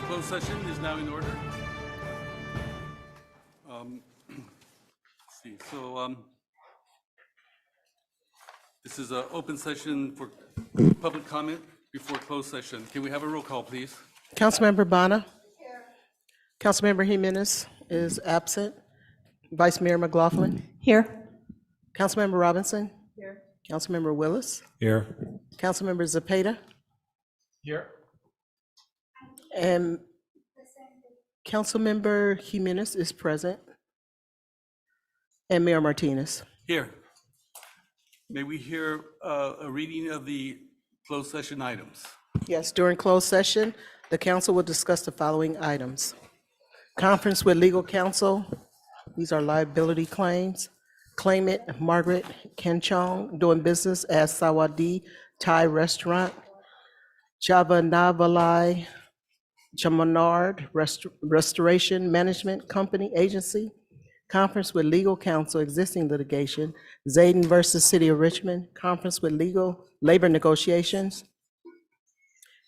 closed session is now in order. Let's see, so this is an open session for public comment before closed session. Can we have a roll call, please? Councilmember Bonner. Here. Councilmember Jimenez is absent. Vice Mayor McLaughlin. Here. Councilmember Robinson. Here. Councilmember Willis. Here. Councilmember Zepeda. Here. And Councilmember Jimenez is present. And Mayor Martinez. Here. May we hear a reading of the closed session items? Yes, during closed session, the council will discuss the following items. Conference with legal counsel. These are liability claims. Claimant Margaret Kenchong doing business as Sawadi Thai Restaurant. Javanavalai Chaminade Restoration Management Company Agency. Conference with legal counsel, existing litigation. Zayden versus City of Richmond. Conference with legal labor negotiations.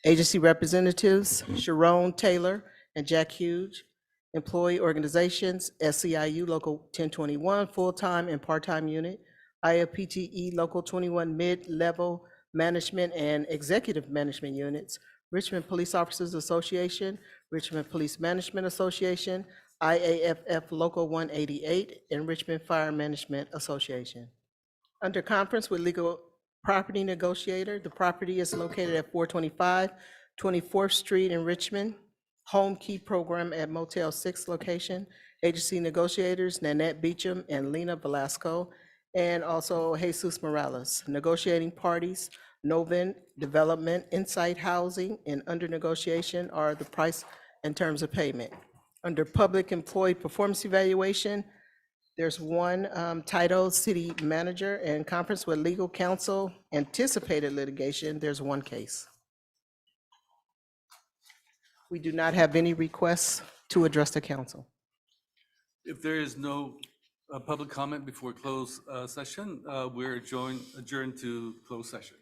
Agency representatives, Sharon Taylor and Jack Hughes. Employee organizations, SCIU Local 1021, full-time and part-time unit. IFPTE Local 21, mid-level management and executive management units. Richmond Police Officers Association, Richmond Police Management Association, IAFF Local 188, and Richmond Fire Management Association. Under conference with legal property negotiator, the property is located at 425 24th Street in Richmond. Home Key Program at Motel 6 location. Agency negotiators, Nanette Beecham and Lena Velasco, and also Jesus Morales. Negotiating parties, Novin Development, Insight Housing, and under negotiation are the price and terms of payment. Under Public Employee Performance Evaluation, there's one title, City Manager, and conference with legal counsel, anticipated litigation, there's one case. We do not have any requests to address the council. If there is no public comment before closed session, we're adjourned to closed session.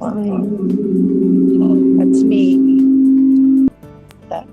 That's me. That.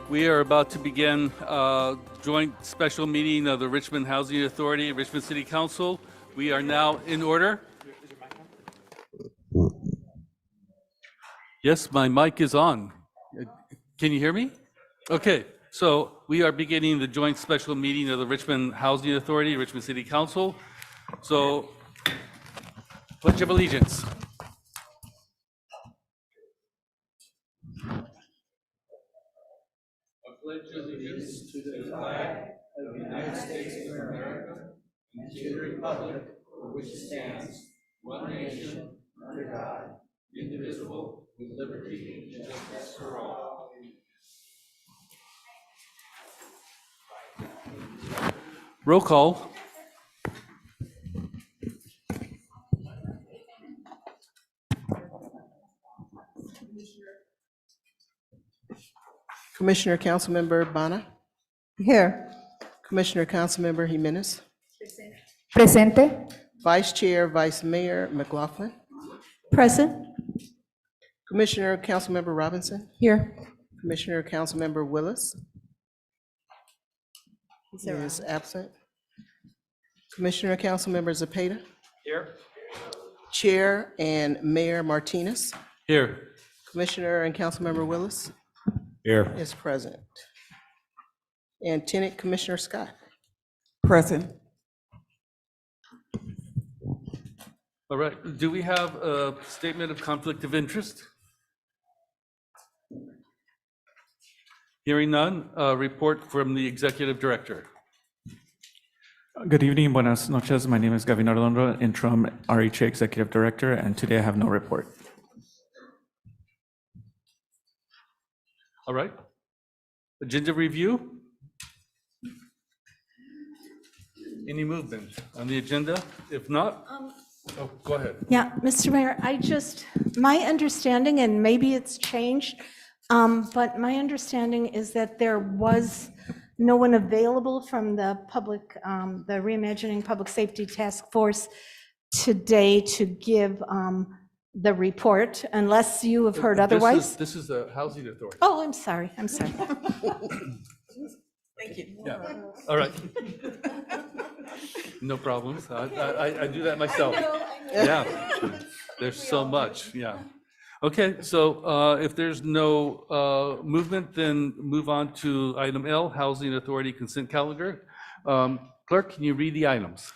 We are about to begin joint special meeting of the Richmond Housing Authority, Richmond City Council. We are now in order. Yes, my mic is on. Can you hear me? Okay, so we are beginning the joint special meeting of the Richmond Housing Authority, Richmond City Council. So, Pledge of Allegiance. Pledge allegiance to the flag of the United States of America and to the republic for which it stands, one nation, under God, indivisible, with liberty and justice for all. Roll call. Commissioner Councilmember Bana, Here. Commissioner Councilmember Jimenez, Presente. Vice Chair, Vice Mayor McLaughlin, Present. Commissioner Councilmember Robinson, Here. Commissioner Councilmember Willis is absent. Commissioner Councilmember Zepeda. Here. Chair and Mayor Martinez. Here. Commissioner and Councilmember Willis Here. is present. And Tenant Commissioner Scott. Present. All right, do we have a statement of conflict of interest? Hearing none, report from the Executive Director. Good evening, buenas noches. My name is Gavin Arredondo, Interim RHA Executive Director, and today I have no report. All right. Agenda review? Any movement on the agenda? If not, oh, go ahead. Yeah, Mr. Mayor, my understanding, and maybe it's changed, but my understanding is that there was no one available from the the Reimagining Public Safety Task Force today to give the report, unless you have heard otherwise. This is the Housing Authority. Oh, I'm sorry. Thank you. Yeah, all right. No problems. I do that myself. Yeah, there's so much, yeah. Okay, so if there's no movement, then move on to item L, Housing Authority Consent Calendar. Clerk, can you read the items?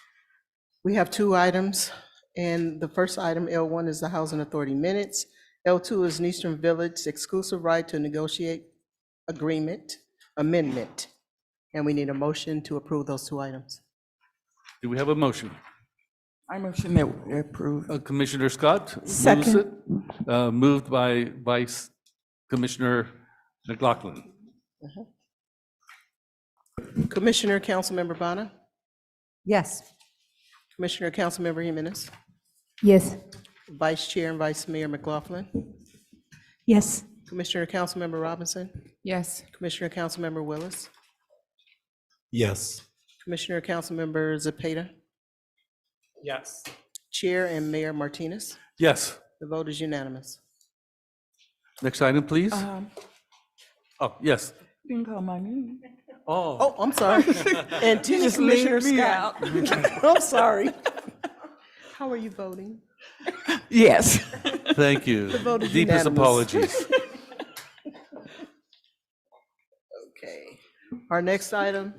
We have two items, and the first item, L1, is the Housing Authority minutes. L2 is Eastern Village exclusive right to negotiate amendment. And we need a motion to approve those two items. Do we have a motion? I motion that we approve. Commissioner Scott moves Second. it. Moved by Vice Commissioner McLaughlin. Commissioner Councilmember Bana, Yes. Commissioner Councilmember Jimenez, Yes. Vice Chair and Vice Mayor McLaughlin, Yes. Commissioner Councilmember Robinson, Yes. Commissioner Councilmember Willis, Yes. Commissioner Councilmember Zepeda, Yes. Chair and Mayor Martinez. Yes. The vote is unanimous. Next item, please. Oh, yes. You can call my name. Oh, Oh, I'm sorry. And Tenant just Commissioner leave me Scott. I'm sorry. How are you voting? Yes. thank you. vote is Deepest unanimous. apologies. Okay. Our next item,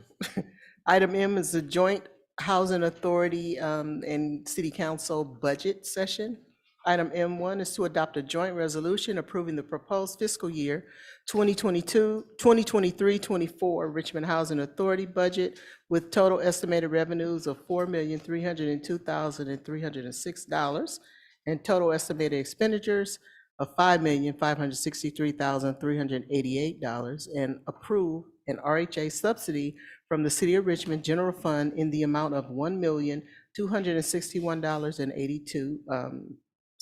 item M, is the joint Housing Authority and City Council budget session. Item M1 is to adopt a joint resolution approving the proposed fiscal year 2023-24 Richmond Housing Authority budget with total estimated revenues of $4,302,306 and total estimated expenditures of $5,563,388, and approve an RHA subsidy from the City of Richmond General Fund in the amount of $1,261.82.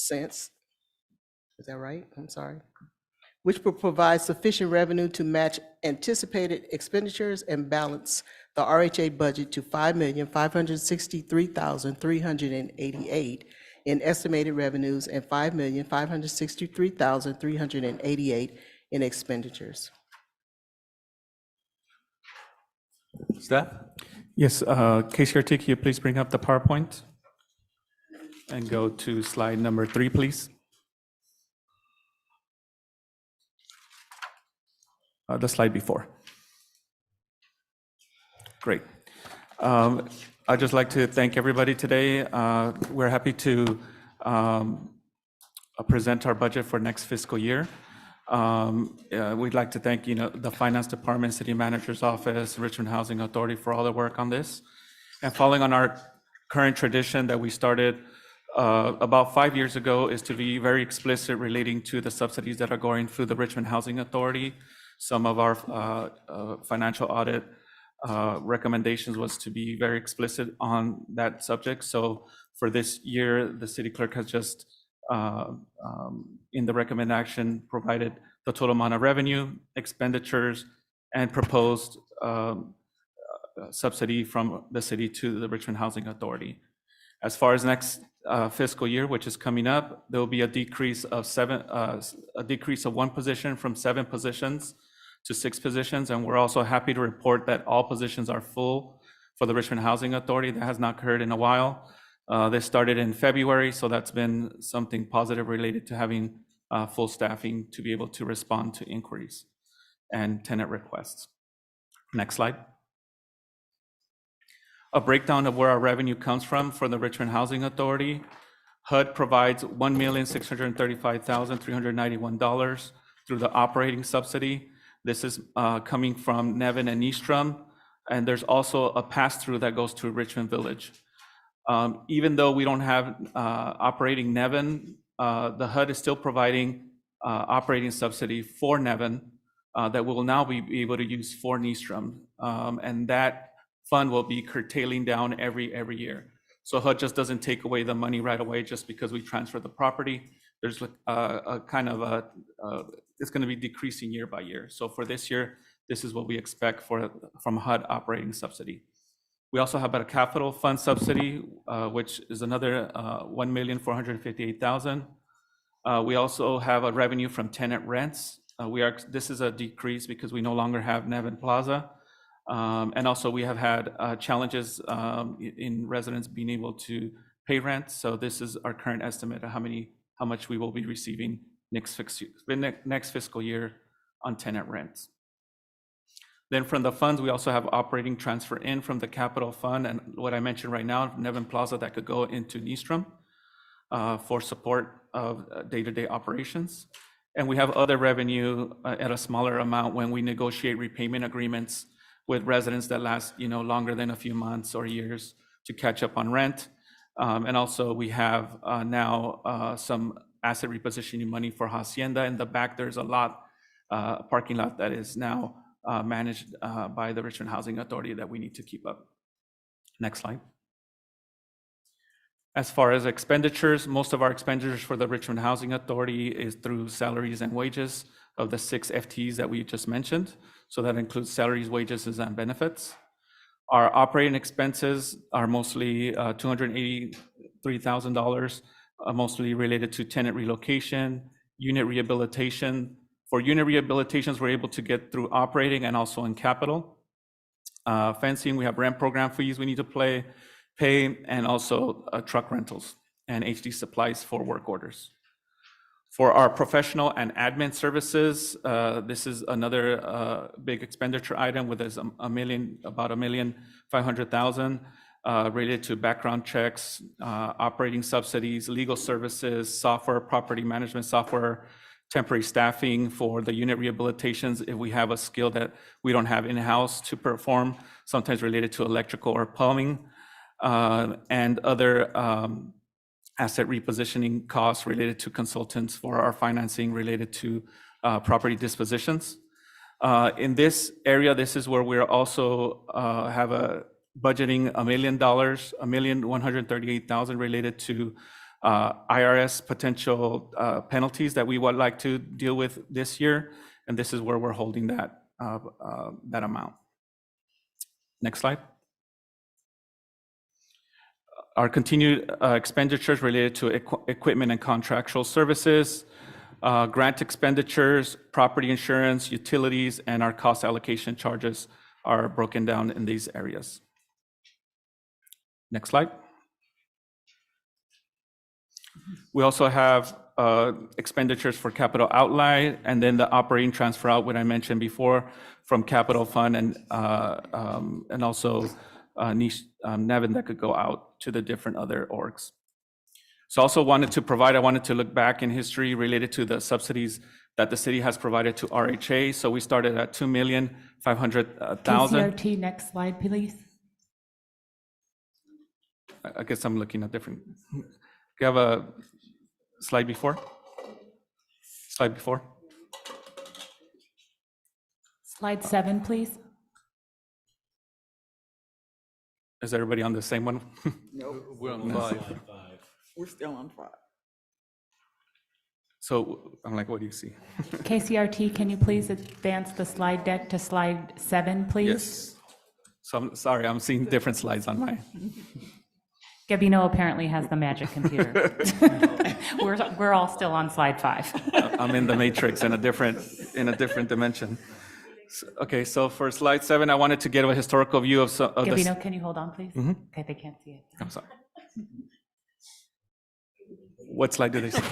Is that right? I'm sorry. Which will provide sufficient revenue to match anticipated expenditures and balance the RHA budget to $5,563,388 in estimated revenues and $5,563,388 in expenditures. Staff? Yes, Casey Artie, can you please bring up the PowerPoint? And go to slide number 3, please. The slide before. Great. I'd just like to thank everybody today. We're happy to present our budget for next fiscal year. We'd like to thank, the Finance Department, City Manager's Office, Richmond Housing Authority for all the work on this. And following on our current tradition that we started about 5 years ago is to be very explicit relating to the subsidies that are going through the Richmond Housing Authority. Some of our financial audit recommendations was to be very explicit on that subject. So for this year, the city clerk has just, in the recommend action, provided the total amount of revenue, expenditures, and proposed subsidy from the city to the Richmond Housing Authority. As far as next fiscal year, which is coming up, there will be a decrease of 1 position from 7 positions to 6 positions, and we're also happy to report that all positions are full for the Richmond Housing Authority. That has not occurred in a while. This started in February, so that's been something positive related to having full staffing to be able to respond to inquiries and tenant requests. Next slide. A breakdown of where our revenue comes from for the Richmond Housing Authority. HUD provides $1,635,391 through the operating subsidy. This is coming from Nevin and Eastrum, and there's also a pass-through that goes to Richmond Village. Even though we don't have operating Nevin, the HUD is still providing operating subsidy for Nevin that we will now be able to use for Eastrum, and that fund will be curtailing down every year. So HUD just doesn't take away the money right away just because we transfer the property. There's it's going to be decreasing year by year. So for this year, this is what we expect from HUD operating subsidy. We also have a capital fund subsidy, which is another $1,458,000. We also have a revenue from tenant rents. This is a decrease because we no longer have Nevin Plaza. And also we have had challenges in residents being able to pay rent. So this is our current estimate of how much we will be receiving next fiscal year on tenant rents. Then from the funds, we also have operating transfer in from the capital fund, and what I mentioned right now, Nevin Plaza, that could go into Eastrum for support of day-to-day operations. And we have other revenue at a smaller amount when we negotiate repayment agreements with residents that last, longer than a few months or years to catch up on rent. And also we have now some asset repositioning money for Hacienda. In the back, there's a parking lot that is now managed by the Richmond Housing Authority that we need to keep up. Next slide. As far as expenditures, most of our expenditures for the Richmond Housing Authority is through salaries and wages of the 6 FTEs that we just mentioned. So that includes salaries, wages, and benefits. Our operating expenses are mostly $283,000, mostly related to tenant relocation, unit rehabilitation. For unit rehabilitations, we're able to get through operating and also in capital. Fencing, we have rent program fees we need to pay, and also truck rentals and HD supplies for work orders. For our professional and admin services, this is another big expenditure item with about $1,500,000 related to background checks, operating subsidies, legal services, software, property management software, temporary staffing for the unit rehabilitations if we have a skill that we don't have in-house to perform, sometimes related to electrical or plumbing, and other asset repositioning costs related to consultants for our financing related to property dispositions. In this area, this is where we're also have a budgeting $1 million, $1,138,000 related to IRS potential penalties that we would like to deal with this year, and this is where we're holding that amount. Next slide. Our continued expenditures related to equipment and contractual services, grant expenditures, property insurance, utilities, and our cost allocation charges are broken down in these areas. Next slide. We also have expenditures for capital outlay, and then the operating transfer out, what I mentioned before, from capital fund and also Nevin that could go out to the different other orgs. So also wanted to look back in history related to the subsidies that the city has provided to RHA. So we started at $2,500,000. KCRT, next slide, please. I guess I'm looking at different. Do you have a slide before? Slide before? Slide 7, please. Is everybody on the same one? We're on 5. We're still on 5. So I'm like, what do you see? KCRT, can you please advance the slide deck to slide 7, please? Yes. So I'm sorry, I'm seeing different slides on mine. Gabino apparently has the magic computer. We're all still on slide 5. I'm in the matrix in a different dimension. Okay, so for slide 7, I wanted to get a historical view of the. Gabino, can you hold on, please? Okay, they can't see it. I'm sorry. What slide do they see?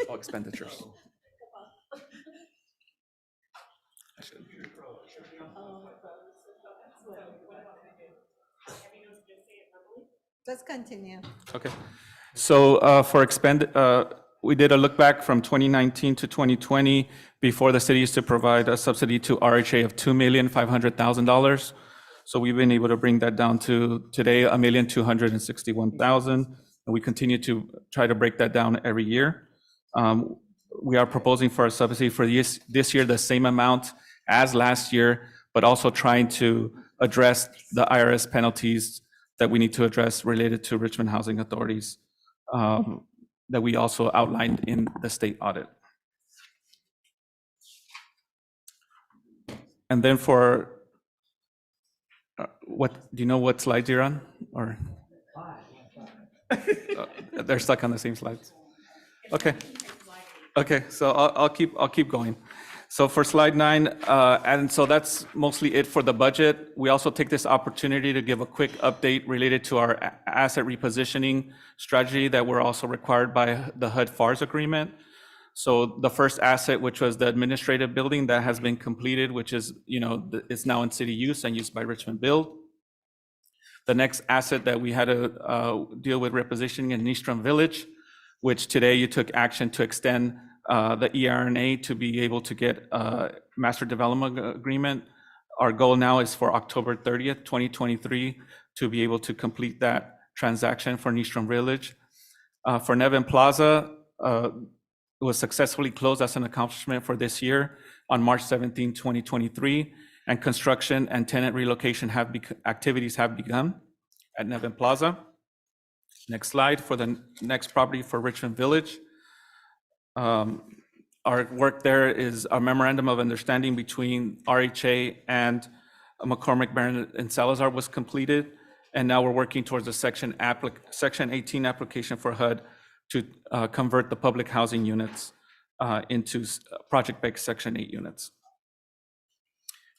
Oh, expenditures. Just continue. Okay. So we did a look back from 2019 to 2020 before the city used to provide a subsidy to RHA of $2,500,000. So we've been able to bring that down to today, $1,261,000. And we continue to try to break that down every year. We are proposing for a subsidy for this year, the same amount as last year, but also trying to address the IRS penalties that we need to address related to Richmond Housing Authorities that we also outlined in the state audit. And then for do you know what slides you're on? Or they're stuck on the same slides. Okay. Okay, so I'll keep going. So for slide 9, and so that's mostly it for the budget. We also take this opportunity to give a quick update related to our asset repositioning strategy that we're also required by the HUD FARS agreement. So the first asset, which was the administrative building that has been completed, which is, it's now in city use and used by Richmond Build. The next asset that we had to deal with repositioning in Eastern Village, which today you took action to extend the ERNA to be able to get a master development agreement. Our goal now is for October 30th, 2023, to be able to complete that transaction for Eastern Village. For Nevin Plaza, it was successfully closed as an accomplishment for this year on March 17, 2023, and construction and tenant relocation activities have begun at Nevin Plaza. Next slide for the next property for Richmond Village. Our work there is a memorandum of understanding between RHA and McCormick, Barron, and Salazar was completed, and now we're working towards a Section 18 application for HUD to convert the public housing units into project-based Section 8 units.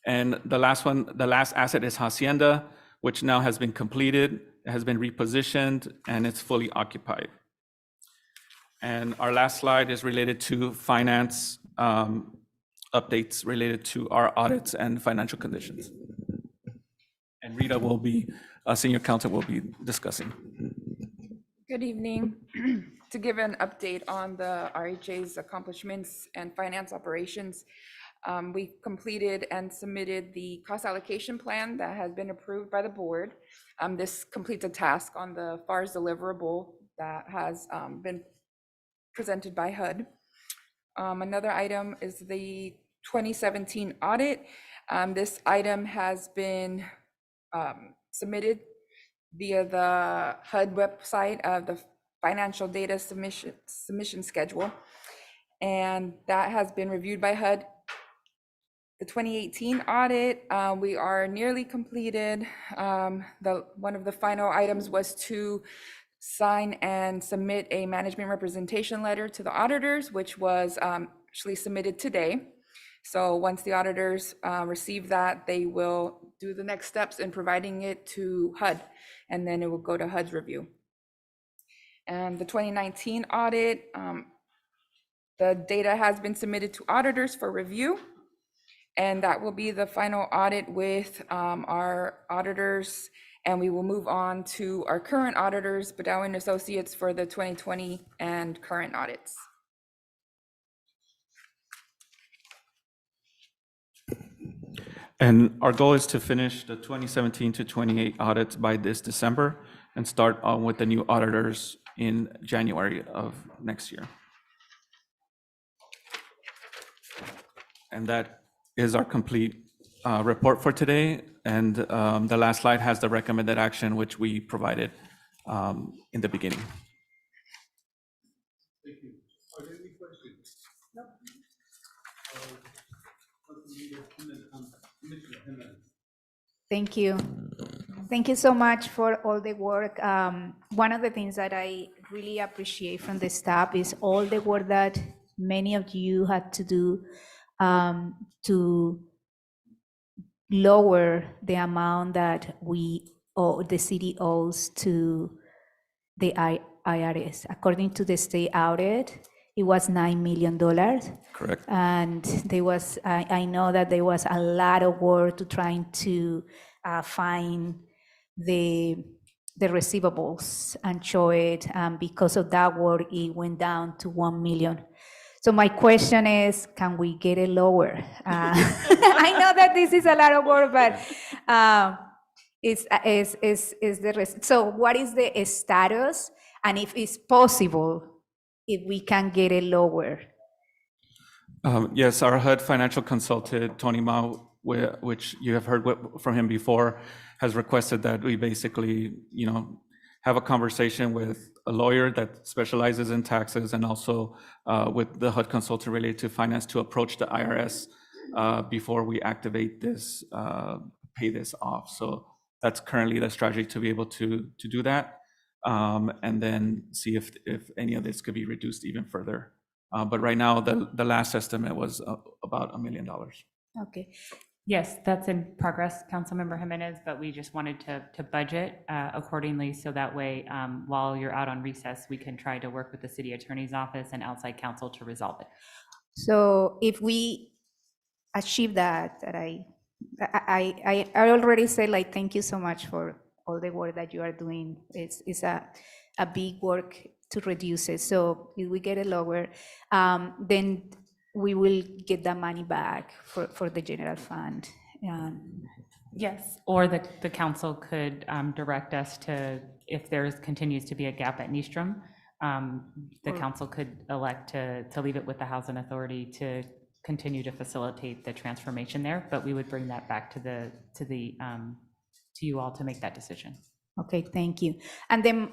And the last asset is Hacienda, which now has been completed, has been repositioned, and it's fully occupied. And our last slide is related to finance updates related to our audits and financial conditions. And Rita will be, senior accountant will be discussing. Good evening. To give an update on the RHA's accomplishments and finance operations, we completed and submitted the cost allocation plan that has been approved by the board. This completes a task on the FARS deliverable that has been presented by HUD. Another item is the 2017 audit. This item has been submitted via the HUD website of the financial data submission schedule, and that has been reviewed by HUD. The 2018 audit, we are nearly completed. One of the final items was to sign and submit a management representation letter to the auditors, which was actually submitted today. So once the auditors receive that, they will do the next steps in providing it to HUD, and then it will go to HUD's review. And the 2019 audit, the data has been submitted to auditors for review, and that will be the final audit with our auditors, and we will move on to our current auditors, Badawi and Associates, for the 2020 and current audits. And our goal is to finish the 2017 to 28 audits by this December and start on with the new auditors in January of next year. And that is our complete report for today. And the last slide has the recommended action, which we provided in the beginning. Thank you. Are there any questions? No. Thank you. Thank you so much for all the work. One of the things that I really appreciate from the staff is all the work that many of you had to do to lower the amount that the city owes to the IRS. According to the state audit, it was $9 million. Correct. And there was, I know that there was a lot of work to trying to find the receivables and show it. Because of that work, it went down to 1 million. So my question is, can we get it lower? I know that this is a lot of work, but so what is the status? And if it's possible, if we can get it lower? Yes, our HUD financial consultant, Tony Mao, which you have heard from him before, has requested that we basically, have a conversation with a lawyer that specializes in taxes and also with the HUD consultant related to finance to approach the IRS before we activate this, pay this off. So that's currently the strategy, to be able to do that, and then see if any of this could be reduced even further. But right now, the last estimate was about $1 million. Okay. Yes, that's in progress, Councilmember Jimenez, but we just wanted to budget accordingly, so that way, while you're out on recess, we can try to work with the city attorney's office and outside counsel to resolve it. So if we achieve that I already said, like, thank you so much for all the work that you are doing. It's a big work to reduce it. So if we get it lower, then we will get that money back for the general fund. Yes, or the council could direct us to, if there continues to be a gap at Nystrom, the council could elect to leave it with the Housing Authority to continue to facilitate the transformation there, but we would bring that back to you all to make that decision. Okay, thank you. And then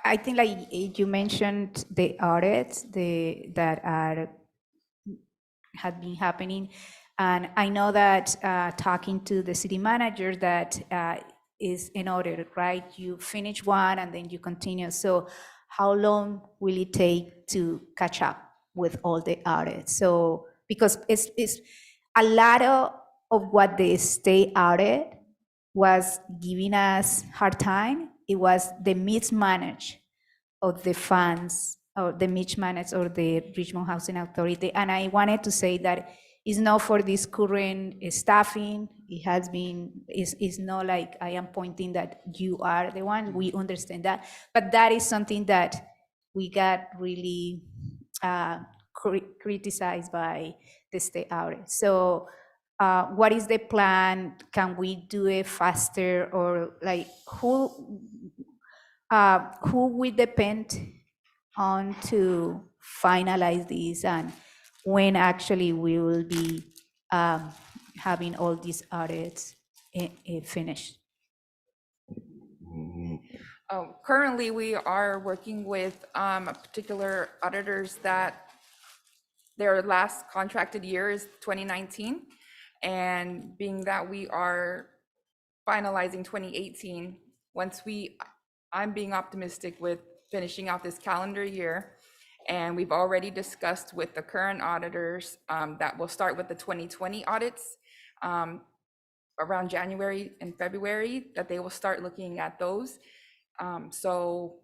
I think, like you mentioned, the audits that had been happening, and I know that talking to the city manager, that is in order, right? You finish one and then you continue. So how long will it take to catch up with all the audits? So because it's a lot of what the state audit was giving us hard time, it was the mismanage of the funds, or the mismanage of the Richmond Housing Authority. And I wanted to say that it's not for this current staffing. It has been, it's not like I am pointing that you are the one, we understand that. But that is something that we got really criticized by the state audit. So what is the plan? Can we do it faster? Or like who we depend on to finalize this, and when actually we will be having all these audits finished? Currently, we are working with particular auditors that their last contracted year is 2019. And being that we are finalizing 2018, I'm being optimistic with finishing out this calendar year And we've already discussed with the current auditors that we'll start with the 2020 audits around January and February, that they will start looking at those. So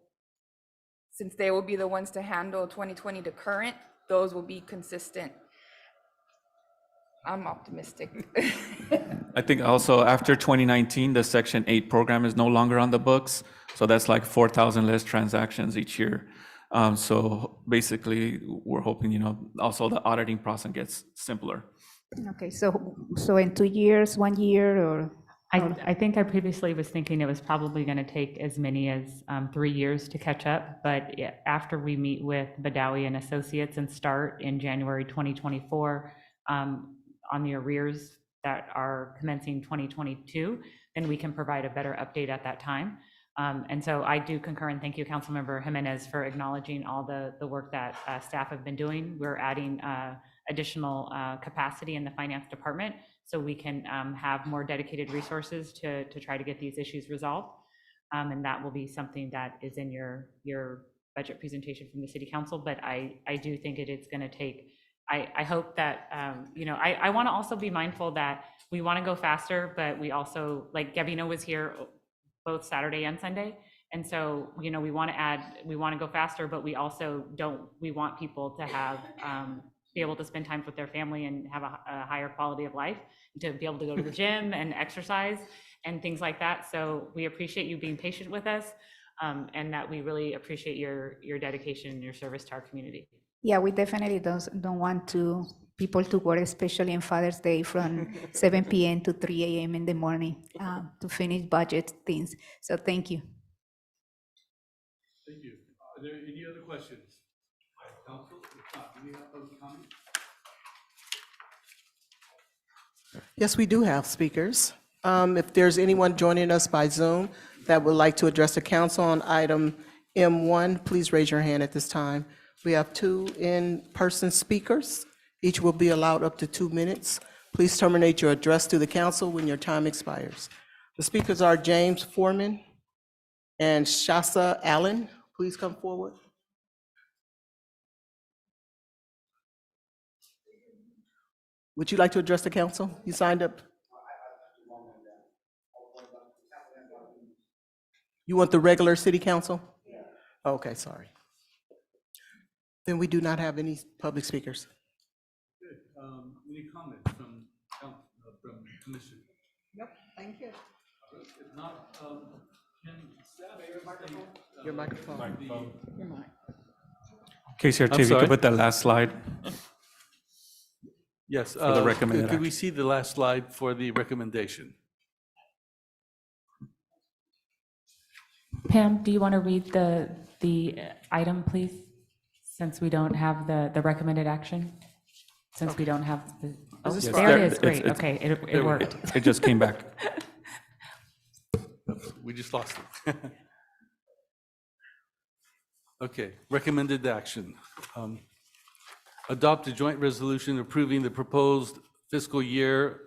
since they will be the ones to handle 2020 to current, those will be consistent. I'm optimistic. I think also after 2019, the Section 8 program is no longer on the books. So that's like 4,000 less transactions each year. So basically, we're hoping, also the auditing process gets simpler. Okay, so in 2 years, 1 year, or? I think I previously was thinking it was probably going to take as many as 3 years to catch up, but after we meet with Badawi and Associates and start in January 2024 on the arrears that are commencing 2022, then we can provide a better update at that time. And so I do concur, and thank you, Councilmember Jimenez, for acknowledging all the work that staff have been doing. We're adding additional capacity in the finance department so we can have more dedicated resources to try to get these issues resolved. And that will be something that is in your budget presentation from the City Council. But I do think it is going to take, I hope that, I want to also be mindful that we want to go faster, but we also, like Gabino was here both Saturday and Sunday. And so, we want to go faster, but we also we want people to have, be able to spend time with their family and have a higher quality of life, to be able to go to the gym and exercise and things like that. So we appreciate you being patient with us, and that we really appreciate your dedication and your service to our community. Yeah, we definitely don't want people to work, especially on Father's Day, from 7 p.m. to 3 a.m. in the morning to finish budget things. So thank you. Thank you. Are there any other questions? Council, if not, do we have public comment? Yes, we do have speakers. If there's anyone joining us by Zoom that would like to address the council on item M1, please raise your hand at this time. We have 2 in-person speakers. Each will be allowed up to 2 minutes. Please terminate your address to the council when your time expires. The speakers are James Foreman and Shasa Allen. Please come forward. Would you like to address the council? You signed up? You want the regular city council? Okay, sorry. Then we do not have any public speakers. Good. Any comments from commission? Nope, thank you. If not, can staff Your microphone. You're mine. Casey I'm Artivi, you sorry? could put that last slide. Yes. For the recommended Could we action. see the last slide for the recommendation? Pam, do you want to read the item, please? Since we don't have the recommended action? Since we don't have the, oh, this there it is, It's- great, it's- okay, it worked. It just came back. We just lost it. Okay, recommended action. Adopt a joint resolution approving the proposed fiscal year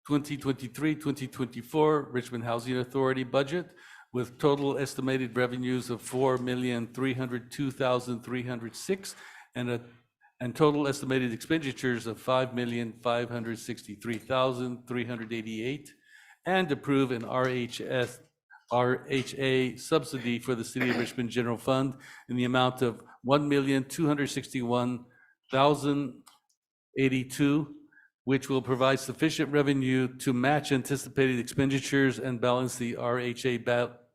2023-2024 Richmond Housing Authority budget with total estimated revenues of $4,302,306 and total estimated expenditures of $5,563,388, and approve an RHA subsidy for the City of Richmond General Fund in the amount of $1,261,082, which will provide sufficient revenue to match anticipated expenditures and balance the RHA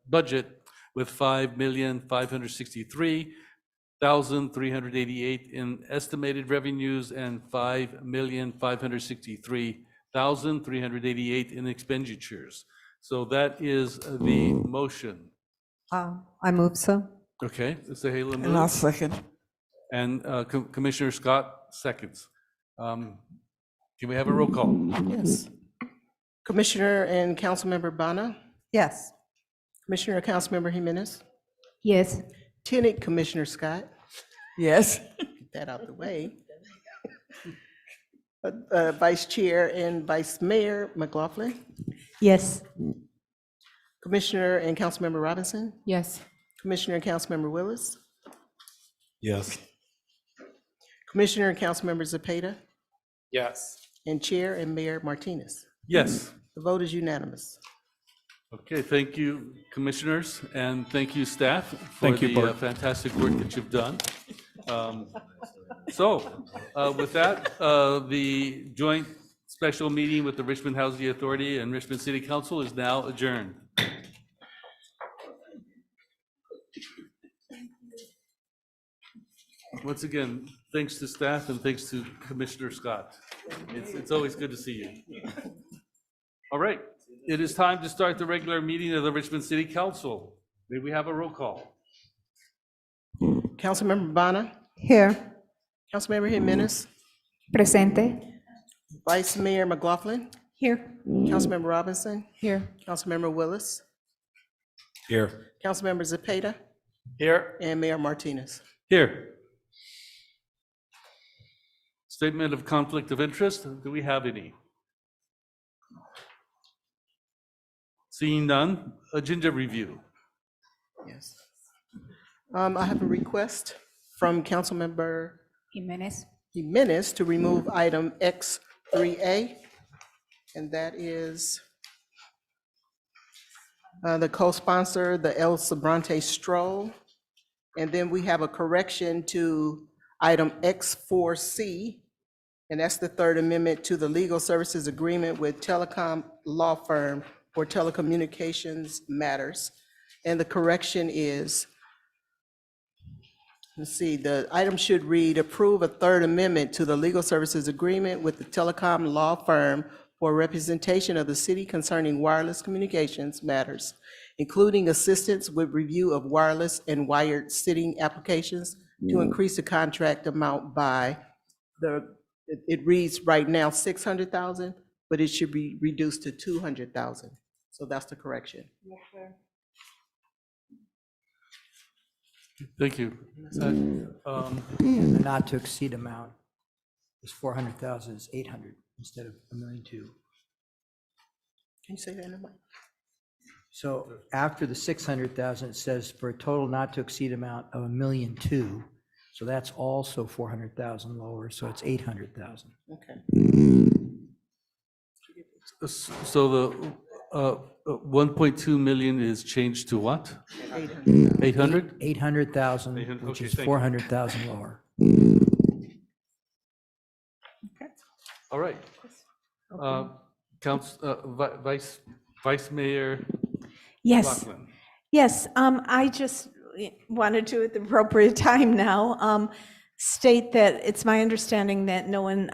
budget with $5,563,388 in estimated revenues and $5,563,388 in expenditures. So that is the motion. I move so. Okay, Mr. Halen And I'll moves, second. and Commissioner Scott seconds. Can we have a roll call? Yes. Commissioner and Councilmember Bana, Yes. Commissioner and Councilmember Jimenez, Yes. Tenant Commissioner Scott, Yes. get that out the way. Vice Chair and Vice Mayor McLaughlin, Yes. Commissioner and Councilmember Robinson, Yes. Commissioner and Councilmember Willis, Yes. Commissioner and Councilmember Zepeda, Yes. and Chair and Mayor Martinez. Yes. The vote is unanimous. Okay, thank you, commissioners, and thank you, staff, for Thank you, the Bart. fantastic work that you've done. With that, the joint special meeting with the Richmond Housing Authority and Richmond City Council is now adjourned. Once again, thanks to staff and thanks to Commissioner Scott. It's always good to see you. All right, it is time to start the regular meeting of the Richmond City Council. May we have a roll call? Councilmember Bonner, Here. Councilmember Jimenez, Presente. Vice Mayor McLaughlin, Here. Councilmember Robinson, Here. Councilmember Willis, Here. Councilmember Zepeda, Here. and Mayor Martinez. Here. Statement of conflict of interest, do we have any? Seeing none, agenda review. Yes. I have a request from Councilmember Jimenez. Jimenez to remove item X3A, and that is the co-sponsor, the El Sobrante stroll. And then we have a correction to item X4C, and that's the third amendment to the legal services agreement with telecom law firm for telecommunications matters. And the correction is, let's see, the item should read, approve a third amendment to the legal services agreement with the telecom law firm for representation of the city concerning wireless communications matters, including assistance with review of wireless and wired sitting applications to increase the contract amount by it reads right now 600,000, but it should be reduced to 200,000. So that's the correction. Thank you. The not to exceed amount is 400,000, is 800 instead of 1.2 million. Can you say that in the mic? So after the 600,000, it says for a total not to exceed amount of 1.2 million. So that's also 400,000 lower, so it's 800,000. Okay. So the 1.2 million is changed to what? 800,000. 800? 800,000, 800, which okay, is thank you. 400,000 lower. All right. Vice Mayor Yes. Laughlin. Yes, I just wanted to, at the appropriate time now, state that it's my understanding that no one,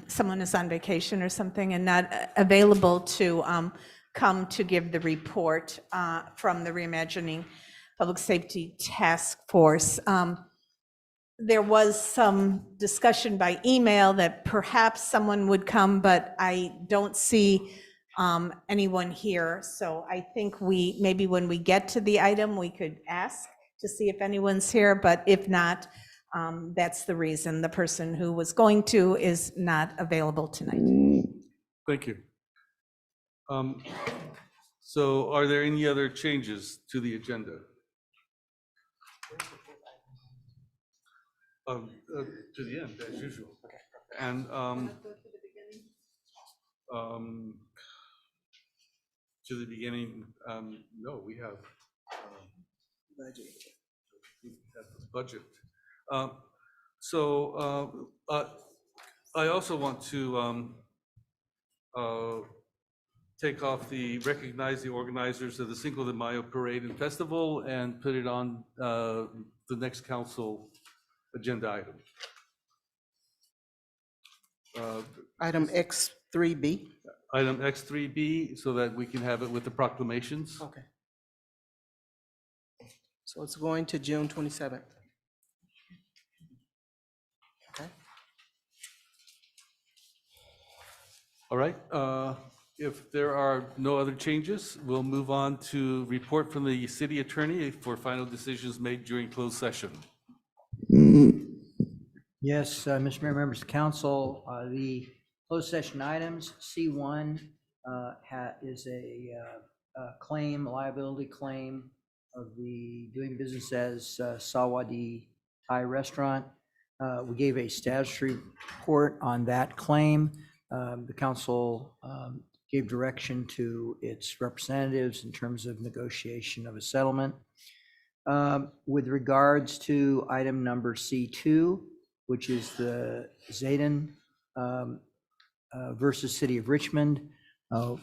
someone is on vacation or something and not available to come to give the report from the Reimagining Public Safety Task Force. There was some discussion by email that perhaps someone would come, but I don't see anyone here. So I think maybe when we get to the item, we could ask to see if anyone's here, but if not, that's the reason. The person who was going to is not available tonight. Thank you. So are there any other changes to the agenda? To the end, as usual. And to the beginning, no, we have the budget. So I also want to take off recognize the organizers of the Cinco de Mayo Parade and Festival and put it on the next council agenda item. Item X3B. Item X3B, so that we can have it with the proclamations. Okay. So it's going to June 27th. Okay. All right. If there are no other changes, we'll move on to report from the city attorney for final decisions made during closed session. Yes, Mr. Mayor, members of council, the closed session items, C1 is a claim, a liability claim of the doing business as Sawadi Thai Restaurant. We gave a status report on that claim. The council gave direction to its representatives in terms of negotiation of a settlement. With regards to item number C2, which is the Zayden versus City of Richmond,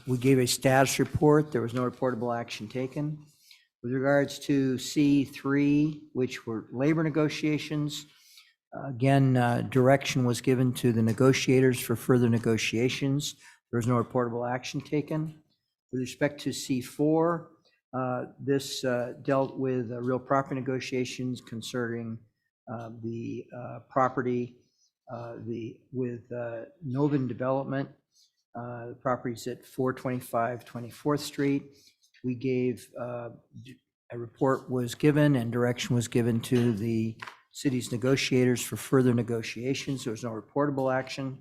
we gave a status report. There was no reportable action taken. With regards to C3, which were labor negotiations, again, direction was given to the negotiators for further negotiations. There was no reportable action taken. With respect to C4, this dealt with real property negotiations concerning the property with Novin Development, the properties at 425 24th Street. We gave, a report was given and direction was given to the city's negotiators for further negotiations. There was no reportable action.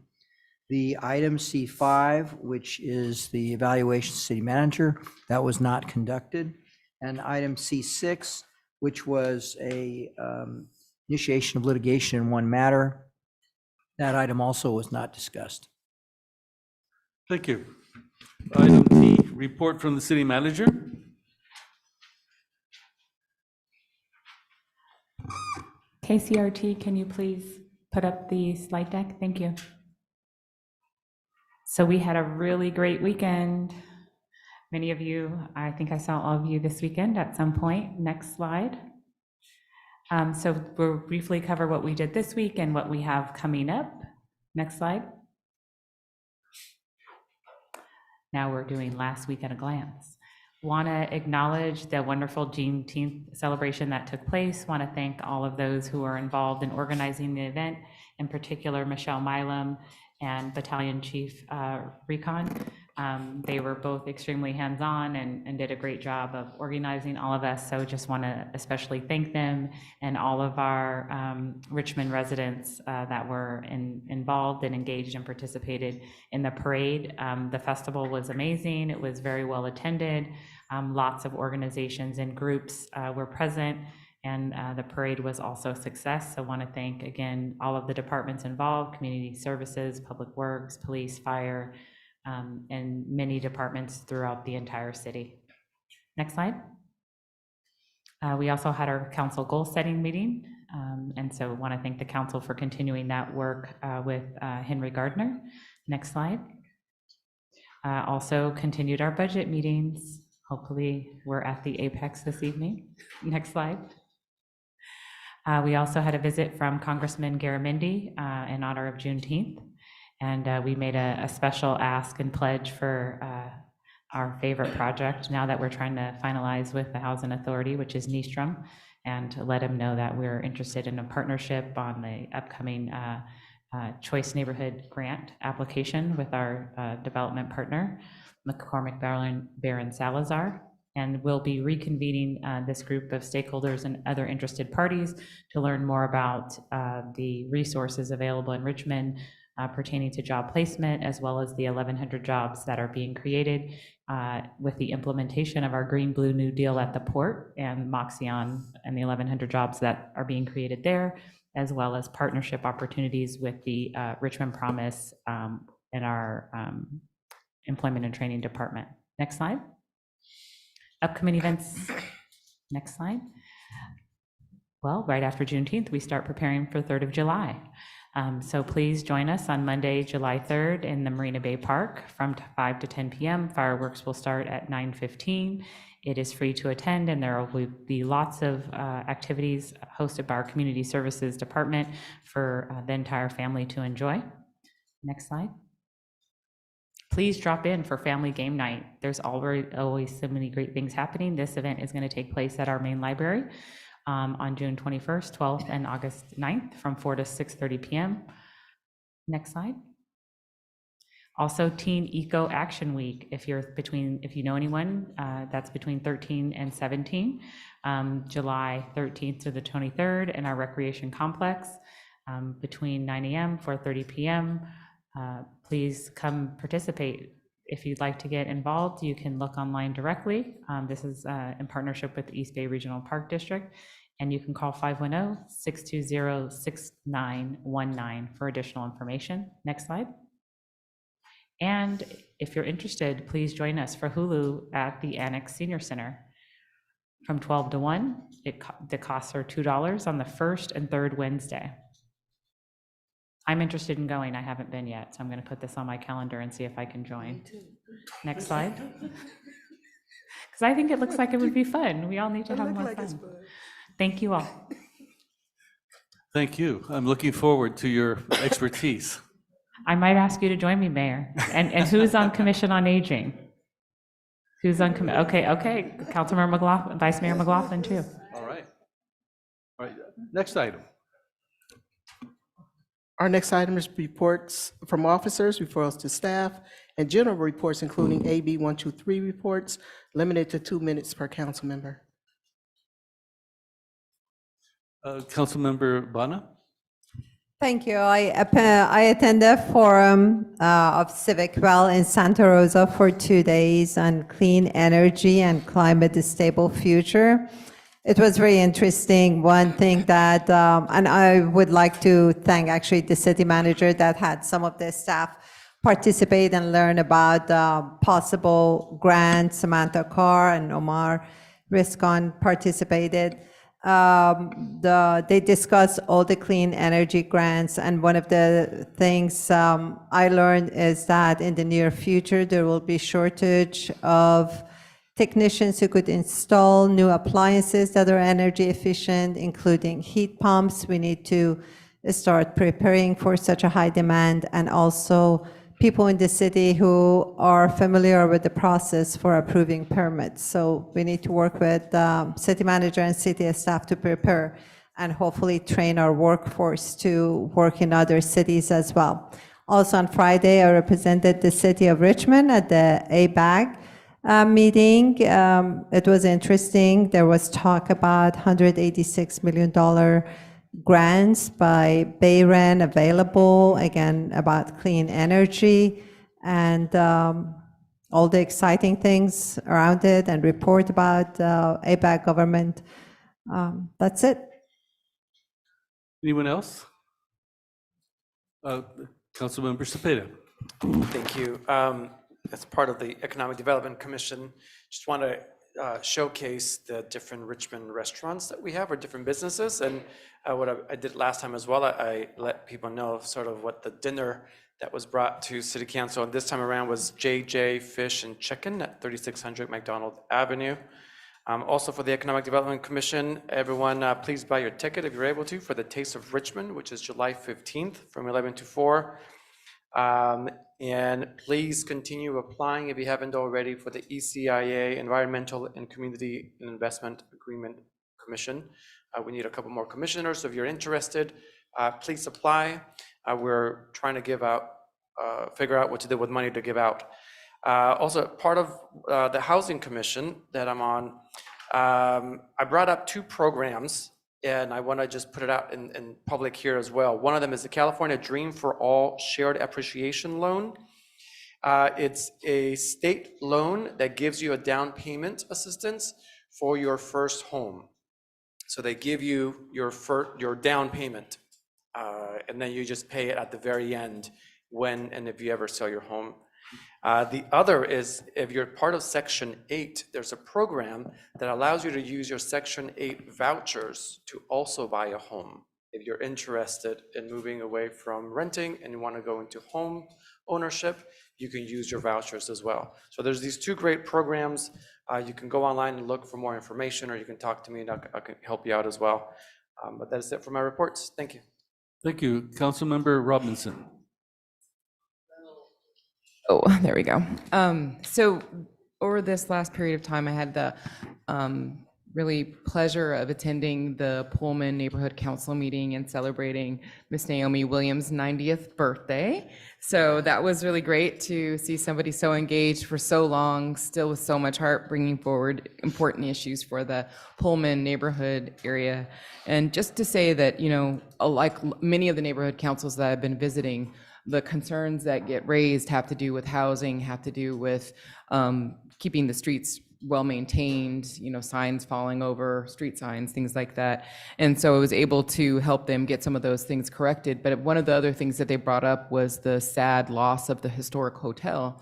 The item C5, which is the evaluation of city manager, that was not conducted. And item C6, which was a initiation of litigation in one matter, that item also was not discussed. Thank you. Item T, report from the city manager. KCRT, can you please put up the slide deck? Thank you. So we had a really great weekend. Many of you, I think I saw all of you this weekend at some point. Next slide. So we'll briefly cover what we did this week and what we have coming up. Next slide. Now we're doing last week at a glance. Want to acknowledge the wonderful Juneteenth celebration that took place. Want to thank all of those who are involved in organizing the event, in particular Michelle Milam and Battalion Chief Recon. They were both extremely hands-on and did a great job of organizing all of us. So just want to especially thank them and all of our Richmond residents that were involved and engaged and participated in the parade. The festival was amazing. It was very well attended. Lots of organizations and groups were present, and the parade was also a success. So I want to thank, again, all of the departments involved: community services, public works, police, fire, and many departments throughout the entire city. Next slide. We also had our council goal setting meeting. And so I want to thank the council for continuing that work with Henry Gardner. Next slide. Also continued our budget meetings. Hopefully we're at the apex this evening. Next slide. We also had a visit from Congressman Garamendi in honor of Juneteenth. And we made a special ask and pledge for our favorite project now that we're trying to finalize with the Housing Authority, which is Nystrom, and to let him know that we're interested in a partnership on the upcoming Choice Neighborhood Grant application with our development partner, McCormick Barron Salazar. And we'll be reconvening this group of stakeholders and other interested parties to learn more about the resources available in Richmond pertaining to job placement, as well as the 1,100 jobs that are being created with the implementation of our Green Blue New Deal at the port and Moxion and the 1,100 jobs that are being created there, as well as partnership opportunities with the Richmond Promise and our Employment and Training Department. Next slide. Upcoming events. Next slide. Well, right after Juneteenth, we start preparing for 3rd of July. So please join us on Monday, July 3rd in the Marina Bay Park from 5 to 10 p.m. Fireworks will start at 9:15. It is free to attend, and there will be lots of activities hosted by our Community Services Department for the entire family to enjoy. Next slide. Please drop in for family game night. There's always so many great things happening. This event is going to take place at our main library on June 21st, 12th, and August 9th from 4 to 6:30 p.m. Next slide. Also, Teen Eco Action Week. If you know anyone that's between 13 and 17, July 13th to the 23rd in our recreation complex between 9 a.m. 4:30 p.m. Please come participate. If you'd like to get involved, you can look online directly. This is in partnership with the East Bay Regional Park District. And you can call 510-620-6919 for additional information. Next slide. And if you're interested, please join us for Hulu at the Annex Senior Center from 12 to 1. The costs are $2 on the first and third Wednesday. I'm interested in going. I haven't been yet, so I'm going to put this on my calendar and see if I can join. Next slide. Because I think it looks like it would be fun. We all need to have more fun. Thank you all. Thank you. I'm looking forward to your expertise. I might ask you to join me, Mayor. And who's on Commission on Aging? Who's on, okay. Councilmember McLaughlin, Vice Mayor McLaughlin, too. All right. All right, next item. Our next item is reports from officers, referrals to staff, and general reports, including AB 123 reports, limited to 2 minutes per council member. Councilmember Bana? Thank you. I attended a forum of Civic Well in Santa Rosa for 2 days on clean energy and climate stable future. It was very interesting. One thing that, and I would like to thank actually the city manager that had some of the staff participate and learn about possible grants. Samantha Carr and Omar Riscon participated. They discussed all the clean energy grants, and one of the things I learned is that in the near future there will be shortage of technicians who could install new appliances that are energy efficient, including heat pumps. We need to start preparing for such a high demand, and also people in the city who are familiar with the process for approving permits. So we need to work with city manager and city staff to prepare and hopefully train our workforce to work in other cities as well. Also on Friday, I represented the city of Richmond at the ABAG meeting. It was interesting. There was talk about $186 million grants by Bayren available, again, about clean energy and all the exciting things around it, and report about ABAG government. That's it. Anyone else? Councilmember Cepeda. Thank you. As part of the Economic Development Commission, just want to showcase the different Richmond restaurants that we have, or different businesses. And what I did last time as well, I let people know sort of what the dinner that was brought to City Council, and this time around was JJ Fish and Chicken at 3600 McDonald Avenue. Also for the Economic Development Commission, everyone, please buy your ticket if you're able to for the Taste of Richmond, which is July 15th from 11 to 4. And please continue applying if you haven't already for the ECIA, Environmental and Community Investment Agreement Commission. We need a couple more commissioners, so if you're interested, please apply. We're trying to figure out what to do with money to give out. Also, part of the Housing Commission that I'm on, I brought up 2 programs, and I want to just put it out in public here as well. One of them is the California Dream for All Shared Appreciation Loan. It's a state loan that gives you a down payment assistance for your first home. So they give you your down payment, and then you just pay it at the very end when and if you ever sell your home. The other is, if you're part of Section 8, there's a program that allows you to use your Section 8 vouchers to also buy a home. If you're interested in moving away from renting and you want to go into home ownership, you can use your vouchers as well. So there's these 2 great programs. You can go online and look for more information, or you can talk to me and I can help you out as well. But that is it for my reports. Thank you. Thank you. Councilmember Robinson. Oh, there we go. So over this last period of time, I had the really pleasure of attending the Pullman Neighborhood Council meeting and celebrating Miss Naomi Williams' 90th birthday. So that was really great to see somebody so engaged for so long, still with so much heart, bringing forward important issues for the Pullman neighborhood area. And just to say that, you know, like many of the neighborhood councils that I've been visiting, the concerns that get raised have to do with housing, have to do with keeping the streets well-maintained, signs falling over, street signs, things like that. And so I was able to help them get some of those things corrected. But one of the other things that they brought up was the sad loss of the historic hotel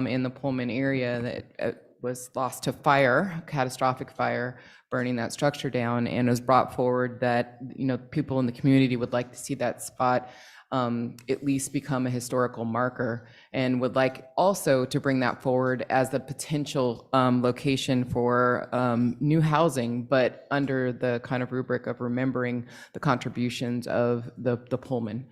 in the Pullman area that was lost to fire, catastrophic fire, burning that structure down. And it was brought forward that, people in the community would like to see that spot at least become a historical marker, and would like also to bring that forward as the potential location for new housing, but under the kind of rubric of remembering the contributions of the Pullman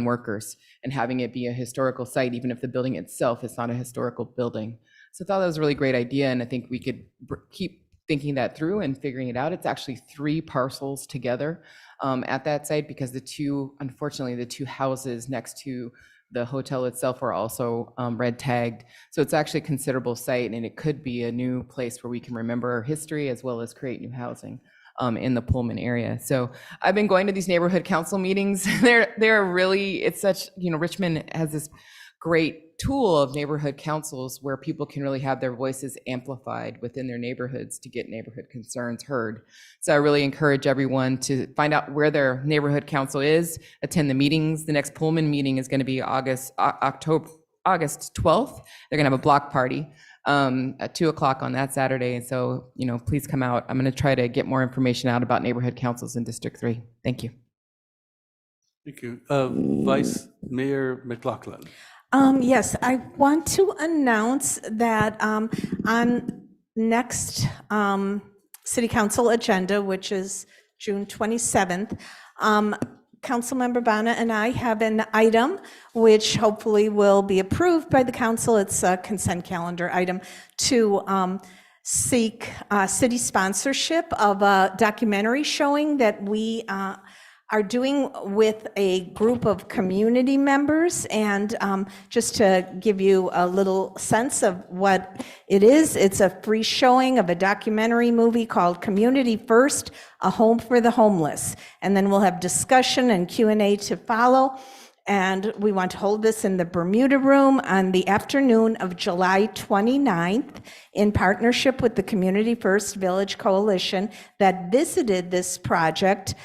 workers, and having it be a historical site, even if the building itself is not a historical building. So I thought that was a really great idea, and I think we could keep thinking that through and figuring it out. It's actually 3 parcels together at that site, because unfortunately, the two houses next to the hotel itself are also red tagged. So it's actually a considerable site, and it could be a new place where we can remember our history as well as create new housing in the Pullman area. So I've been going to these neighborhood council meetings. They're really, it's such, Richmond has this great tool of neighborhood councils where people can really have their voices amplified within their neighborhoods to get neighborhood concerns heard. So I really encourage everyone to find out where their neighborhood council is, attend the meetings. The next Pullman meeting is going to be August 12th. They're going to have a block party at 2:00 on that Saturday. And so, please come out. I'm going to try to get more information out about neighborhood councils in District 3. Thank you. Thank you. Vice Mayor McLaughlin. Yes, I want to announce that on next City Council agenda, which is June 27th, Councilmember Bana and I have an item which hopefully will be approved by the council. It's a consent calendar item to seek city sponsorship of a documentary showing that we are doing with a group of community members. And just to give you a little sense of what it is, it's a free showing of a documentary movie called Community First, A Home for the Homeless. And then we'll have discussion and Q&A to follow. And we want to hold this in the Bermuda Room on the afternoon of July 29th in partnership with the Community First Village Coalition that visited this project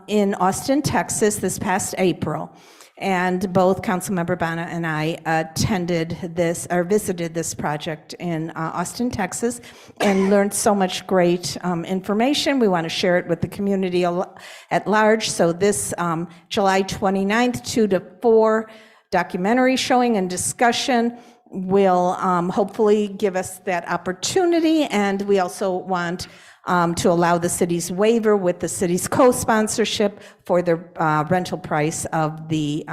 in Austin, Texas this past April. And both Councilmember Bana and I attended this or visited this project in Austin, Texas, and learned so much great information. We want to share it with the community at large. So this July 29th, 2 to 4 documentary showing and discussion will hopefully give us that opportunity. And we also want to allow the city's waiver with the city's co-sponsorship for the rental price of the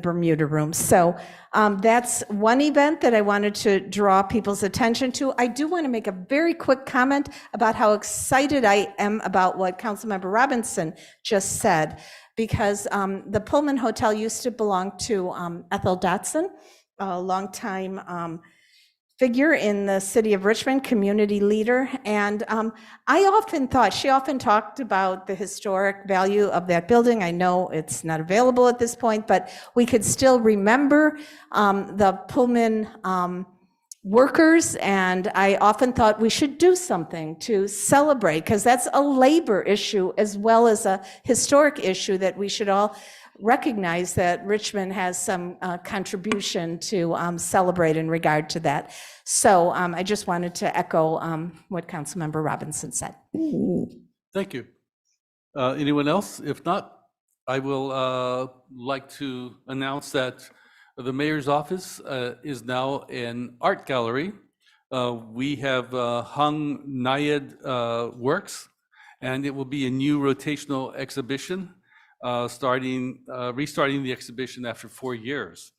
Bermuda Room. So that's one event that I wanted to draw people's attention to. I do want to make a very quick comment about how excited I am about what Councilmember Robinson just said, because the Pullman Hotel used to belong to Ethel Dotson, a longtime figure in the city of Richmond, community leader. And she often talked about the historic value of that building. I know it's not available at this point, but we could still remember the Pullman workers. And I often thought we should do something to celebrate, because that's a labor issue as well as a historic issue that we should all recognize that Richmond has some contribution to celebrate in regard to that. So I just wanted to echo what Councilmember Robinson said. Thank you. Anyone else? If not, I will like to announce that the mayor's office is now an art gallery. We have hung Nayad works, and it will be a new rotational exhibition. Restarting the exhibition after 4 years.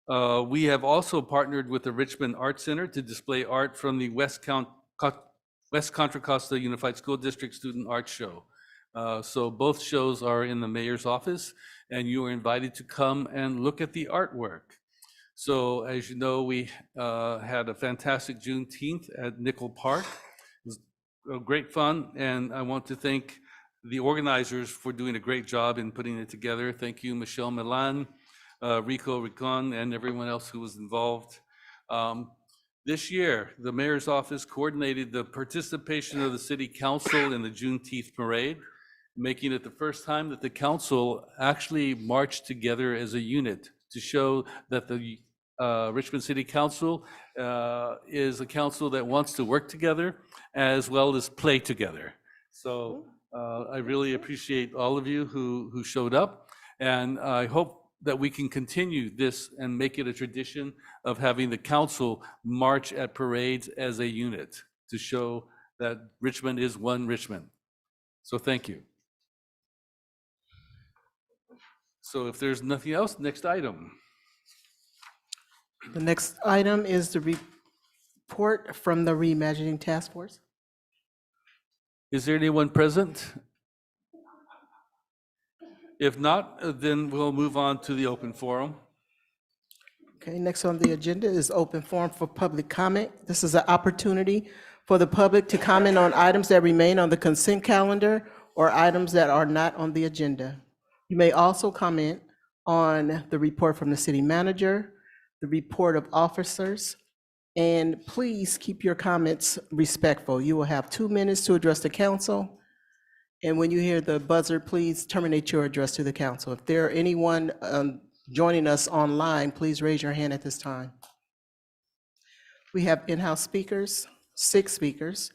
We have also partnered with the Richmond Art Center to display art from the West Contra Costa Unified School District Student Art Show. So both shows are in the mayor's office, and you are invited to come and look at the artwork. So as you know, we had a fantastic Juneteenth at Nickel Park. It was great fun, and I want to thank the organizers for doing a great job in putting it together. Thank you, Michelle Milan, Rico Ricon, and everyone else who was involved. This year, the mayor's office coordinated the participation of the city council in the Juneteenth parade, making it the first time that the council actually marched together as a unit to show that the Richmond City Council is a council that wants to work together as well as play together. So I really appreciate all of you who showed up, and I hope that we can continue this and make it a tradition of having the council march at parades as a unit to show that Richmond is one Richmond. So thank you. So if there's nothing else, next item. The next item is the report from the Reimagining Task Force. Is there anyone present? If not, then we'll move on to the open forum. Okay, next on the agenda is open forum for public comment. This is an opportunity for the public to comment on items that remain on the consent calendar or items that are not on the agenda. You may also comment on the report from the city manager, the report of officers, and please keep your comments respectful. You will have 2 minutes to address the council. And when you hear the buzzer, please terminate your address to the council. If there are anyone joining us online, please raise your hand at this time. We have in-house speakers, 6 speakers.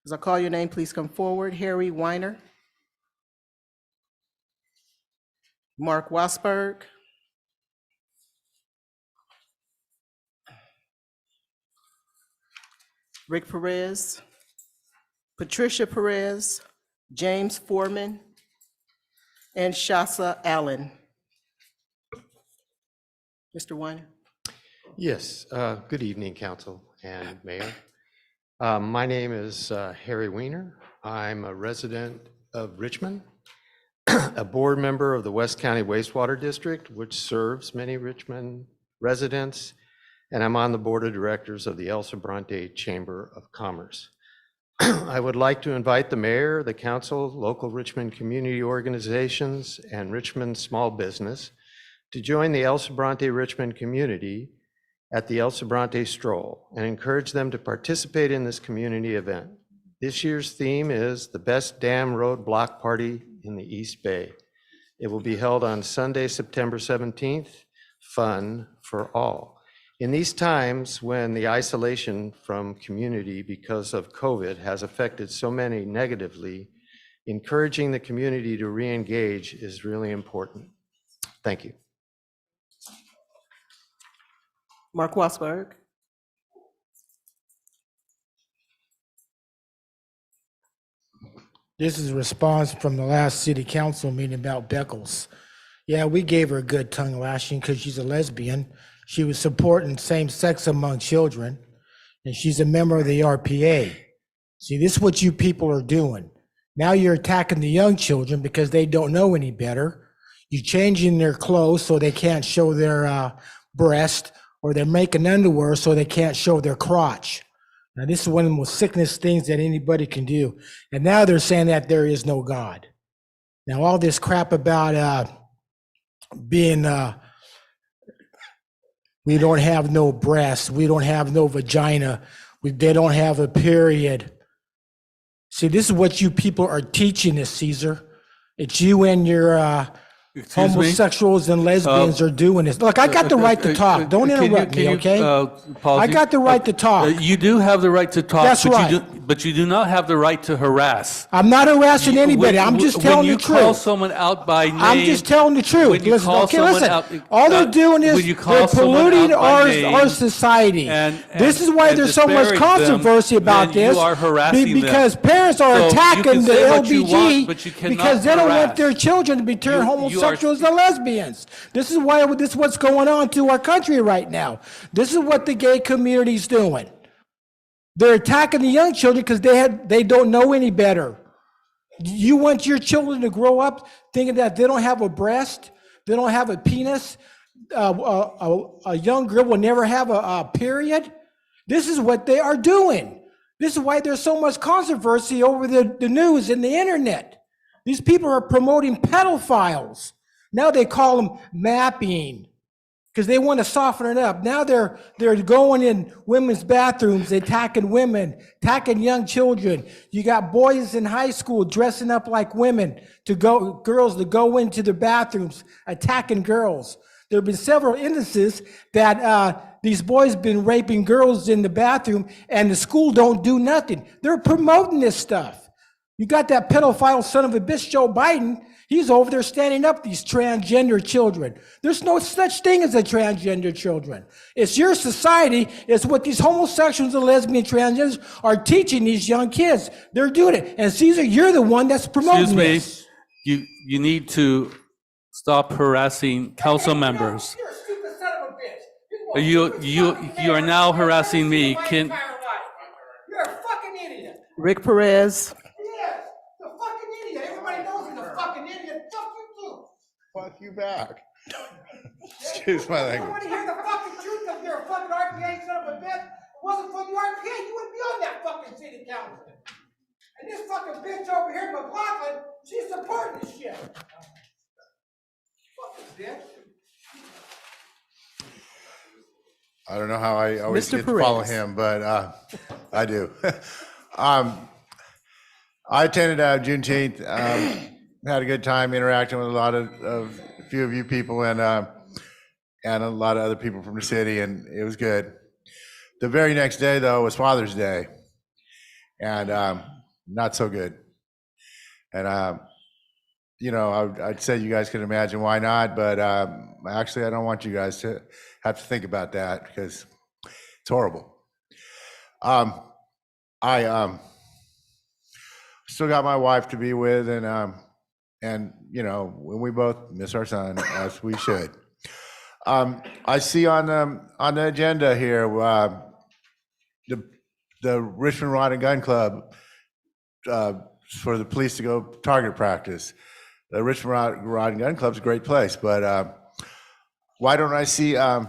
As I call your name, please come forward. Harry Weiner, Mark Wasberg, Rick Perez, Patricia Perez, James Foreman, and Shasa Allen. Mr. Weiner. Yes, good evening, Council and Mayor. My name is Harry Weiner. I'm a resident of Richmond, a board member of the West County Wastewater District, which serves many Richmond residents, and I'm on the board of directors of the El Sobrante Chamber of Commerce. I would like to invite the mayor, the council, local Richmond community organizations, and Richmond small business to join the El Sobrante Richmond community at the El Sobrante Stroll and encourage them to participate in this community event. This year's theme is the best damn road block party in the East Bay. It will be held on Sunday, September 17th, fun for all. In these times when the isolation from community because of COVID has affected so many negatively, encouraging the community to re-engage is really important. Thank you. Mark Wasberg. This is a response from the last city council meeting about Beckles. Yeah, we gave her a good tongue lashing because she's a lesbian. She was supporting same-sex among children, and she's a member of the RPA. See, this is what you people are doing. Now you're attacking the young children because they don't know any better. You're changing their clothes so they can't show their breast, or they're making underwear so they can't show their crotch. Now, this is one of the most sickenest things that anybody can do. And now they're saying that there is no God. Now, all this crap about being, we don't have no breasts, we don't have no vagina, they don't have a period. See, this is what you people are teaching us, Caesar. It's you and your homosexuals and lesbians are doing this. Look, I got the right to talk. Don't interrupt me, okay? I got the right to talk. You do have the right to talk. That's right. But you do not have the right to harass. I'm not harassing anybody. I'm just telling the When you call truth. someone out by name. I'm just telling the truth. When you Listen, call okay, someone listen. out- All they're doing is when you call they're someone polluting out by name our society. and This is why and there's so much disparage controversy them, about then you this. are harassing them. Because parents are So you attacking can the say what you LBG want, but you cannot because they don't want harass. their children to be turned You are- homosexuals and lesbians. This is what's going on to our country right now. This is what the gay community's doing. They're attacking the young children because they don't know any better. You want your children to grow up thinking that they don't have a breast, they don't have a penis, a young girl will never have a period? This is what they are doing. This is why there's so much controversy over the news and the internet. These people are promoting pedophiles. Now they call them mapping. because they want to soften it up. Now they're going in women's bathrooms, attacking women, attacking young children. You got boys in high school dressing up like women girls to go into the bathrooms, attacking girls. There have been several instances that these boys been raping girls in the bathroom, and the school don't do nothing. They're promoting this stuff. You got that pedophile son of a bitch, Joe Biden. He's over there standing up these transgender children. There's no such thing as a transgender children. It's your society. It's what these homosexuals and lesbian transgenders are teaching these young kids. They're doing it. And Caesar, you're the one that's promoting this. Excuse me, you need to stop harassing council members. You're a stupid son of a bitch. You are now harassing me. You're a fucking idiot. Rick Perez. Yes, the fucking idiot. Everybody knows he's a fucking idiot. Fuck you too. Fuck you back. Excuse my You language. want to hear the fucking truth because you're a fucking RPA son of a bitch? If it wasn't for the RPA, you wouldn't be on that fucking city council. And this fucking bitch over here, McLaughlin, she's supporting this shit. Fucking bitch. I don't know how I always Mr. get to follow Perez. him, but I do. I attended Juneteenth, had a good time interacting with a few of you people and a lot of other people from the city, and it was good. The very next day, though, was Father's Day, and not so good. And I'd say you guys can imagine why not, but actually, I don't want you guys to have to think about that because it's horrible. I still got my wife to be with, and when we both miss our son, as we should. I see on the agenda here the Richmond Rod and Gun Club for the police to go target practice. The Richmond Rod and Gun Club's a great place, but why don't I see a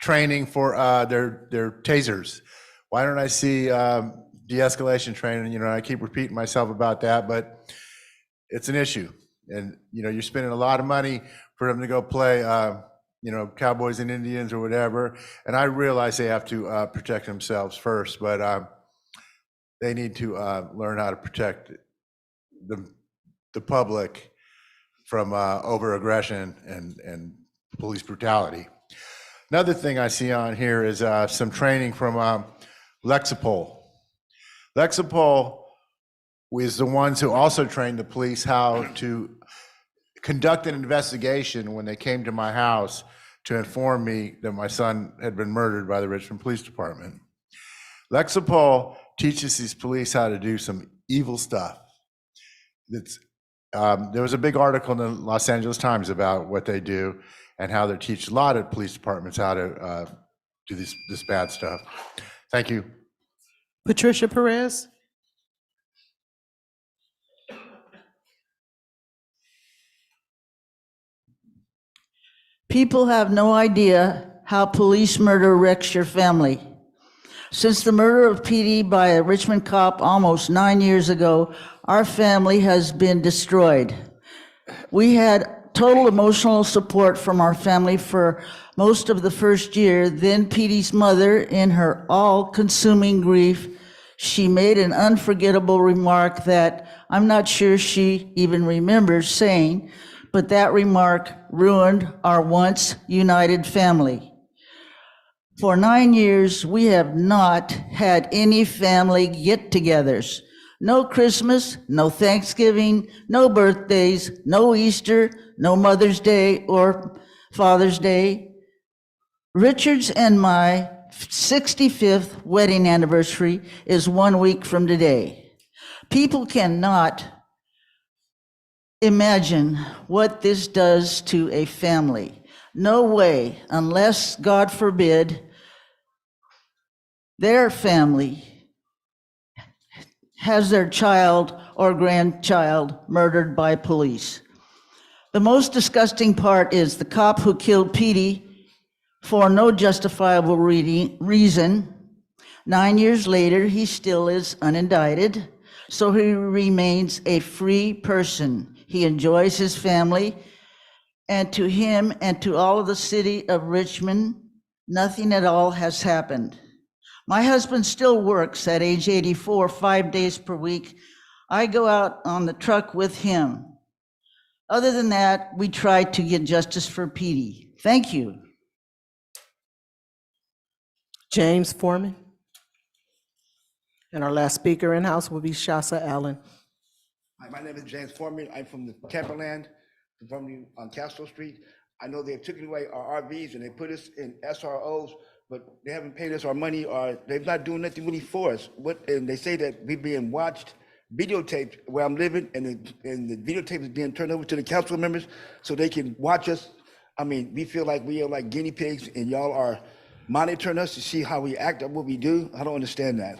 training for their tasers? Why don't I see de-escalation training? I keep repeating myself about that, but it's an issue. And, you're spending a lot of money for them to go play, Cowboys and Indians or whatever. And I realize they have to protect themselves first, but they need to learn how to protect the public from over-aggression and police brutality. Another thing I see on here is some training from Lexipol. Lexipol is the ones who also trained the police how to conduct an investigation when they came to my house to inform me that my son had been murdered by the Richmond Police Department. Lexipol teaches these police how to do some evil stuff. There was a big article in the Los Angeles Times about what they do and how they teach a lot of police departments how to do this bad stuff. Thank you. Patricia Perez. People have no idea how police murder wrecks your family. Since the murder of PD by a Richmond cop almost 9 years ago, our family has been destroyed. We had total emotional support from our family for most of the first year. Then PD's mother, in her all-consuming grief, she made an unforgettable remark that I'm not sure she even remembers saying, but that remark ruined our once united family. For 9 years, we have not had any family get-togethers. No Christmas, no Thanksgiving, no birthdays, no Easter, no Mother's Day or Father's Day. Richard's and my 65th wedding anniversary is 1 week from today. People cannot imagine what this does to a family. No way, unless, God forbid, their family has their child or grandchild murdered by police. The most disgusting part is the cop who killed Petey for no justifiable reason. 9 years later, he still is unindicted, so he remains a free person. He enjoys his family and to him and to all of the city of Richmond, nothing at all has happened. My husband still works at age 84, 5 days per week. I go out on the truck with him. Other than that, we try to get justice for Petey. Thank you. James Foreman. And our last speaker in-house will be Shasa Allen. Hi, my name is James Foreman. I'm from the Camperland, on Castro Street. I know they've taken away our RVs and they put us in SROs, but they haven't paid us our money, or they're not doing nothing really for us. And they say that we're being watched, videotaped where I'm living, and the videotape is being turned over to the council members so they can watch us. I mean, we feel like we are like guinea pigs and y'all are monitoring us to see how we act and what we do. I don't understand that.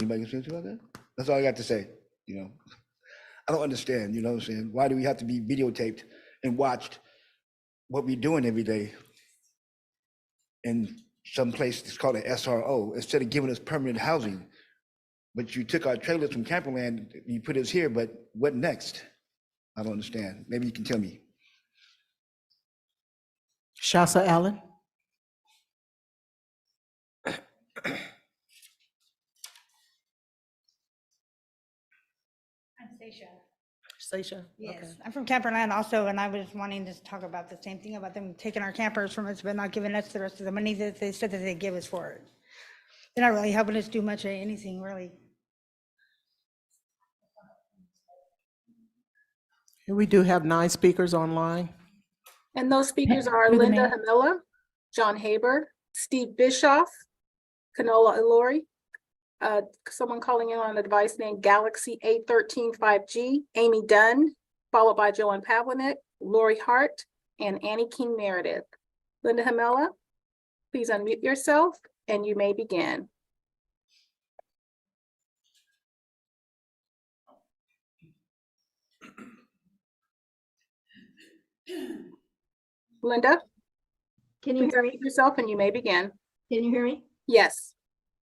Anybody can say anything about that? That's all I got to say, I don't understand, what I'm saying? Why do we have to be videotaped and watched what we're doing every day in some place that's called an SRO instead of giving us permanent housing? But you took our trailers from Camperland, you put us here, but what next? I don't understand. Maybe you can tell me. Shasa Allen. Stacia. Yes, Okay. I'm from Camperland also, and I was wanting to talk about the same thing about them taking our campers from us, but not giving us the rest of the money that they said that they give us for it. They're not really helping us do much of anything, really. Here we do have 9 speakers online. And those speakers are Through the Linda mayor. Hamilla, John Haber, Steve Bischoff, Canola Ilori, someone calling in on a device named Galaxy A13 5G, Amy Dunn, followed by Joanne Pavlinik, Lori Hart, and Annie King Meredith. Linda Hamilla, please unmute yourself and you may begin. Linda, Can you please hear me? unmute yourself and you may begin. Can you hear me? Yes.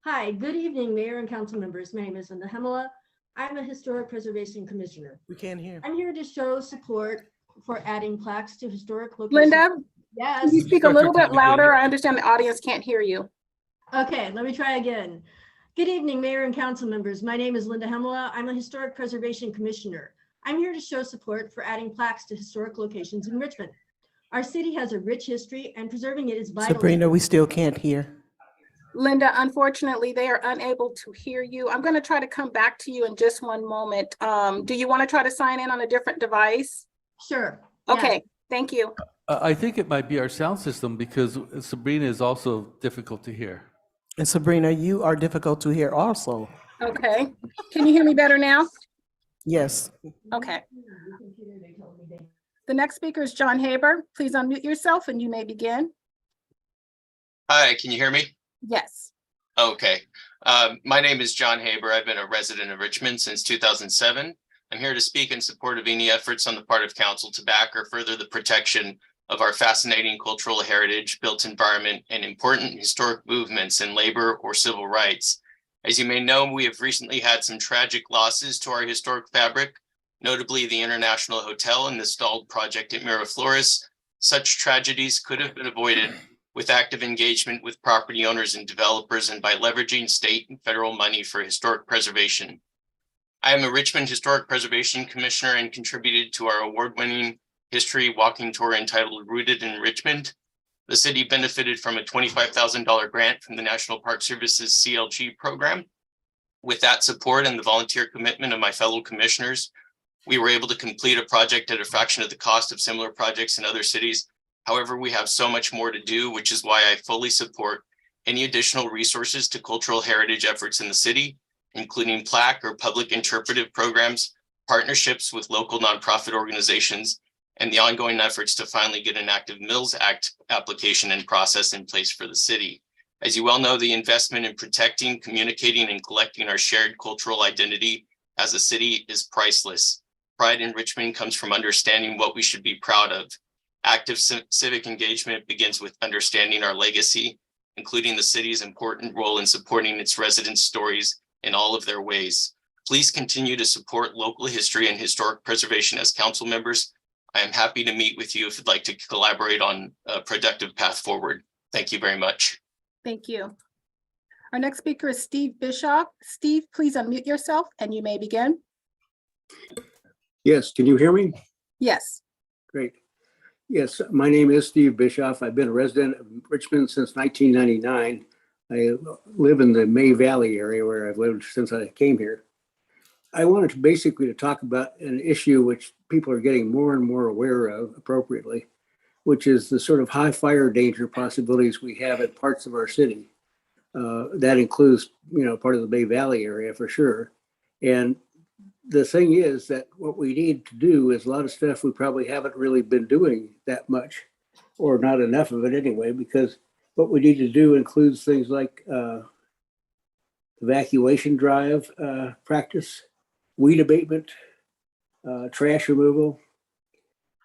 Hi, good evening, Mayor and council members. My name is Linda Hemela. I'm a Historic Preservation Commissioner. We can't hear. I'm here to show support for adding plaques to historic locations. Linda, Yes. can you speak a little bit louder? I understand the audience can't hear you. Okay, let me try again. Good evening, Mayor and council members. My name is Linda Hemela. I'm a Historic Preservation Commissioner. I'm here to show support for adding plaques to historic locations in Richmond. Our city has a rich history and preserving it is vital. Sabrina, we still can't hear. Linda, unfortunately, they are unable to hear you. I'm going to try to come back to you in just one moment. Do you want to try to sign in on a different device? Sure. Okay, Yeah. thank you. I think it might be our sound system because Sabrina is also difficult to hear. And Sabrina, you are difficult to hear also. Okay, can you hear me better now? Yes. Okay. The next speaker is John Haber. Please unmute yourself and you may begin. Hi, can you hear me? Yes. Okay. My name is John Haber. I've been a resident of Richmond since 2007. I'm here to speak in support of any efforts on the part of council to back or further the protection of our fascinating cultural heritage, built environment, and important historic movements in labor or civil rights. As you may know, we have recently had some tragic losses to our historic fabric, notably the International Hotel and the stalled project at Miraflores. Such tragedies could have been avoided with active engagement with property owners and developers and by leveraging state and federal money for historic preservation. I am a Richmond Historic Preservation Commissioner and contributed to our award-winning history walking tour entitled Rooted in Richmond. The city benefited from a $25,000 grant from the National Park Service's CLG program. With that support and the volunteer commitment of my fellow commissioners, we were able to complete a project at a fraction of the cost of similar projects in other cities. However, we have so much more to do, which is why I fully support any additional resources to cultural heritage efforts in the city, including plaque or public interpretive programs, partnerships with local nonprofit organizations, and the ongoing efforts to finally get an active Mills Act application and process in place for the city. As you well know, the investment in protecting, communicating, and collecting our shared cultural identity as a city is priceless. Pride in Richmond comes from understanding what we should be proud of. Active civic engagement begins with understanding our legacy, including the city's important role in supporting its residents' stories in all of their ways. Please continue to support local history and historic preservation as council members. I am happy to meet with you if you'd like to collaborate on a productive path forward. Thank you very much. Thank you. Our next speaker is Steve Bischoff. Steve, please unmute yourself and you may begin. Yes, can you hear me? Yes. Great. Yes, my name is Steve Bischoff. I've been a resident of Richmond since 1999. I live in the May Valley area where I've lived since I came here. I wanted to basically talk about an issue which people are getting more and more aware of appropriately, which is the sort of high fire danger possibilities we have in parts of our city. That includes, part of the Bay Valley area for sure. And the thing is that what we need to do is a lot of stuff we probably haven't really been doing that much, or not enough of it anyway, because what we need to do includes things like evacuation drive practice, weed abatement, trash removal,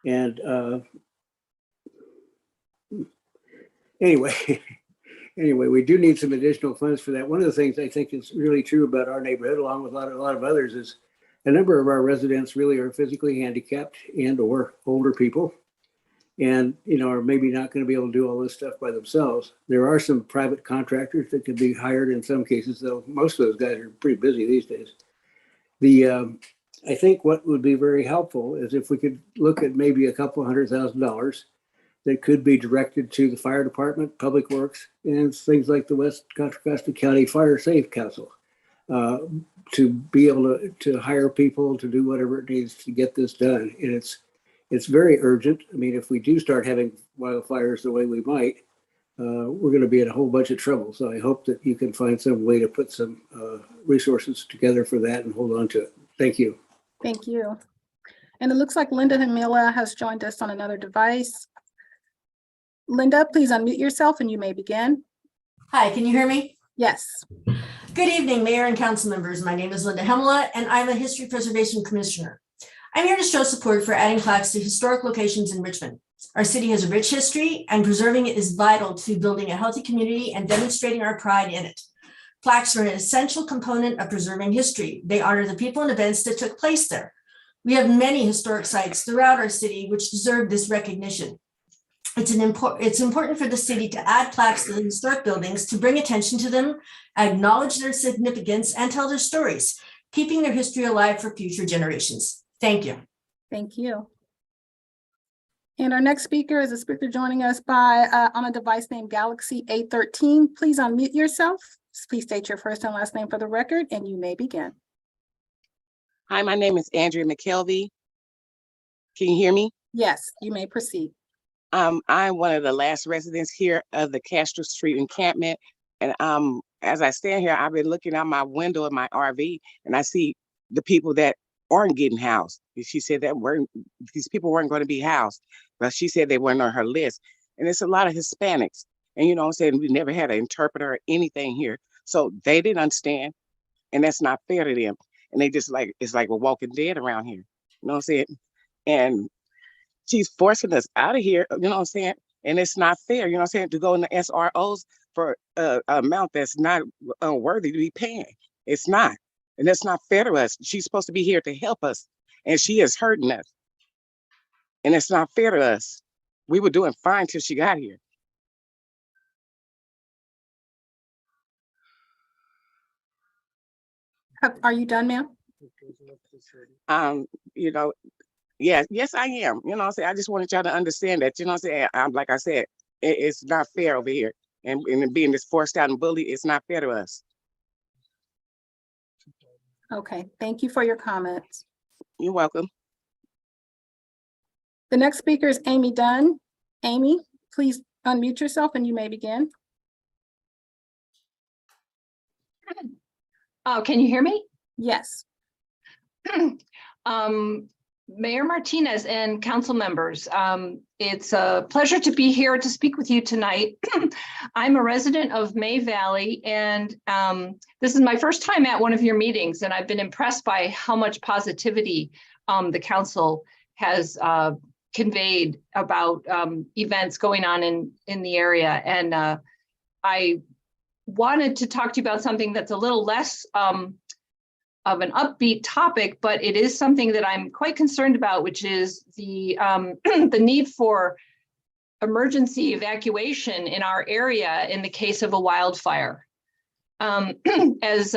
and anyway, we do need some additional funds for that. One of the things I think is really true about our neighborhood, along with a lot of others, is a number of our residents really are physically handicapped and or older people, and are maybe not going to be able to do all this stuff by themselves. There are some private contractors that could be hired in some cases, though most of those guys are pretty busy these days. I think what would be very helpful is if we could look at maybe a couple $100,000 that could be directed to the fire department, public works, and things like the West Contra Costa County Fire Safe Council, to be able to hire people to do whatever it needs to get this done. And it's very urgent. I mean, if we do start having wildfires the way we might, we're going to be in a whole bunch of trouble. So I hope that you can find some way to put some resources together for that and hold on to it. Thank you. Thank you. And it looks like Linda Hamila has joined us on another device. Linda, please unmute yourself and you may begin. Hi, can you hear me? Yes. Good evening, Mayor and council members. My name is Linda Hemela, and I'm a History Preservation Commissioner. I'm here to show support for adding plaques to historic locations in Richmond. Our city has a rich history, and preserving it is vital to building a healthy community and demonstrating our pride in it. Plaques are an essential component of preserving history. They honor the people and events that took place there. We have many historic sites throughout our city which deserve this recognition. It's important for the city to add plaques to the historic buildings to bring attention to them, acknowledge their significance, and tell their stories, keeping their history alive for future generations. Thank you. Thank you. And our next speaker is a speaker joining us by on a device named Galaxy A13. Please unmute yourself. Please state your first and last name for the record, and you may begin. Hi, my name is Andrea McKelvey. Can you hear me? Yes, you may proceed. I'm one of the last residents here of the Castro Street encampment. And as I stand here, I've been looking out my window of my RV and I see the people that aren't getting housed. She said that these people weren't going to be housed, but she said they weren't on her list. And it's a lot of Hispanics. And you know what I'm saying? We never had an interpreter or anything here. So they didn't understand. And that's not fair to them. And they just it's like we're walking dead around here. You know what I'm saying? And she's forcing us out of here, you know what I'm saying? And it's not fair, you know what I'm saying, to go in the SROs for an amount that's not worthy to be paying. It's not. And that's not fair to us. She's supposed to be here to help us. And she is hurting us. And it's not fair to us. We were doing fine till she got here. Are you done, ma'am? Yes, I am. You know what I'm saying? I just wanted y'all to understand that, you know what I'm saying? Like I said, it's not fair over here. And being this forced out and bullied, it's not fair to us. Okay, thank you for your comments. You're welcome. The next speaker is Amy Dunn. Amy, please unmute yourself and you may begin. Oh, can you hear me? Yes. Mayor Martinez and council members, it's a pleasure to be here to speak with you tonight. I'm a resident of May Valley, and this is my first time at one of your meetings, and I've been impressed by how much positivity the council has conveyed about events going on in the area. And I wanted to talk to you about something that's a little less an upbeat topic, but it is something that I'm quite concerned about, which is the the need for emergency evacuation in our area in the case of a wildfire. As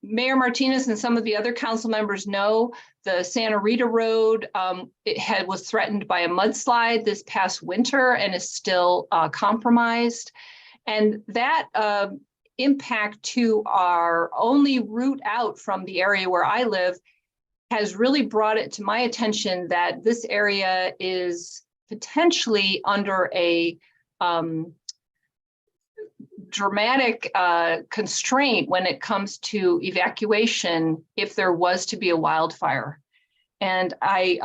Mayor Martinez and some of the other council members know, the Santa Rita Road was threatened by a mudslide this past winter and is still compromised. And that impact to our only route out from the area where I live has really brought it to my attention that this area is potentially under a dramatic constraint when it comes to evacuation if there was to be a wildfire. And I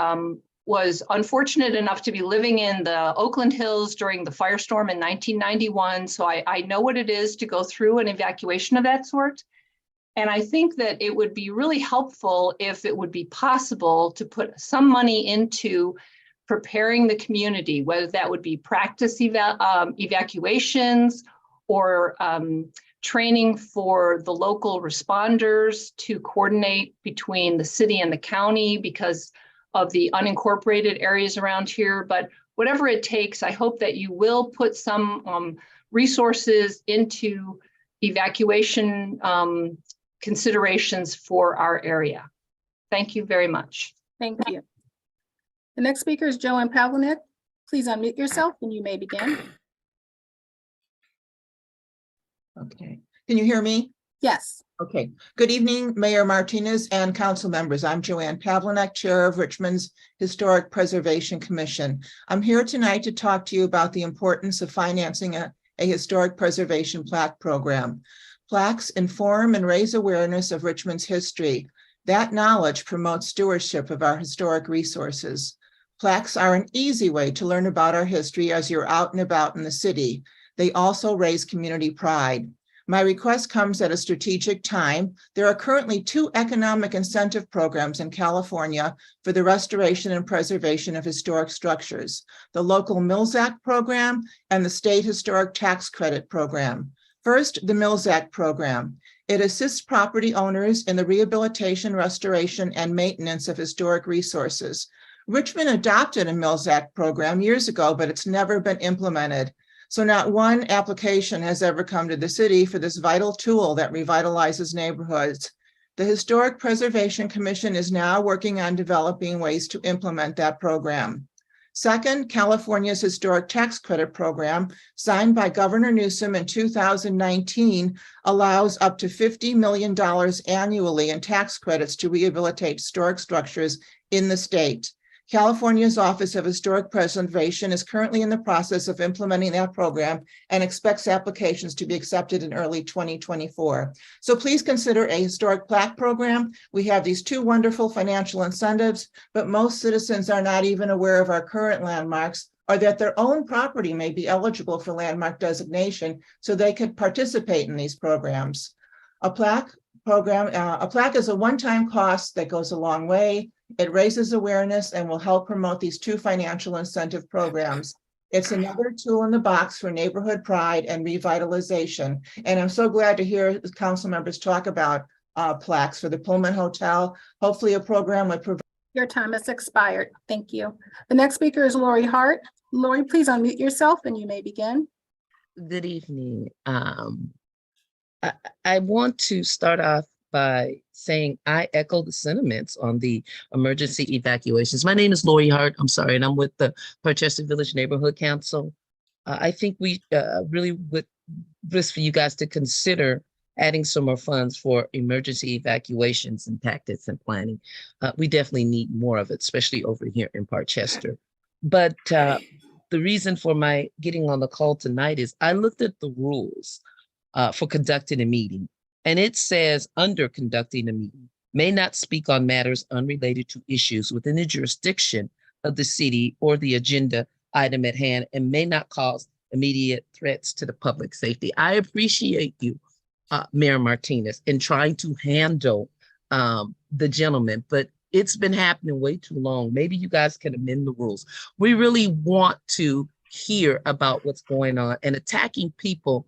was unfortunate enough to be living in the Oakland Hills during the firestorm in 1991. So I know what it is to go through an evacuation of that sort. And I think that it would be really helpful if it would be possible to put some money into preparing the community, whether that would be practice evacuations or training for the local responders to coordinate between the city and the county because of the unincorporated areas around here. But whatever it takes, I hope that you will put some resources into evacuation considerations for our area. Thank you very much. Thank you. The next speaker is Joanne Pavlinik. Please unmute yourself and you may begin. Okay, can you hear me? Yes. Okay, good evening, Mayor Martinez and council members. I'm Joanne Pavlinik, Chair of Richmond's Historic Preservation Commission. I'm here tonight to talk to you about the importance of financing a historic preservation plaque program. Plaques inform and raise awareness of Richmond's history. That knowledge promotes stewardship of our historic resources. Plaques are an easy way to learn about our history as you're out and about in the city. They also raise community pride. My request comes at a strategic time. There are currently 2 economic incentive programs in California for the restoration and preservation of historic structures, the local Mills Act program and the state historic tax credit program. First, the Mills Act program. It assists property owners in the rehabilitation, restoration, and maintenance of historic resources. Richmond adopted a Mills Act program years ago, but it's never been implemented. So not one application has ever come to the city for this vital tool that revitalizes neighborhoods. The Historic Preservation Commission is now working on developing ways to implement that program. Second, California's Historic Tax Credit Program, signed by Governor Newsom in 2019, allows up to $50 million annually in tax credits to rehabilitate historic structures in the state. California's Office of Historic Preservation is currently in the process of implementing that program and expects applications to be accepted in early 2024. So please consider a historic plaque program. We have these 2 wonderful financial incentives, but most citizens are not even aware of our current landmarks or that their own property may be eligible for landmark designation so they could participate in these programs. A plaque is a one-time cost that goes a long way. It raises awareness and will help promote these 2 financial incentive programs. It's another tool in the box for neighborhood pride and revitalization. And I'm so glad to hear the council members talk about plaques for the Pullman Hotel. Hopefully a program would provide. Your time has expired. Thank you. The next speaker is Lori Hart. Lori, please unmute yourself and you may begin. Good evening. I want to start off by saying I echo the sentiments on the emergency evacuations. My name is Lori Hart. I'm sorry, and I'm with the Portchester Village Neighborhood Council. I think we really would risk for you guys to consider adding some more funds for emergency evacuations and tactics and planning. We definitely need more of it, especially over here in Portchester. But the reason for my getting on the call tonight is I looked at the rules for conducting a meeting. And it says under conducting a meeting may not speak on matters unrelated to issues within the jurisdiction of the city or the agenda item at hand and may not cause immediate threats to the public safety. I appreciate you, Mayor Martinez, in trying to handle the gentleman, but it's been happening way too long. Maybe you guys can amend the rules. We really want to hear about what's going on, and attacking people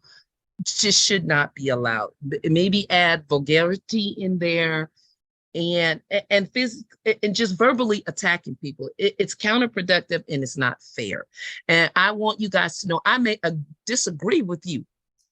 just should not be allowed. Maybe add vulgarity in there and just verbally attacking people. It's counterproductive and it's not fair. And I want you guys to know I may disagree with you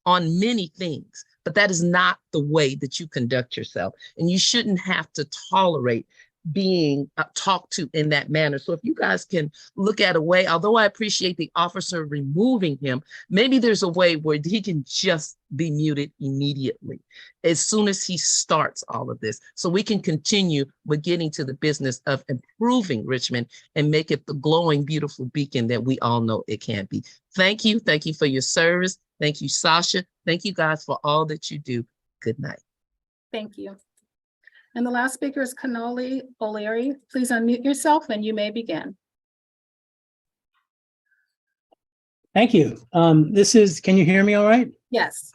on many things, but that is not the way that you conduct yourself. And you shouldn't have to tolerate being talked to in that manner. So if you guys can look at a way, although I appreciate the officer removing him, maybe there's a way where he can just be muted immediately as soon as he starts all of this, so we can continue with getting to the business of improving Richmond and make it the glowing, beautiful beacon that we all know it can be. Thank you. Thank you for your service. Thank you, Sasha. Thank you guys for all that you do. Good night. Thank you. And the last speaker is Kanoli O'Leary. Please unmute yourself and you may begin. Thank you. Can you hear me all right? Yes.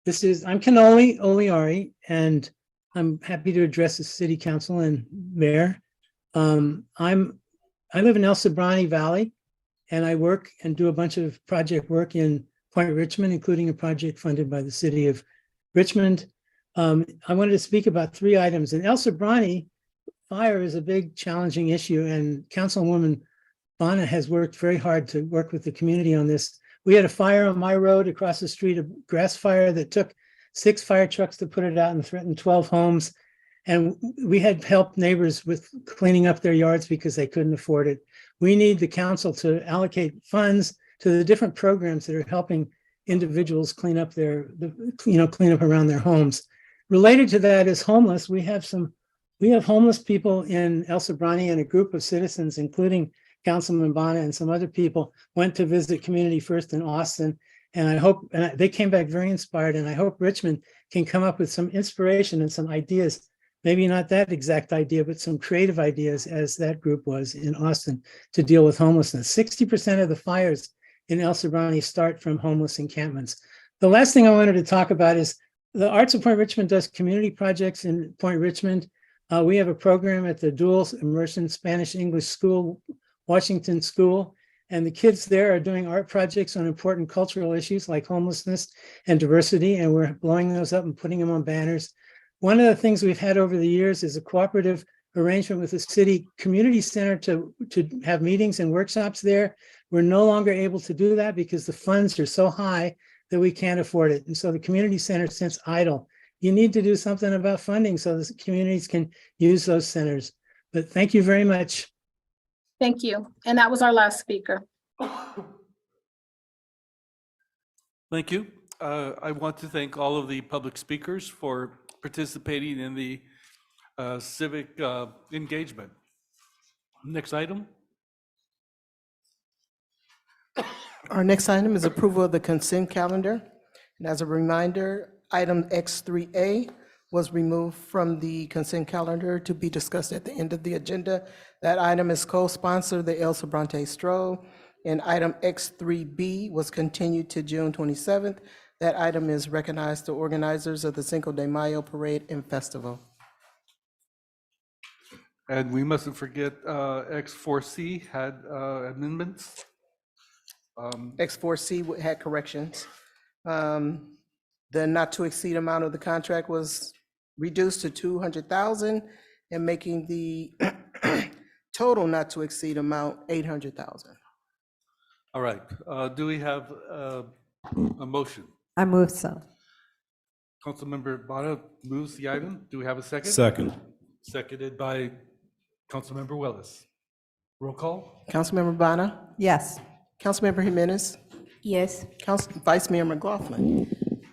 I'm Kanoli O'Leary, and I'm happy to address the city council and mayor. I live in El Sobrante Valley, and I work and do a bunch of project work in Point Richmond, including a project funded by the city of Richmond. I wanted to speak about 3 items. In El Sobrante, fire is a big challenging issue, and Councilwoman Bana has worked very hard to work with the community on this. We had a fire on my road across the street, a grass fire that took 6 fire trucks to put it out and threatened 12 homes. And we had helped neighbors with cleaning up their yards because they couldn't afford it. We need the council to allocate funds to the different programs that are helping individuals clean up clean up around their homes. Related to that is homeless. We have homeless people in El Sobrante, and a group of citizens, including Councilman Bana and some other people, went to visit Community First in Austin. And they came back very inspired. And I hope Richmond can come up with some inspiration and some ideas, maybe not that exact idea, but some creative ideas, as that group was in Austin, to deal with homelessness. 60% of the fires in El Sobrante start from homeless encampments. The last thing I wanted to talk about is the Arts of Point Richmond does community projects in Point Richmond. We have a program at the Dual Immersion Spanish-English School, Washington School, and the kids there are doing art projects on important cultural issues like homelessness and diversity, and we're blowing those up and putting them on banners. One of the things we've had over the years is a cooperative arrangement with the city community center to have meetings and workshops there. We're no longer able to do that because the funds are so high that we can't afford it. And so the community center sits idle. You need to do something about funding so the communities can use those centers. But thank you very much. Thank you. And that was our last speaker. Thank you. I want to thank all of the public speakers for participating in the civic engagement. Next item. Our next item is approval of the consent calendar. And as a reminder, item X3A was removed from the consent calendar to be discussed at the end of the agenda. That item is co-sponsored, the El Sobrante Stroll. And item X3B was continued to June 27th. That item is recognized the organizers of the Cinco de Mayo Parade and Festival. And we mustn't forget X4C had amendments. X4C had corrections. The not to exceed amount of the contract was reduced to 200,000 and making the total not to exceed amount 800,000. All right. Do we have a motion? I move so. Councilmember Bada moves the item. Do we have a second? Second. Seconded by Councilmember Willis. Roll call. Councilmember Bana? Yes. Councilmember Jimenez? Yes. Vice Mayor McLaughlin?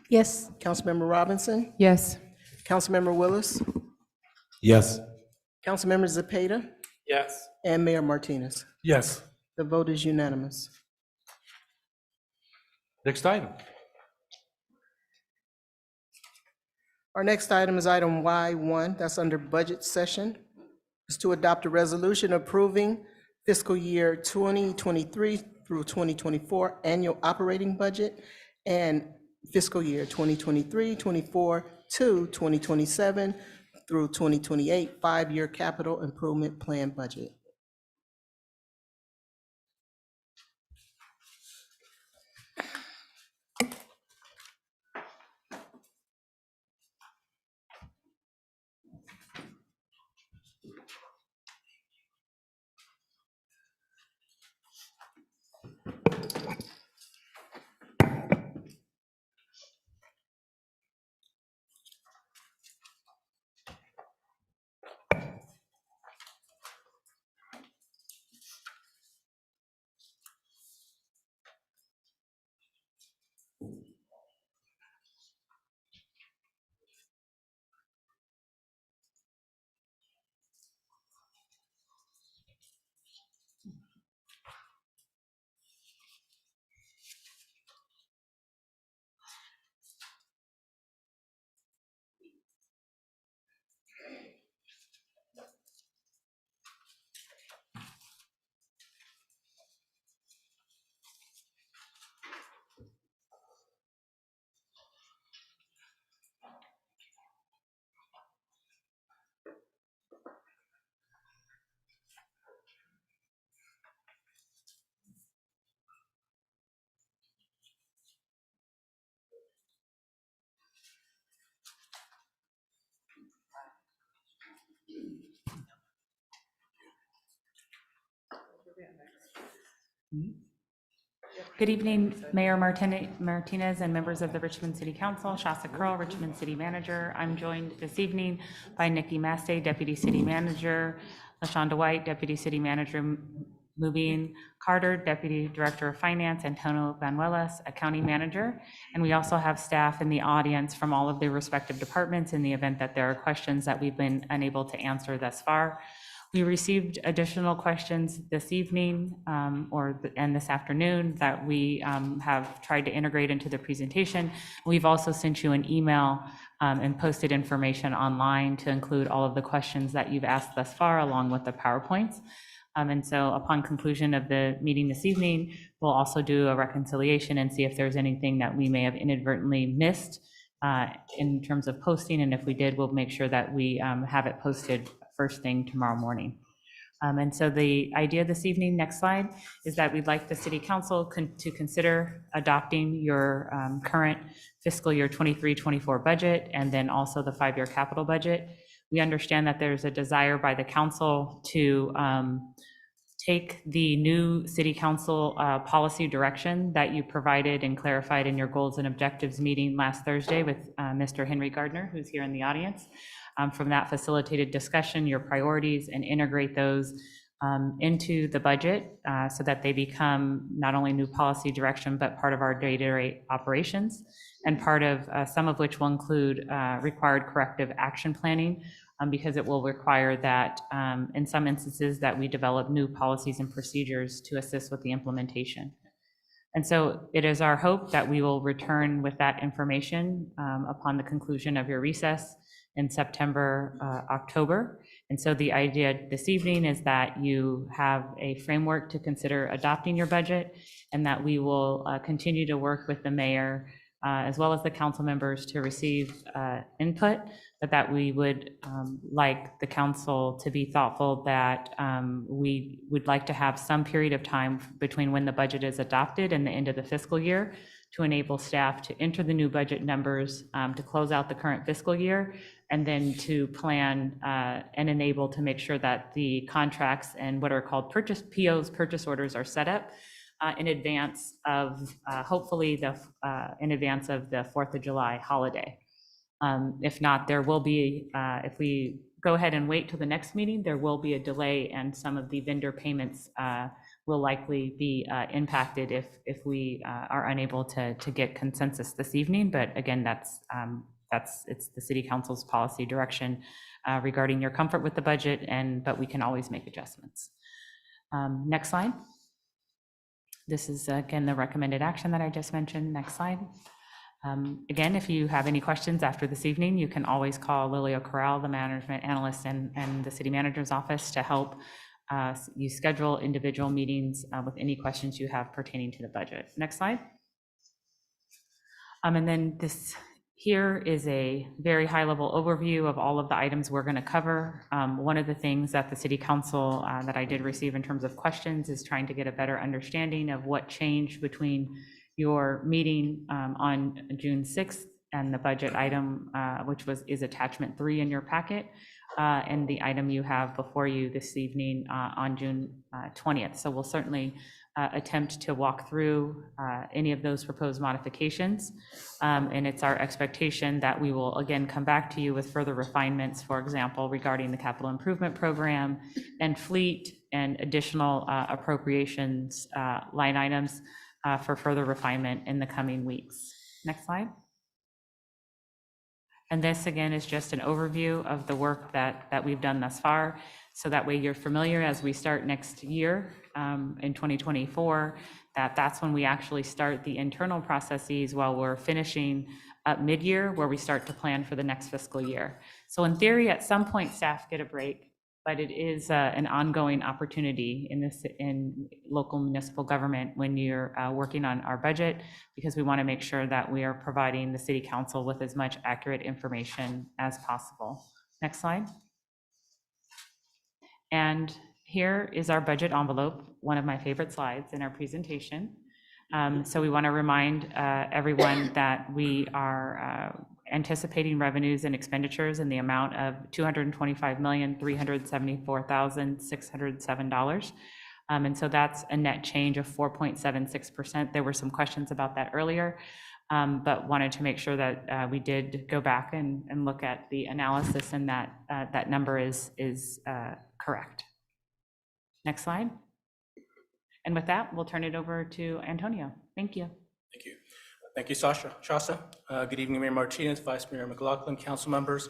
Yes. Councilmember Robinson? Yes. Councilmember Willis? Yes. Councilmember Zepeda? Yes. And Mayor Martinez. Yes. The vote is unanimous. Next item. Our next item is item Y1, that's under budget session. Is to adopt a resolution approving fiscal year 2023 through 2024 annual operating budget and fiscal year 2023-24 to 2027 through 2028 5-year capital improvement plan budget. Good evening, Mayor Martinez and members of the Richmond City Council, Shasta Curl, Richmond City Manager. I'm joined this evening by Nikki Maste, Deputy City Manager, LaShonda White, Deputy City Manager, Mubin Carter, Deputy Director of Finance, Antonio Banuelos, a County Manager. And we also have staff in the audience from all of their respective departments in the event that there are questions that we've been unable to answer thus far. We received additional questions this evening and this afternoon that we have tried to integrate into the presentation. We've also sent you an email and posted information online to include all of the questions that you've asked thus far, along with the PowerPoints. And so upon conclusion of the meeting this evening, we'll also do a reconciliation and see if there's anything that we may have inadvertently missed in terms of posting. And if we did, we'll make sure that we have it posted first thing tomorrow morning. And so the idea this evening, next slide, is that we'd like the City Council to consider adopting your current fiscal year 23-24 budget, and then also the 5-year capital budget. We understand that there's a desire by the council to take the new City Council policy direction that you provided and clarified in your goals and objectives meeting last Thursday with Mr. Henry Gardner, who's here in the audience. From that facilitated discussion, your priorities, and integrate those into the budget so that they become not only new policy direction, but part of our day-to-day operations, and part of some of which will include required corrective action planning, because it will require that in some instances that we develop new policies and procedures to assist with the implementation. And so it is our hope that we will return with that information upon the conclusion of your recess in September, October. And so the idea this evening is that you have a framework to consider adopting your budget, and that we will continue to work with the mayor as well as the council members to receive input, but that we would like the council to be thoughtful that we would like to have some period of time between when the budget is adopted and the end of the fiscal year to enable staff to enter the new budget numbers, to close out the current fiscal year, and then to plan and enable to make sure that the contracts and what are called POs, purchase orders, are set up in advance of, hopefully, in advance of the 4th of July holiday. If not, there will be, if we go ahead and wait till the next meeting, there will be a delay, and some of the vendor payments will likely be impacted if we are unable to get consensus this evening. But again, it's the City Council's policy direction regarding your comfort with the budget, but we can always make adjustments. Next slide. This is again the recommended action that I just mentioned. Next slide. Again, if you have any questions after this evening, you can always call Lilia Corral, the management analyst, and the city manager's office to help you schedule individual meetings with any questions you have pertaining to the budget. Next slide. And then this here is a very high-level overview of all of the items we're going to cover. One of the things that the City Council that I did receive in terms of questions is trying to get a better understanding of what changed between your meeting on June 6th and the budget item, which is attachment 3 in your packet, and the item you have before you this evening on June 20th. So we'll certainly attempt to walk through any of those proposed modifications. And it's our expectation that we will again come back to you with further refinements, for example, regarding the capital improvement program and fleet and additional appropriations line items for further refinement in the coming weeks. Next slide. And this again is just an overview of the work that we've done thus far. So that way you're familiar as we start next year in 2024, that's when we actually start the internal processes while we're finishing up mid-year, where we start to plan for the next fiscal year. So in theory, at some point staff get a break, but it is an ongoing opportunity in local municipal government when you're working on our budget, because we want to make sure that we are providing the City Council with as much accurate information as possible. Next slide. And here is our budget envelope, one of my favorite slides in our presentation. So we want to remind everyone that we are anticipating revenues and expenditures in the amount of $225,374,607. And so that's a net change of 4.76%. There were some questions about that earlier, but wanted to make sure that we did go back and look at the analysis, and that that number is correct. Next slide. And with that, we'll turn it over to Antonio. Thank you. Thank you. Thank you, Shasta. Good evening, Mayor Martinez, Vice Mayor McLaughlin, council members.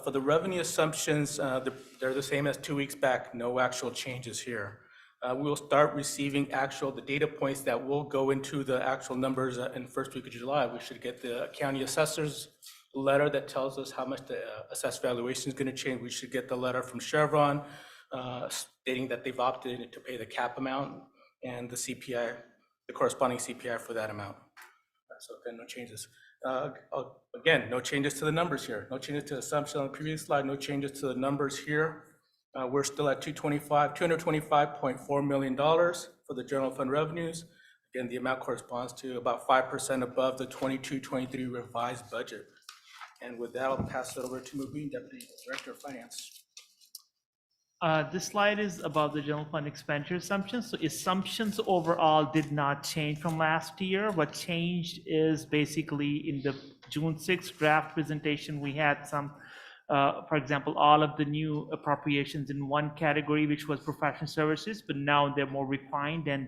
For the revenue assumptions, they're the same as 2 weeks back. No actual changes here. We will start receiving the data points that will go into the actual numbers in the first week of July. We should get the county assessor's letter that tells us how much the assessed valuation is going to change. We should get the letter from Chevron stating that they've opted in to pay the cap amount and the CPI, the corresponding CPI for that amount. So again, no changes. Again, no changes to the numbers here. No changes to the assumption on the previous slide. No changes to the numbers here. We're still at $225.4 million for the general fund revenues. Again, the amount corresponds to about 5% above the 22-23 revised budget. And with that, I'll pass it over to Mubin, Deputy Director of Finance. This slide is about the general fund expenditure assumptions. So assumptions overall did not change from last year. What changed is basically in the June 6th draft presentation, we had some, for example, all of the new appropriations in one category, which was professional services, but now they're more refined and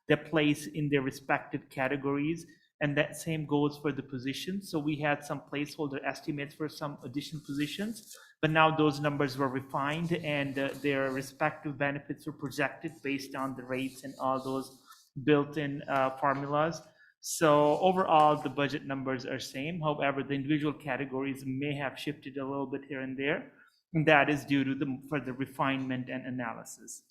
they're placed in their respective categories. And that same goes for the positions. So we had some placeholder estimates for some additional positions, but now those numbers were refined and their respective benefits were projected based on the rates and all those built-in formulas. So overall, the budget numbers are same. However, the individual categories may have shifted a little bit here and there, and that is due to the further refinement and analysis.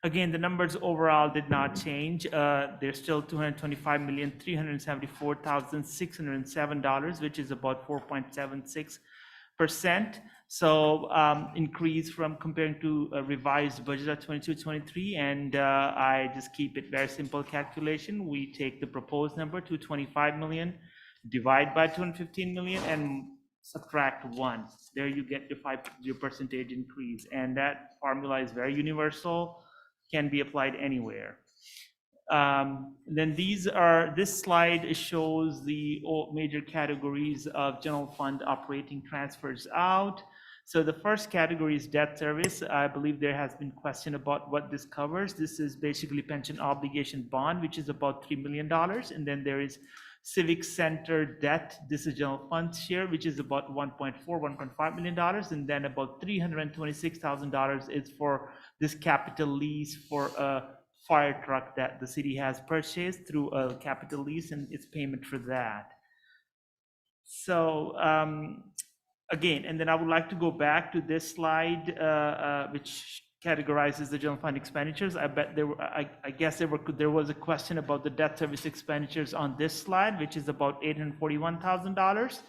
Again, the numbers overall did not change. They're still $225,374,607, which is about 4.76%. So increase from comparing to a revised budget of 22-23. And I just keep it very simple calculation. We take the proposed number, 225 million, divide by 215 million, and subtract 1. There you get your percentage increase. And that formula is very universal, can be applied anywhere. Then this slide shows the major categories of general fund operating transfers out. So the first category is debt service. I believe there has been question about what this covers. This is basically pension obligation bond, which is about $3 million. And then there is civic center debt. This is general fund share, which is about $1.5 million. And then about $326,000 is for this capital lease for a fire truck that the city has purchased through a capital lease, and its payment for that. So again, and then I would like to go back to this slide, which categorizes the general fund expenditures. I bet I guess there was a question about the debt service expenditures on this slide, which is about $841,000.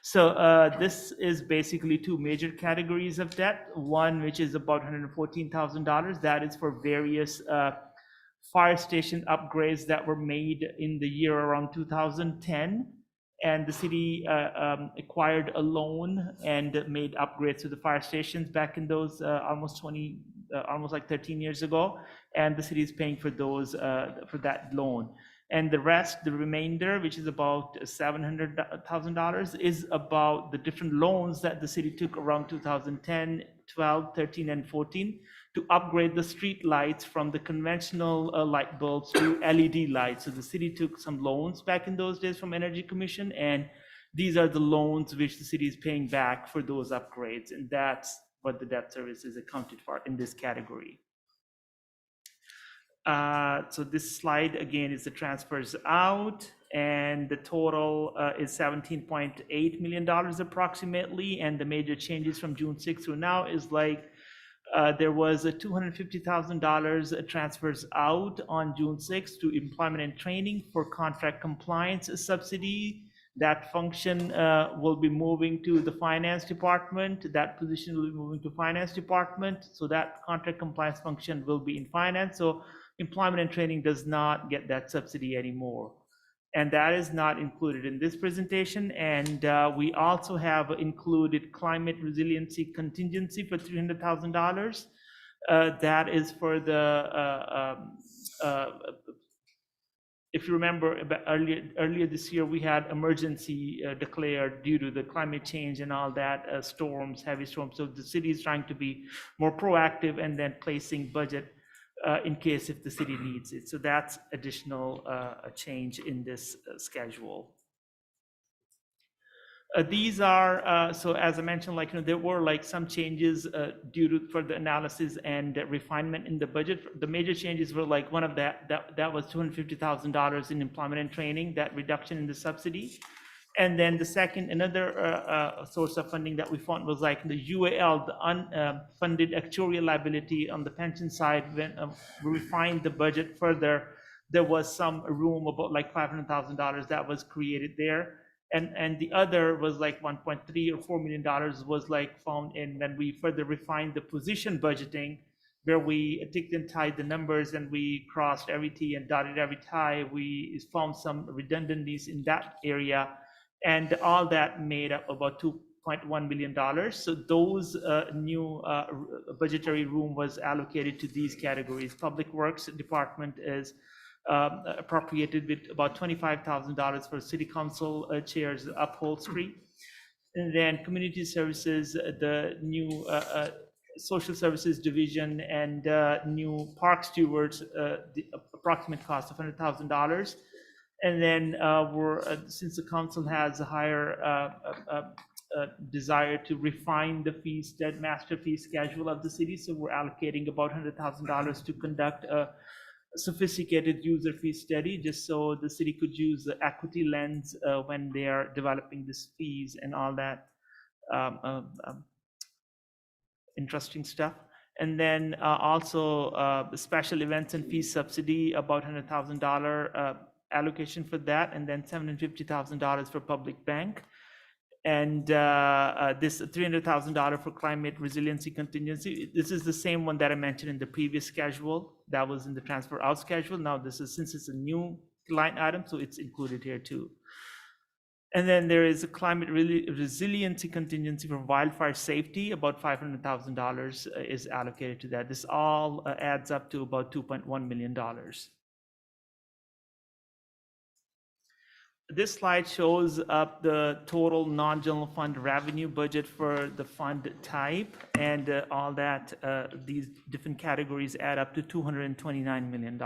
So this is basically two major categories of debt. One, which is about $114,000. That is for various fire station upgrades that were made in the year around 2010. And the city acquired a loan and made upgrades to the fire stations back in those almost like 13 years ago. And the city is paying for those, for that loan. And the remainder, which is about $700,000, is about the different loans that the city took around 2010, 12, 13, and 14 to upgrade the street lights from the conventional light bulbs to LED lights. So the city took some loans back in those days from Energy Commission, and these are the loans which the city is paying back for those upgrades. And that's what the debt service is accounted for in this category. So this slide again is the transfers out, and the total is $17.8 million approximately. And the major changes from June 6th through now is like there was a $250,000 transfers out on June 6th to employment and training for contract compliance subsidy. That function will be moving to the finance department. That position will be moving to finance department. So that contract compliance function will be in finance. So employment and training does not get that subsidy anymore. And that is not included in this presentation. And we also have included climate resiliency contingency for $300,000. That is for if you remember, earlier this year, we had emergency declared due to the climate change and all that, storms, heavy storms. So the city is trying to be more proactive and then placing budget in case if the city needs it. So that's additional change in this schedule. These are, so as I mentioned, like, there were like some changes for the analysis and refinement in the budget. The major changes were like one of that was $250,000 in employment and training, that reduction in the subsidy. And then the second, another source of funding that we found was like the UAL, the unfunded actuarial liability on the pension side. When we refined the budget further, there was some room, about like $500,000 that was created there. And the other was like 1.3 or $4 million was like found in when we further refined the position budgeting, where we ticked and tied the numbers and we crossed every T and dotted every I. We found some redundancies in that area, and all that made up about $2.1 million. So those new budgetary room was allocated to these categories. Public Works Department is appropriated with about $25,000 for city council chairs upholstery. And then community services, the new social services division and new park stewards, the approximate cost of $100,000. And then since the council has a higher desire to refine the fees, that master fee schedule of the city, so we're allocating about $100,000 to conduct a sophisticated user fee study, just so the city could use the equity lens when they are developing these fees and all that interesting stuff. And then also the special events and fees subsidy, about $100,000 allocation for that, and then $750,000 for public bank. And this $300,000 for climate resiliency contingency. This is the same one that I mentioned in the previous schedule that was in the transfer out schedule. Now this is, since it's a new line item, so it's included here too. And then there is a climate resiliency contingency for wildfire safety. About $500,000 is allocated to that. This all adds up to about $2.1 million. This slide shows up the total non-general fund revenue budget for the fund type, and all that, these different categories add up to $229 million.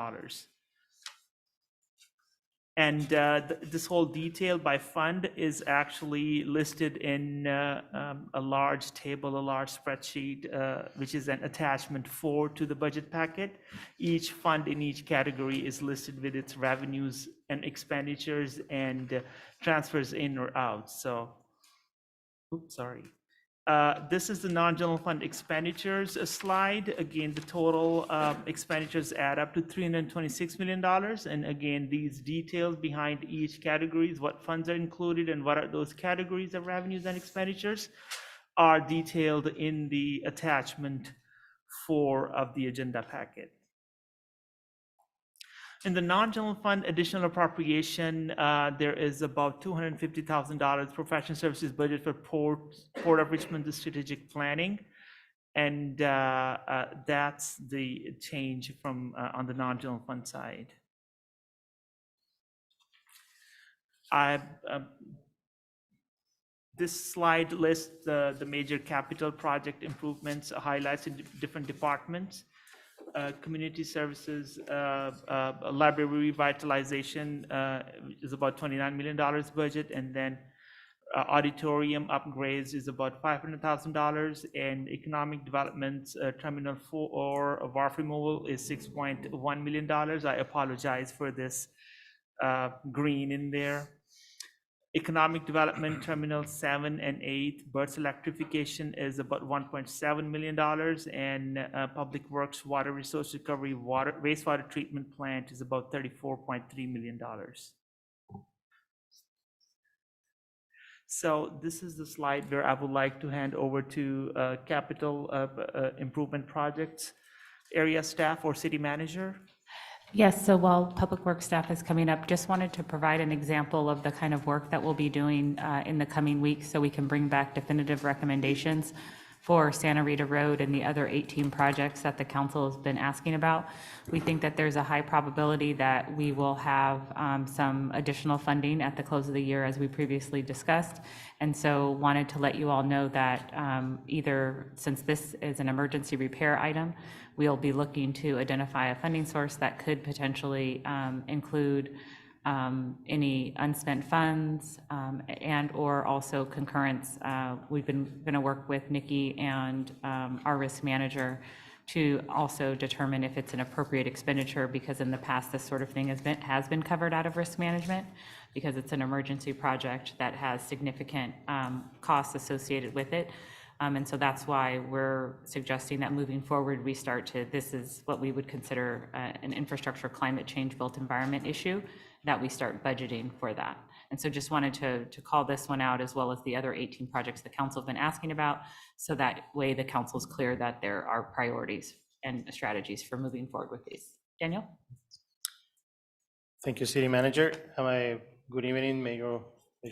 And this whole detail by fund is actually listed in a large table, a large spreadsheet, which is an attachment 4 to the budget packet. Each fund in each category is listed with its revenues and expenditures and transfers in or out. So, oops, sorry. This is the non-general fund expenditures slide. Again, the total expenditures add up to $326 million. And again, these details behind each categories, what funds are included and what are those categories of revenues and expenditures, are detailed in the attachment 4 of the agenda packet. In the non-general fund additional appropriation, there is about $250,000 professional services budget for Port of Richmond strategic planning. And that's the change from on the non-general fund side. This slide lists the major capital project improvements, highlights in different departments. Community services, library revitalization is about $29 million budget, and then auditorium upgrades is about $500,000, and economic development, terminal 4 wharf removal is $6.1 million. I apologize for this green in there. Economic development, terminal 7 and 8, Bert's electrification is about $1.7 million, and public works, water resource recovery, wastewater treatment plant is about $34.3 million. So this is the slide where I would like to hand over to capital improvement projects area staff or city manager. Yes, so while Public Works staff is coming up, just wanted to provide an example of the kind of work that we'll be doing in the coming weeks so we can bring back definitive recommendations for Santa Rita Road and the other 18 projects that the council has been asking about. We think that there's a high probability that we will have some additional funding at the close of the year, as we previously discussed. And so wanted to let you all know that either, since this is an emergency repair item, we'll be looking to identify a funding source that could potentially include any unspent funds and/or also concurrence. We've been going to work with Nikki and our risk manager to also determine if it's an appropriate expenditure, because in the past this sort of thing has been covered out of risk management, because it's an emergency project that has significant costs associated with it. And so that's why we're suggesting that moving forward, this is what we would consider an infrastructure climate change built environment issue, that we start budgeting for that. And so just wanted to call this one out, as well as the other 18 projects the council have been asking about, so that way the council's clear that there are priorities and strategies for moving forward with these. Daniel? Thank you, City Manager. Good evening, Mayor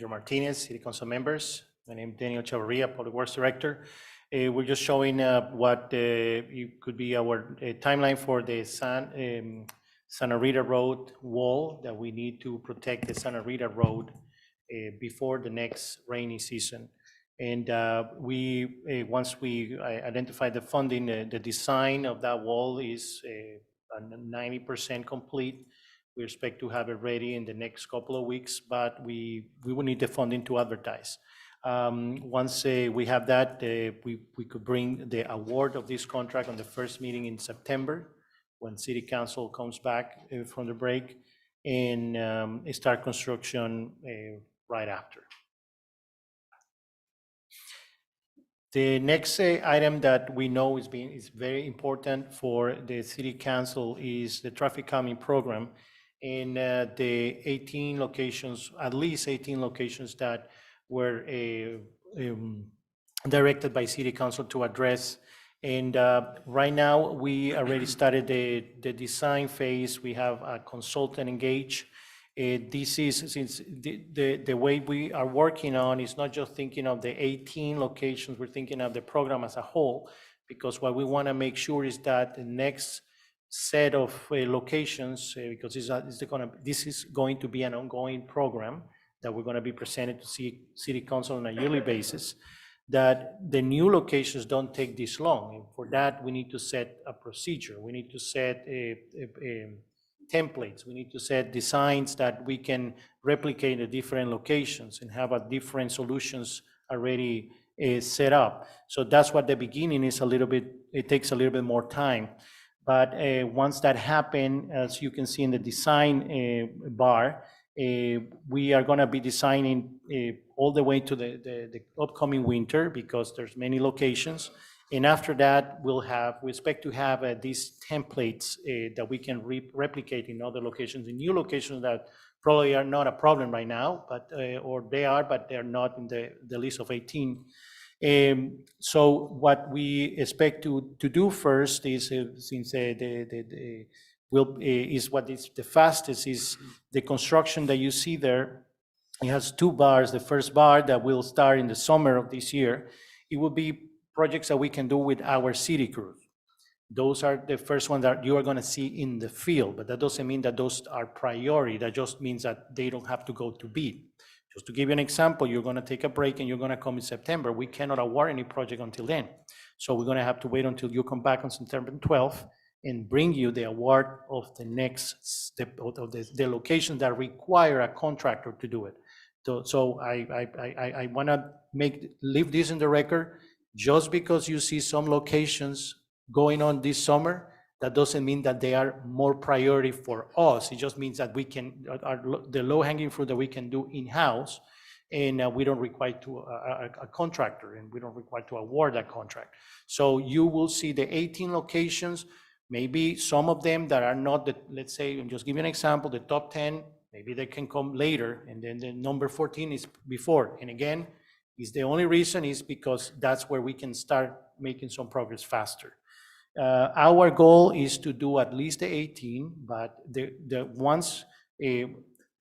Martinez, City Council members. My name is Daniel Chavarria, Public Works Director. We're just showing what it could be our timeline for the Santa Rita Road wall that we need to protect the Santa Rita Road before the next rainy season. And once we identify the funding, the design of that wall is 90% complete. We expect to have it ready in the next couple of weeks, but we will need the funding to advertise. Once we have that, we could bring the award of this contract on the first meeting in September, when City Council comes back from the break, and start construction right after. The next item that we know is very important for the City Council is the traffic calming program, and the 18 locations, at least 18 locations that were directed by City Council to address. And right now, we already started the design phase. We have a consultant engaged. This is, since the way we are working on is not just thinking of the 18 locations, we're thinking of the program as a whole, because what we want to make sure is that the next set of locations, because this is going to be an ongoing program that we're going to be presented to City Council on a yearly basis, that the new locations don't take this long. And for that, we need to set a procedure. We need to set templates. We need to set designs that we can replicate the different locations and have different solutions already set up. So that's what the beginning is a little bit, it takes a little bit more time. But once that happens, as you can see in the design bar, we are going to be designing all the way to the upcoming winter, because there's many locations. And after that, we expect to have these templates that we can replicate in other locations, in new locations that probably are not a problem right now, but or they are, but they're not in the list of 18. So what we expect to do first is, since is what is the fastest, is the construction that you see there. It has two bars. The first bar that will start in the summer of this year, it will be projects that we can do with our city crews. Those are the first ones that you are going to see in the field, but that doesn't mean that those are priority. That just means that they don't have to go to bid. Just to give you an example, you're going to take a break and you're going to come in September. We cannot award any project until then. So we're going to have to wait until you come back on September 12th and bring you the award of the next step of the locations that require a contractor to do it. So I want to leave this in the record. Just because you see some locations going on this summer, that doesn't mean that they are more priority for us. It just means that we can, the low-hanging fruit that we can do in-house, and we don't require a contractor, and we don't require to award that contract. So you will see the 18 locations, maybe some of them that are not, let's say, and just give you an example, the top 10, maybe they can come later, and then the number 14 is before. And again, the only reason is because that's where we can start making some progress faster. Our goal is to do at least the 18, but once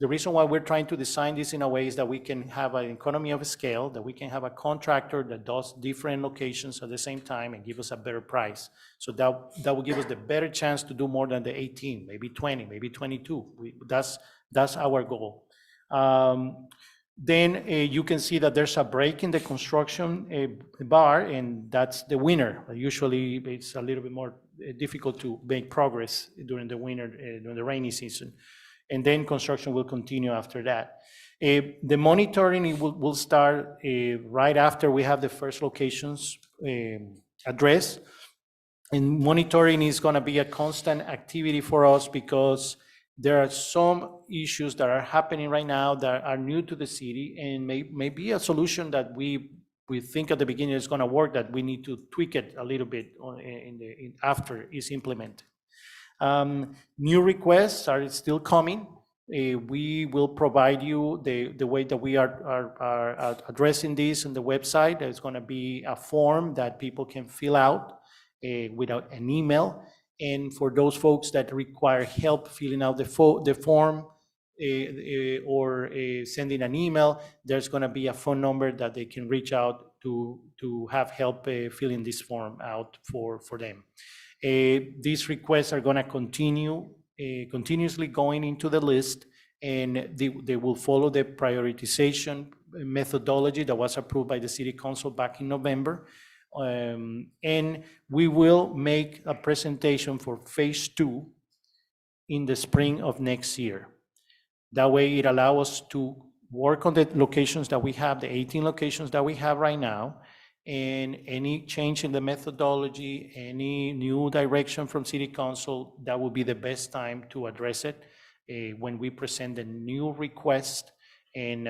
The reason why we're trying to design this in a way is that we can have an economy of scale, that we can have a contractor that does different locations at the same time and give us a better price. So that will give us the better chance to do more than the 18, maybe 20, maybe 22. That's our goal. Then you can see that there's a break in the construction bar, and that's the winter. Usually it's a little bit more difficult to make progress during the winter, during the rainy season. And then construction will continue after that. The monitoring will start right after we have the first locations addressed. And monitoring is going to be a constant activity for us because there are some issues that are happening right now that are new to the city and may be a solution that we think at the beginning is going to work, that we need to tweak it a little bit after it's implemented. New requests are still coming. We will provide you the way that we are addressing this on the website. There's going to be a form that people can fill out without an email. And for those folks that require help filling out the form or sending an email, there's going to be a phone number that they can reach out to have help filling this form out for them. These requests are going to continue continuously going into the list, and they will follow the prioritization methodology that was approved by the City Council back in November. And we will make a presentation for phase 2 in the spring of next year. That way it allows us to work on the locations that we have, the 18 locations that we have right now, and any change in the methodology, any new direction from City Council, that will be the best time to address it when we present the new request, and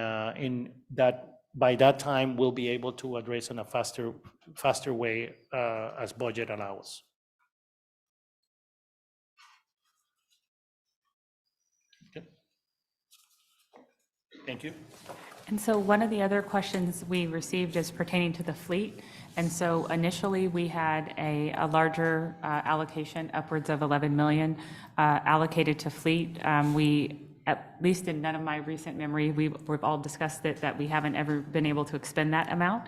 that by that time we'll be able to address in a faster way as budget allows. Okay. Thank you. And so one of the other questions we received is pertaining to the fleet. And so initially we had a larger allocation, upwards of 11 million allocated to fleet. We, at least in none of my recent memory, we've all discussed it, that we haven't ever been able to expend that amount.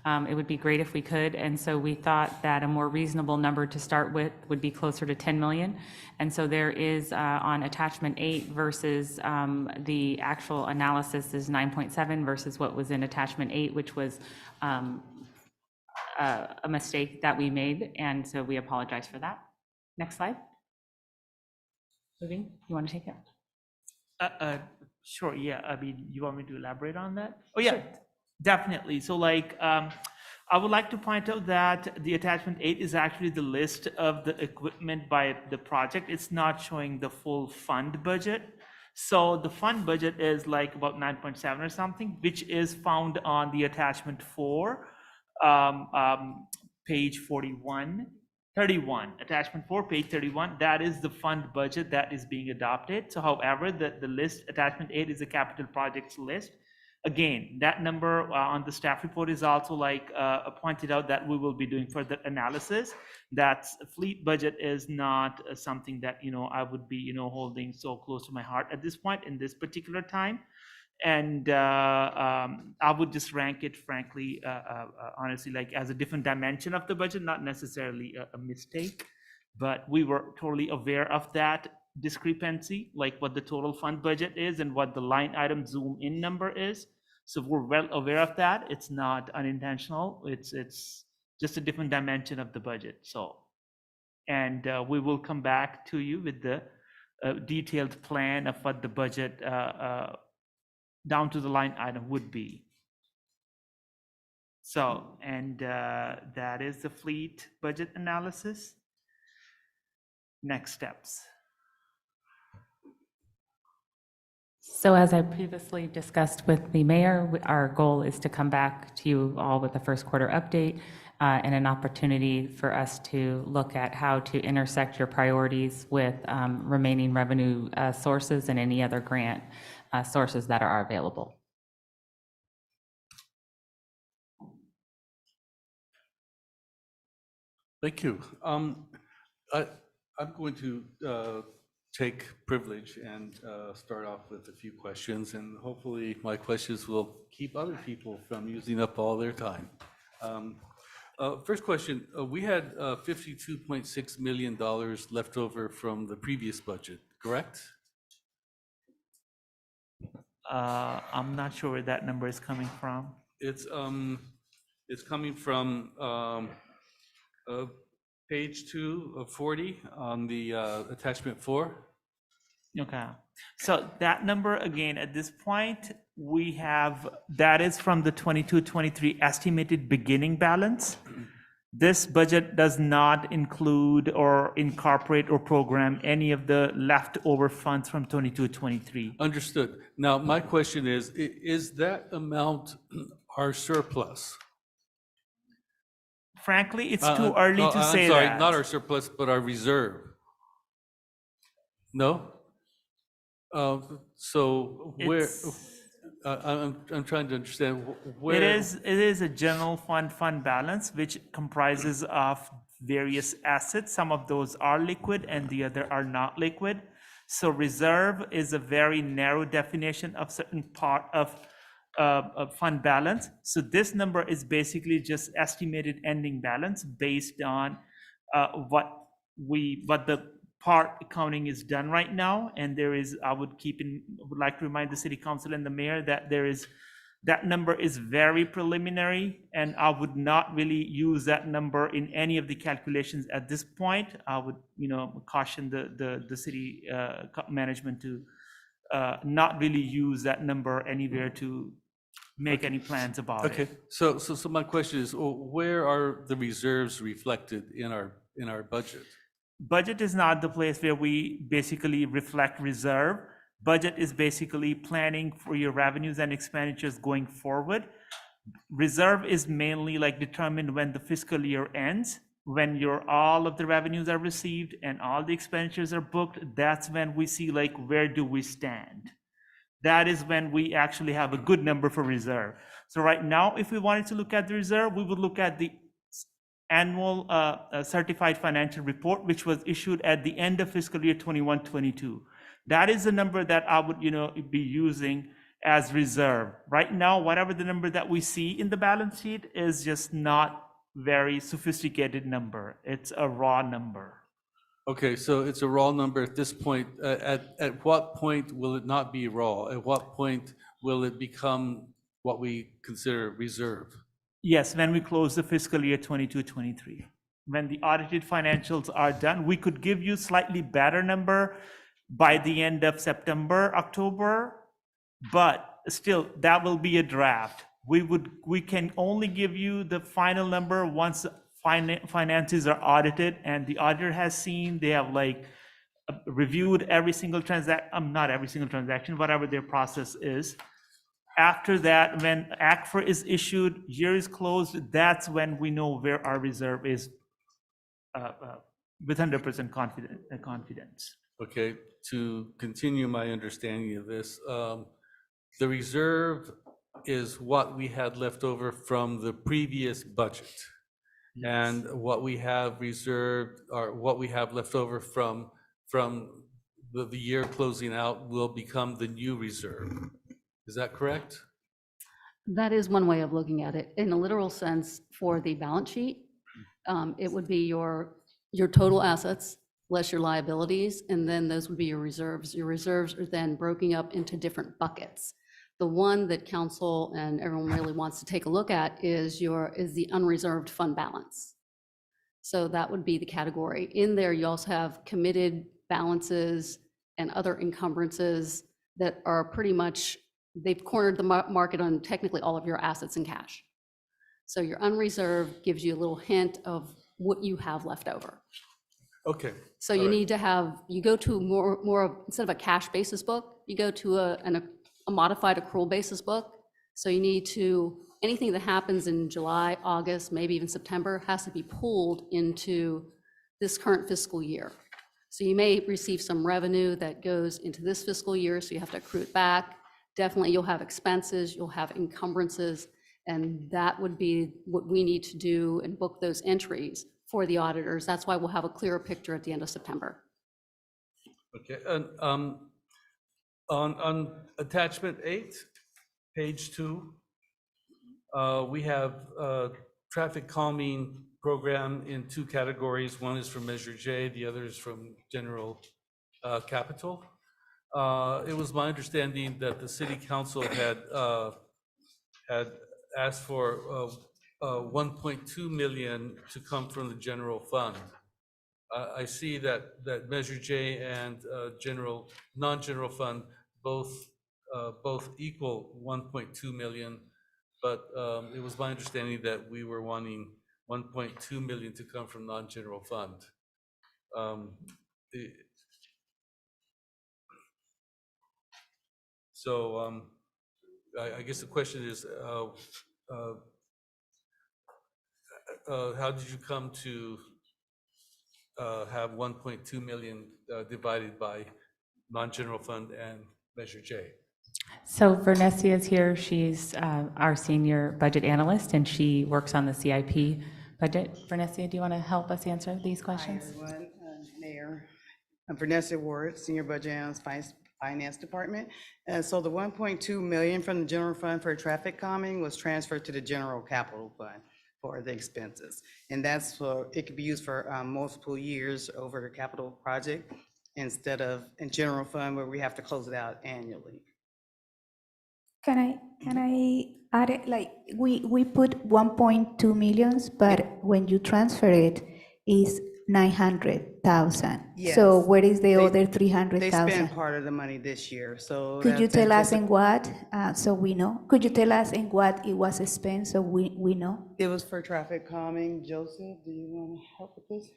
It would be great if we could. And so we thought that a more reasonable number to start with would be closer to 10 million. And so there is on attachment 8 versus the actual analysis is 9.7 versus what was in attachment 8, which was a mistake that we made. And so we apologize for that. Next slide. Moving, you want to take it? Sure, yeah. I mean, you want me to elaborate on that? Oh, yeah, sure. Definitely. So like, I would like to point out that the attachment 8 is actually the list of the equipment by the project. It's not showing the full fund budget. So the fund budget is like about 9.7 or something, which is found on the attachment 4, page 31, attachment 4, page 31. That is the fund budget that is being adopted. So however, the list, attachment 8 is a capital projects list. Again, that number on the staff report is also like pointed out that we will be doing further analysis. That fleet budget is not something that, I would be, holding so close to my heart at this point in this particular time. And I would just rank it, frankly, honestly, like as a different dimension of the budget, not necessarily a mistake, but we were totally aware of that discrepancy, like what the total fund budget is and what the line item zoom in number is. So we're well aware of that. It's not unintentional. It's just a different dimension of the budget. So, and we will come back to you with the detailed plan of what the budget down to the line item would be. So, and that is the fleet budget analysis. Next steps. So as I previously discussed with the mayor, our goal is to come back to you all with the first quarter update and an opportunity for us to look at how to intersect your priorities with remaining revenue sources and any other grant sources that are available. Thank you. I'm going to take privilege and start off with a few questions, and hopefully my questions will keep other people from using up all their time. First question, we had $52.6 million left over from the previous budget, correct? I'm not sure where that number is coming from. It's coming from page 2 of 40 on the attachment 4. Okay, so that number, again, at this point, we have, that is from the 22-23 estimated beginning balance. This budget does not include or incorporate or program any of the leftover funds from 22-23. Understood. Now, my question is that amount our surplus? Frankly, it's too early to say that. I'm sorry, not our surplus, but our reserve. No? So where, I'm trying to understand where. It is a general fund balance, which comprises of various assets. Some of those are liquid and the other are not liquid. So reserve is a very narrow definition of certain part of fund balance. So this number is basically just estimated ending balance based on what the part accounting is done right now. And there is, I would like to remind the city council and the mayor that that number is very preliminary, and I would not really use that number in any of the calculations at this point. I would, caution the city management to not really use that number anywhere to make any plans about it. Okay, so my question is, where are the reserves reflected in our budget? Budget is not the place where we basically reflect reserve. Budget is basically planning for your revenues and expenditures going forward. Reserve is mainly determined when the fiscal year ends, when all of the revenues are received and all the expenditures are booked. That's when we see where do we stand. That is when we actually have a good number for reserve. So right now, if we wanted to look at the reserve, we would look at the annual certified financial report, which was issued at the end of fiscal year 21-22. That is the number that I would, be using as reserve. Right now, whatever the number that we see in the balance sheet is just not very sophisticated number. It's a raw number. Okay, so it's a raw number at this point. At what point will it not be raw? At what point will it become what we consider reserve? Yes, when we close the fiscal year 22-23. When the audited financials are done, we could give you slightly better number by the end of September, October, but still that will be a draft. We can only give you the final number once finances are audited and the auditor has seen, they have reviewed every single transaction, not every single transaction, whatever their process is. After that, when ACFR is issued, year is closed, that's when we know where our reserve is with 100% confidence. Okay, to continue my understanding of this, the reserve is what we had left over from the previous budget. Yes. And what we have reserved, or what we have left over from the year closing out will become the new reserve. Is that correct? That is one way of looking at it. In a literal sense, for the balance sheet, it would be your total assets less your liabilities, and then those would be your reserves. Your reserves are then broken up into different buckets. The one that council and everyone really wants to take a look at is the unreserved fund balance. So that would be the category. In there, you also have committed balances and other encumbrances that are pretty much, they've cornered the market on technically all of your assets and cash. So your unreserved gives you a little hint of what you have left over. Okay. So you need to have, you go to more of, instead of a cash basis book, you go to a modified accrual basis book. So you need to, anything that happens in July, August, maybe even September has to be pulled into this current fiscal year. So you may receive some revenue that goes into this fiscal year, so you have to accrue it back. Definitely you'll have expenses, you'll have encumbrances, and that would be what we need to do and book those entries for the auditors. That's why we'll have a clearer picture at the end of September. Okay, and on attachment 8, page 2, we have traffic calming program in 2 categories. One is from Measure J, the other is from general capital. It was my understanding that the city council had asked for 1.2 million to come from the general fund. I see that Measure J and non-general fund both equal 1.2 million, but it was my understanding that we were wanting 1.2 million to come from non-general fund. So I guess the question is, how did you come to have 1.2 million divided by non-general fund and Measure J? So Vernesia is here. She's our senior budget analyst, and she works on the CIP budget. Vernesia, do you want to help us answer these questions? Hi, everyone. Mayor. I'm Vanessa Ward, Senior Budget Analyst, Finance Department. And so the 1.2 million from the general fund for traffic calming was transferred to the general capital fund for the expenses. And that's for, it could be used for multiple years over a capital project instead of in general fund where we have to close it out annually. Can I add it, like, we put 1.2 millions, but when you transfer it, is 900,000. Yes. So where is the other They 300,000? spent part of the money this year, so. Could you that's tell us in antici- what, so we know? Could you tell us in what it was spent, so we know? It was for traffic calming. Joseph, do you want to help with this?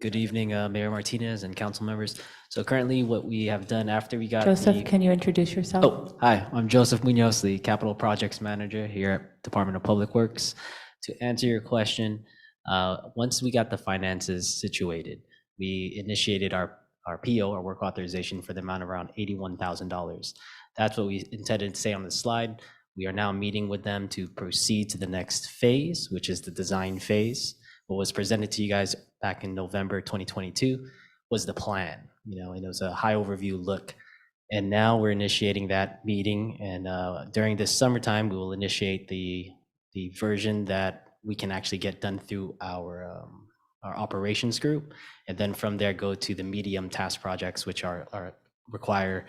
Good evening, Mayor Martinez and council members. So currently what we have done after we got Joseph, can you introduce yourself? Oh, hi, I'm Joseph Munoz, the Capital Projects Manager here at Department of Public Works. To answer your question, once we got the finances situated, we initiated our PO, our work authorization, for the amount of around $81,000. That's what we intended to say on the slide. We are now meeting with them to proceed to the next phase, which is the design phase. What was presented to you guys back in November 2022 was the plan, and it was a high overview look. And now we're initiating that meeting, and during this summertime, we will initiate the version that we can actually get done through our operations group, and then from there go to the medium task projects, which require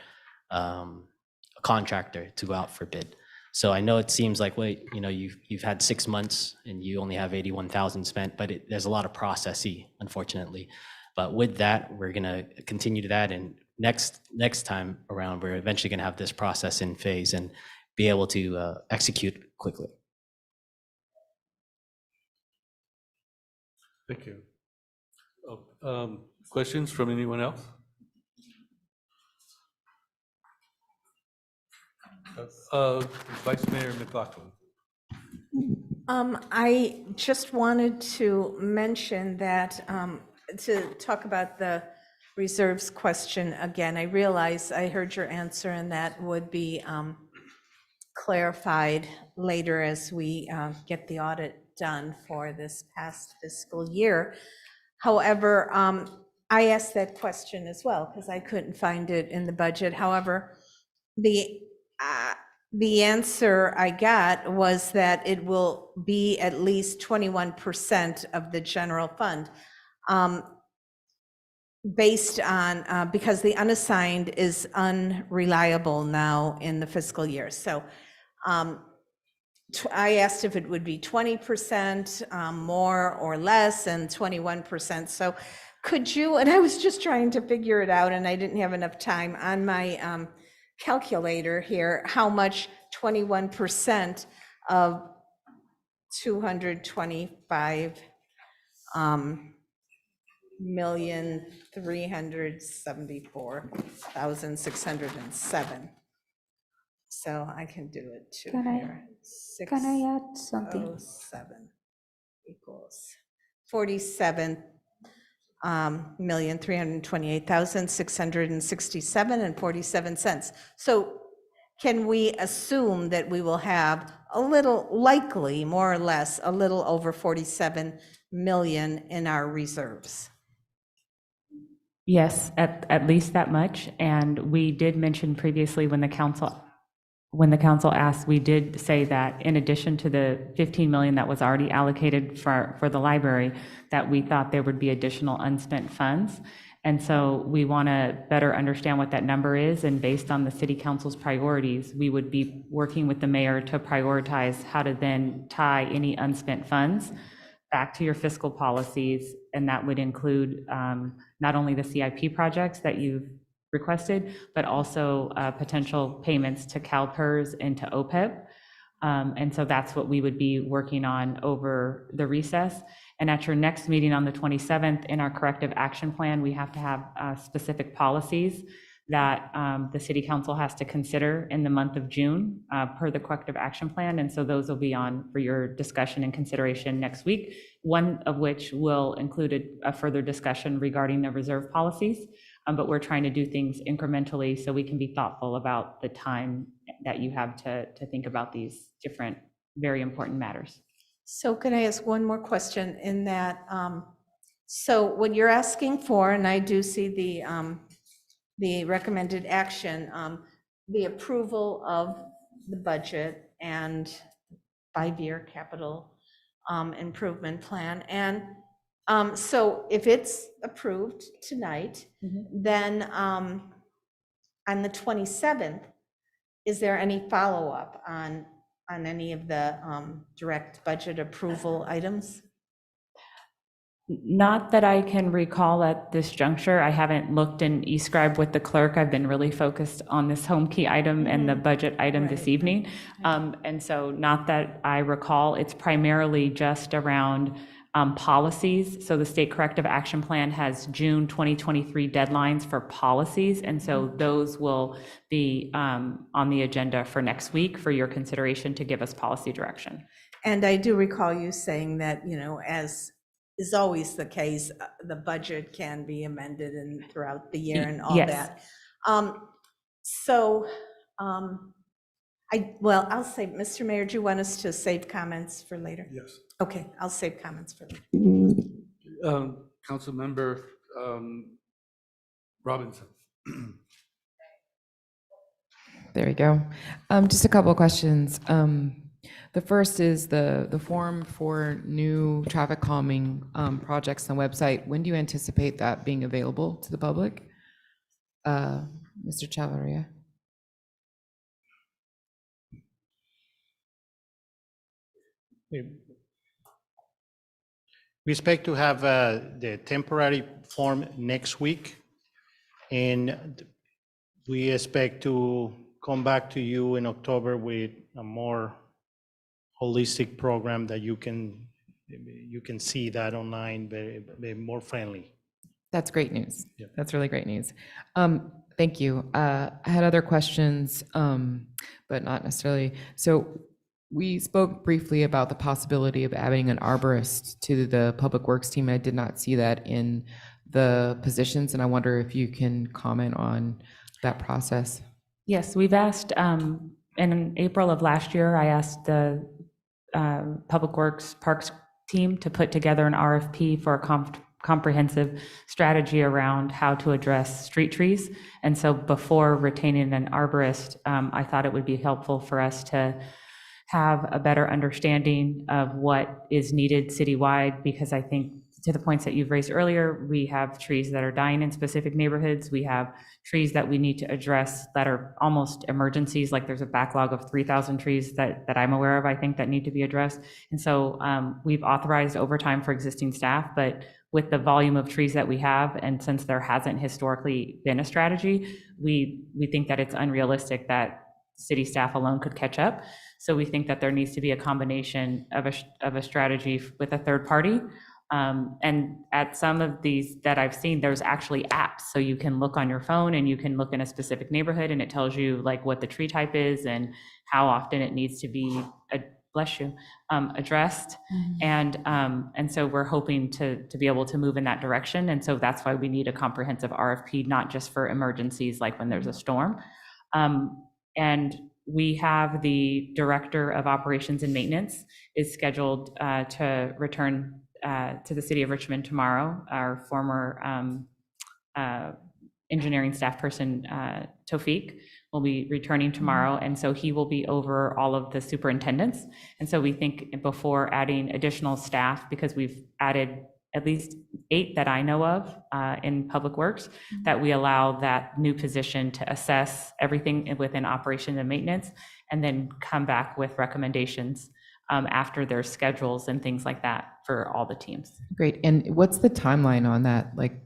a contractor to go out for bid. So I know it seems like, wait, you've had 6 months and you only have 81,000 spent, but there's a lot of processy, unfortunately. But with that, we're gonna continue to that, and next time around, we're eventually gonna have this process in phase and be able to execute quickly. Thank you. Questions from anyone else? Vice Mayor McLaughlin. I just wanted to mention that, to talk about the reserves question again. I realize I heard your answer, and that would be clarified later as we get the audit done for this past fiscal year. However, I asked that question as well because I couldn't find it in the budget. However, the answer I got was that it will be at least 21% of the general fund, based on, because the unassigned is unreliable now in the fiscal year. So I asked if it would be 20% more or less, and 21%. So could you, and I was just trying to figure it out, and I didn't have enough time on my calculator here, how much 21% of 225,374,607. So I can do it too here. Can I add something? 607 equals 47,328,667.47. So can we assume that we will have a little, likely, more or less, a little over 47 million in our reserves. Yes, at least that much. And we did mention previously when the council asked, we did say that in addition to the 15 million that was already allocated for the library, that we thought there would be additional unspent funds. And so we want to better understand what that number is. And based on the city council's priorities, we would be working with the mayor to prioritize how to then tie any unspent funds back to your fiscal policies. And that would include not only the CIP projects that you've requested, but also potential payments to CalPERS and to OPEB. And so that's what we would be working on over the recess. And at your next meeting on the 27th, in our corrective action plan, we have to have specific policies that the city council has to consider in the month of June per the corrective action plan. And so those will be on for your discussion and consideration next week, one of which will include a further discussion regarding the reserve policies. But we're trying to do things incrementally so we can be thoughtful about the time that you have to think about these different, very important matters. So can I ask one more question in that? So what you're asking for, and I do see the recommended action, the approval of the budget and 5-year capital improvement plan. And so if it's approved tonight, then on the 27th, is there any follow-up on any of the direct budget approval items? Not that I can recall at this juncture. I haven't looked in eScribe with the clerk. I've been really focused on this home key item and the budget item this evening. And so not that I recall, it's primarily just around policies. So the state corrective action plan has June 2023 deadlines for policies. And so those will be on the agenda for next week for your consideration to give us policy direction. And I do recall you saying that, you know, as is always the case, the budget can be amended and throughout the year and all Yes. that. Well, I'll say, Mr. Mayor, do you want us to save comments for later? Yes. Okay, I'll save comments for later. Councilmember Robinson. There we go. Just a couple of questions. The first is the form for new traffic calming projects on the website. When do you anticipate that being available to the public? Mr. Chavarria. We expect to have the temporary form next week, and we expect to come back to you in October with a more holistic program that you can see that online, very more friendly. That's great news. Yeah. That's really great news. Thank you. I had other questions, but not necessarily. So we spoke briefly about the possibility of adding an arborist to the Public Works team. I did not see that in the positions, and I wonder if you can comment on that process. Yes, we've asked, in April of last year, I asked the Public Works Parks team to put together an RFP for a comprehensive strategy around how to address street trees. And so before retaining an arborist, I thought it would be helpful for us to have a better understanding of what is needed citywide, because I think to the points that you've raised earlier, we have trees that are dying in specific neighborhoods. We have trees that we need to address that are almost emergencies, like there's a backlog of 3,000 trees that I'm aware of, I think, that need to be addressed. And so we've authorized overtime for existing staff, but with the volume of trees that we have, and since there hasn't historically been a strategy, we think that it's unrealistic that city staff alone could catch up. So we think that there needs to be a combination of a strategy with a third party. And at some of these that I've seen, there's actually apps. So you can look on your phone and you can look in a specific neighborhood and it tells you like what the tree type is and how often it needs to be, addressed. And so we're hoping to be able to move in that direction. And so that's why we need a comprehensive RFP, not just for emergencies like when there's a storm. And we have the Director of Operations and Maintenance is scheduled to return to the city of Richmond tomorrow. Our former engineering staff person, Tofik, will be returning tomorrow. And so he will be over all of the superintendents. And so we think before adding additional staff, because we've added at least 8 that I know of in Public Works, that we allow that new position to assess everything within operations and maintenance, and then come back with recommendations after their schedules and things like that for all the teams. Great. And what's the timeline on that? Like,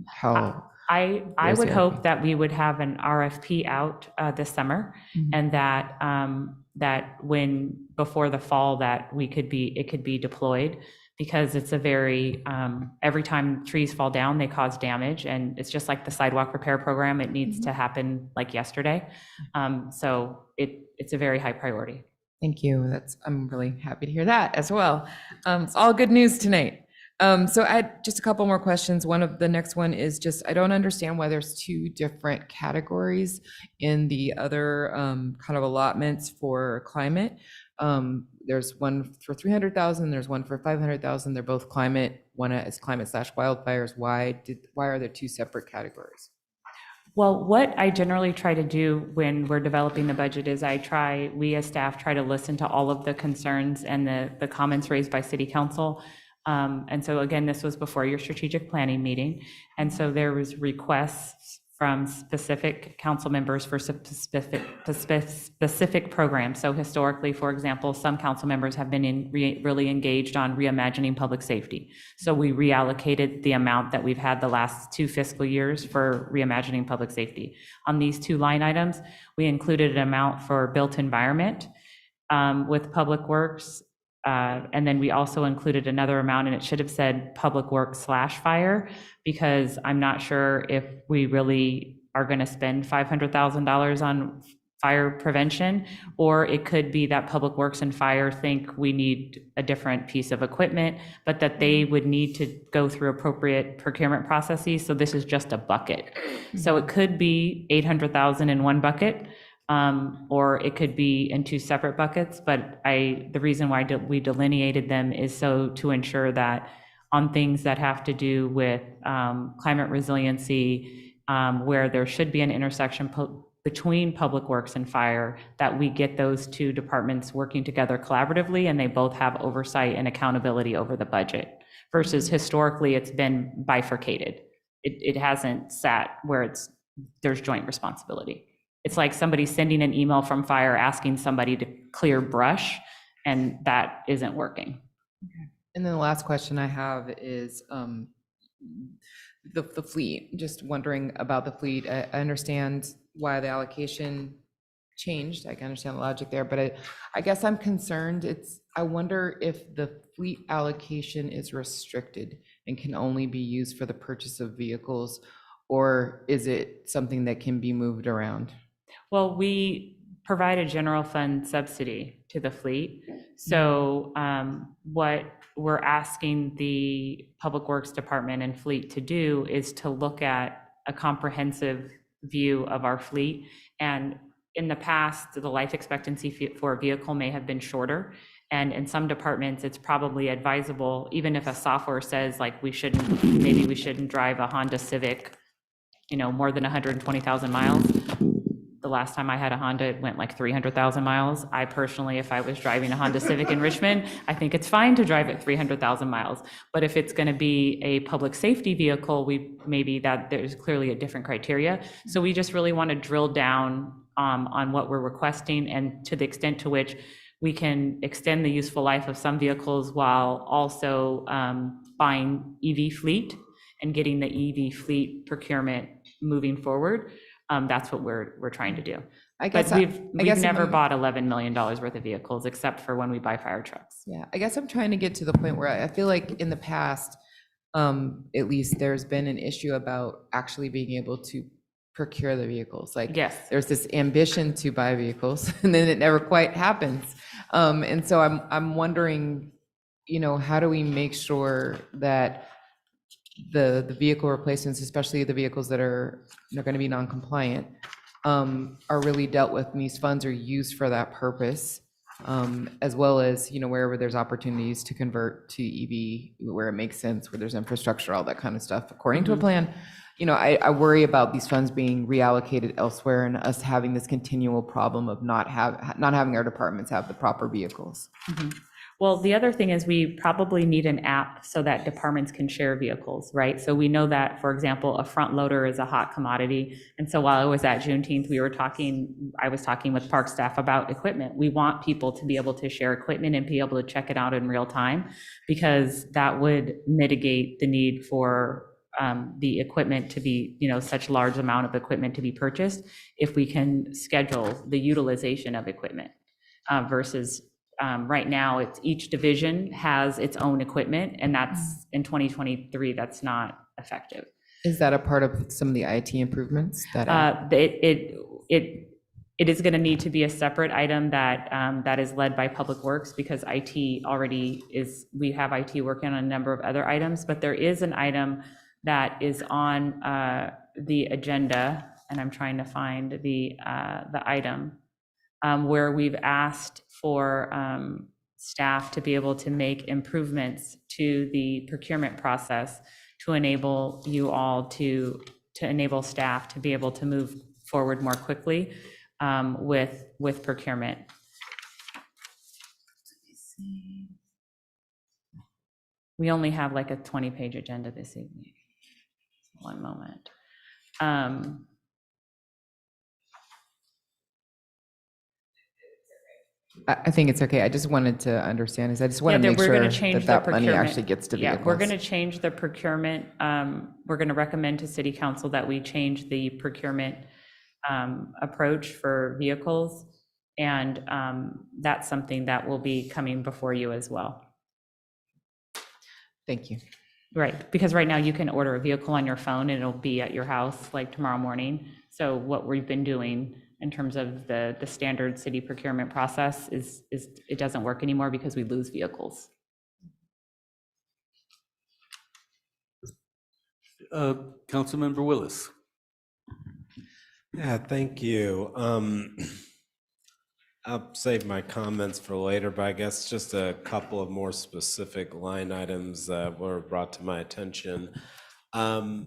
how? I Where's would the hope RFP? that we would have an RFP out this summer, and that that when before the fall that it could be deployed, because it's a very every time trees fall down, they cause damage, and it's just like the sidewalk repair program. It needs to happen like yesterday. So it's a very high priority. Thank you. I'm really happy to hear that as well. It's all good news tonight. So I had just a couple more questions. The next one is just, I don't understand why there's 2 different categories in the other kind of allotments for climate. There's one for 300,000, there's one for 500,000. They're both climate. One is climate/wildfires. Why are there 2 separate categories? Well, what I generally try to do when we're developing the budget is we as staff try to listen to all of the concerns and the comments raised by city council. And so again, this was before your strategic planning meeting. And so there was requests from specific council members for specific programs. So historically, for example, some council members have been really engaged on reimagining public safety. So we reallocated the amount that we've had the last 2 fiscal years for reimagining public safety. On these 2 line items, we included an amount for built environment with Public Works. And then we also included another amount, and it should have said Public Works/fire, because I'm not sure if we really are going to spend $500,000 on fire prevention, or it could be that Public Works and Fire think we need a different piece of equipment, but that they would need to go through appropriate procurement processes. So this is just a bucket. So it could be 800,000 in one bucket, or it could be in 2 separate buckets. But the reason why we delineated them is so to ensure that on things that have to do with climate resiliency, where there should be an intersection between Public Works and Fire, that we get those 2 departments working together collaboratively, and they both have oversight and accountability over the budget, versus historically it's been bifurcated. It hasn't sat where there's joint responsibility. It's like somebody sending an email from Fire asking somebody to clear brush, and that isn't working. Okay. And then the last question I have is the fleet. Just wondering about the fleet. I understand why the allocation changed. I can understand the logic there, but I guess I'm concerned. I wonder if the fleet allocation is restricted and can only be used for the purchase of vehicles, or is it something that can be moved around? Well, we provide a general fund subsidy to the fleet. So what we're asking the Public Works Department and fleet to do is to look at a comprehensive view of our fleet. And in the past, the life expectancy for a vehicle may have been shorter. And in some departments, it's probably advisable, even if a software says like maybe we shouldn't drive a Honda Civic, more than 120,000 miles. The last time I had a Honda, it went like 300,000 miles. I personally, if I was driving a Honda Civic in Richmond, I think it's fine to drive at 300,000 miles. But if it's going to be a public safety vehicle, there's clearly a different criteria. So we just really want to drill down on what we're requesting, and to the extent to which we can extend the useful life of some vehicles while also buying EV fleet and getting the EV fleet procurement moving forward. That's what we're trying to do. I guess we've never bought $11 million worth of vehicles, except for when we buy fire trucks. Yeah, I guess I'm trying to get to the point where I feel like in the past, at least there's been an issue about actually being able to procure the vehicles. Like, yes, there's this ambition to buy vehicles, and then it never quite happens. And so I'm wondering, how do we make sure that the vehicle replacements, especially the vehicles that are going to be non-compliant, are really dealt with, and these funds are used for that purpose, as well as, wherever there's opportunities to convert to EV, where it makes sense, where there's infrastructure, all that kind of stuff, according to a plan. I worry about these funds being reallocated elsewhere and us having this continual problem of not having our departments have the proper vehicles. Well, the other thing is we probably need an app so that departments can share vehicles, right? So we know that, for example, a front loader is a hot commodity. And so while I was at Juneteenth, I was talking with park staff about equipment. We want people to be able to share equipment and be able to check it out in real time, because that would mitigate the need for the equipment to be, such large amount of equipment to be purchased, if we can schedule the utilization of equipment versus right now, it's each division has its own equipment, and that's in 2023, that's not effective. Is that a part of some of the IT improvements that? It is going to need to be a separate item that is led by Public Works, because IT already is, we have IT working on a number of other items, but there is an item that is on the agenda, and I'm trying to find the item where we've asked for staff to be able to make improvements to the procurement process to enable you all to enable staff to be able to move forward more quickly with procurement. We only have like a 20-page agenda this evening. One moment. I think it's okay. I just wanted to understand, is I just want to make we're sure gonna change that the money procurement. actually gets to Yeah, vehicles. we're going to change the procurement. We're going to recommend to City Council that we change the procurement approach for vehicles. And that's something that will be coming before you as well. Thank you. Right, because right now you can order a vehicle on your phone and it'll be at your house like tomorrow morning. So what we've been doing in terms of the standard city procurement process is it doesn't work anymore because we lose vehicles. Councilmember Willis. Yeah, thank you. I'll save my comments for later, but I guess just a couple of more specific line items that were brought to my attention.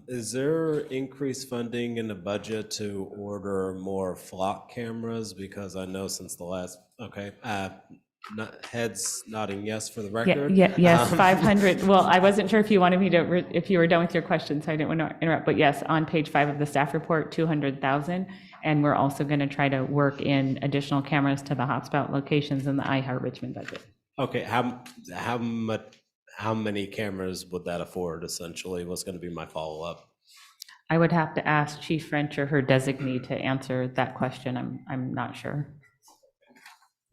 Is there increased funding in the budget to order more flock cameras? Because I know since the last, heads nodding yes for the record. Yes, 500. Well, I wasn't sure if you wanted me to, if you were done with your question, so I didn't want to interrupt. But yes, on page 5 of the staff report, 200,000. And we're also going to try to work in additional cameras to the hotspot locations in the iHeart Richmond budget. Okay, how many cameras would that afford essentially? What's going to be my follow-up? I would have to ask Chief French or her designee to answer that question. I'm not sure.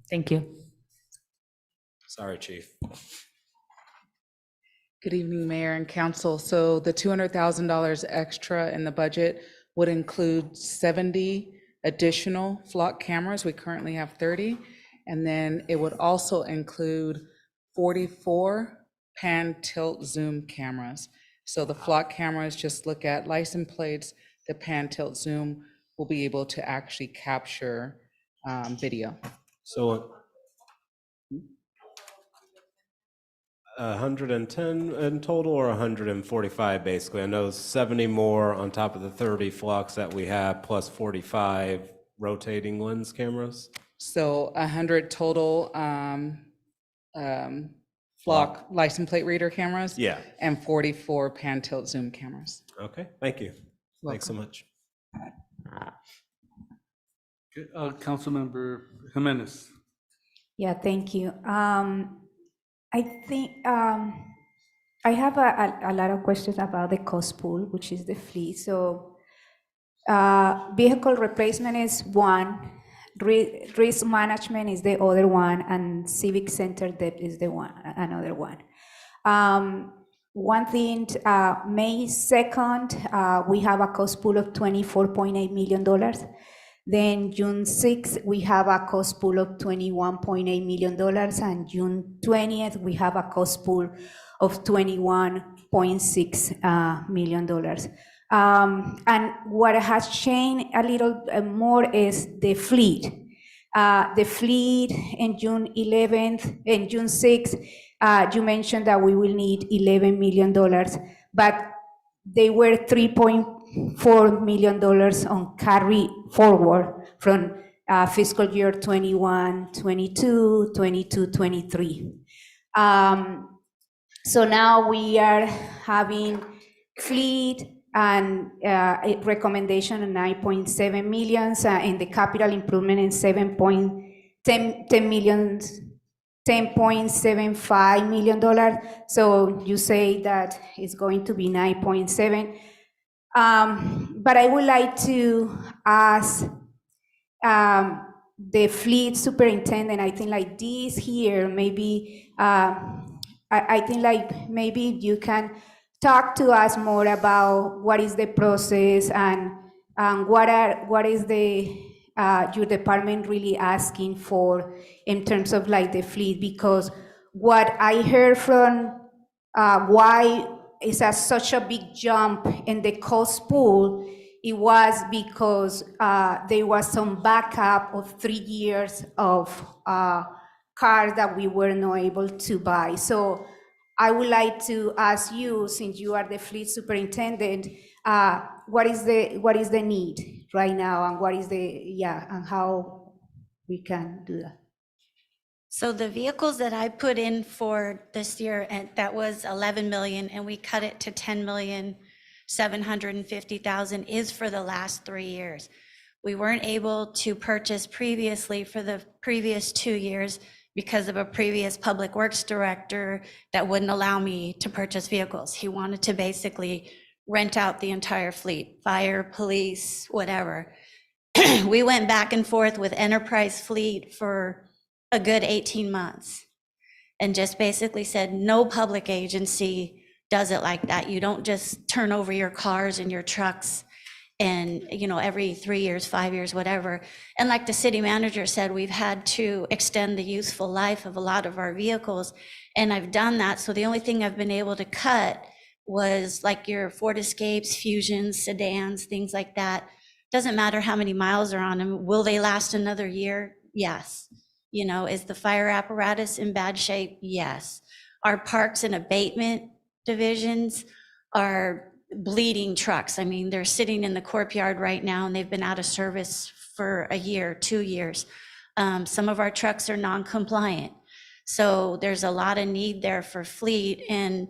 Thank you. Sorry, Chief. Good evening, Mayor and Council. So the $200,000 extra in the budget would include 70 additional flock cameras. We currently have 30. And then it would also include 44 pan, tilt, zoom cameras. So the flock cameras just look at license plates. The pan, tilt, zoom will be able to actually capture video. So 110 in total, or 145 basically? I know 70 more on top of the 30 flocks that we have, plus 45 rotating lens cameras. So 100 total flock license plate reader cameras. Yeah. And 44 pan, tilt, zoom cameras. Okay, thank you. Thanks so much. Councilmember Jimenez. Yeah, thank you. I think I have a lot of questions about the cost pool, which is the fleet. So vehicle replacement is one, risk management is the other one, and civic center debt is the another one. One thing, May 2nd, we have a cost pool of $24.8 million. Then June 6th, we have a cost pool of $21.8 million, and June 20th, we have a cost pool of $21.6 million. And what has changed a little more is the fleet. The fleet in June 11th and June 6th, you mentioned that we will need $11 million, but they were $3.4 million on carry forward from fiscal year 21, 22, 22, 23. So now we are having fleet and a recommendation of 9.7 million, and the capital improvement in 10.75 million dollars. So you say that it's going to be 9.7. But I would like to ask the fleet superintendent, I think like this here, maybe, I think like maybe you can talk to us more about what is the process and what is the your department really asking for in terms of like the fleet, because what I heard from why is such a big jump in the cost pool, it was because there was some backup of 3 years of cars that we were not able to buy. So I would like to ask you, since you are the fleet superintendent, what is the need right now, and what is and how we can do that? So the vehicles that I put in for this year, and that was 11 million, and we cut it to 10,750,000, is for the last 3 years. We weren't able to purchase previously for the previous 2 years because of a previous public works director that wouldn't allow me to purchase vehicles. He wanted to basically rent out the entire fleet, fire, police, whatever. We went back and forth with Enterprise Fleet for a good 18 months and just basically said, no public agency does it like that. You don't just turn over your cars and your trucks and, you know, every 3 years, 5 years, whatever. And like the city manager said, we've had to extend the useful life of a lot of our vehicles, and I've done that. So the only thing I've been able to cut was like your Ford Escapes, Fusions, sedans, things like that. Doesn't matter how many miles are on them. Will they last another year? Yes. You know, is the fire apparatus in bad shape? Yes. Our parks and abatement divisions are bleeding trucks. I mean, they're sitting in the courtyard right now and they've been out of service for a year, 2 years. Some of our trucks are non-compliant. So there's a lot of need there for fleet. And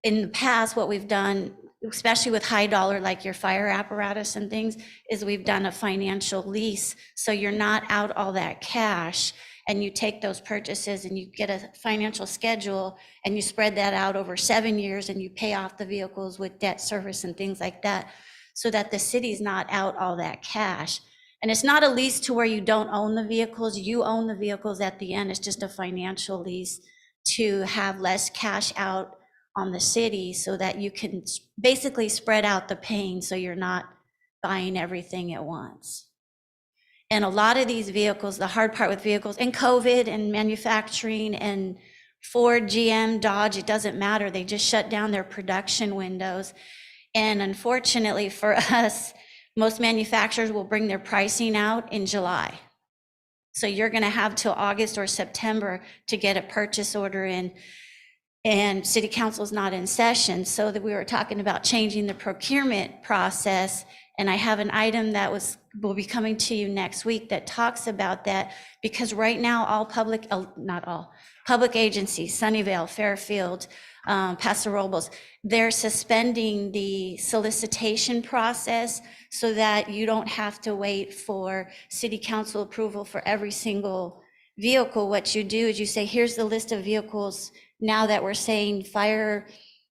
in the past, what we've done, especially with high dollar, like your fire apparatus and things, is we've done a financial lease. So you're not out all that cash, and you take those purchases and you get a financial schedule and you spread that out over 7 years, and you pay off the vehicles with debt service and things like that, so that the city's not out all that cash. And it's not a lease to where you don't own the vehicles, you own the vehicles at the end. It's just a financial lease to have less cash out on the city so that you can basically spread out the pain so you're not buying everything at once. And a lot of these vehicles, the hard part with vehicles and COVID and manufacturing and Ford, GM, Dodge, it doesn't matter. They just shut down their production windows. And unfortunately for us, most manufacturers will bring their pricing out in July. So you're gonna have till August or September to get a purchase order in, and city council is not in session. So that we were talking about changing the procurement process. And I have an item that will be coming to you next week that talks about that, because right now all public, not all, public agencies, Sunnyvale, Fairfield, Paso Robles, they're suspending the solicitation process so that you don't have to wait for city council approval for every single vehicle. What you do is you say, here's the list of vehicles. Now that we're saying fire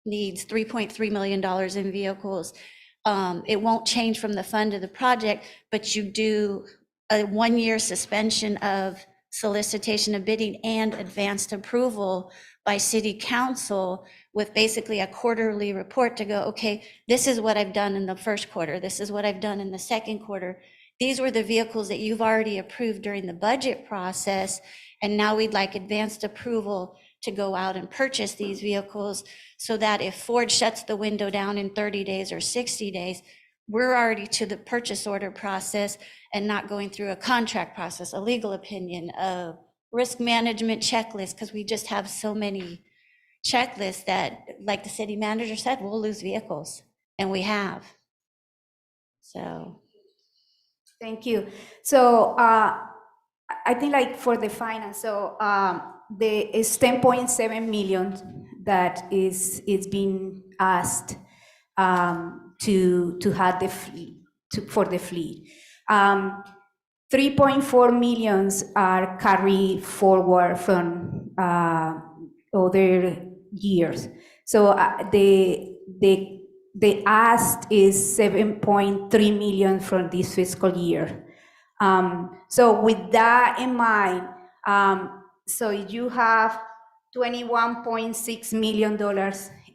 needs $3.3 million in vehicles, it won't change from the fund to the project, but you do a 1-year suspension of solicitation of bidding and advanced approval by city council, with basically a quarterly report to go, okay, this is what I've done in the first quarter. This is what I've done in the second quarter. These were the vehicles that you've already approved during the budget process. And now we'd like advanced approval to go out and purchase these vehicles, so that if Ford shuts the window down in 30 days or 60 days, we're already to the purchase order process and not going through a contract process, a legal opinion, a risk management checklist, because we just have so many checklists that, like the city manager said, we'll lose vehicles, and we have. So. Thank you. So I think like for the finance, so it's 10.7 million that is being asked to have the fleet, for the fleet. 3.4 millions are carried forward from other years. So the ask is 7.3 million from this fiscal year. So with that in mind, so you have $21.6 million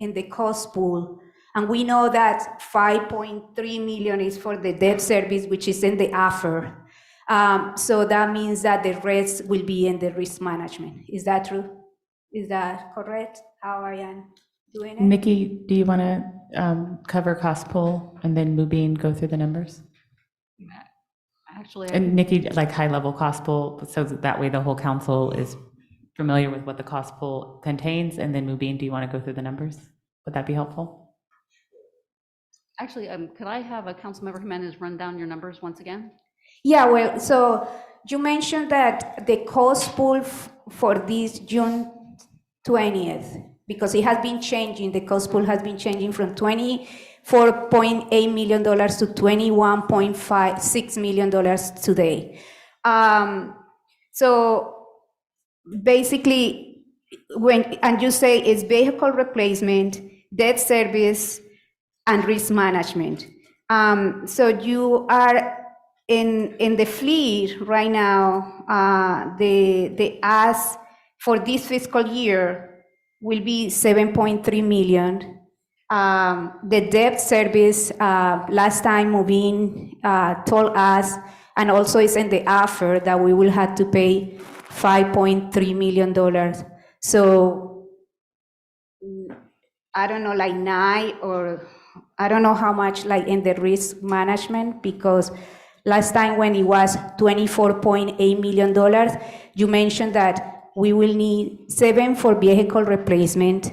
in the cost pool. And we know that 5.3 million is for the debt service, which is in the offer. So that means that the rest will be in the risk management. Is that true? Is that correct? How I am doing it? Nikki, do you want to cover cost pool and then Mubin go through the numbers? Actually, And Nikki, like high-level cost pool, so that way the whole council is familiar with what the cost pool contains, and then Mubin, do you want to go through the numbers? Would that be helpful? actually, could I have a council member Jimenez run down your numbers once again? Yeah, well, so you mentioned that the cost pool for this June 20th, because it has been changing, the cost pool has been changing from $24.8 million to $21.6 million today. So basically, and you say it's vehicle replacement, debt service, and risk management. So you are in the fleet right now, the ask for this fiscal year will be 7.3 million. The debt service, last time Mubin told us, and also it's in the offer, that we will have to pay $5.3 million. So I don't know, like 9, or I don't know how much like in the risk management, because last time when it was $24.8 million, you mentioned that we will need 7 for vehicle replacement,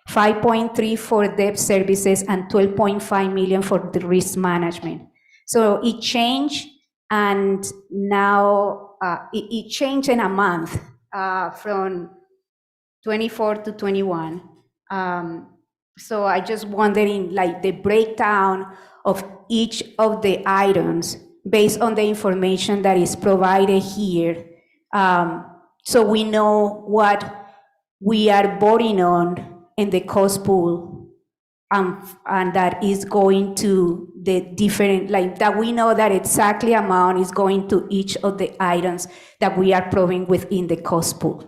5.3 for debt services, and 12.5 million for the risk management. So it changed, and now it changed in a month from 24 to 21. So I just wondering, like, the breakdown of each of the items based on the information that is provided here, so we know what we are voting on in the cost pool, and that is going to the different, like, that we know that exactly amount is going to each of the items that we are proving within the cost pool.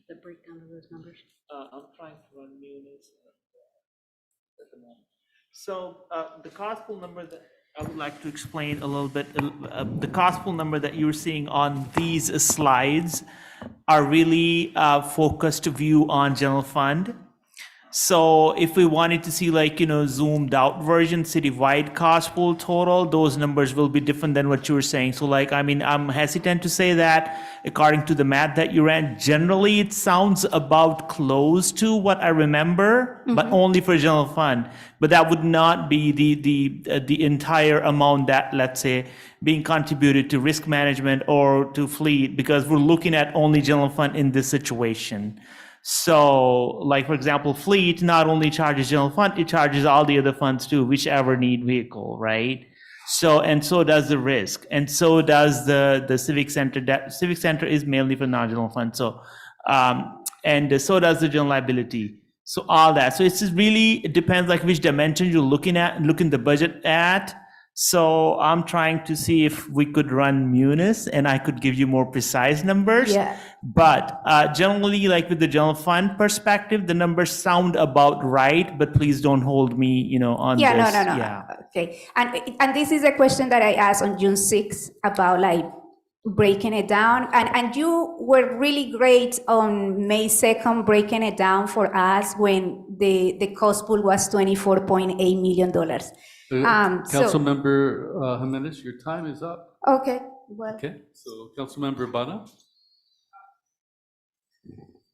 The breakdown of those numbers. I'm trying to run Munis at the moment. So the cost pool number that I would like to explain a little bit, the cost pool number that you're seeing on these slides are really focused view on general fund. So if we wanted to see, like, zoomed out version, citywide cost pool total, those numbers will be different than what you were saying. So, like, I mean, I'm hesitant to say that according to the math that you ran, generally it sounds about close to what I remember, but only for general fund. But that would not be the entire amount that, let's say, being contributed to risk management or to fleet, because we're looking at only general fund in this situation. So, like, for example, fleet not only charges general fund, it charges all the other funds too, whichever need vehicle, right? So, and so does the risk, and so does the civic center. That civic center is mainly for non-general fund. So, and so does the general liability. So all that. So it's just really, it depends like which dimension you're looking at, looking the budget at. So I'm trying to see if we could run Munis and I could give you more precise numbers. Yeah. But generally, like with the general fund perspective, the numbers sound about right, but please don't hold me, on this. No. Yeah. Okay. And this is a question that I asked on June 6th about, like, breaking it down. And you were really great on May 2nd, breaking it down for us when the cost pool was $24.8 million. Councilmember Jimenez, your time is up. Okay, well. Okay, so Councilmember Bana?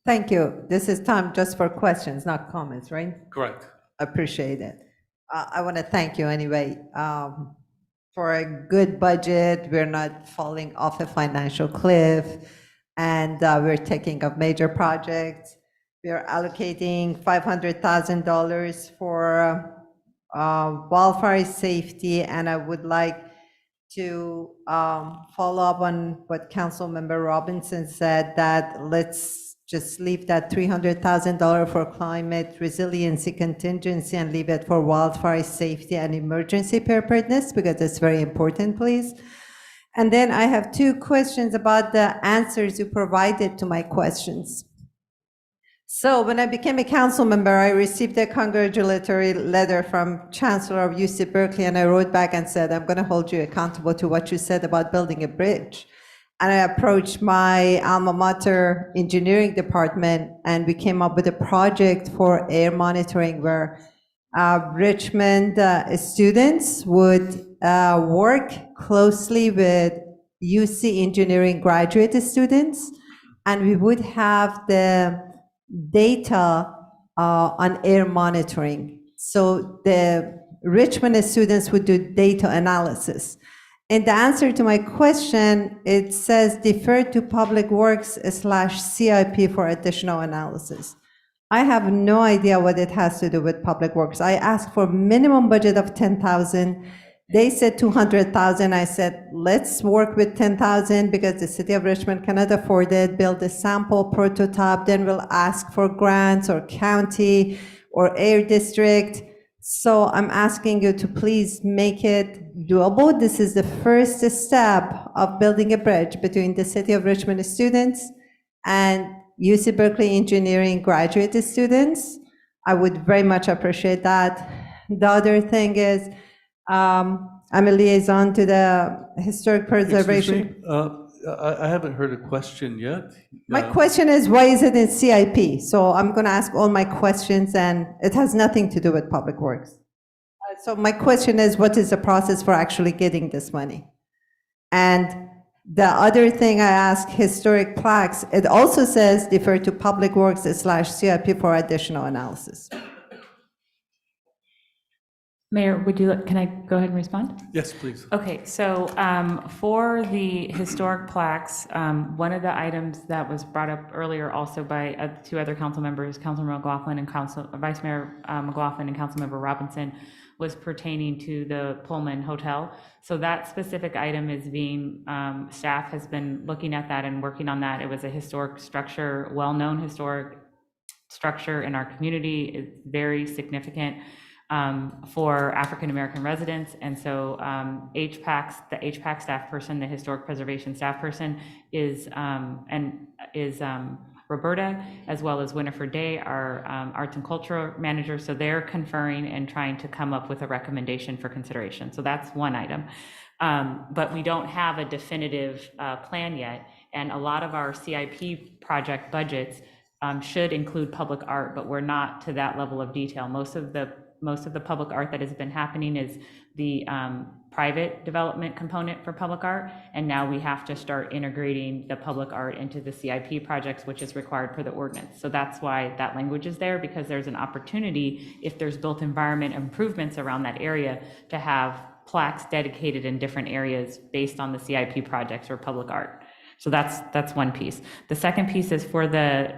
Thank you. This is time just for questions, not comments, right? Correct. Appreciate it. I want to thank you anyway for a good budget. We're not falling off a financial cliff, and we're taking up major projects. We are allocating $500,000 for wildfire safety, and I would like to follow up on what Councilmember Robinson said, that let's just leave that $300,000 for climate resiliency contingency and leave it for wildfire safety and emergency preparedness, because it's very important, please. And then I have two questions about the answers you provided to my questions. So when I became a council member, I received a congratulatory letter from Chancellor of UC Berkeley, and I wrote back and said, I'm going to hold you accountable to what you said about building a bridge. And I approached my alma mater engineering department, and we came up with a project for air monitoring where Richmond students would work closely with UC engineering graduate students, and we would have the data on air monitoring. So the Richmond students would do data analysis. In the answer to my question, it says defer to Public Works / CIP for additional analysis. I have no idea what it has to do with Public Works. I asked for minimum budget of 10,000. They said 200,000. I said, let's work with 10,000 because the city of Richmond cannot afford it. Build a sample prototype, then we'll ask for grants or county or air district. So I'm asking you to please make it doable. This is the first step of building a bridge between the city of Richmond students and UC Berkeley engineering graduate students. I would very much appreciate that. The other thing is, I'm a liaison to the historic preservation. Excuse me, I haven't heard a question yet. My question is, why is it in CIP? So I'm going to ask all my questions, and it has nothing to do with Public Works. So my question is, what is the process for actually getting this money? And the other thing I asked, historic plaques, it also says defer to Public Works / CIP for additional analysis. Mayor, can I go ahead and respond? Yes, please. Okay, so for the historic plaques, one of the items that was brought up earlier also by two other council members, Councilmember McLaughlin and Vice Mayor McLaughlin and Councilmember Robinson, was pertaining to the Pullman Hotel. So that specific item is being, staff has been looking at that and working on that. It was a historic structure, well-known historic structure in our community. It's very significant for African-American residents. And so the HPAC staff person, the historic preservation staff person is Roberta, as well as Winifred Day, our arts and cultural manager. So they're conferring and trying to come up with a recommendation for consideration. So that's one item. But we don't have a definitive plan yet. And a lot of our CIP project budgets should include public art, but we're not to that level of detail. Most of the public art that has been happening is the private development component for public art, and now we have to start integrating the public art into the CIP projects, which is required per the ordinance. So that's why that language is there, because there's an opportunity, if there's built environment improvements around that area, to have plaques dedicated in different areas based on the CIP projects or public art. So that's one piece. The second piece is for the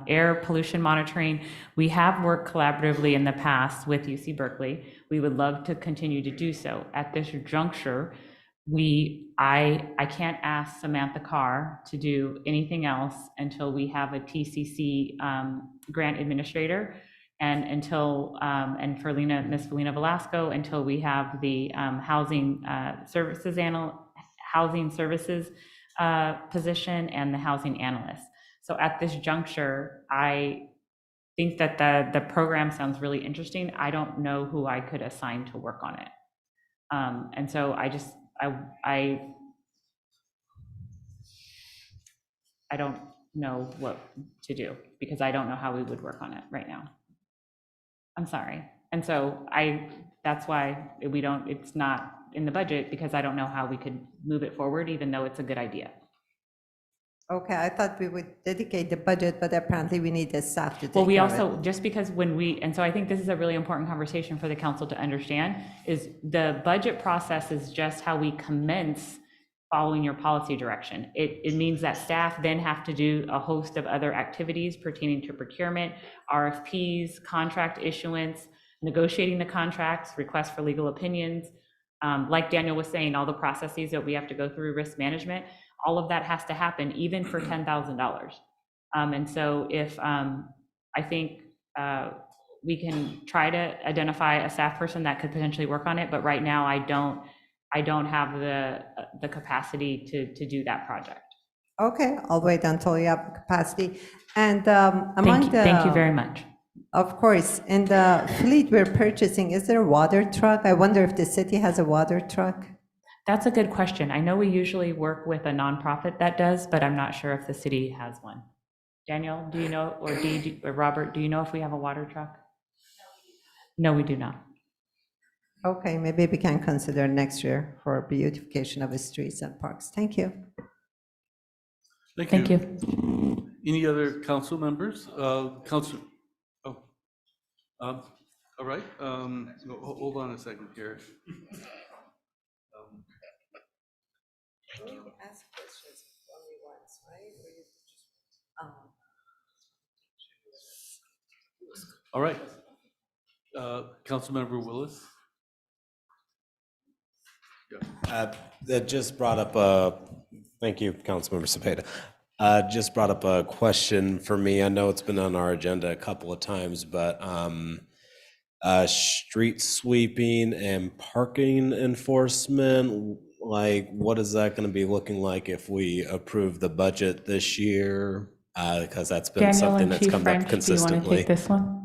air pollution monitoring. We have worked collaboratively in the past with UC Berkeley. We would love to continue to do so. At this juncture, I can't ask Samantha Carr to do anything else until we have a TCC grant administrator, and until and for Miss Felina Velasco, until we have the housing services position and the housing analyst. So at this juncture, I think that the program sounds really interesting. I don't know who I could assign to work on it. And so I don't know what to do because I don't know how we would work on it right now. I'm sorry. And so that's why it's not in the budget, because I don't know how we could move it forward, even though it's a good idea. Okay, I thought we would dedicate the budget, but apparently we need the staff to take Well, we care of also, it. just because and so I think this is a really important conversation for the council to understand, is the budget process is just how we commence following your policy direction. It means that staff then have to do a host of other activities pertaining to procurement, RFPs, contract issuance, negotiating the contracts, requests for legal opinions. Like Daniel was saying, all the processes that we have to go through, risk management, all of that has to happen even for $10,000. And so if I think we can try to identify a staff person that could potentially work on it, but right now I don't have the capacity to do that project. Okay, I'll wait until you have capacity. And among Thank you very much. Of course, in the fleet we're purchasing, is there a water truck? I wonder if the city has a water truck? That's a good question. I know we usually work with a nonprofit that does, but I'm not sure if the city has one. Daniel, do you know, or Robert, do you know if we have a water truck? No, we do not. Okay, maybe we can consider next year for beautification of the streets and parks. Thank you. Thank you. Any other council members? All right, hold on a second here. All right, Councilmember Willis. That just brought up thank you, Councilmember Cepeda. Just brought up a question for me. I know it's been on our agenda a couple of times, but street sweeping and parking enforcement, like what is that going to be looking like if we approve the budget this year? Because that's been Daniel something and that's Chief come French, up do you want consistently. to take this one?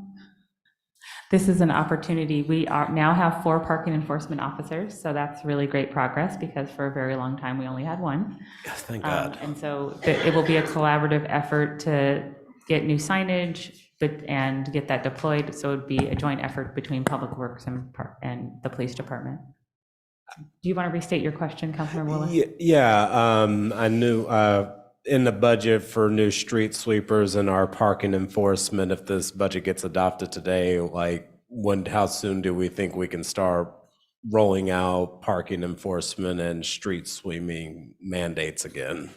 This is an opportunity. We now have 4 parking enforcement officers, so that's really great progress because for a very long time we only had 1. Thank God. And so it will be a collaborative effort to get new signage and get that deployed. So it would be a joint effort between Public Works and the police department. Do you want to restate your question, Councilmember Willis? Yeah, I knew in the budget for new street sweepers and our parking enforcement, if this budget gets adopted today, like how soon do we think we can start rolling out parking enforcement and street sweeping mandates again?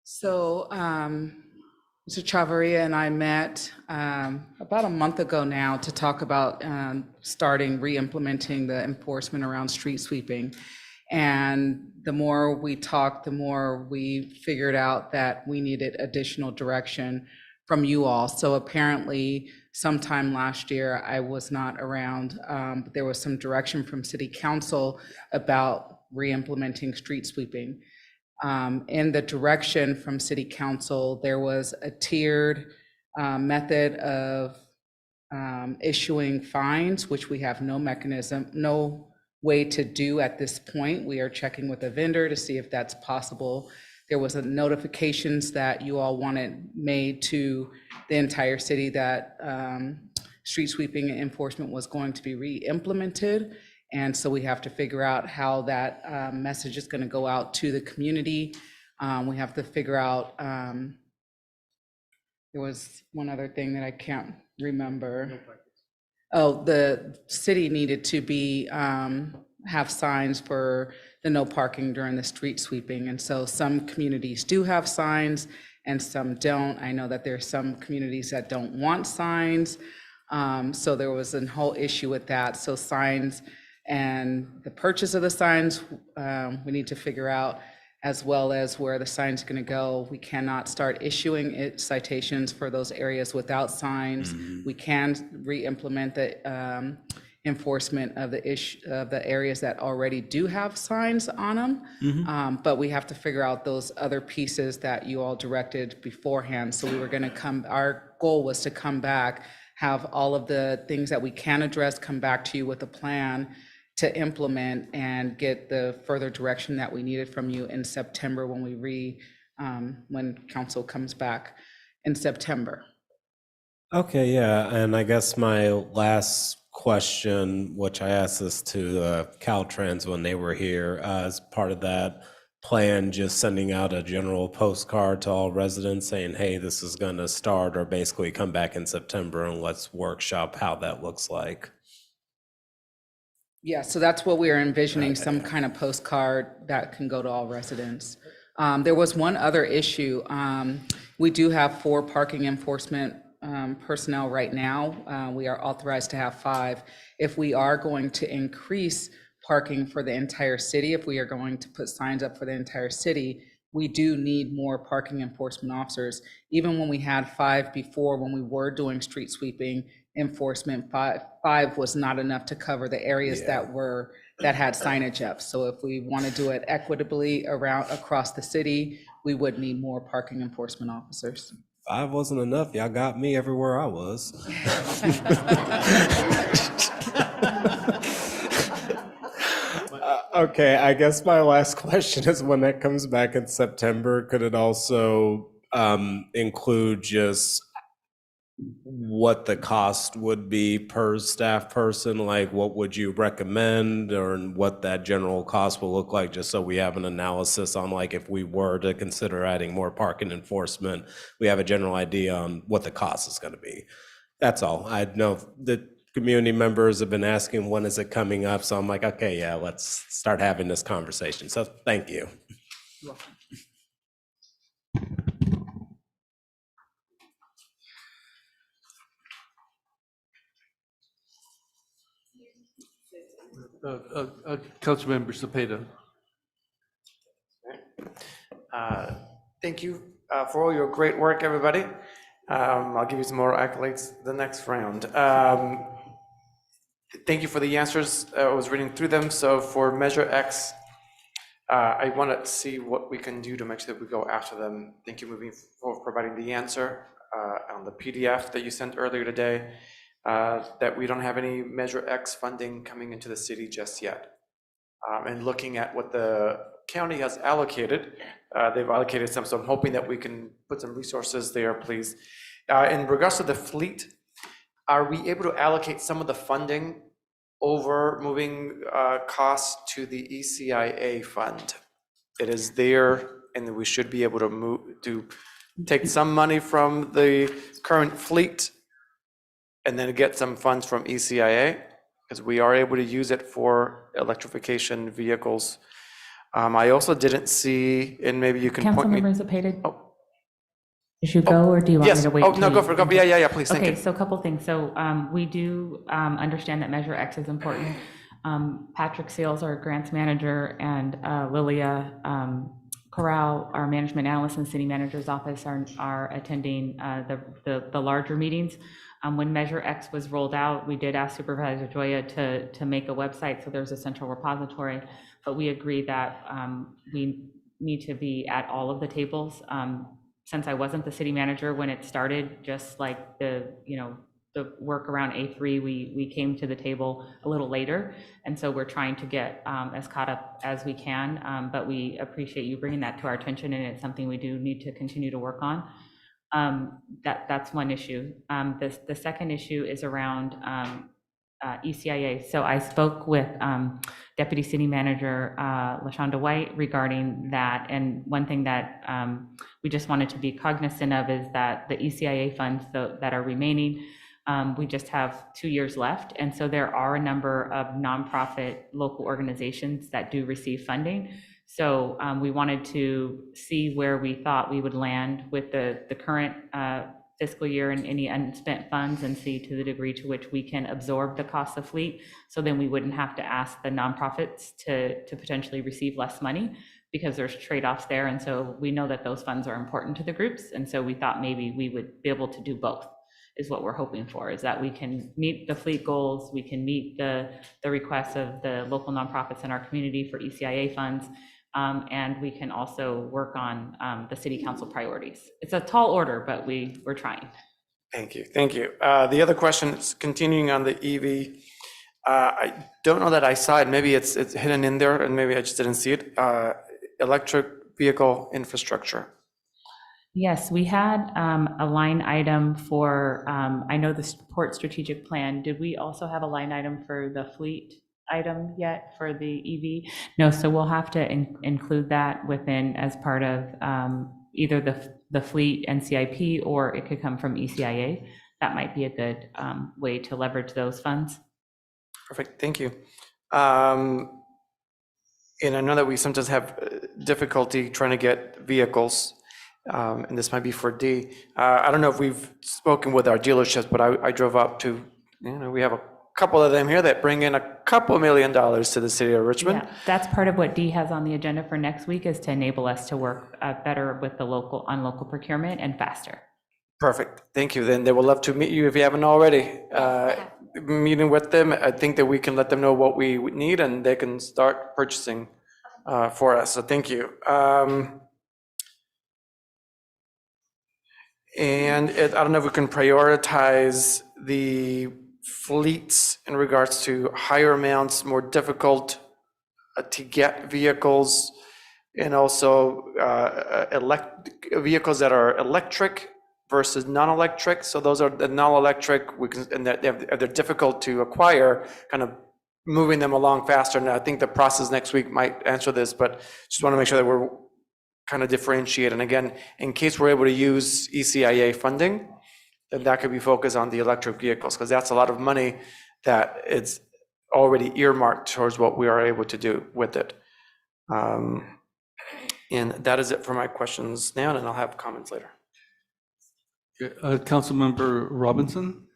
So Mr. Chavarria and I met about a month ago now to talk about starting re-implementing the enforcement around street sweeping. And the more we talked, the more we figured out that we needed additional direction from you all. So apparently sometime last year, I was not around, but there was some direction from City Council about re-implementing street sweeping. In the direction from City Council, there was a tiered method of issuing fines, which we have no way to do at this point. We are checking with a vendor to see if that's possible. There was a notifications that you all wanted made to the entire city that street sweeping enforcement was going to be re-implemented. And so we have to figure out how that message is going to go out to the community. We have to figure out, there was one other thing that I can't remember. Oh, the city needed to be, have signs for the no parking during the street sweeping. And so some communities do have signs and some don't. I know that there's some communities that don't want signs. So there was a whole issue with that. So signs and the purchase of the signs, we need to figure out, as well as where the sign's going to go. We cannot start issuing citations for those areas without signs. We can re-implement the enforcement of the areas that already do have signs on them. But we have to figure out those other pieces that you all directed beforehand. So we were going to our goal was to come back, have all of the things that we can address, come back to you with a plan to implement and get the further direction that we needed from you in September when we when council comes back in September. Okay, yeah, and I guess my last question, which I asked this to Caltrans when they were here, as part of that plan, just sending out a general postcard to all residents saying, hey, this is going to start, or basically come back in September and let's workshop how that looks like. Yeah, so that's what we are envisioning, some kind of postcard that can go to all residents. There was one other issue. We do have 4 parking enforcement personnel right now. We are authorized to have 5. If we are going to increase parking for the entire city, if we are going to put signs up for the entire city, we do need more parking enforcement officers. Even when we had 5 before, when we were doing street sweeping enforcement, 5 was not enough to cover the areas that had signage up. So if we want to do it equitably across the city, we would need more parking enforcement officers. 5 wasn't enough. Y'all got me everywhere I was. Okay, I guess my last question is, when that comes back in September, could it also include just what the cost would be per staff person? Like, what would you recommend, or what that general cost will look like, just so we have an analysis on, like, if we were to consider adding more parking enforcement, we have a general idea on what the cost is going to be. That's all. I know that community members have been asking, when is it coming up? So I'm like, okay, yeah, let's start having this conversation. So thank you. You're welcome. Councilmember Cepeda. Thank you for all your great work, everybody. I'll give you some more accolades the next round. Thank you for the answers. I was reading through them. So for Measure X, I want to see what we can do to make sure that we go after them. Thank you for providing the answer on the PDF that you sent earlier today, that we don't have any Measure X funding coming into the city just yet. And looking at what the county has allocated, they've allocated some, so I'm hoping that we can put some resources there, please. In regards to the fleet, are we able to allocate some of the funding over moving costs to the ECIA fund? It is there, and we should be able to take some money from the current fleet and then get some funds from ECIA, because we are able to use it for electrification vehicles. I also didn't see, and maybe you can point me. Councilmember Cepeda? Should you go, or do you want me to wait? Oh, no, go for it. Yeah, please, thank you. Okay, so a couple things. So we do understand that Measure X is important. Patrick Seals, our grants manager, and Lilia Corral, our management analyst in the city manager's office, are attending the larger meetings. When Measure X was rolled out, we did ask Supervisor Joya to make a website, so there's a central repository, but we agree that we need to be at all of the tables. Since I wasn't the city manager when it started, just like the work around A3, we came to the table a little later, and so we're trying to get as caught up as we can, but we appreciate you bringing that to our attention, and it's something we do need to continue to work on. That's one issue. The second issue is around ECIA. So I spoke with Deputy City Manager LaShonda White regarding that, and one thing that we just wanted to be cognizant of is that the ECIA funds that are remaining, we just have 2 years left, and so there are a number of nonprofit local organizations that do receive funding. So we wanted to see where we thought we would land with the current fiscal year and any unspent funds, and see to the degree to which we can absorb the cost of fleet. So then we wouldn't have to ask the nonprofits to potentially receive less money, because there's trade-offs there. And so we know that those funds are important to the groups. And so we thought maybe we would be able to do both, is what we're hoping for, is that we can meet the fleet goals, we can meet the requests of the local nonprofits in our community for ECIA funds, and we can also work on the city council priorities. It's a tall order, but we're trying. Thank you. The other question is continuing on the EV. I don't know that I saw it. Maybe it's hidden in there, and maybe I just didn't see it. Electric vehicle infrastructure. Yes, we had a line item for, I know the port strategic plan. Did we also have a line item for the fleet item yet for the EV? No, so we'll have to include that within as part of either the fleet NCIP, or it could come from ECIA. That might be a good way to leverage those funds. Perfect, thank you. And I know that we sometimes have difficulty trying to get vehicles, and this might be for D. I don't know if we've spoken with our dealerships, but I drove up to, we have a couple of them here that bring in a couple $1 million to the city of Richmond. Yeah, that's part of what D has on the agenda for next week, is to enable us to work better with the local procurement and faster. Perfect, thank you. Then they would love to meet you if you haven't already. Meeting with them, I think that we can let them know what we need and they can start purchasing for us, so thank you. And I don't know if we can prioritize the fleets in regards to higher amounts, more difficult to get vehicles, and also vehicles that are electric versus non-electric. So those are the non-electric, and they're difficult to acquire, kind of moving them along faster. And I think the process next week might answer this, but just want to make sure that we're kind of differentiate. And again, in case we're able to use ECIA funding, then that could be focused on the electric vehicles, because that's a lot of money that it's already earmarked towards what we are able to do with it. And that is it for my questions now, and I'll have comments later. Councilmember Robinson?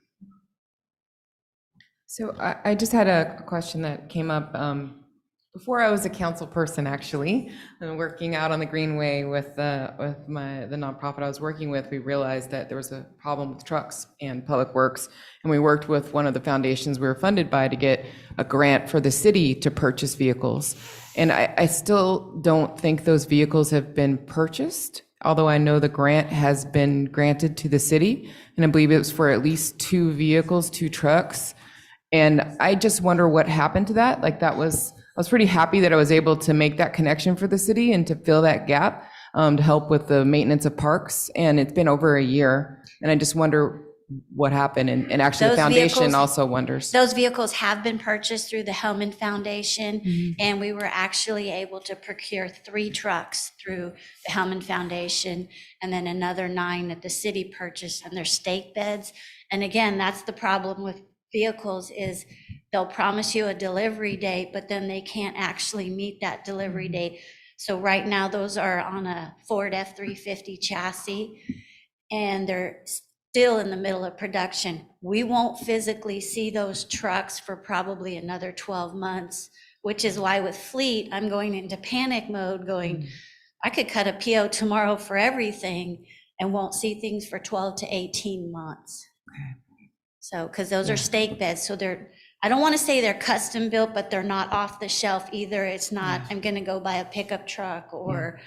So I just had a question that came up before I was a council person, actually. And working out on the Greenway with the nonprofit I was working with, we realized that there was a problem with trucks and public works. And we worked with one of the foundations we were funded by to get a grant for the city to purchase vehicles. And I still don't think those vehicles have been purchased, although I know the grant has been granted to the city. And I believe it was for at least 2 vehicles, 2 trucks. And I just wonder what happened to that. Like, I was pretty happy that I was able to make that connection for the city and to fill that gap, to help with the maintenance of parks. And it's been over a year. And I just wonder what happened. And actually the foundation also wonders. Those vehicles have been purchased through the Hellman Foundation. And we were actually able to procure 3 trucks through the Hellman Foundation, and then another 9 that the city purchased, and they're stake beds. And again, that's the problem with vehicles, is they'll promise you a delivery date, but then they can't actually meet that delivery date. So right now, those are on a Ford F-350 chassis, and they're still in the middle of production. We won't physically see those trucks for probably another 12 months, which is why with fleet, I'm going into panic mode, going, I could cut a PO tomorrow for everything and won't see things for 12 to 18 months. So, because those are stake beds, so I don't want to say they're custom built, but they're not off the shelf either. It's not, I'm going to go buy a pickup truck or,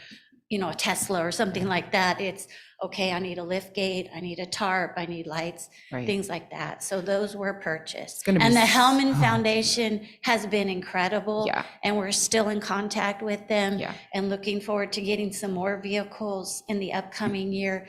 a Tesla or something like that. It's, okay, I need a lift gate, I need a tarp, I need lights, things like that. So those were purchased. And the Hellman Foundation has been incredible. And we're still in contact with them and looking forward to getting some more vehicles in the upcoming year.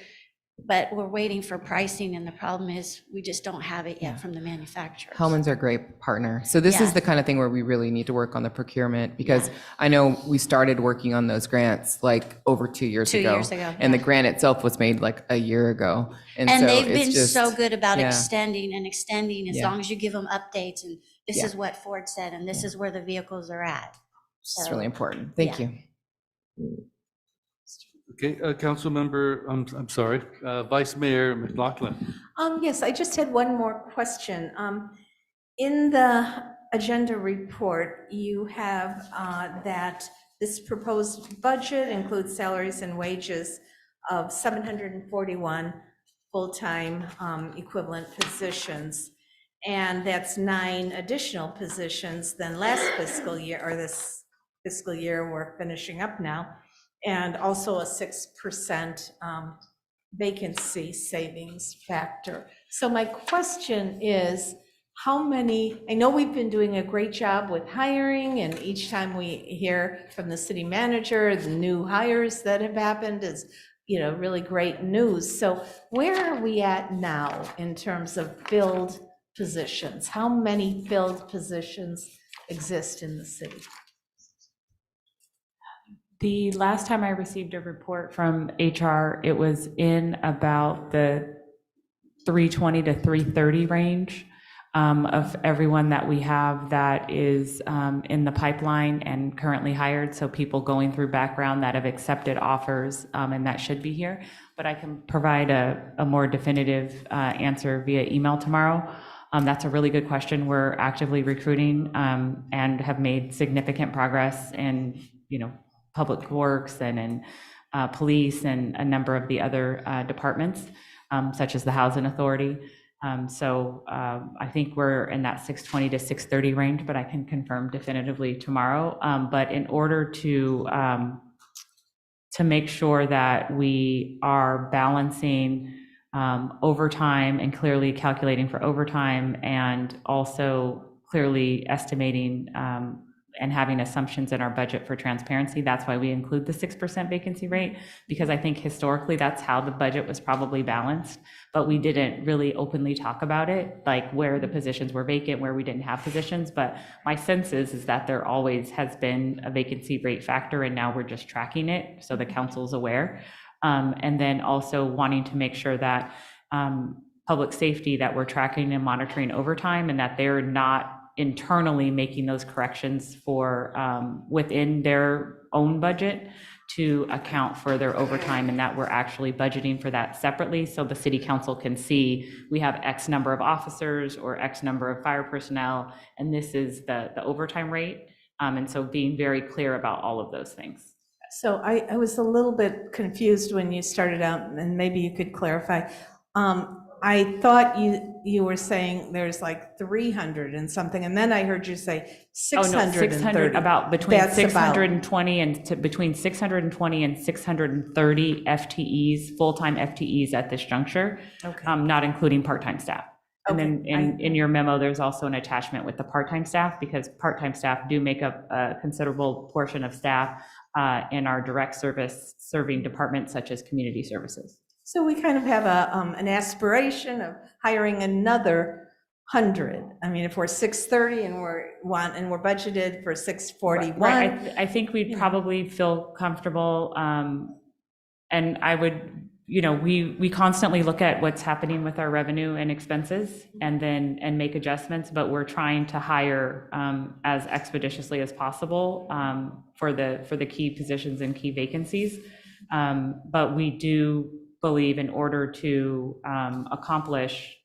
But we're waiting for pricing, and the problem is we just don't have it yet from the manufacturers. Hellman's our great partner. So this is the kind of thing where we really need to work on the procurement, because I know we started working on those grants like over 2 years ago. 2 years ago. And the grant itself was made like a year ago. And so they've it's been just, so good about extending as long as you give them updates, and this Yeah. is what Ford said, and this is where the vehicles are at. It's really important. Thank you. Okay, Councilmember, I'm sorry, Vice Mayor McLaughlin. Yes, I just had one more question. In the agenda report, you have that this proposed budget includes salaries and wages of 741 full-time equivalent positions. And that's 9 additional positions than last fiscal year, or this fiscal year we're finishing up now. And also a 6% vacancy savings factor. So my question is, how many, I know we've been doing a great job with hiring, and each time we hear from the city manager, the new hires that have happened is, really great news. So where are we at now in terms of filled positions? How many filled positions exist in the city? The last time I received a report from HR, it was in about the 320 to 330 range of everyone that we have that is in the pipeline and currently hired. So people going through background that have accepted offers and that should be here. But I can provide a more definitive answer via email tomorrow. That's a really good question. We're actively recruiting and have made significant progress in, public works and in police and a number of the other departments, such as the Housing Authority. So I think we're in that 620 to 630 range, but I can confirm definitively tomorrow. But in order to make sure that we are balancing overtime and clearly calculating for overtime and also clearly estimating and having assumptions in our budget for transparency. That's why we include the 6% vacancy rate, because I think historically that's how the budget was probably balanced, but we didn't really openly talk about it, like where the positions were vacant, where we didn't have positions. But my sense is that there always has been a vacancy rate factor, and now we're just tracking it so the council's aware. And then also wanting to make sure that public safety, that we're tracking and monitoring overtime, and that they're not internally making those corrections for within their own budget to account for their overtime, and that we're actually budgeting for that separately so the city council can see we have X number of officers or X number of fire personnel, and this is the overtime rate. And so being very clear about all of those things. So I was a little bit confused when you started out, and maybe you could clarify. I thought you were saying there's like 300 and something, and then I heard you say 630. 600, about between 620 and between 620 and 630 FTEs, full-time FTEs at this juncture, not including part-time staff. And then in your memo, there's also an attachment with the part-time staff, because part-time staff do make up a considerable portion of staff in our direct service serving departments such as community services. So we kind of have an aspiration of hiring another 100. I mean, if we're 630 and we're budgeted for 641. Right. I think we'd probably feel comfortable. And I would, we constantly look at what's happening with our revenue and expenses and make adjustments, but we're trying to hire as expeditiously as possible for the key positions and key vacancies. But we do believe in order to accomplish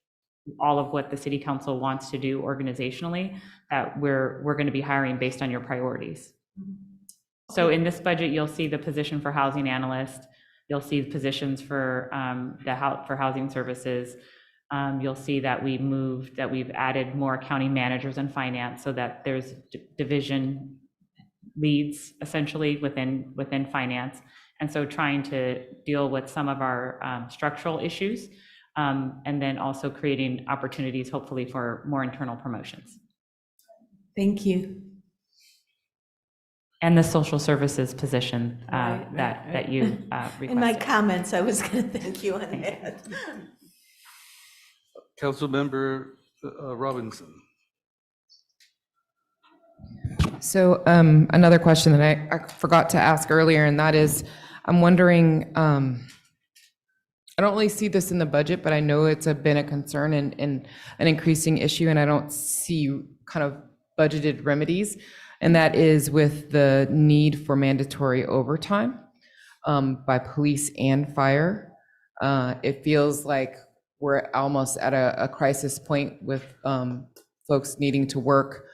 all of what the city council wants to do organizationally, that we're going to be hiring based on your priorities. So in this budget, you'll see the position for housing analyst, you'll see positions for for housing services. You'll see that we've added more county managers and finance, so that there's division leads essentially within finance. And so trying to deal with some of our structural issues, and then also creating opportunities, hopefully, for more internal promotions. Thank you. And the social services position that you requested. In my comments, I was going to thank you on that. Councilmember Robinson. So another question that I forgot to ask earlier, and that is, I'm wondering, I don't really see this in the budget, but I know it's been a concern and an increasing issue, and I don't see kind of budgeted remedies, and that is with the need for mandatory overtime by police and fire. It feels like we're almost at a crisis point with folks needing to work,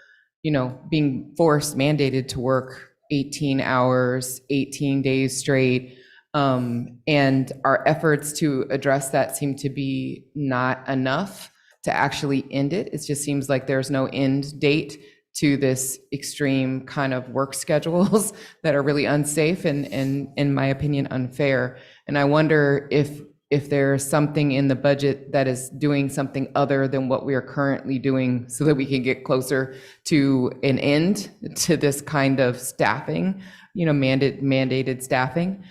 being mandated to work 18 hours, 18 days straight. And our efforts to address that seem to be not enough to actually end it. It just seems like there's no end date to this extreme kind of work schedules that are really unsafe and in my opinion, unfair. And I wonder if if there's something in the budget that is doing something other than what we are currently doing so that we can get closer to an end to this kind of staffing, mandated staffing,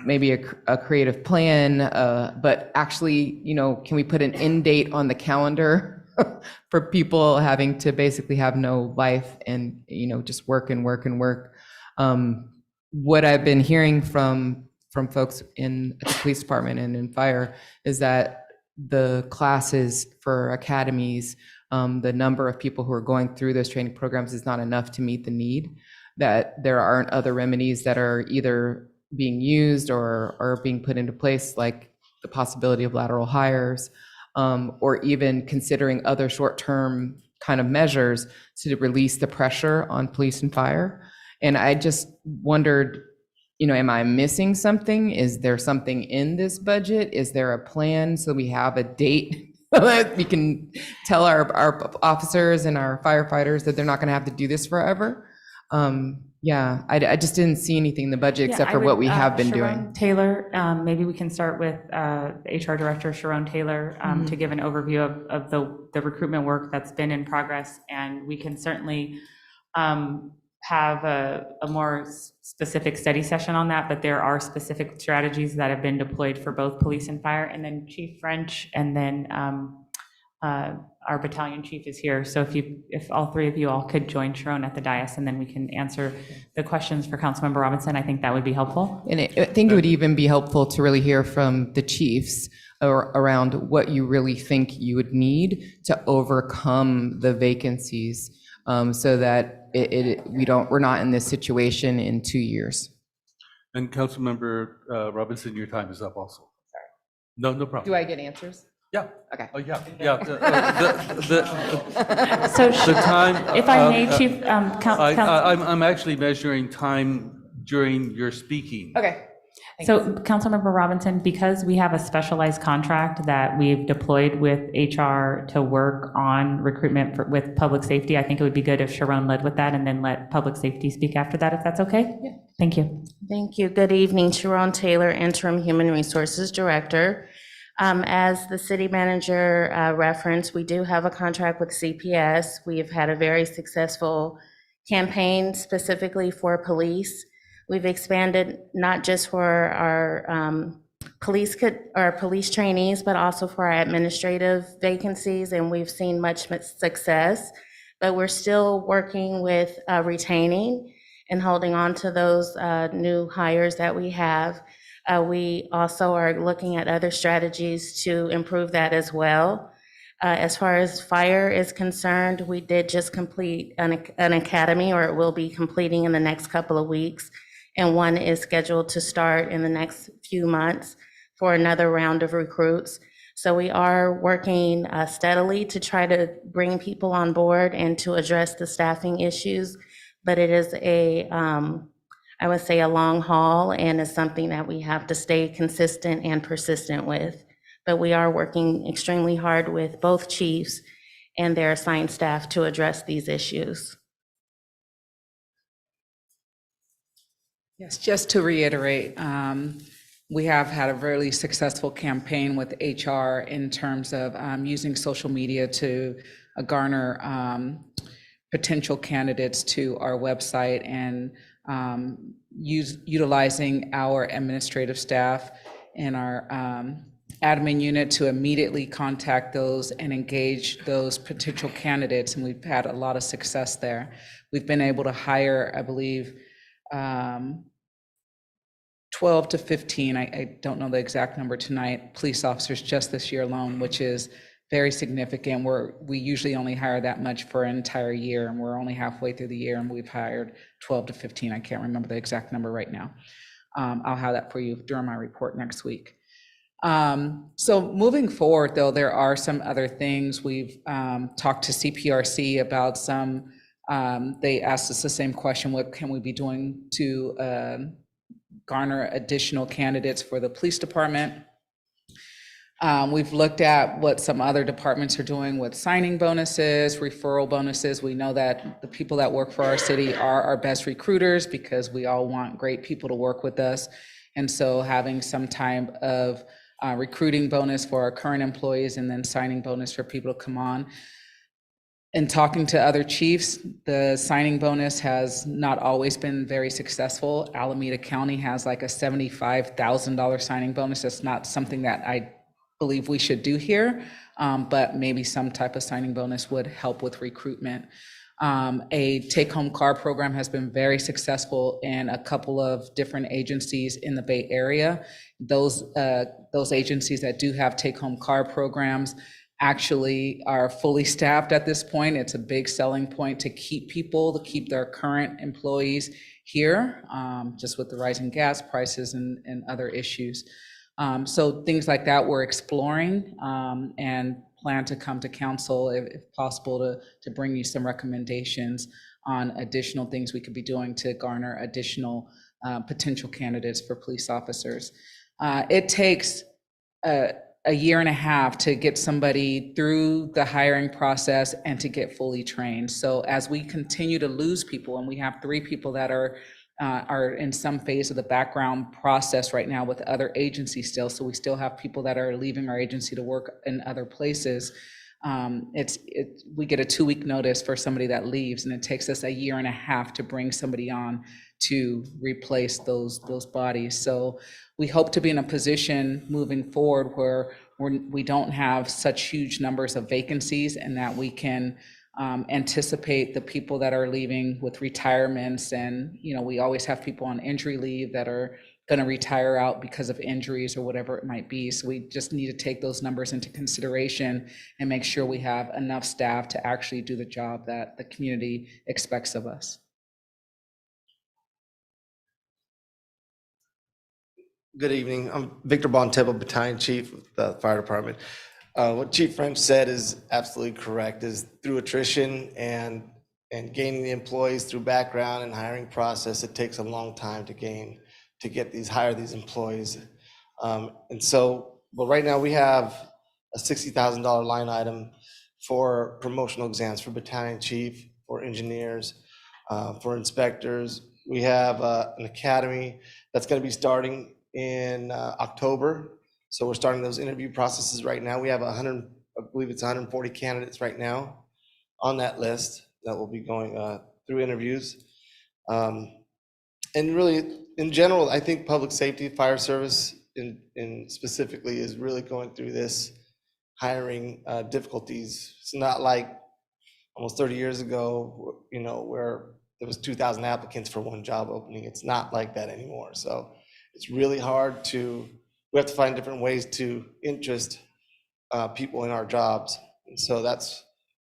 maybe a creative plan, but actually, can we put an end date on the calendar for people having to basically have no life and, just work and work and work? What I've been hearing from folks in the police department and in fire is that the classes for academies, the number of people who are going through those training programs is not enough to meet the need, that there aren't other remedies that are either being used or being put into place, like the possibility of lateral hires, or even considering other short-term kind of measures to release the pressure on police and fire. And I just wondered, am I missing something? Is there something in this budget? Is there a plan so we have a date that we can tell our officers and our firefighters that they're not going to have to do this forever? I just didn't see anything in the budget except for what we have been doing. Sharon Taylor, maybe we can start with HR Director Sharon Taylor to give an overview of the recruitment work that's been in progress, and we can certainly have a more specific study session on that, but there are specific strategies that have been deployed for both police and fire. And then Chief French, and then our battalion chief is here. So if all three of you all could join Sharon at the dais, and then we can answer the questions for Councilmember Robinson, I think that would be helpful. And I think it would even be helpful to really hear from the chiefs around what you really think you would need to overcome the vacancies, so that we're not in this situation in 2 years. And Councilmember Robinson, your time is up also. Sorry. No problem. Do I get answers? Yeah. Okay. Oh, yeah. So the time. If I may, Chief, I'm actually measuring time during your speaking. Okay. So Councilmember Robinson, because we have a specialized contract that we've deployed with HR to work on recruitment with public safety, I think it would be good if Sharon led with that and then let public safety speak after that, if that's okay? Yeah. Thank you. Thank you. Good evening. Sharon Taylor, Interim Human Resources Director. As the city manager referenced, we do have a contract with CPS. We've had a very successful campaign specifically for police. We've expanded not just for our police trainees, but also for our administrative vacancies, and we've seen much success. But we're still working with retaining and holding on to those new hires that we have. We also are looking at other strategies to improve that as well. As far as fire is concerned, we did just complete an academy, or it will be completing in the next couple of weeks. And one is scheduled to start in the next few months for another round of recruits. So we are working steadily to try to bring people on board and to address the staffing issues. But it is I would say a long haul, and is something that we have to stay consistent and persistent with. But we are working extremely hard with both chiefs and their assigned staff to address these issues. Yes, just to reiterate, we have had a really successful campaign with HR in terms of using social media to garner potential candidates to our website, and utilizing our administrative staff and our admin unit to immediately contact those and engage those potential candidates. And we've had a lot of success there. We've been able to hire, I believe, 12 to 15, I don't know the exact number tonight, police officers just this year alone, which is very significant. We usually only hire that much for an entire year, and we're only halfway through the year, and we've hired 12 to 15. I can't remember the exact number right now. I'll have that for you during my report next week. So moving forward, though, there are some other things. We've talked to CPRC about some, they asked us the same question: what can we be doing to garner additional candidates for the police department? We've looked at what some other departments are doing with signing bonuses, referral bonuses. We know that the people that work for our city are our best recruiters, because we all want great people to work with us. And so having some type of recruiting bonus for our current employees and then signing bonus for people to come on. In talking to other chiefs, the signing bonus has not always been very successful. Alameda County has like a $75,000 signing bonus. That's not something that I believe we should do here, but maybe some type of signing bonus would help with recruitment. A take-home car program has been very successful in a couple of different agencies in the Bay Area. Those agencies that do have take-home car programs actually are fully staffed at this point. It's a big selling point to keep people, to keep their current employees here, just with the rising gas prices and other issues. So things like that we're exploring and plan to come to council if possible to bring you some recommendations on additional things we could be doing to garner additional potential candidates for police officers. It takes a year and a half to get somebody through the hiring process and to get fully trained. So as we continue to lose people, and we have 3 people that are in some phase of the background process right now with other agencies still, so we still have people that are leaving our agency to work in other places. We get a 2-week notice for somebody that leaves, and it takes us a year and a half to bring somebody on to replace those bodies. So we hope to be in a position moving forward where we don't have such huge numbers of vacancies, and that we can anticipate the people that are leaving with retirements. And, you know, we always have people on injury leave that are going to retire out because of injuries or whatever it might be. So we just need to take those numbers into consideration and make sure we have enough staff to actually do the job that the community expects of us. Good evening. I'm Victor Bontebo, Battalion Chief of the Fire Department. What Chief French said is absolutely correct, is through attrition and gaining the employees through background and hiring process, it takes a long time to hire these employees. And so, but right now we have a $60,000 line item for promotional exams for Battalion Chief, for engineers, for inspectors. We have an academy that's going to be starting in October. So we're starting those interview processes right now. We have I believe it's 140 candidates right now on that list that will be going through interviews. And really, in general, I think public safety, fire service in specifically is really going through this hiring difficulties. It's not like almost 30 years ago, you know, where there was 2,000 applicants for one job opening. It's not like that anymore. So it's really hard we have to find different ways to interest people in our jobs. And so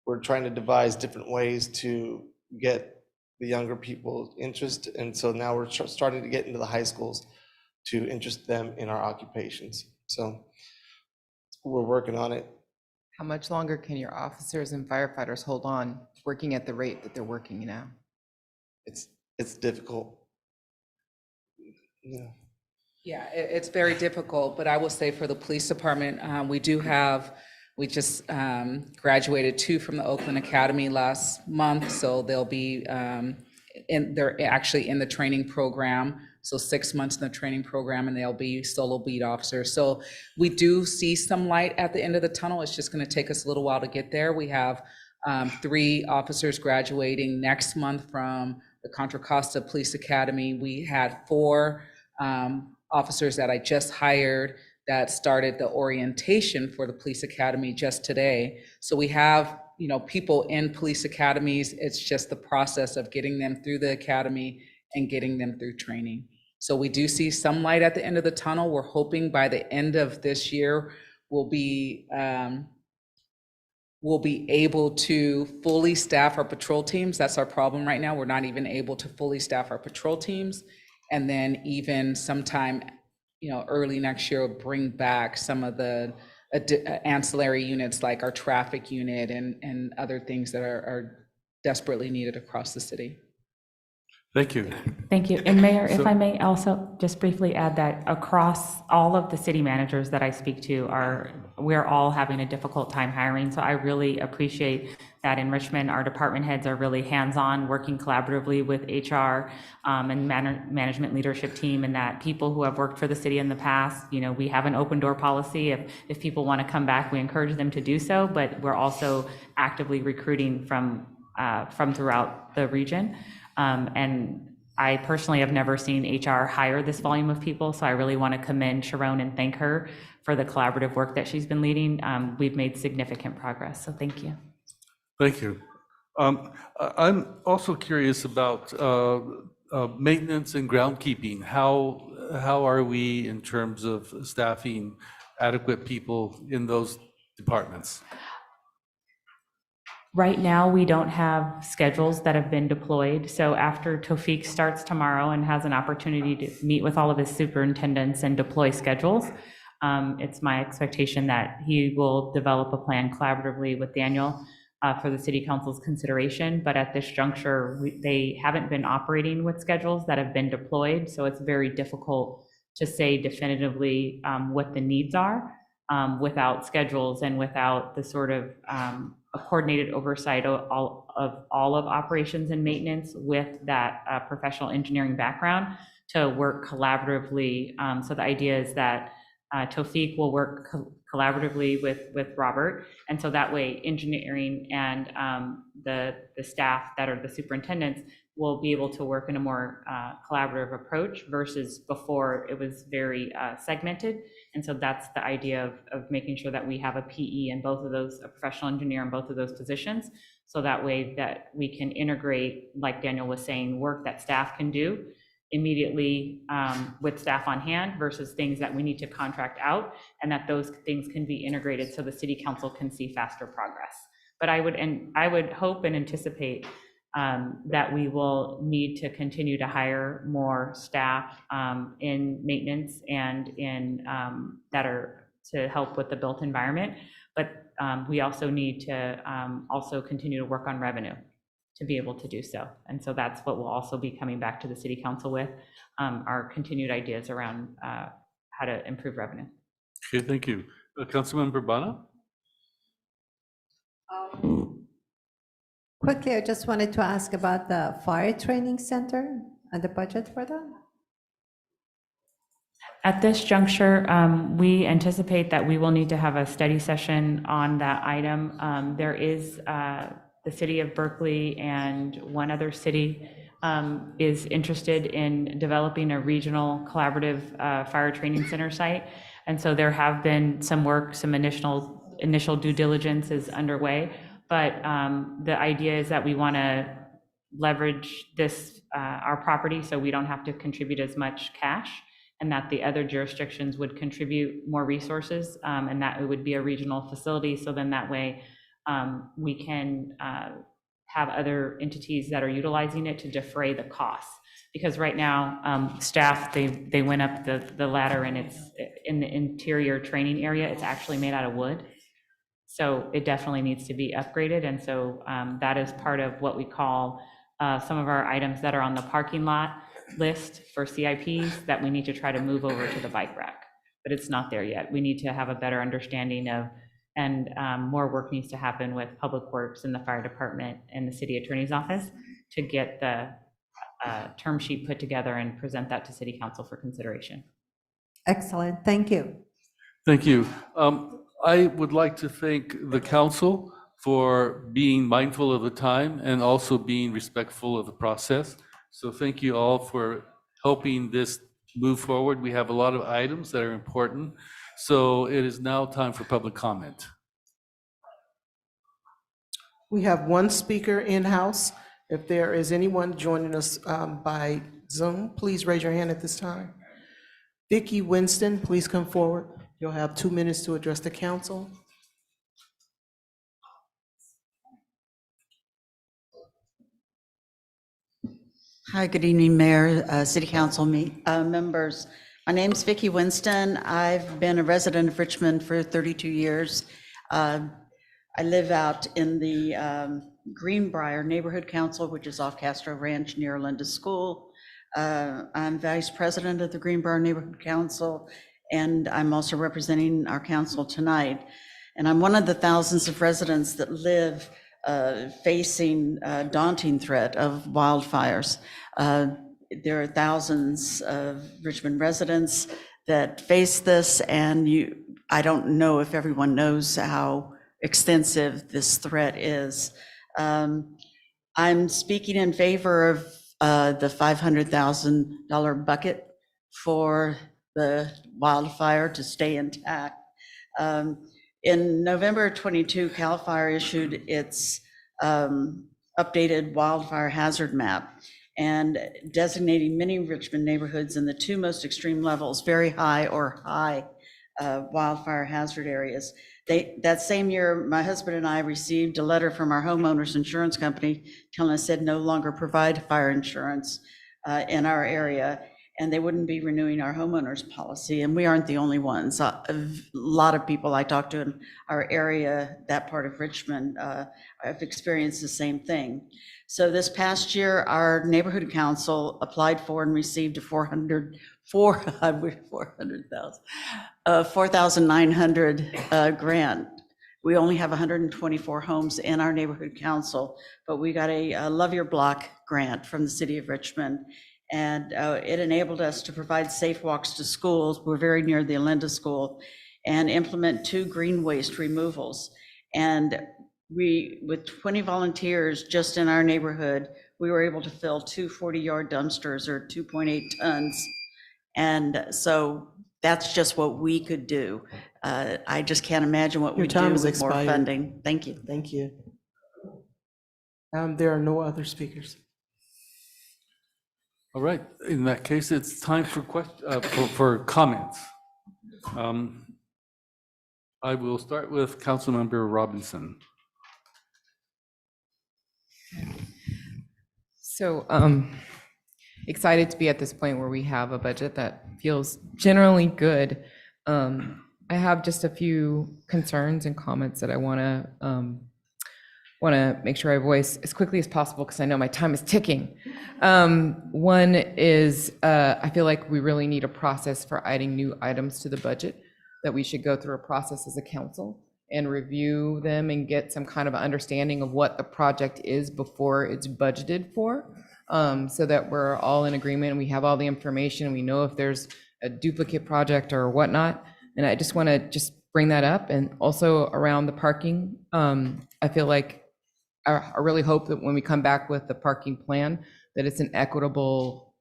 we're trying to devise different ways to get the younger people's interest. And so now we're starting to get into the high schools to interest them in our occupations. So we're working on it. How much longer can your officers and firefighters hold on working at the rate that they're working now? It's difficult. Yeah. Yeah, it's very difficult, but I will say for the police department, we just graduated 2 from the Oakland Academy last month, so they'll be, they're actually in the training program, so 6 months in the training program, and they'll be solo beat officers. So we do see some light at the end of the tunnel. It's just gonna take us a little while to get there. We have 3 officers graduating next month from the Contra Costa Police Academy. We had 4 officers that I just hired that started the orientation for the police academy just today. So we have, you know, people in police academies. It's just the process of getting them through the academy and getting them through training. So we do see some light at the end of the tunnel. We're hoping by the end of this year, we'll be able to fully staff our patrol teams. That's our problem right now. We're not even able to fully staff our patrol teams. And then even sometime, you know, early next year, we'll bring back some of the ancillary units like our traffic unit and other things that are desperately needed across the city. Thank you. Thank you. And Mayor, if So- I may also just briefly add that across all of the city managers that I speak to we're all having a difficult time hiring. So I really appreciate that in Richmond, our department heads are really hands-on, working collaboratively with HR and management leadership team, and that people who have worked for the city in the past, we have an open door policy. If people want to come back, we encourage them to do so, but we're also actively recruiting from throughout the region. And I personally have never seen HR hire this volume of people, so I really want to commend Sharon and thank her for the collaborative work that she's been leading. We've made significant progress, so thank you. Thank you. I'm also curious about maintenance and groundkeeping. How are we in terms of staffing adequate people in those departments? Right now, we don't have schedules that have been deployed. So after Tawfiq starts tomorrow and has an opportunity to meet with all of his superintendents and deploy schedules, it's my expectation that he will develop a plan collaboratively with Daniel for the city council's consideration. But at this juncture, they haven't been operating with schedules that have been deployed. So it's very difficult to say definitively what the needs are without schedules and without the sort of a coordinated oversight of all of operations and maintenance with that professional engineering background to work collaboratively. So the idea is that Tawfiq will work collaboratively with Robert, and so that way engineering and the staff that are the superintendents will be able to work in a more collaborative approach versus before it was very segmented. And so that's the idea of making sure that we have a PE in both of those, a professional engineer in both of those positions. So that way that we can integrate, like Daniel was saying, work that staff can do immediately with staff on hand versus things that we need to contract out, and that those things can be integrated so the city council can see faster progress. But I would hope and anticipate that we will need to continue to hire more staff in maintenance and in that are to help with the built environment. But we also need to also continue to work on revenue to be able to do so. And so that's what we'll also be coming back to the city council with, our continued ideas around how to improve revenue. Okay, thank you. Councilmember Bana? Quickly, I just wanted to ask about the fire training center and the budget for that. At this juncture, we anticipate that we will need to have a study session on that item. There is the city of Berkeley and one other city is interested in developing a regional collaborative fire training center site. And so there have been some work, some initial due diligence is underway. But the idea is that we want to leverage this, our property, so we don't have to contribute as much cash, and that the other jurisdictions would contribute more resources, and that it would be a regional facility. So then that way we can have other entities that are utilizing it to defray the costs. Because right now, staff, they went up the ladder, and it's in the interior training area, it's actually made out of wood. So it definitely needs to be upgraded. And so that is part of what we call some of our items that are on the parking lot list for CIPs that we need to try to move over to the bike rack. But it's not there yet. We need to have a better understanding of, and more work needs to happen with Public Works and the fire department and the city attorney's office to get the term sheet put together and present that to city council for consideration. Excellent, thank you. Thank you. I would like to thank the council for being mindful of the time and also being respectful of the process. So thank you all for helping this move forward. We have a lot of items that are important. So it is now time for public comment. We have one speaker in-house. If there is anyone joining us by Zoom, please raise your hand at this time. Vicki Winston, please come forward. You'll have 2 minutes to address the council. Hi, good evening, Mayor, City Council members. My name's Vicki Winston. I've been a resident of Richmond for 32 years. I live out in the Greenbrier Neighborhood Council, which is off Castro Ranch near Linda School. I'm vice president of the Greenbrier Neighborhood Council, and I'm also representing our council tonight. And I'm one of the thousands of residents that live facing a daunting threat of wildfires. There are thousands of Richmond residents that face this, and I don't know if everyone knows how extensive this threat is. I'm speaking in favor of the $500,000 bucket for the wildfire to stay intact. In November 22, CAL FIRE issued its updated wildfire hazard map and designating many Richmond neighborhoods in the two most extreme levels, very high or high wildfire hazard areas. That same year, my husband and I received a letter from our homeowners insurance company telling us they'd no longer provide fire insurance in our area, and they wouldn't be renewing our homeowners policy. And we aren't the only ones. A lot of people I talk to in our area, that part of Richmond, have experienced the same thing. So this past year, our neighborhood council applied for and received a $4,900 grant. We only have 124 homes in our neighborhood council, but we got a Love Your Block grant from the city of Richmond. And it enabled us to provide safe walks to schools. We're very near the Linda School, and implement 2 green waste removals. And with 20 volunteers just in our neighborhood, we were able to fill 2 40-yard dumpsters, or 2.8 tons. And so that's just what we could do. I just can't imagine what we do with more funding. Thank you. Thank you. There are no other speakers. All right, in that case, it's time for for comments. I will start with Councilmember Robinson. So excited to be at this point where we have a budget that feels generally good. I have just a few concerns and comments that I want to make sure I voice as quickly as possible, because I know my time is ticking. One is I feel like we really need a process for adding new items to the budget, that we should go through a process as a council and review them and get some kind of understanding of what the project is before it's budgeted for, so that we're all in agreement and we have all the information and we know if there's a duplicate project or whatnot. And I just want to bring that up. And also around the parking, I feel like I really hope that when we come back with the parking plan, that it's an equitable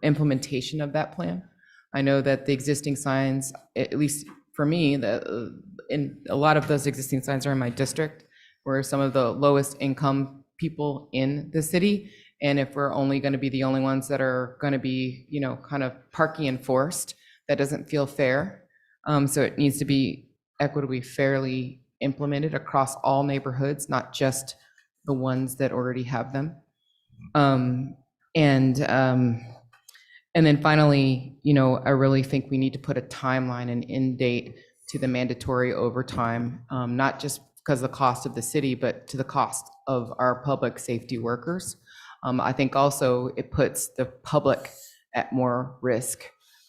implementation of that plan. I know that the existing signs, at least for me, in a lot of those existing signs are in my district, where some of the lowest income people in the city. And if we're only going to be the only ones that are going to be, kind of parking enforced, that doesn't feel fair. So it needs to be equitably, fairly implemented across all neighborhoods, not just the ones that already have them. And then finally, I really think we need to put a timeline and end date to the mandatory overtime, not just because of the cost of the city, but to the cost of our public safety workers. I think also it puts the public at more risk.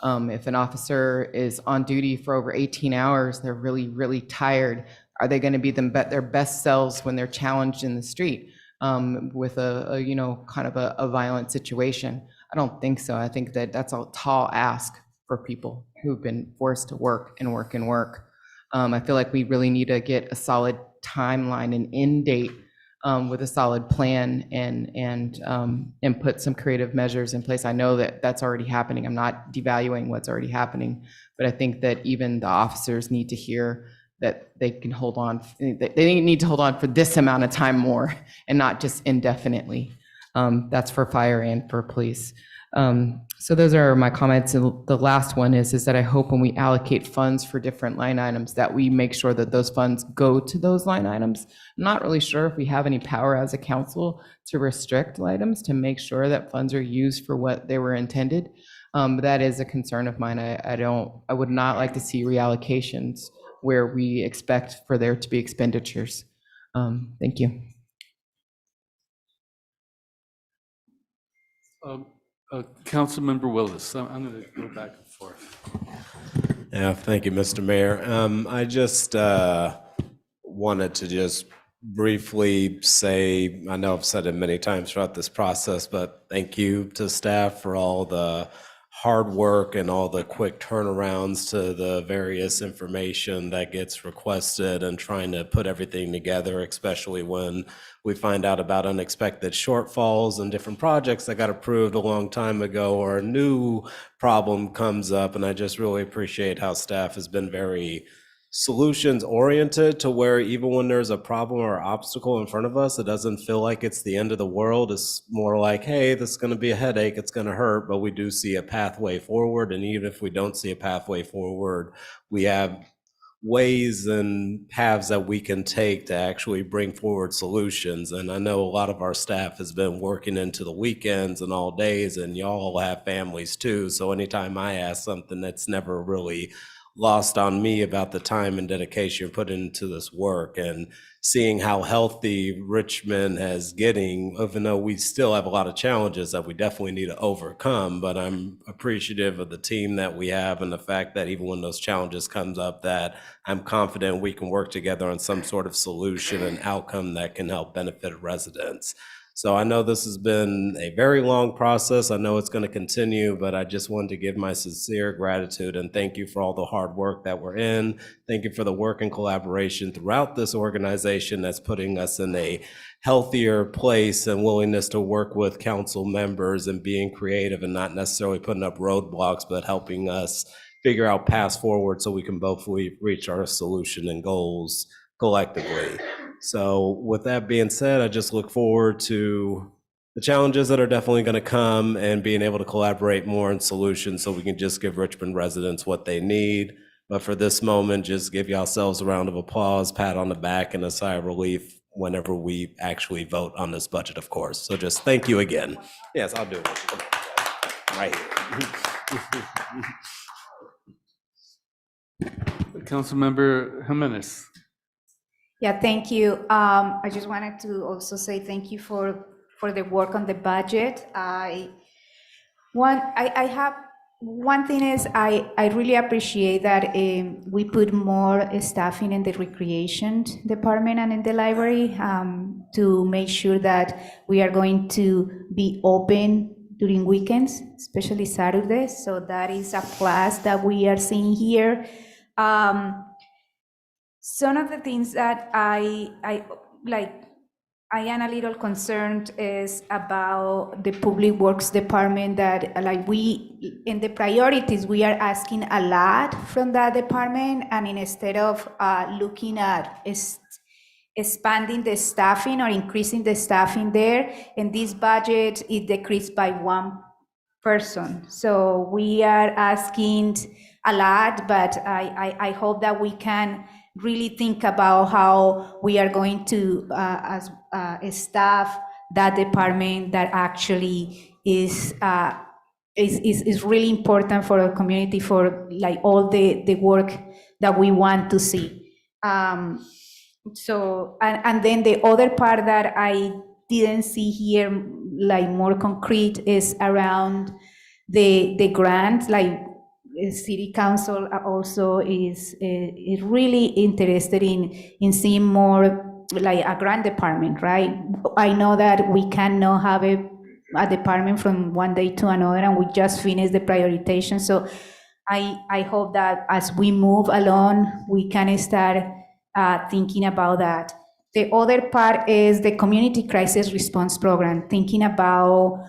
If an officer is on duty for over 18 hours, they're really, really tired. Are they going to be their best selves when they're challenged in the street with kind of a violent situation? I don't think so. I think that that's a tall ask for people who've been forced to work and work and work. I feel like we really need to get a solid timeline and end date with a solid plan and put some creative measures in place. I know that that's already happening. I'm not devaluing what's already happening, but I think that even the officers need to hear that they can hold on. They need to hold on for this amount of time more and not just indefinitely. That's for fire and for police. So those are my comments. And the last one is that I hope when we allocate funds for different line items that we make sure that those funds go to those line items. I'm not really sure if we have any power as a council to restrict items to make sure that funds are used for what they were intended. But that is a concern of mine. I would not like to see reallocations where we expect for there to be expenditures. Thank you. Councilmember Willis, I'm going to go back and forth. Yeah, thank you, Mr. Mayor. I just wanted to just briefly say, I know I've said it many times throughout this process, but thank you to staff for all the hard work and all the quick turnarounds to the various information that gets requested and trying to put everything together, especially when we find out about unexpected shortfalls and different projects that got approved a long time ago, or a new problem comes up. And I just really appreciate how staff has been very solutions oriented, to where even when there's a problem or obstacle in front of us, it doesn't feel like it's the end of the world. It's more like, hey, this is going to be a headache, it's going to hurt, but we do see a pathway forward. And even if we don't see a pathway forward, we have ways and paths that we can take to actually bring forward solutions. And I know a lot of our staff has been working into the weekends and all days, and y'all have families too. So anytime I ask something, that's never really lost on me about the time and dedication put into this work. And seeing how healthy Richmond is getting, even though we still have a lot of challenges that we definitely need to overcome, but I'm appreciative of the team that we have, and the fact that even when those challenges comes up, that I'm confident we can work together on some sort of solution and outcome that can help benefit residents. So I know this has been a very long process. I know it's going to continue, but I just wanted to give my sincere gratitude and thank you for all the hard work that we're in. Thank you for the work and collaboration throughout this organization that's putting us in a healthier place, and willingness to work with council members and being creative and not necessarily putting up roadblocks, but helping us figure out paths forward so we can both reach our solution and goals collectively. So with that being said, I just look forward to the challenges that are definitely going to come, and being able to collaborate more in solutions so we can just give Richmond residents what they need. But for this moment, just give yourselves a round of applause, pat on the back, and a sigh of relief whenever we actually vote on this budget, of course. So just thank you again. Yes, I'll do it. Right here. Councilmember Jimenez. Yeah, thank you. I just wanted to also say thank you for the work on the budget. I have one thing is I really appreciate that we put more staffing in the recreation department and in the library to make sure that we are going to be open during weekends, especially Saturdays. So that is a plus that we are seeing here. Some of the things that I am a little concerned is about the public works department, that like we, in the priorities, we are asking a lot from that department, and instead of looking at expanding the staffing or increasing the staffing there, in this budget, it decreased by 1 person. So we are asking a lot, but I hope that we can really think about how we are going to staff that department that actually is really important for our community, for like all the work that we want to see. So and then the other part that I didn't see here, like more concrete, is around the grant. Like City Council also is really interested in seeing more like a grant department, right? I know that we cannot have a department from one day to another, and we just finished the prioritization. So I hope that as we move along, we can start thinking about that. The other part is the community crisis response program, thinking about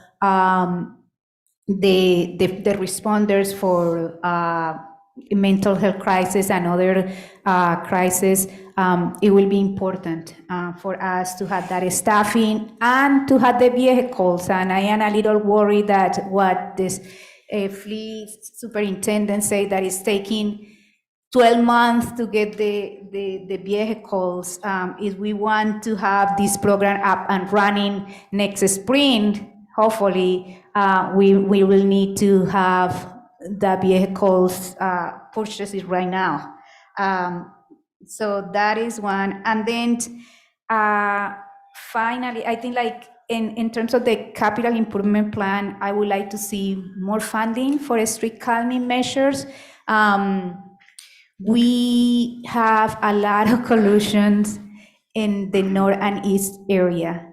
the responders for mental health crisis and other crises. It will be important for us to have that staffing and to have the vehicles. And I am a little worried that what this fleet superintendent say, that it's taking 12 months to get the vehicles. If we want to have this program up and running next spring, hopefully, we will need to have the vehicles purchased right now. So that is one. And then Finally, I think like in terms of the capital improvement plan, I would like to see more funding for street calming measures. We have a lot of collisions in the north and east area.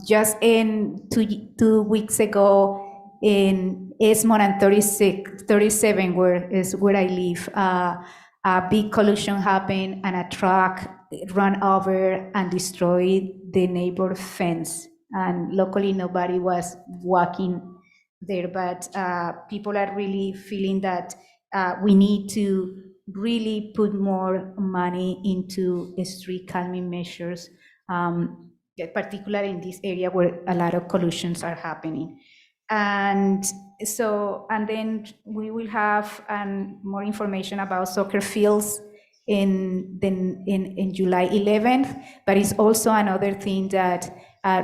Just in 2 weeks ago in Esmond and 37, where I live, a big collision happened and a truck ran over and destroyed the neighbor fence. And luckily nobody was walking there, but people are really feeling that we need to really put more money into street calming measures, particularly in this area where a lot of collisions are happening. And so, and then we will have more information about soccer fields in July 11th, but it's also another thing that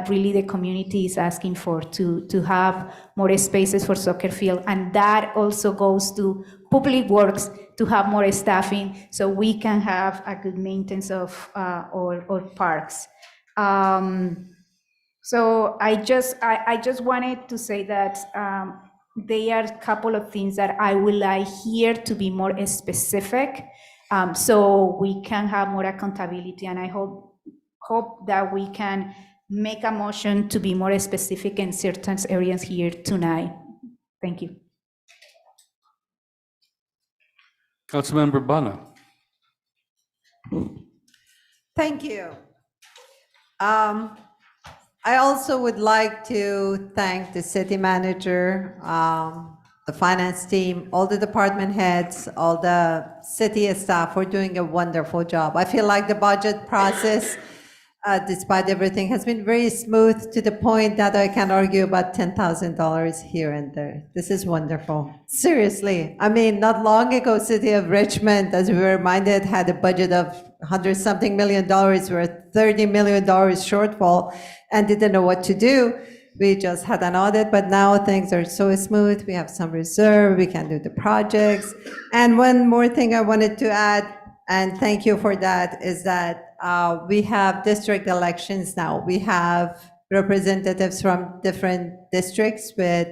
really the community is asking for, to have more spaces for soccer field. And that also goes to public works to have more staffing so we can have a good maintenance of our parks. So I just wanted to say that there are a couple of things that I would like here to be more specific, so we can have more accountability. And I hope that we can make a motion to be more specific in certain areas here tonight. Thank you. Councilmember Bonner. Thank you. I also would like to thank the city manager, the finance team, all the department heads, all the city staff for doing a wonderful job. I feel like the budget process, despite everything, has been very smooth to the point that I can argue about $10,000 here and there. This is wonderful. Seriously. I mean, not long ago, city of Richmond, as we were reminded, had a budget of $100-something million. We're at $30 million shortfall and didn't know what to do. We just had an audit, but now things are so smooth. We have some reserve, we can do the projects. And one more thing I wanted to add, and thank you for that, is that we have district elections now. We have representatives from different districts with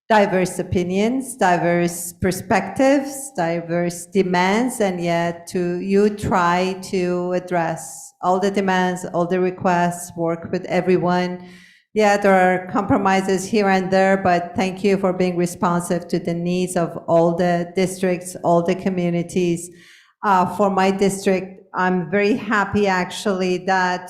diverse opinions, diverse perspectives, diverse demands, and yet you try to address all the demands, all the requests, work with everyone. Yeah, there are compromises here and there, but thank you for being responsive to the needs of all the districts, all the communities. For my district, I'm very happy actually that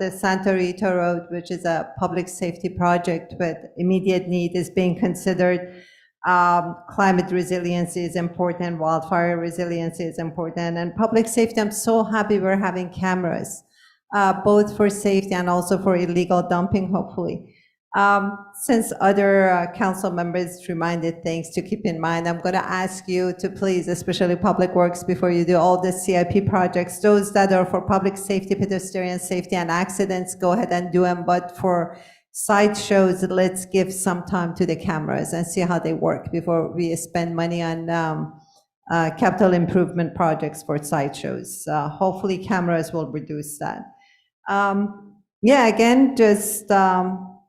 the Santa Rita Road, which is a public safety project with immediate need, is being considered. Climate resiliency is important, wildfire resiliency is important, and public safety, I'm so happy we're having cameras, both for safety and also for illegal dumping, hopefully. Since other council members reminded things to keep in mind, I'm going to ask you to please, especially Public Works, before you do all the CIP projects, those that are for public safety, pedestrian safety, and accidents, go ahead and do them. But for sideshows, let's give some time to the cameras and see how they work before we spend money on capital improvement projects for sideshows. Hopefully cameras will reduce that. Yeah, again, just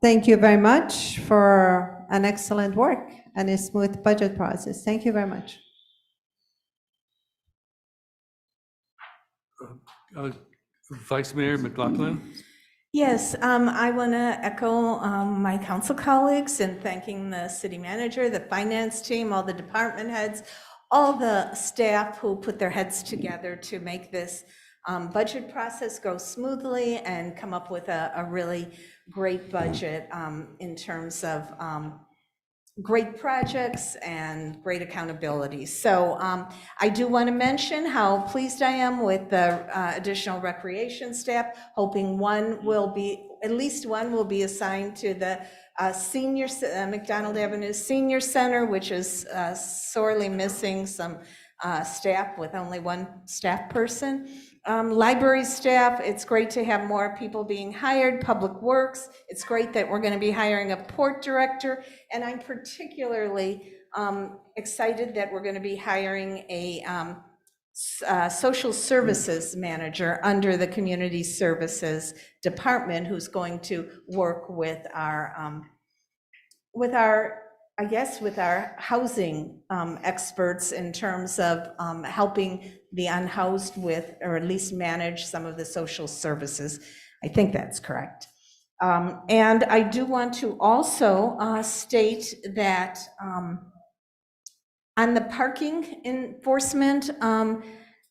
thank you very much for an excellent work and a smooth budget process. Thank you very much. Vice Mayor McLaughlin. Yes, I want to echo my council colleagues in thanking the city manager, the finance team, all the department heads, all the staff who put their heads together to make this budget process go smoothly and come up with a really great budget in terms of great projects and great accountability. So I do want to mention how pleased I am with the additional recreation staff, hoping at least one will be assigned to the McDonald Avenue Senior Center, which is sorely missing some staff with only one staff person. Library staff, it's great to have more people being hired. Public Works, it's great that we're going to be hiring a port director, and I'm particularly excited that we're going to be hiring a social services manager under the Community Services Department, who's going to work with our, I guess, with our housing experts in terms of helping the unhoused with, or at least manage some of the social services. I think that's correct. And I do want to also state that on the parking enforcement,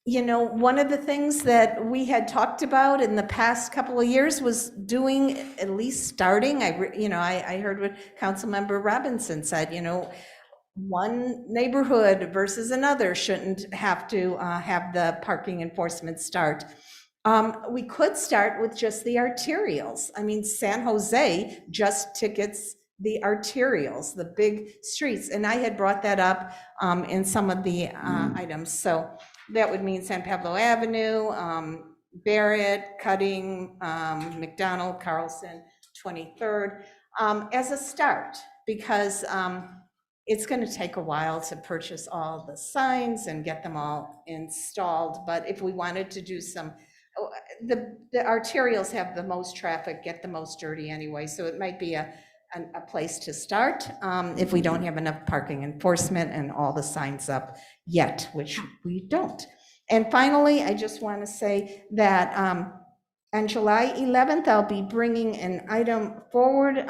you know, one of the things that we had talked about in the past couple of years was doing, at least starting, I heard what Councilmember Robinson said, you know, one neighborhood versus another shouldn't have to have the parking enforcement start. We could start with just the arterials. I mean, San Jose just tickets the arterials, the big streets, and I had brought that up in some of the items. So that would mean San Pablo Avenue, Barrett, Cutting, McDonald, Carlson, 23rd, as a start, because it's going to take a while to purchase all the signs and get them all installed. But if we wanted to do some, the arterials have the most traffic, get the most dirty anyway, so it might be a place to start if we don't have enough parking enforcement and all the signs up yet, which we don't. And finally, I just want to say that on July 11th, I'll be bringing an item forward to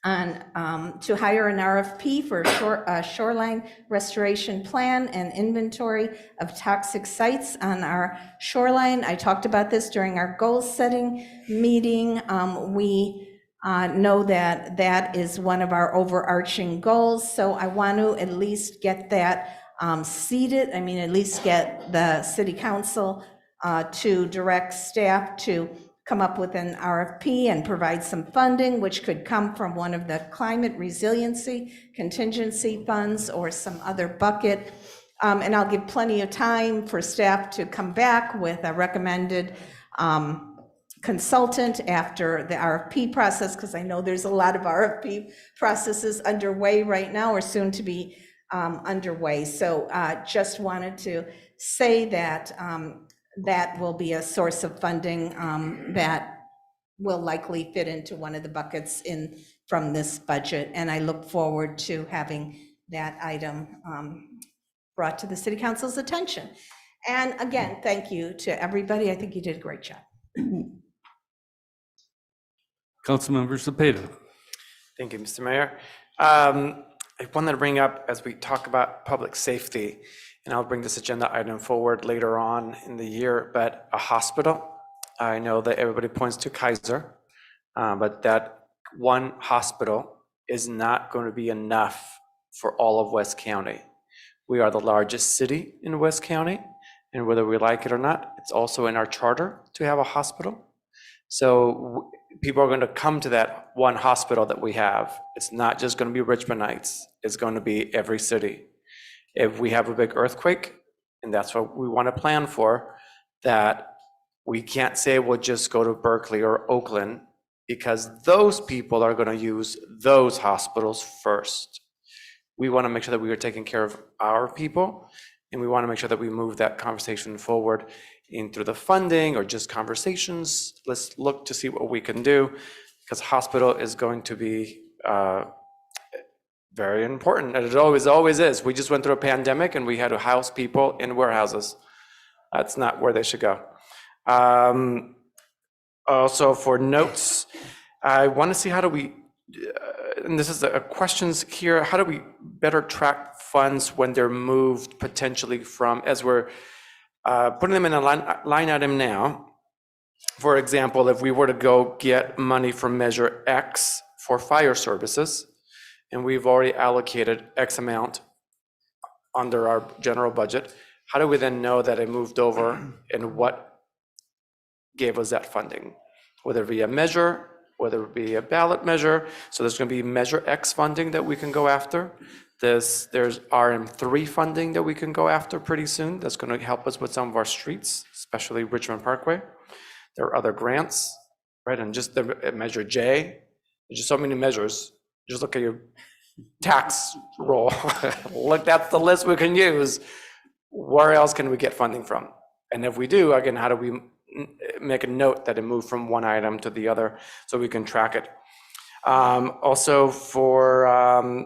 hire an RFP for a shoreline restoration plan and inventory of toxic sites on our shoreline. I talked about this during our goal-setting meeting. We know that that is one of our overarching goals, so I want to at least get that seated. I mean, at least get the city council to direct staff to come up with an RFP and provide some funding, which could come from one of the climate resiliency contingency funds or some other bucket. And I'll give plenty of time for staff to come back with a recommended consultant after the RFP process, because I know there's a lot of RFP processes underway right now or soon to be underway. So just wanted to say that that will be a source of funding that will likely fit into one of the buckets from this budget. And I look forward to having that item brought to the City Council's attention. And again, thank you to everybody. I think you did a great job. Councilmember Cepeda. Thank you, Mr. Mayor. I wanted to bring up, as we talk about public safety, and I'll bring this agenda item forward later on in the year, but a hospital. I know that everybody points to Kaiser, but that one hospital is not going to be enough for all of West County. We are the largest city in West County, and whether we like it or not, it's also in our charter to have a hospital. So people are going to come to that one hospital that we have. It's not just going to be Richmondites, it's going to be every city. If we have a big earthquake, and that's what we want to plan for, that we can't say we'll just go to Berkeley or Oakland, because those people are going to use those hospitals first. We want to make sure that we are taking care of our people, and we want to make sure that we move that conversation forward in through the funding or just conversations. Let's look to see what we can do, because hospital is going to be very important, and it always is. We just went through a pandemic and we had to house people in warehouses. That's not where they should go. Also for notes, I want to see how do we, and this is a questions here, how do we better track funds when they're moved potentially from, as we're putting them in a line item now. For example, if we were to go get money from Measure X for fire services, and we've already allocated X amount under our general budget, how do we then know that it moved over and what gave us that funding? Whether it be a measure, whether it be a ballot measure. So there's going to be Measure X funding that we can go after. There's RM3 funding that we can go after pretty soon. That's going to help us with some of our streets, especially Richmond Parkway. There are other grants, right? And just the Measure J, there's just so many measures. Just look at your tax roll. Look, that's the list we can use. where else can we get funding from? And if we do, again, how do we make a note that it moved from one item to the other so we can track it? Also for,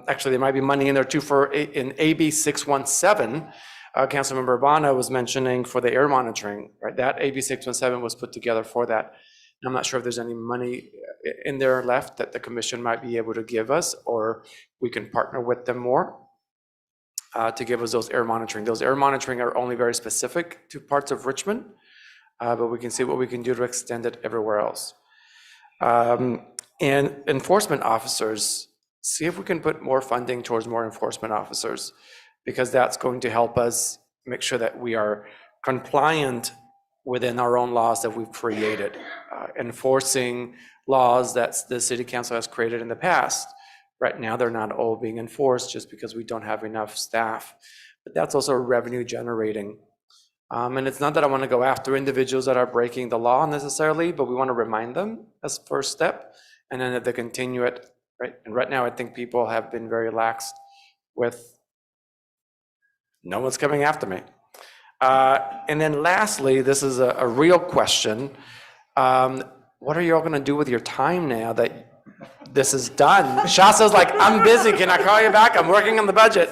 actually, there might be money in there too for in AB 617. Councilmember Urbana was mentioning for the air monitoring, right? That AB 617 was put together for that. And I'm not sure if there's any money in there left that the commission might be able to give us, or we can partner with them more to give us those air monitoring. Those air monitoring are only very specific to parts of Richmond, but we can see what we can do to extend it everywhere else. And enforcement officers, see if we can put more funding towards more enforcement officers, because that's going to help us make sure that we are compliant within our own laws that we've created, enforcing laws that the city council has created in the past. Right now, they're not all being enforced just because we don't have enough staff, but that's also revenue generating. And it's not that I want to go after individuals that are breaking the law necessarily, but we want to remind them as first step, and then if they continue it, right? And right now, I think people have been very lax with, no one's coming after me. And then lastly, this is a real question. What are you all going to do with your time now that this is done? Shasta's like, I'm busy. Can I call you back? I'm working on the budget.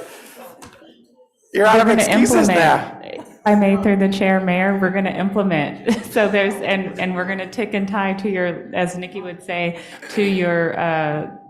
You're out of excuses now. I may, through the chair, Mayor, we're going to implement. So there's, and we're going to tick and tie to your, as Nikki would say, to your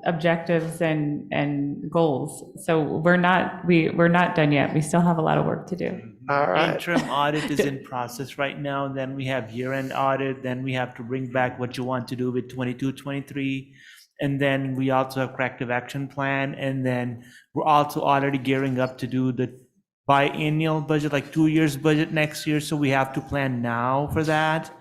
objectives and goals. So we're not done yet. We still have a lot of work to do. All right. Interim audit is in process right now. Then we have year-end audit. Then we have to bring back what you want to do with 22, 23. And then we also have corrective action plan. And then we're also already gearing up to do the biennial budget, like 2 years budget next year. So we have to plan now for that.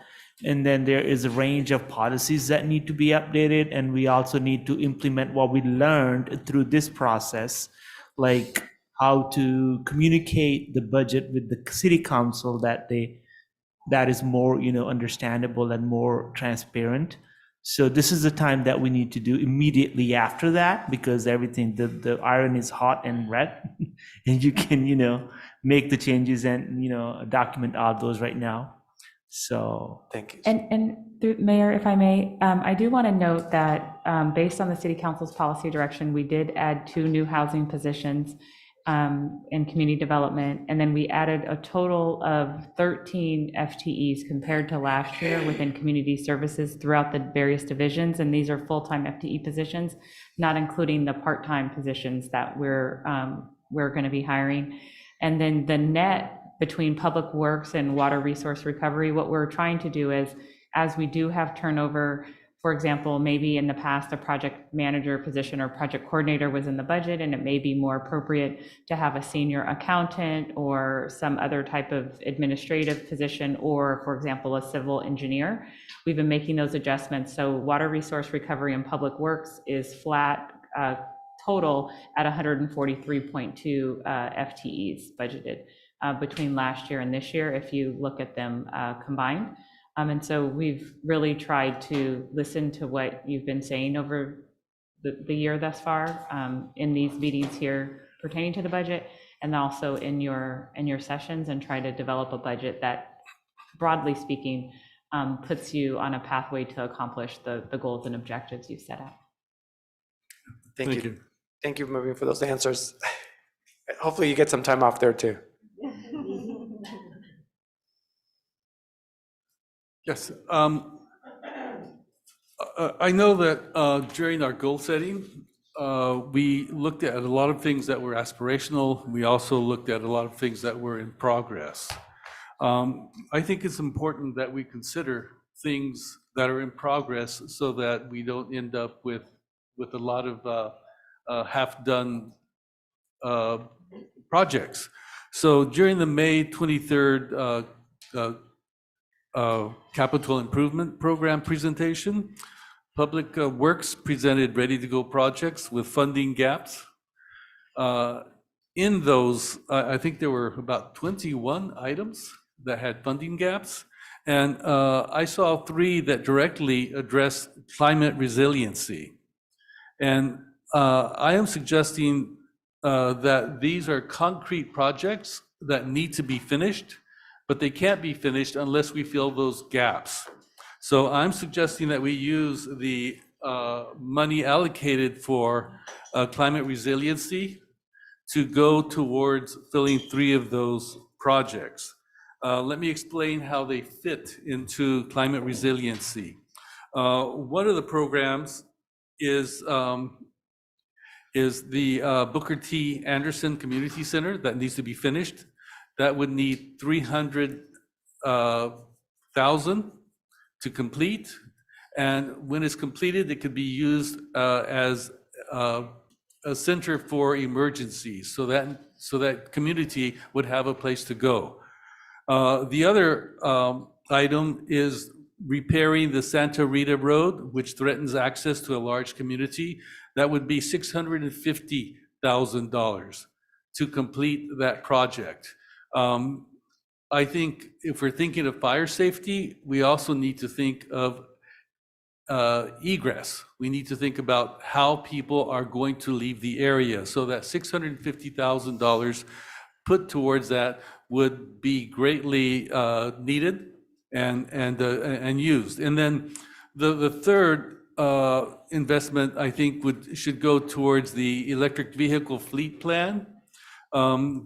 And then there is a range of policies that need to be updated. And we also need to implement what we learned through this process, like how to communicate the budget with the city council that is more, understandable and more transparent. So this is the time that we need to do immediately after that, because everything, the iron is hot and red, and you can, make the changes and, document all those right now. So thank you. And through Mayor, if I may, I do want to note that based on the city council's policy direction, we did add 2 new housing positions in community development, and then we added a total of 13 FTEs compared to last year within community services throughout the various divisions, and these are full-time FTE positions, not including the part-time positions that we're going to be hiring. And then the net between public works and water resource recovery, what we're trying to do is, as we do have turnover, for example, maybe in the past, a project manager position or project coordinator was in the budget, and it may be more appropriate to have a senior accountant or some other type of administrative position, or, for example, a civil engineer. We've been making those adjustments. So water resource recovery and public works is flat total at 143.2 FTEs budgeted between last year and this year, if you look at them combined. And so we've really tried to listen to what you've been saying over the year thus far in these meetings here pertaining to the budget, and also in your sessions, and try to develop a budget that, broadly speaking, puts you on a pathway to accomplish the goals and objectives you've set out. Thank you. Thank you, Maureen, for those answers. Hopefully you get some time off there too. Yes. I know that during our goal setting, we looked at a lot of things that were aspirational. We also looked at a lot of things that were in progress. I think it's important that we consider things that are in progress so that we don't end up with a lot of half-done projects. So during the May 23rd Capital Improvement Program presentation, Public Works presented ready-to-go projects with funding gaps. In those, I think there were about 21 items that had funding gaps, and I saw 3 that directly address climate resiliency. And I am suggesting that these are concrete projects that need to be finished, but they can't be finished unless we fill those gaps. So I'm suggesting that we use the money allocated for climate resiliency to go towards filling 3 of those projects. Let me explain how they fit into climate resiliency. One of the programs is the Booker T. Anderson Community Center that needs to be finished. That would need 300,000 to complete. And when it's completed, it could be used as a center for emergencies, so that community would have a place to go. The other item is repairing the Santa Rita Road, which threatens access to a large community. That would be $650,000 to complete that project. I think if we're thinking of fire safety, we also need to think of egress. We need to think about how people are going to leave the area. So that $650,000 put towards that would be greatly needed and used. And then the third investment, I think, should go towards the electric vehicle fleet plan.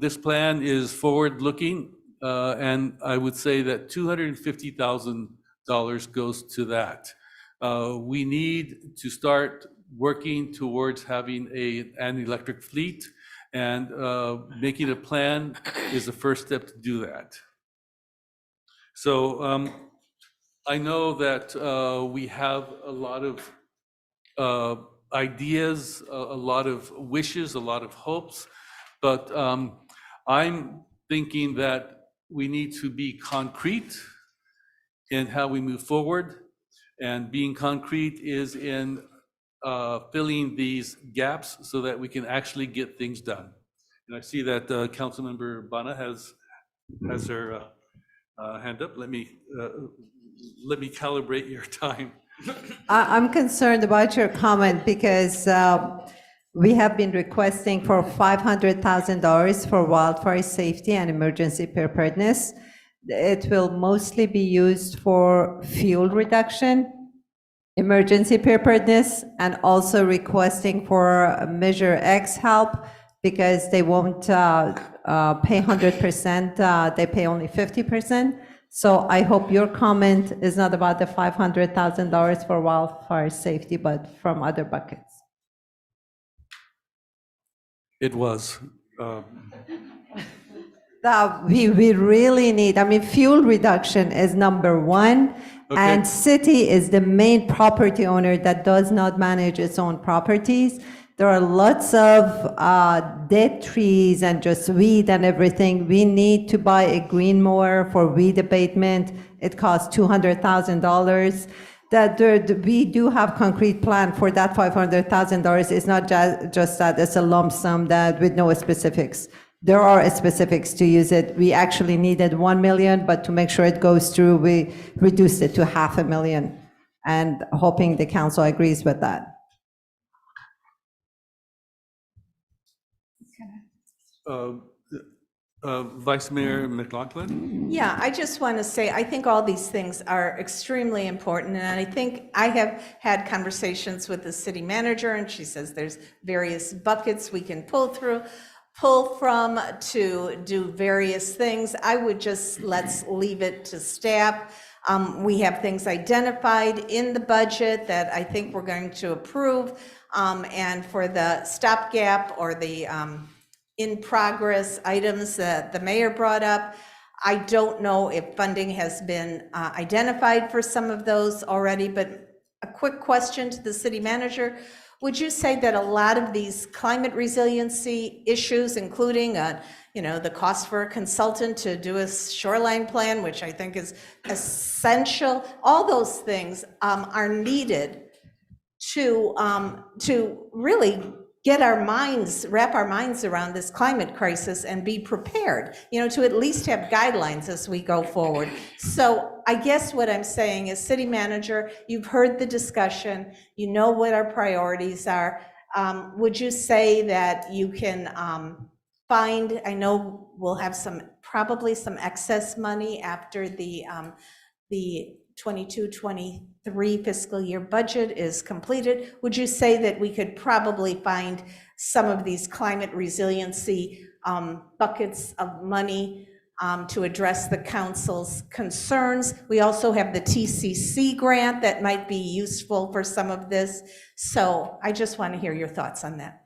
This plan is forward-looking, and I would say that $250,000 goes to that. We need to start working towards having an electric fleet, and making a plan is the first step to do that. So I know that we have a lot of ideas, a lot of wishes, a lot of hopes, but I'm thinking that we need to be concrete in how we move forward. And being concrete is in filling these gaps so that we can actually get things done. And I see that Councilmember Bana has her hand up. Let me calibrate your time. I'm concerned about your comment because we have been requesting for $500,000 for wildfire safety and emergency preparedness. It will mostly be used for fuel reduction, emergency preparedness, and also requesting for Measure X help because they won't pay 100%, they pay only 50%. So I hope your comment is not about the $500,000 for wildfire safety, but from other buckets. It was. We really need, I mean, fuel reduction is number one, and city is the main property owner that does not manage its own properties. There are lots of dead trees and just weed and everything. We need to buy a green mower for weed abatement. It costs $200,000. That we do have concrete plan for that $500,000. It's not just that it's a lump sum that with no specifics. There are specifics to use it. We actually needed 1 million, but to make sure it goes through, we reduced it to $500,000, and hoping the council agrees with that. Vice Mayor McLaughlin? Yeah, I just want to say, I think all these things are extremely important, and I think I have had conversations with the city manager, and she says there's various buckets we can pull from to do various things. I would just, let's leave it to staff. We have things identified in the budget that I think we're going to approve, and for the stopgap or the in-progress items that the mayor brought up, I don't know if funding has been identified for some of those already, but a quick question to the city manager. Would you say that a lot of these climate resiliency issues, including the cost for a consultant to do a shoreline plan, which I think is essential, all those things are needed to really wrap our minds around this climate crisis and be prepared, to at least have guidelines as we go forward. So I guess what I'm saying is, city manager, you've heard the discussion, you know what our priorities are. Would you say that you can find, I know we'll have probably some excess money after the 22-23 fiscal year budget is completed. Would you say that we could probably find some of these climate resiliency buckets of money to address the council's concerns? We also have the TCC grant that might be useful for some of this. So I just want to hear your thoughts on that.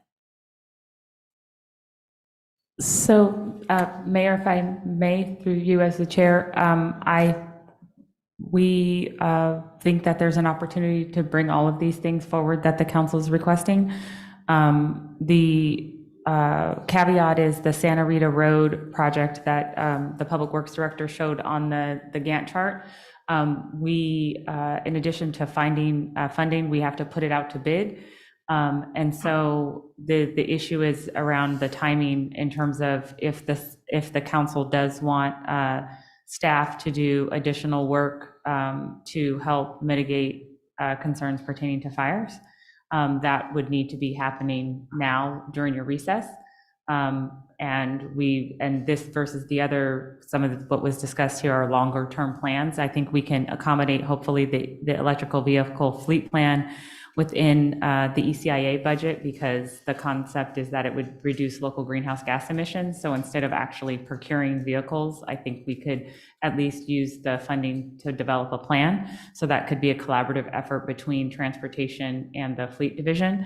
So, Mayor, if I may, through you as the chair, we think that there's an opportunity to bring all of these things forward that the council is requesting. The caveat is the Santa Rita Road project that the Public Works Director showed on the Gantt chart. We, in addition to finding funding, we have to put it out to bid. And so the issue is around the timing in terms of if the council does want staff to do additional work to help mitigate concerns pertaining to fires. That would need to be happening now during your recess. And this versus the other, some of what was discussed here are longer term plans. I think we can accommodate hopefully the electrical vehicle fleet plan within the ECIA budget, because the concept is that it would reduce local greenhouse gas emissions. So instead of actually procuring vehicles, I think we could at least use the funding to develop a plan. So that could be a collaborative effort between transportation and the fleet division.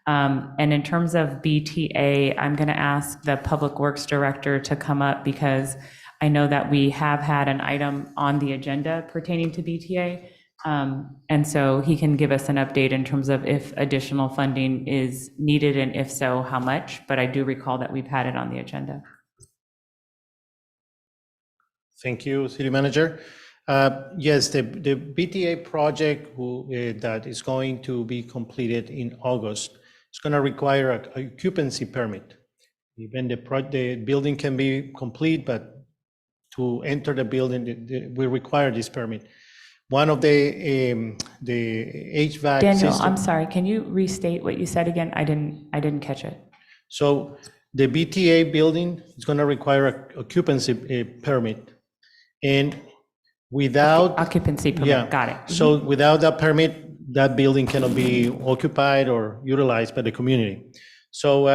And in terms of BTA, I'm going to ask the Public Works Director to come up, because I know that we have had an item on the agenda pertaining to BTA. And so he can give us an update in terms of if additional funding is needed, and if so, how much. But I do recall that we've had it on the agenda. Thank you, City Manager. Yes, the BTA project that is going to be completed in August is going to require an occupancy permit. Even the building can be complete, but to enter the building, we require this permit. One of the HVAC Daniel, system. I'm sorry, can you restate what you said again? I didn't catch it. So the BTA building is going to require an occupancy permit. And without occupancy permit, yeah, got it. So without that permit, that building cannot be occupied or utilized by the community. So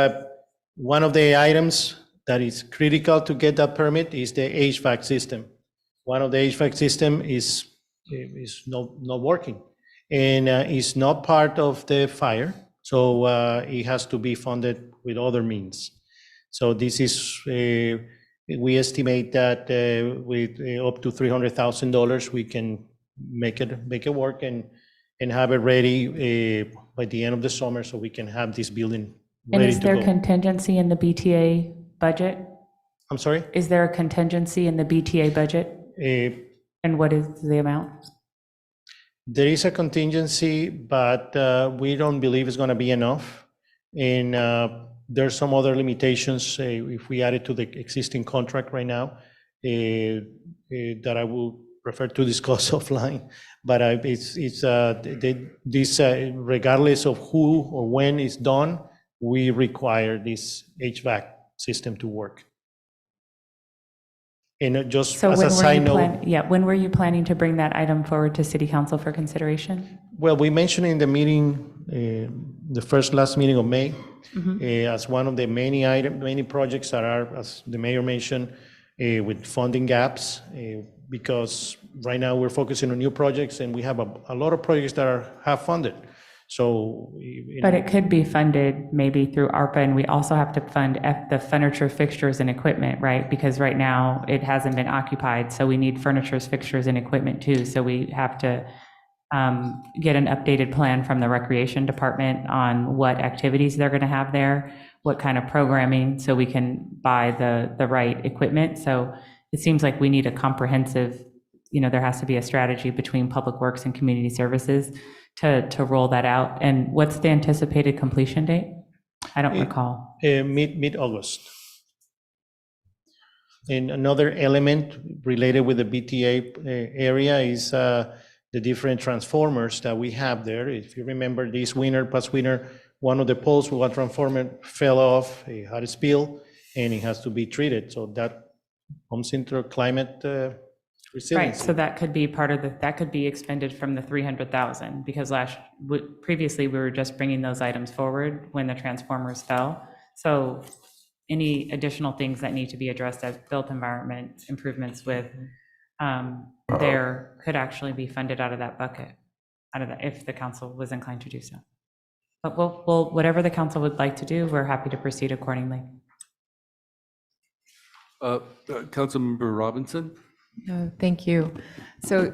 one of the items that is critical to get that permit is the HVAC system. One of the HVAC system is not working, and is not part of the fire, so it has to be funded with other means. So this is we estimate that with up to $300,000 we can make it work and have it ready by the end of the summer, so we can have this building ready to go. And is there contingency in the BTA budget? I'm sorry? Is there a contingency in the BTA budget? And what is the amount? There is a contingency, but we don't believe it's going to be enough. And there's some other limitations if we add it to the existing contract right now that I will prefer to discuss offline. But this regardless of who or when it's done, we require this HVAC system to work. And just So as a side note, when were you planning to bring that item forward to City Council for consideration? well, we mentioned in the meeting, the last meeting of May, as one of the many projects that are, as the mayor mentioned, with funding gaps, because right now we're focusing on new projects, and we have a lot of projects that have funded. So, But it could be funded maybe through ARPA, and we also have to fund the furniture, fixtures, and equipment, right? Because right now it hasn't been occupied, so we need furniture, fixtures, and equipment too. So we have to get an updated plan from the Recreation Department on what activities they're going to have there, what kind of programming, so we can buy the right equipment. So it seems like we need a comprehensive, there has to be a strategy between Public Works and Community Services to roll that out. And what's the anticipated completion date? I don't recall. Mid-August. And another element related with the BTA area is the different transformers that we have there. If you remember past winter, one of the poles with one transformer fell off, it had a spill, and it has to be treated. So that comes into climate Right, resiliency. so that could be part of that could be expended from the 300,000, because previously, we were just bringing those items forward when the transformers fell. So any additional things that need to be addressed as built environment improvements with, there could actually be funded out of that bucket, if the council was inclined to do so. But we'll, whatever the council would like to do, we're happy to proceed accordingly. Councilmember Robinson? Thank you. So,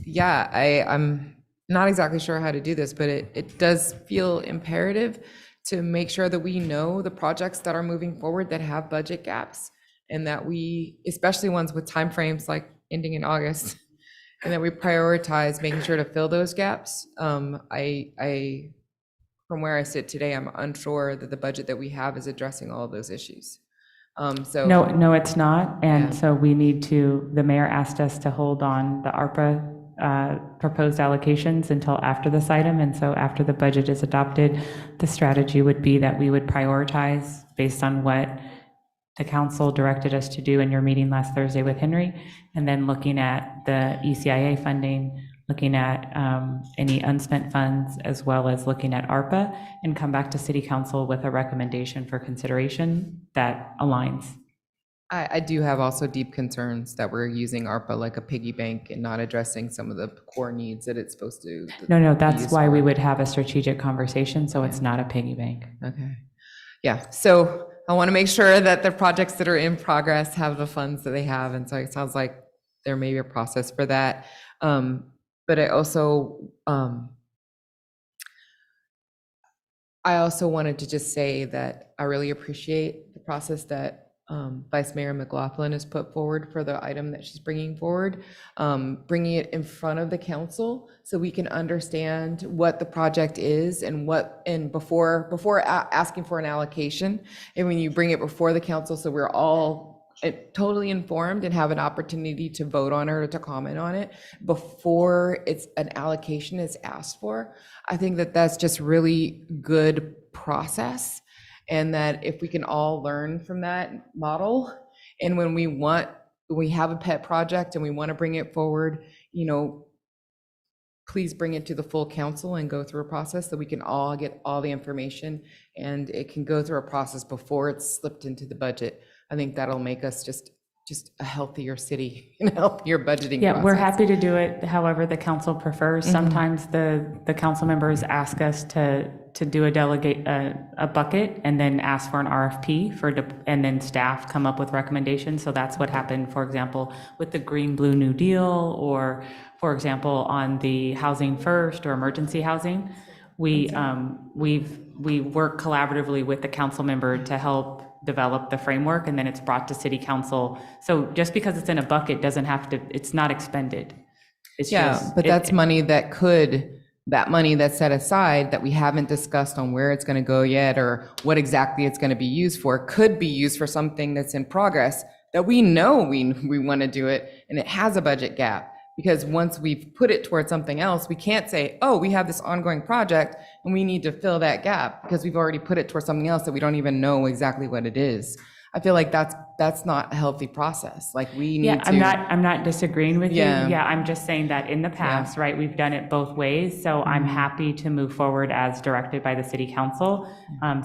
yeah, I'm not exactly sure how to do this, but it does feel imperative to make sure that we know the projects that are moving forward that have budget gaps, and that we, especially ones with timeframes like ending in August, and that we prioritize making sure to fill those gaps. I from where I sit today, I'm unsure that the budget that we have is addressing all of those issues. So No, it's not. And so the mayor asked us to hold on the ARPA proposed allocations until after this item. And so after the budget is adopted, the strategy would be that we would prioritize based on what the council directed us to do in your meeting last Thursday with Henry, and then looking at the ECIA funding, looking at any unspent funds, as well as looking at ARPA, and come back to city council with a recommendation for consideration that aligns. I do have also deep concerns that we're using ARPA like a piggy bank and not addressing some of the core needs that it's supposed to. No, that's why we would have a strategic conversation, so it's not a piggy bank. Okay. Yeah, so I want to make sure that the projects that are in progress have the funds that they have, and so it sounds like there may be a process for that. But I also wanted to just say that I really appreciate the process that Vice Mayor McLaughlin has put forward for the item that she's bringing forward, bringing it in front of the council so we can understand what the project is and before asking for an allocation. And when you bring it before the council, so we're all totally informed and have an opportunity to vote on it or to comment on it before an allocation is asked for. I think that that's just really good process, and that if we can all learn from that model, and when we have a pet project and we want to bring it forward, please bring it to the full council and go through a process so we can all get all the information, and it can go through a process before it's slipped into the budget. I think that'll make us just a healthier city and a healthier budgeting Yeah, process. we're happy to do it however the council prefers. Sometimes the council members ask us to do a bucket and then ask for an RFP and then staff come up with recommendations. So that's what happened, for example, with the Green Blue New Deal, or for example, on the Housing First or emergency housing. We work collaboratively with the council member to help develop the framework, and then it's brought to city council. So just because it's in a bucket doesn't have to, it's not expended. It's but that's money that money that's set aside that we haven't discussed on where it's going to go yet, or what exactly it's going to be used for, could be used for something that's in progress that we know we want to do it, and it has a budget gap. Because once we've put it towards something else, we can't say, oh, we have this ongoing project and we need to fill that gap, because we've already put it towards something else that we don't even know exactly what it is. I feel like that's not a healthy process. Like, we need to. I'm not disagreeing with you. Yeah, I'm just saying that in the past, right, we've done it both ways. So I'm happy to move forward as directed by the city council,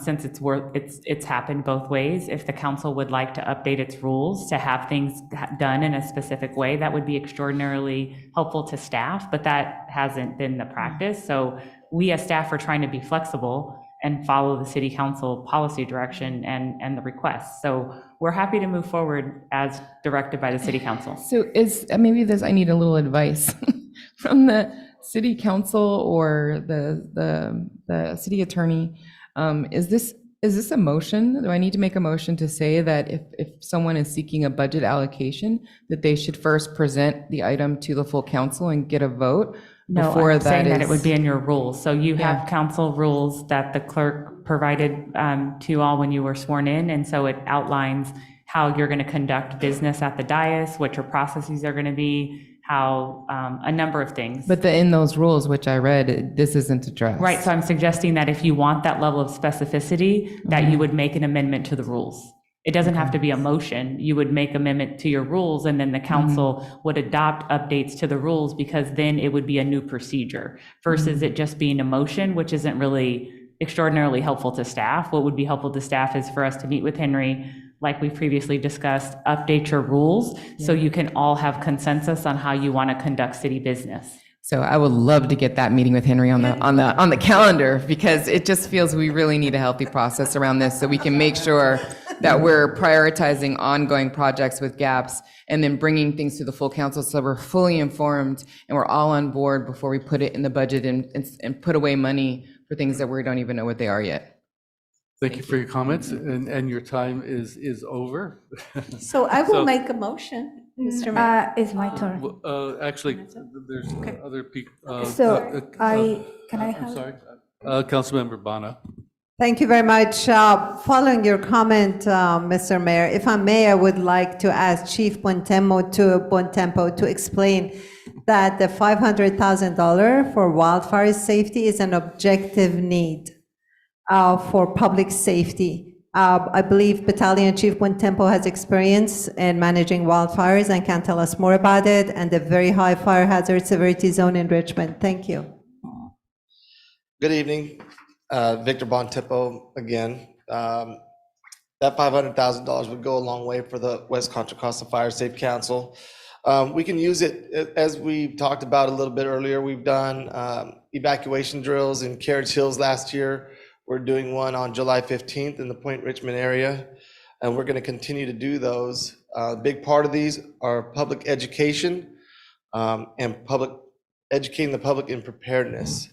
since it's happened both ways. If the council would like to update its rules to have things done in a specific way, that would be extraordinarily helpful to staff, but that hasn't been the practice. So we as staff are trying to be flexible and follow the city council policy direction and the requests. So we're happy to move forward as directed by the city council. So I need a little advice from the city council or the city attorney. Is this a motion? Do I need to make a motion to say that if someone is seeking a budget allocation, that they should first present the item to the full council and get a vote? No, I'm saying that it would be in your rules. So you have council rules that the clerk provided to you all when you were sworn in. And so it outlines how you're going to conduct business at the dais, what your processes are going to be, how a number of things. But in those rules, which I read, this isn't addressed. Right, so I'm suggesting that if you want that level of specificity, that you would make an amendment to the rules. It doesn't have to be a motion. You would make amendment to your rules, and then the council would adopt updates to the rules, because then it would be a new procedure versus it just being a motion, which isn't really extraordinarily helpful to staff. What would be helpful to staff is for us to meet with Henry, like we previously discussed, update your rules so you can all have consensus on how you want to conduct city business. So I would love to get that meeting with Henry on the calendar, because it just feels we really need a healthy process around this, so we can make sure that we're prioritizing ongoing projects with gaps and then bringing things to the full council so we're fully informed and we're all on board before we put it in the budget and put away money for things that we don't even know what they are yet. Thank you for your comments, and your time is over. So I will make a motion, Mr. Mayor. It's my turn. Actually, there's other people. Can I I'm sorry, Councilmember Bana. Thank you very much. Following your comment, Mr. Mayor, if I may, I would like to ask Chief Bontempo to explain that the $500,000 for wildfire safety is an objective need for public safety. I believe Battalion Chief Bontempo has experience in managing wildfires and can tell us more about it and the very high fire hazard severity zone in Richmond. Thank you. Good evening. Victor Bontempo again. That $500,000 would go a long way for the West Contra Costa Fire Safe Council. We can use it, as we talked about a little bit earlier. We've done evacuation drills in Carriage Hills last year. We're doing one on July 15th in the Point Richmond area, and we're going to continue to do those. A big part of these are public education and educating the public in preparedness.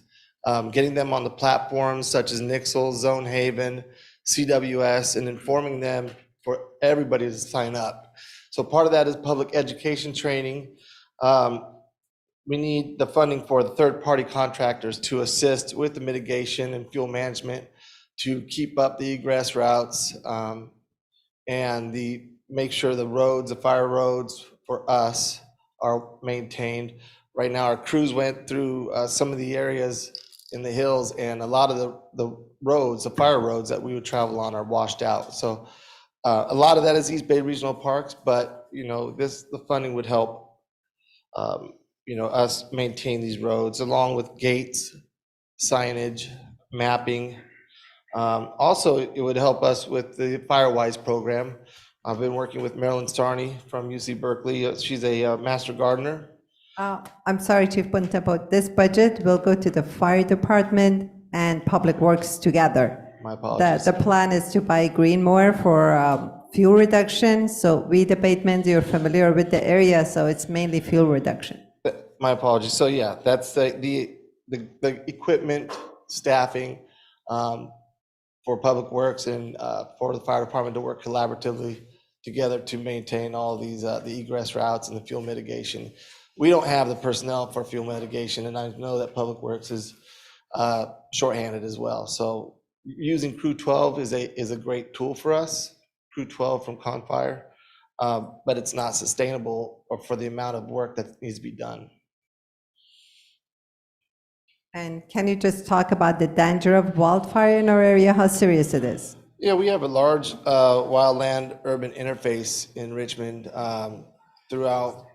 Getting them on the platforms such as Nixle, Zone Haven, CWS, and informing them for everybody to sign up. So part of that is public education training. We need the funding for the third-party contractors to assist with the mitigation and fuel management to keep up the egress routes and make sure the roads, the fire roads for us are maintained. Right now, our crews went through some of the areas in the hills, and a lot of the roads, the fire roads that we would travel on are washed out. So a lot of that is East Bay Regional Parks, but the funding would help us maintain these roads along with gates, signage, mapping. Also, it would help us with the FireWise program. I've been working with Marilyn Starney from UC Berkeley. She's a master gardener. I'm sorry, Chief Bontempo, this budget will go to the fire department and public works together. My apologies. The plan is to buy green more for fuel reduction. So weed abatement, you're familiar with the area, so it's mainly fuel reduction. My apologies. So yeah, that's the equipment, staffing for public works and for the fire department to work collaboratively together to maintain all these the egress routes and the fuel mitigation. We don't have the personnel for fuel mitigation, and I know that Public Works is shorthanded as well. So using Crew 12 is a great tool for us, Crew 12 from Confire, but it's not sustainable for the amount of work that needs to be done. And can you just talk about the danger of wildfire in our area, how serious it is? Yeah, we have a large wildland urban interface in Richmond throughout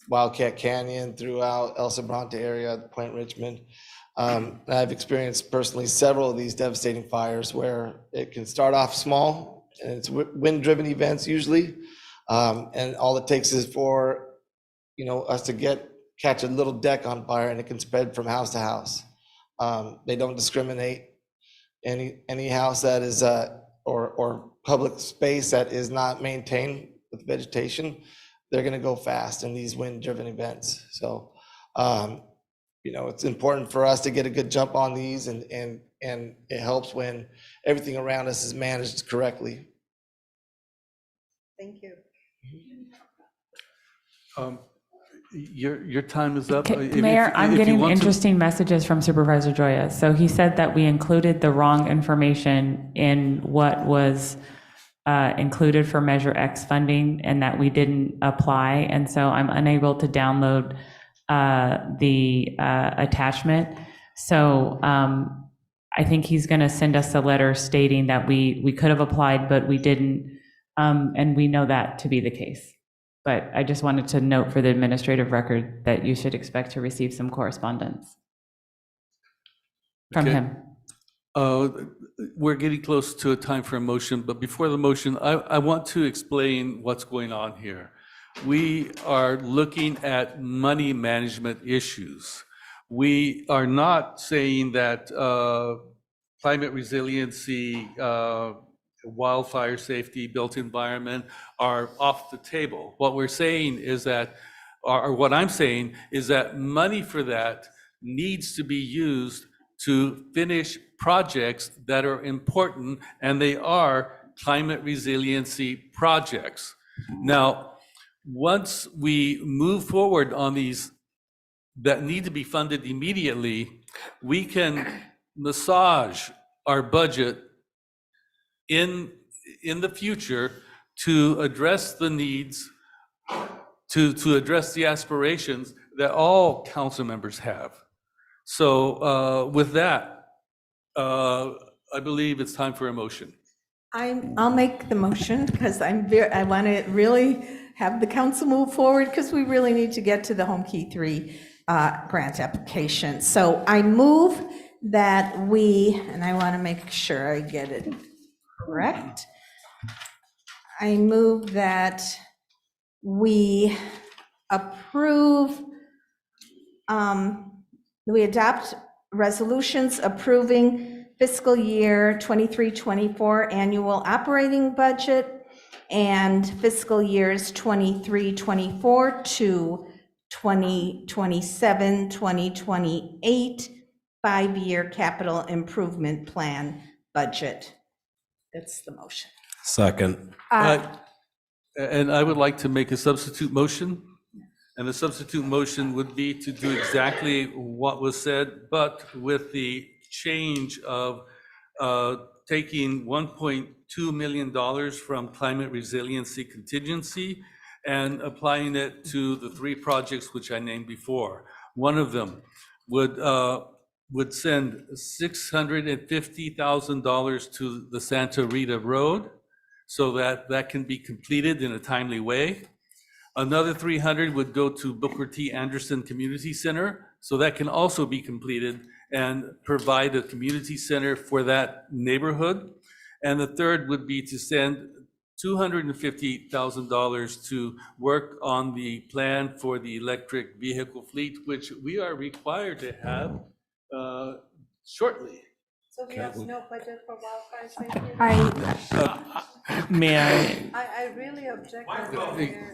Wildcat Canyon, throughout El Sobrante area, Point Richmond. I've experienced personally several of these devastating fires where it can start off small, and it's wind-driven events usually, and all it takes is for us to catch a little deck on fire, and it can spread from house to house. They don't discriminate. Any house that is or public space that is not maintained with vegetation, they're going to go fast in these wind-driven events. So, it's important for us to get a good jump on these, and it helps when everything around us is managed correctly. Thank you. Your time is up. Mayor, I'm getting interesting messages from Supervisor Joya. So he said that we included the wrong information in what was included for Measure X funding, and that we didn't apply. And so I'm unable to download the attachment. So I think he's going to send us a letter stating that we could have applied, but we didn't And we know that to be the case. But I just wanted to note for the administrative record that you should expect to receive some correspondence from Okay. him. We're getting close to a time for a motion, but before the motion, I want to explain what's going on here. We are looking at money management issues. We are not saying that climate resiliency, wildfire safety, built environment are off the table. What we're saying is that, or what I'm saying is that money for that needs to be used to finish projects that are important, and they are climate resiliency projects. Now, once we move forward on these that need to be funded immediately, we can massage our budget in the future to address the needs, to address the aspirations that all council members have. So with that, I believe it's time for a motion. I'll make the motion because I want to really have the council move forward because we really need to get to the Home Key 3 grant application. So I move that and I want to make sure I get it correct. I move that we approve, we adopt resolutions approving fiscal year 23-24 annual operating budget and fiscal years 23-24 to 2027-2028 5-year capital improvement plan budget. That's the motion. Second. And I would like to make a substitute motion. And the substitute motion would be to do exactly what was said, but with the change of taking $1.2 million from climate resiliency contingency and applying it to the 3 projects which I named before. One of them would send $650,000 to the Santa Rita Road so that can be completed in a timely way. Another 300 would go to Booker T. Anderson Community Center, so that can also be completed and provide a community center for that neighborhood. And the third would be to send $250,000 to work on the plan for the electric vehicle fleet, which we are required to have shortly. So we have no budget for wildfire safety? May I? I really object.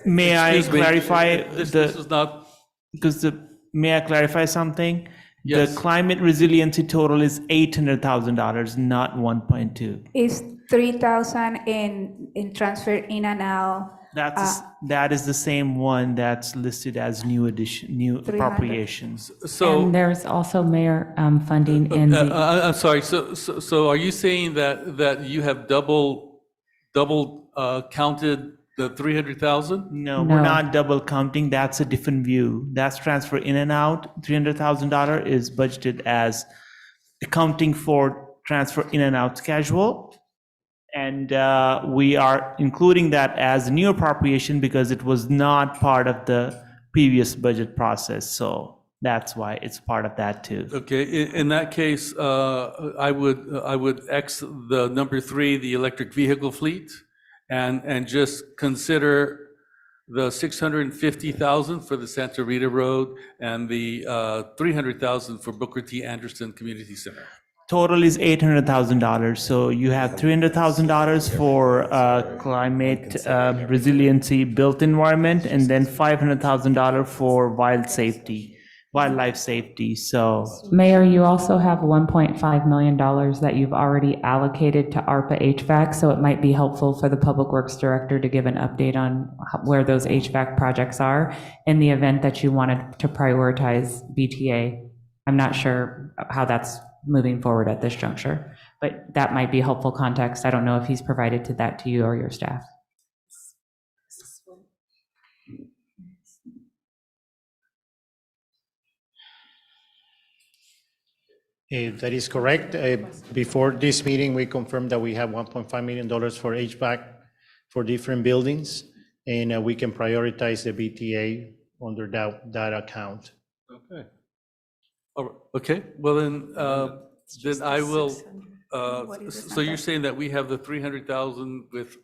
May I Excuse me, clarify this is not, because may I clarify something? Yes. The climate resiliency total is $800,000, not 1.2. Is 3,000 in transfer in and out. That is the same one that's listed as new 300. appropriations. so. And there's also, Mayor, funding in the, I'm sorry, so are you saying that you have double counted the 300,000? No, we're not double counting. That's a different view. That's transfer in and out. $300,000 is budgeted as accounting for transfer in and out schedule. And we are including that as a new appropriation because it was not part of the previous budget process. So that's why it's part of that too. Okay, in that case, I would X the number 3, the electric vehicle fleet, and just consider the $650,000 for the Santa Rita Road and the $300,000 for Booker T. Anderson Community Center. Total is $800,000. So you have $300,000 for climate resiliency built environment, and then $500,000 for wildlife safety. So Mayor, you also have $1.5 million that you've already allocated to ARPA HVAC, so it might be helpful for the Public Works Director to give an update on where those HVAC projects are in the event that you wanted to prioritize BTA. I'm not sure how that's moving forward at this juncture, but that might be helpful context. I don't know if he's provided that to you or your staff. That is correct. Before this meeting, we confirmed that we have $1.5 million for HVAC for different buildings, and we can prioritize the BTA under that account. Okay. Okay, well then I will, so you're saying that we have the 300,000 with,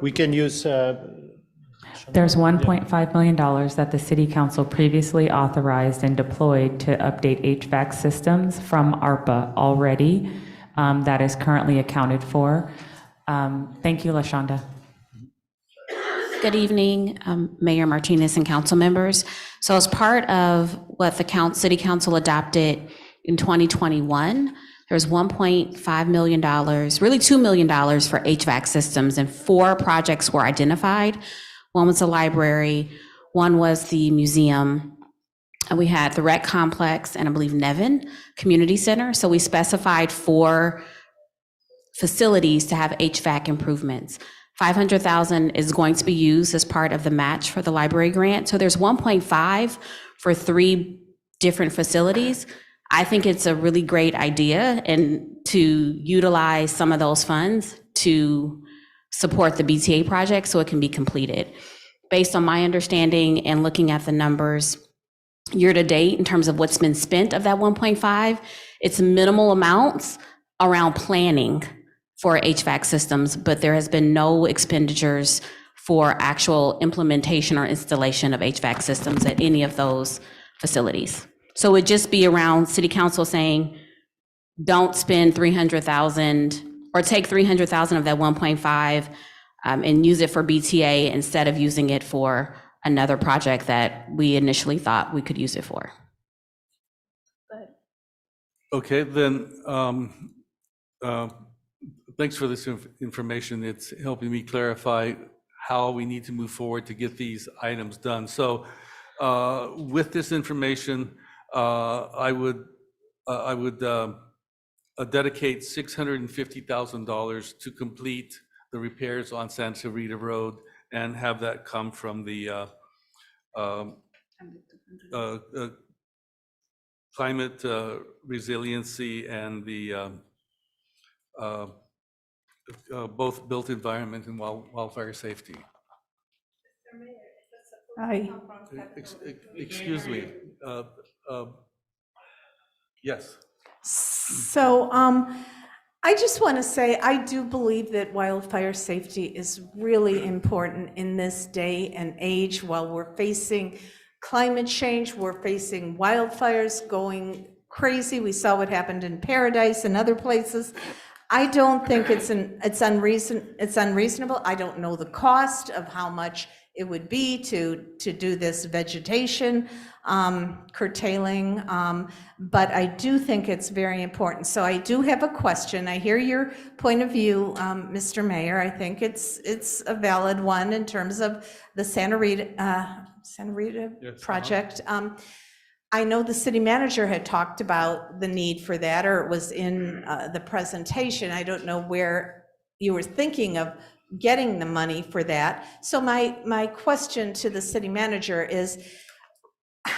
We can use, There's $1.5 million that the city council previously authorized and deployed to update HVAC systems from ARPA already. That is currently accounted for. Thank you, LaShonda. Good evening, Mayor Martinez and council members. So as part of what the city council adopted in 2021, there's $1.5 million, really $2 million for HVAC systems, and 4 projects were identified. One was the library, one was the museum, and we had the rec complex, and I believe Nevin Community Center. So we specified 4 facilities to have HVAC improvements. $500,000 is going to be used as part of the match for the library grant. So there's 1.5 for 3 different facilities. I think it's a really great idea and to utilize some of those funds to support the BTA project so it can be completed. Based on my understanding and looking at the numbers year to date in terms of what's been spent of that 1.5, it's minimal amounts around planning for HVAC systems, but there has been no expenditures for actual implementation or installation of HVAC systems at any of those facilities. So it would just be around city council saying, don't spend 300,000 or take 300,000 of that 1.5 and use it for BTA instead of using it for another project that we initially thought we could use it for. okay, then thanks for this information. It's helping me clarify how we need to move forward to get these items done. So with this information, I would dedicate $650,000 to complete the repairs on Santa Rita Road and have that come from the climate resiliency and the both built environment and wildfire safety. Excuse me. Yes. So I just want to say, I do believe that wildfire safety is really important in this day and age while we're facing climate change, we're facing wildfires going crazy. We saw what happened in Paradise and other places. I don't think it's unreasonable. I don't know the cost of how much it would be to do this vegetation curtailing, but I do think it's very important. So I do have a question. I hear your point of view, Mr. Mayor. I think it's a valid one in terms of the Santa Rita Yes, project. I know the city manager had talked about the need for that, or it was in the presentation. I don't know where you were thinking of getting the money for that. So my question to the city manager is,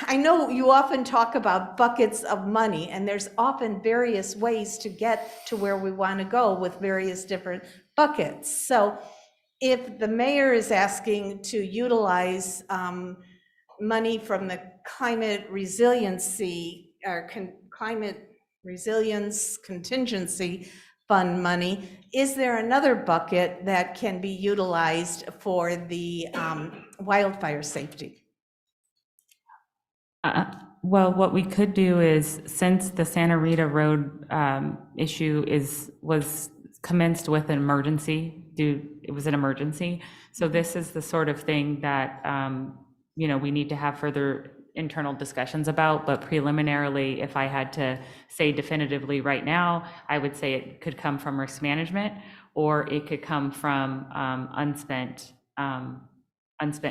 I know you often talk about buckets of money, and there's often various ways to get to where we want to go with various different buckets. So if the mayor is asking to utilize money from the climate resiliency or climate resilience contingency fund money, is there another bucket that can be utilized for the wildfire safety? Well, what we could do is, since the Santa Rita Road issue was commenced with an emergency, it was an emergency. So this is the sort of thing that we need to have further internal discussions about, but preliminarily, if I had to say definitively right now, I would say it could come from risk management, or it could come from unspent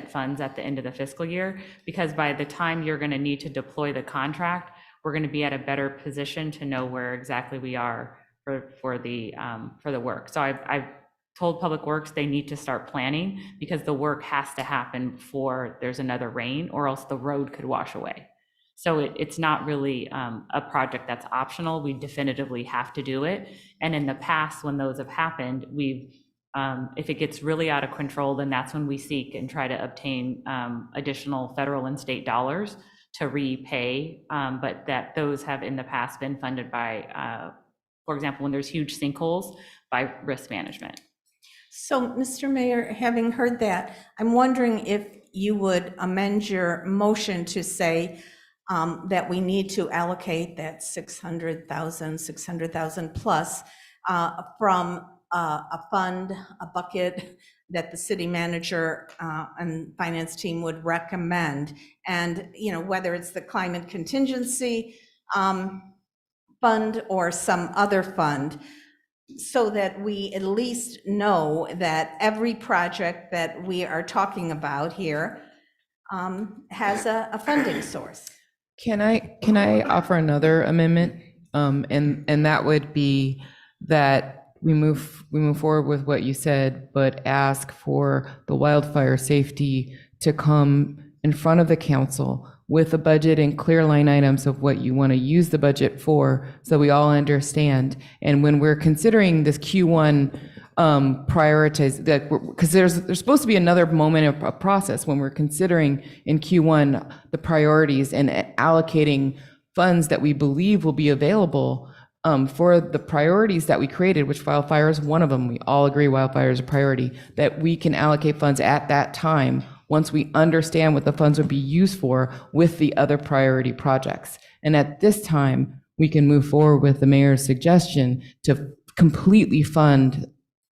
funds at the end of the fiscal year, because by the time you're going to need to deploy the contract, we're going to be at a better position to know where exactly we are for the work. So I've told Public Works they need to start planning, because the work has to happen before there's another rain, or else the road could wash away. So it's not really a project that's optional. We definitively have to do it. And in the past, when those have happened, if it gets really out of control, then that's when we seek and try to obtain additional federal and state dollars to repay. But that those have in the past been funded by, for example, when there's huge sinkholes, by risk management. So, Mr. Mayor, having heard that, I'm wondering if you would amend your motion to say that we need to allocate that 600,000 plus from a fund, a bucket that the city manager and finance team would recommend. And, whether it's the climate contingency fund or some other fund, so that we at least know that every project that we are talking about here has a funding source. Can I offer another amendment? And that would be that we move forward with what you said, but ask for the wildfire safety to come in front of the council with a budget and clear line items of what you want to use the budget for, so we all understand. And when we're considering this Q1 prioritize that, because there's supposed to be another moment of a process when we're considering in Q1 the priorities and allocating funds that we believe will be available for the priorities that we created, which wildfire is one of them. We all agree wildfire is a priority, that we can allocate funds at that time once we understand what the funds would be used for with the other priority projects. And at this time, we can move forward with the mayor's suggestion to completely fund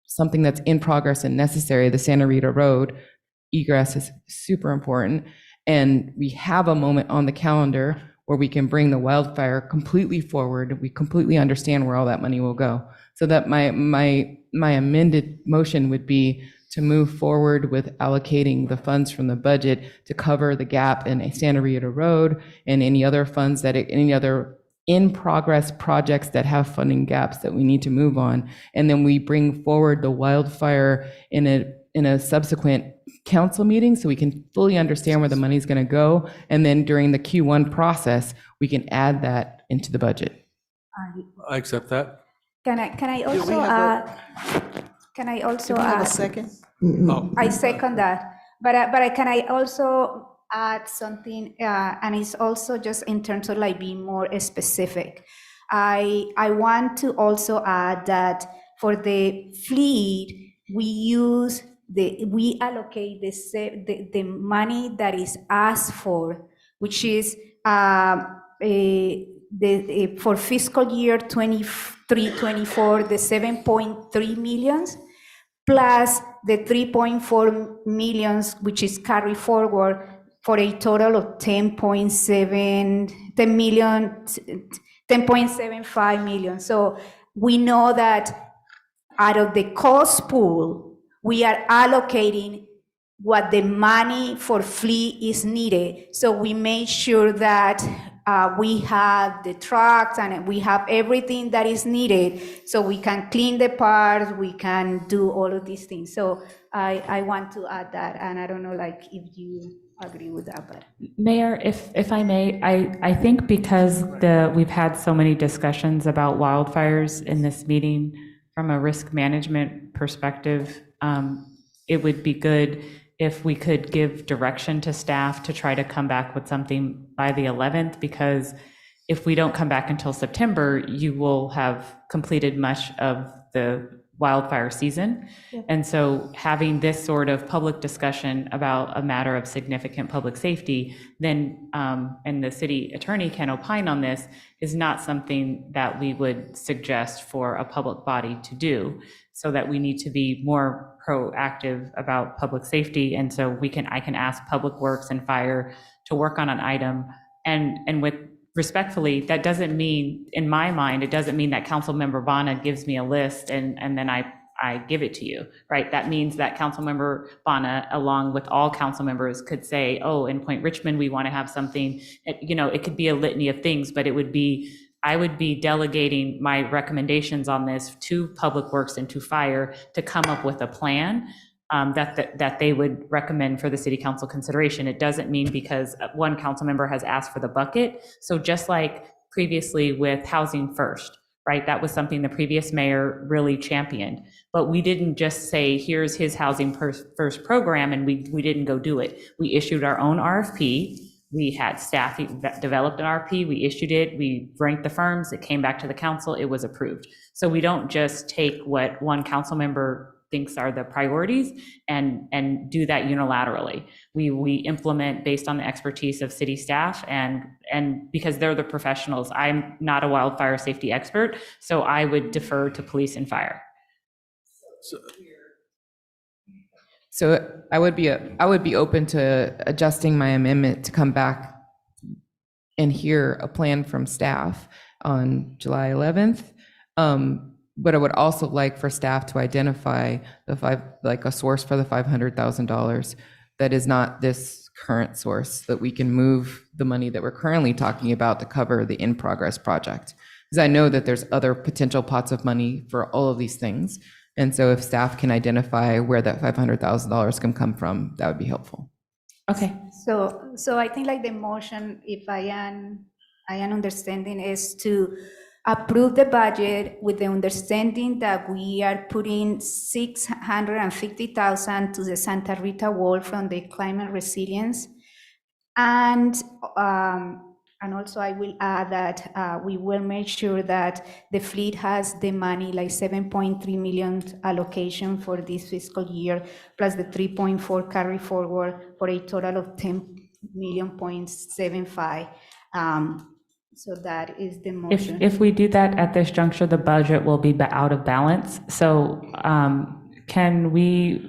something that's in progress and necessary. The Santa Rita Road egress is super important. And we have a moment on the calendar where we can bring the wildfire completely forward. We completely understand where all that money will go. So that my amended motion would be to move forward with allocating the funds from the budget to cover the gap in Santa Rita Road and any other funds any other in-progress projects that have funding gaps that we need to move on. And then we bring forward the wildfire in a subsequent council meeting so we can fully understand where the money's going to go. And then during the Q1 process, we can add that into the budget. I accept that. Can I also add? Can I also Do we have a add? second? Oh. I second that, but can I also add something, and it's also just in terms of like being more specific. I want to also add that for the fleet, we allocate the money that is asked for, which is for fiscal year 23-24, the 7.3 millions, plus the 3.4 millions, which is carry forward, for a total of 10.75 million. So we know that out of the cost pool, we are allocating what the money for fleet is needed. So we make sure that we have the trucks and we have everything that is needed, so we can clean the parts, we can do all of these things. So I want to add that, and I don't know like if you agree with that, but. Mayor, if I may, I think because we've had so many discussions about wildfires in this meeting from a risk management perspective, it would be good if we could give direction to staff to try to come back with something by the 11th, because if we don't come back until September, you will have completed much of the wildfire season. Yeah. And so having this sort of public discussion about a matter of significant public safety, then, and the city attorney can opine on this, is not something that we would suggest for a public body to do, so that we need to be more proactive about public safety. And so I can ask Public Works and Fire to work on an item. And with respectfully, that doesn't mean, in my mind, it doesn't mean that Councilmember Bonner gives me a list and then I give it to you, right? That means that Councilmember Bonner, along with all council members, could say, oh, in Point Richmond, we want to have something, it could be a litany of things, but I would be delegating my recommendations on this to Public Works and to Fire to come up with a plan. that they would recommend for the city council consideration. It doesn't mean because one council member has asked for the bucket. So just like previously with Housing First, right? That was something the previous mayor really championed. But we didn't just say, here's his Housing First program, and we didn't go do it. We issued our own RFP. We had staff developed an RFP, we issued it, we ranked the firms, it came back to the council, it was approved. So we don't just take what one council member thinks are the priorities and do that unilaterally. We implement based on the expertise of city staff and because they're the professionals. I'm not a wildfire safety expert, so I would defer to police and fire. So I would be open to adjusting my amendment to come back and hear a plan from staff on July 11th. But I would also like for staff to identify a source for the $500,000 that is not this current source, that we can move the money that we're currently talking about to cover the in-progress project. Because I know that there's other potential pots of money for all of these things. And so if staff can identify where that $500,000 can come from, that would be helpful. Okay. So I think like the motion, if I am understanding, is to approve the budget with the understanding that we are putting $650,000 to the Santa Rita Wall from the climate resilience. And also I will add that we will make sure that the fleet has the money, like 7.3 million allocation for this fiscal year, plus the 3.4 carry forward for a total of 10.75 million. So that is the motion. If we do that at this juncture, the budget will be out of balance. So can we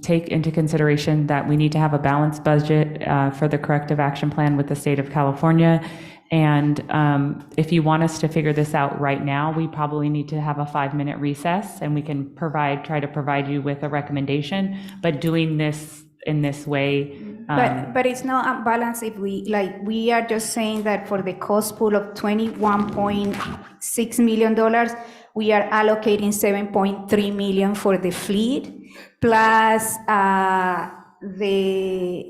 take into consideration that we need to have a balanced budget for the corrective action plan with the state of California? And if you want us to figure this out right now, we probably need to have a 5-minute recess, and we can try to provide you with a recommendation. But doing this in this way. But it's not unbalanced if we are just saying that for the cost pool of $21.6 million, we are allocating 7.3 million for the fleet, plus the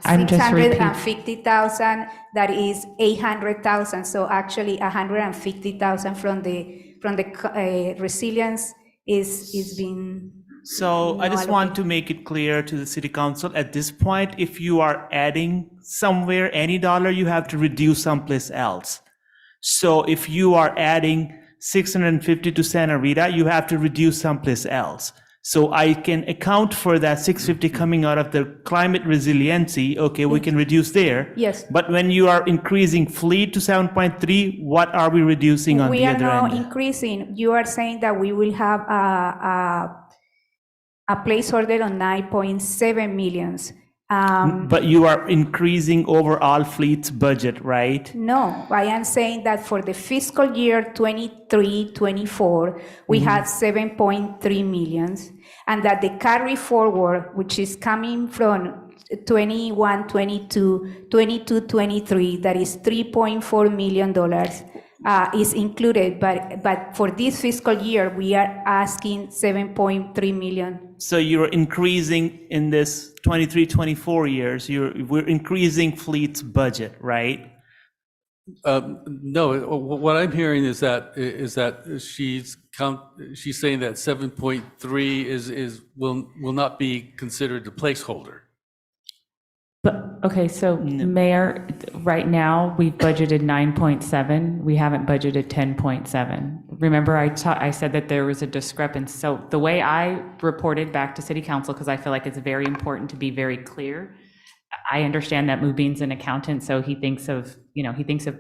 650,000, that is 800,000. So actually 150,000 from the resilience is being. So I just want to make it clear to the city council at this point, if you are adding somewhere any dollar, you have to reduce someplace else. So if you are adding 650 to Santa Rita, you have to reduce someplace else. So I can account for that 650 coming out of the climate resiliency. Okay, we can reduce there. Yes. But when you are increasing fleet to 7.3, what are we reducing on the other end? We are not increasing. You are saying that we will have a placeholder on 9.7 millions. But you are increasing overall fleet's budget, right? No, I am saying that for the fiscal year 23-24, we had 7.3 millions, and that the carry forward, which is coming from 21-22, 22-23, that is $3.4 million, is included. But for this fiscal year, we are asking 7.3 million. So you're increasing in this 23-24 years, we're increasing fleet's budget, right? No, what I'm hearing is that she's saying that 7.3 will not be considered a placeholder. But, okay, so Mayor, right now, we've budgeted 9.7. We haven't budgeted 10.7. Remember, I said that there was a discrepancy. So the way I reported back to City Council, because I feel like it's very important to be very clear, I understand that Mubin's an accountant, so he thinks of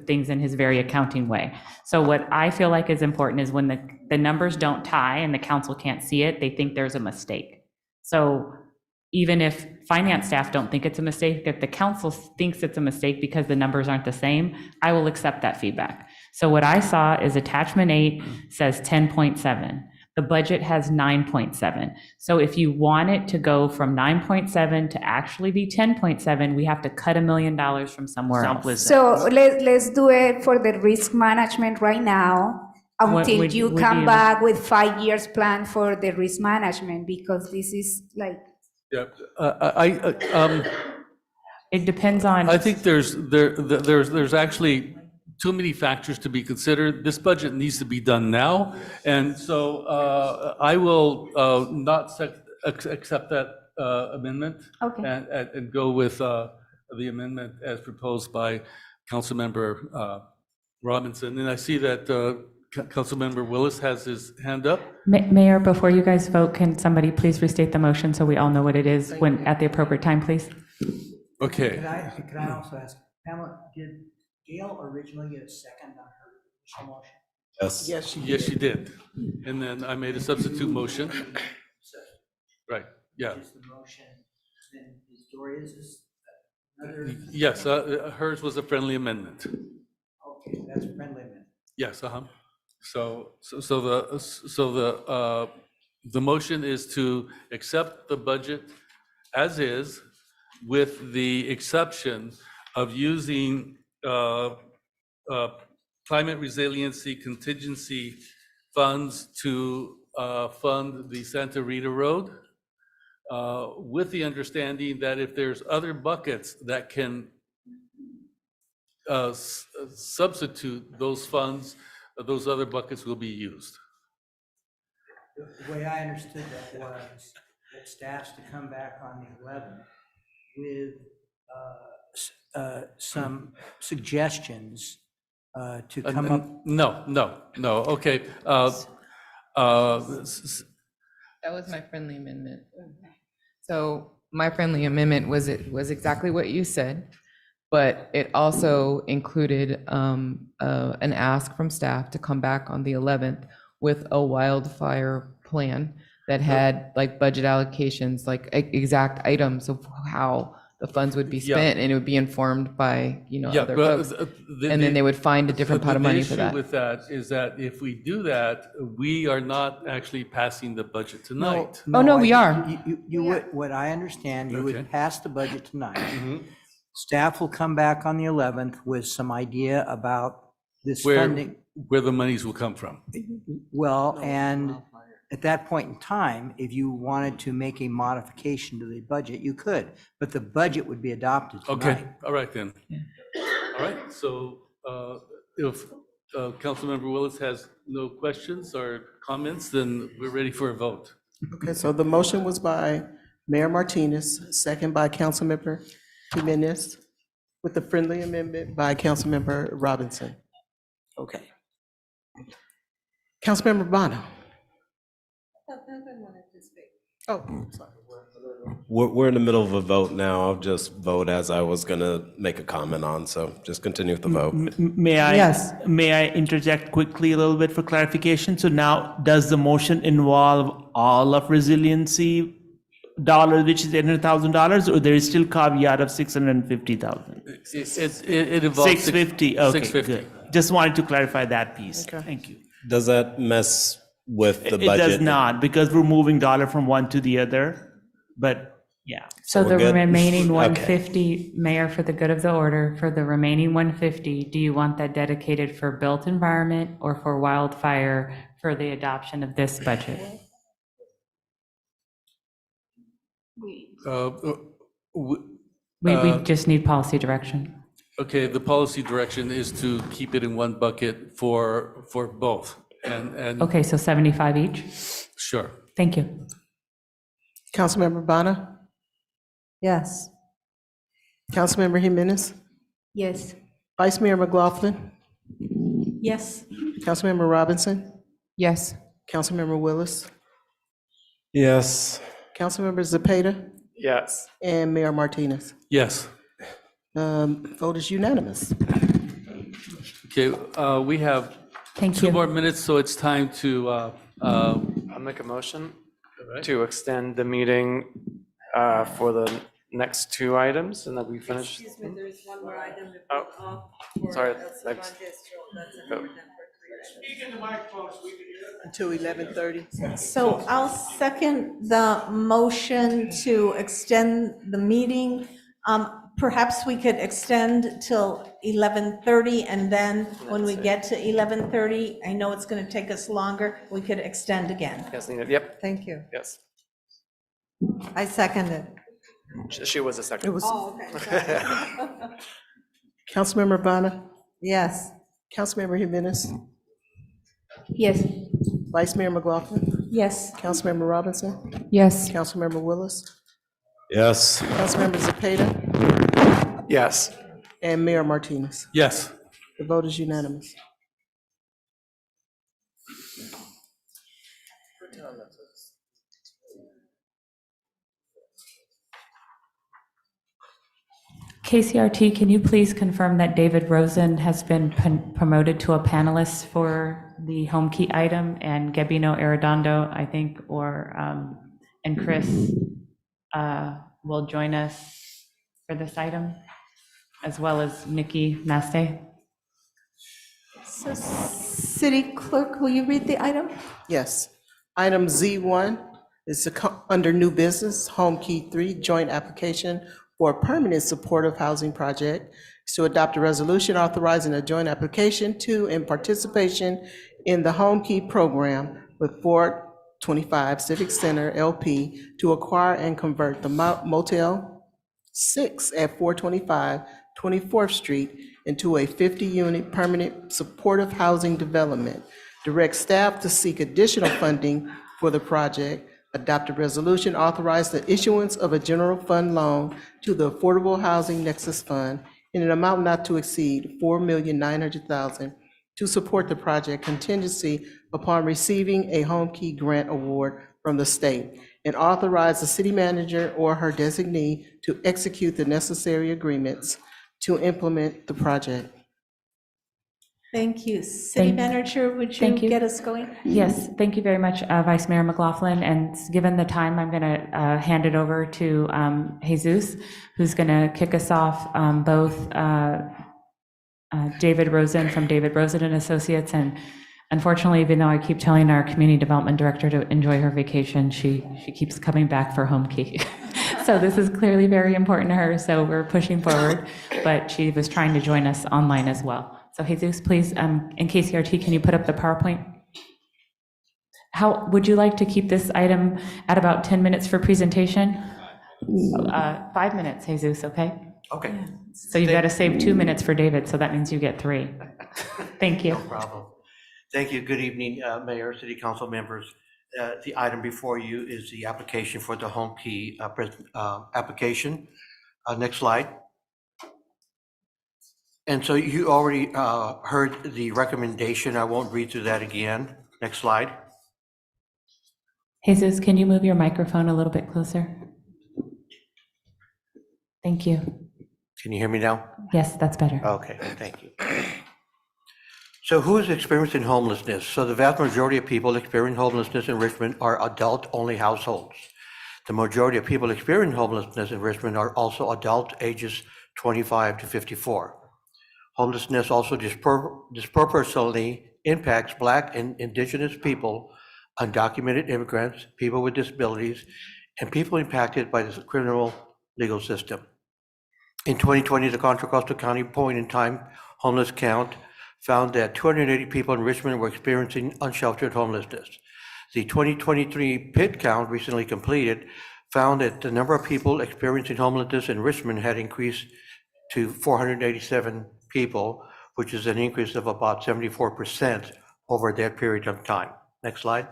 things in his very accounting way. So what I feel like is important is when the numbers don't tie and the council can't see it, they think there's a mistake. So even if finance staff don't think it's a mistake, if the council thinks it's a mistake because the numbers aren't the same, I will accept that feedback. So what I saw is attachment 8 says 10.7. The budget has 9.7. So if you want it to go from 9.7 to actually be 10.7, we have to cut $1 million from somewhere else. So let's do it for the risk management right now. until would- you would come you- back with 5 years plan for the risk management, because this is like, Yeah, It depends on. I think there's actually too many factors to be considered. This budget needs to be done now, and so I will not accept that amendment. Okay. And go with the amendment as proposed by Councilmember Robinson. And I see that Councilmember Willis has his hand up. Mayor, before you guys vote, can somebody please restate the motion so we all know what it is when, at the appropriate time, please? Okay. Could I also ask, Pamela, did Gail originally get a second on her initial motion? Yes. Yes, she did. And then I made a substitute motion. Right, yeah. Is the motion, then is Doria's is another? Yes, hers was a friendly amendment. Okay, that's a friendly amendment. Yes, So the motion is to accept the budget as is, with the exception of using climate resiliency contingency funds to fund the Santa Rita Road, with the understanding that if there's other buckets that can substitute those funds, those other buckets will be used. The way I understood that was that staff's to come back on the 11th with some suggestions to come up. No, okay. That was my friendly amendment. So my friendly amendment was exactly what you said, but it also included an ask from staff to come back on the 11th with a wildfire plan that had like budget allocations, like exact items of how the funds would be spent, and it would be informed by, other folks. And then they would find a different pot of money for that. The issue with that is that if we do that, we are not actually passing the budget tonight. No, we are. You would, what I understand, you Okay. would pass the budget tonight. Staff will come back on the 11th with some idea about this funding. Where the monies will come from. Well, and at that point in time, if you wanted to make a modification to the budget, you could, but the budget would be adopted tonight. Okay, all right then. All right, so if Councilmember Willis has no questions or comments, then we're ready for a vote. Okay, so the motion was by Mayor Martinez, second by Councilmember Jimenez, with the friendly amendment by Councilmember Robinson. Okay. Councilmember Bono. Oh, sorry. We're in the middle of a vote now. I'll just vote as I was gonna make a comment on, so just continue with the vote. May I? Yes. May I interject quickly a little bit for clarification? So now, does the motion involve all of resiliency dollars, which is $800,000, or there is still caveat of $650,000? It involves 650, okay, 650. good. Just wanted to clarify that piece. Thank you. Does that mess with the It budget? does not, because we're moving dollar from one to the other, but yeah. So we're the good? remaining Okay. 150, Mayor, for the good of the order, for the remaining 150, do you want that dedicated for built environment or for wildfire for the adoption of this budget? We just need policy direction. Okay, the policy direction is to keep it in one bucket for both, and. Okay, so 75 each? Sure. Thank you. Councilmember Bono. Yes. Councilmember Jimenez. yes. Vice Mayor McLaughlin. Yes. Councilmember Robinson. Yes. Councilmember Willis. Yes. Councilmember Zepeda. Yes. And Mayor Martinez. Yes. Vote is unanimous. Okay, we have Thank two you. more minutes, so it's time to, I'll make a motion to extend the meeting for the next two items, and then we finish. Excuse me, there's one more item. Oh, sorry. Thanks. Until 11:30. So I'll second the motion to extend the meeting. perhaps we could extend till 11:30, and then when we get to 11:30, I know it's going to take us longer, we could extend again. Yes, Nina, yep, Thank you. yes. I second it. She was a second. It was Oh, okay. Councilmember Bonner, Yes. Councilmember Jimenez, Yes. Vice Mayor McLaughlin, Yes. Councilmember Robinson, Yes. Councilmember Willis, Yes. Councilmember Zepeda, Yes. and Mayor Martinez. Yes. The vote is unanimous. KCRT, can you please confirm that David Rosen has been promoted to a panelist for the home key item, and Gabino Arredondo, I think, and Chris will join us for this item, as well as Nikki Maste? So, City Clerk, will you read the item? Yes. Item Z1 is under new business, Home Key 3, joint application for a permanent supportive housing project, is to adopt a resolution authorizing a joint application to and participation in the Home Key program with 425 Civic Center LP to acquire and convert the Motel 6 at 425 24th Street into a 50-unit permanent supportive housing development. Direct staff to seek additional funding for the project. Adopt a resolution authorize the issuance of a general fund loan to the Affordable Housing Nexus Fund in an amount not to exceed $4,900,000 to support the project contingency upon receiving a Home Key grant award from the state, and authorize the city manager or her designee to execute the necessary agreements to implement the project. Thank you. City Manager, would you get us going? Yes, thank you very much, Vice Mayor McLaughlin. And given the time, I'm going to hand it over to Jesus, who's going to kick us off, both David Rosen from David Rosen and Associates. And unfortunately, even though I keep telling our Community Development Director to enjoy her vacation, she keeps coming back for Home Key. So this is clearly very important to her, so we're pushing forward. But she was trying to join us online as well. So Jesus, please, in KCRT, can you put up the PowerPoint? How would you like to keep this item at about 10 minutes for presentation? 5 minutes, Jesus, okay? Okay. So you've got to save 2 minutes for David, so that means you get 3. Thank you. No problem. Thank you. Good evening, Mayor, City Council members. The item before you is the application for the Home Key application. Next slide. And so you already heard the recommendation. I won't read through that again. Next slide. Jesus, can you move your microphone a little bit closer? Thank you. Can you hear me now? Yes, that's better. Okay, thank you. So who is experiencing homelessness? So the vast majority of people experiencing homelessness in Richmond are adult-only households. The majority of people experiencing homelessness in Richmond are also adult ages 25 to 54. Homelessness also disproportionately impacts Black and Indigenous people, undocumented immigrants, people with disabilities, and people impacted by the criminal legal system. In 2020, the Contra Costa County point-in-time homeless count found that 280 people in Richmond were experiencing unsheltered homelessness. The 2023 PIT count recently completed found that the number of people experiencing homelessness in Richmond had increased to 487 people, which is an increase of about 74% over that period of time. Next slide.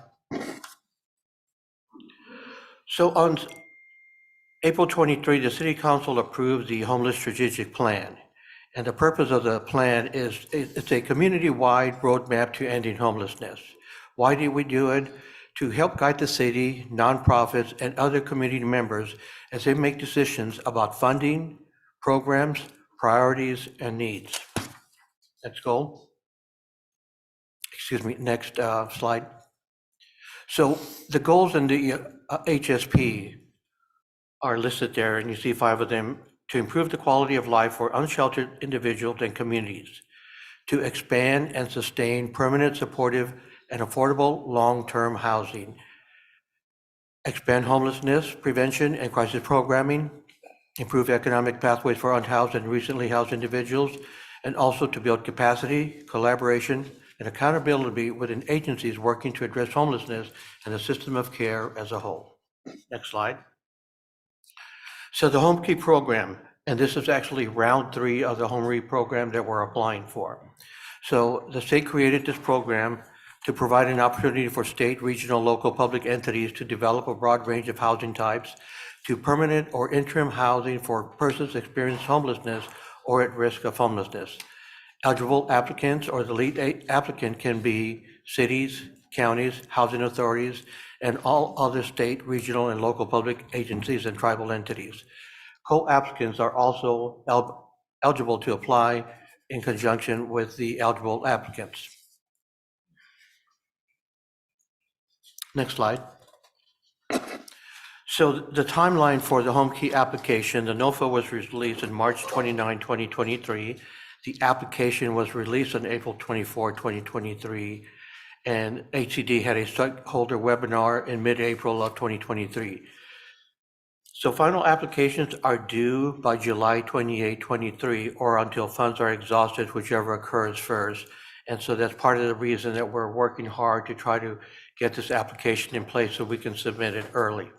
So on April 23, the City Council approved the Homeless Strategic Plan. And the purpose of the plan is it's a community-wide roadmap to ending homelessness. Why did we do it? To help guide the city, nonprofits, and other community members as they make decisions about funding, programs, priorities, and needs. Let's go. Excuse me, next slide. So the goals in the HSP are listed there, and you see 5 of them: to improve the quality of life for unsheltered individuals and communities, to expand and sustain permanent, supportive, and affordable long-term housing, expand homelessness prevention and crisis programming, improve economic pathways for unhoused and recently housed individuals, and also to build capacity, collaboration, and accountability within agencies working to address homelessness and the system of care as a whole. Next slide. So the Home Key program, and this is actually round 3 of the Home Re program that we're applying for. So the state created this program to provide an opportunity for state, regional, local public entities to develop a broad range of housing types to permanent or interim housing for persons experiencing homelessness or at risk of homelessness. Eligible applicants or the lead applicant can be cities, counties, housing authorities, and all other state, regional, and local public agencies and tribal entities. Co-applicants are also eligible to apply in conjunction with the eligible applicants. Next slide. So the timeline for the Home Key application, the NOFA was released on March 29, 2023. The application was released on April 24, 2023, and HCD had a stakeholder webinar in mid-April of 2023. So final applications are due by July 28, 23, or until funds are exhausted, whichever occurs first. And so that's part of the reason that we're working hard to try to get this application in place so we can submit it early.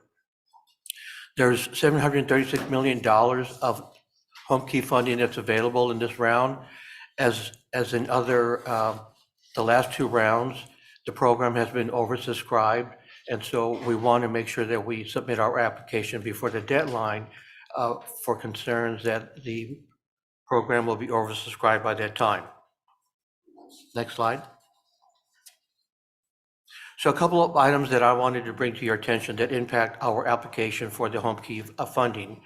There's $736 million of Home Key funding that's available in this round. As in other, the last 2 rounds, the program has been oversubscribed. And so we want to make sure that we submit our application before the deadline for concerns that the program will be oversubscribed by that time. Next slide. So a couple of items that I wanted to bring to your attention that impact our application for the Home Key funding.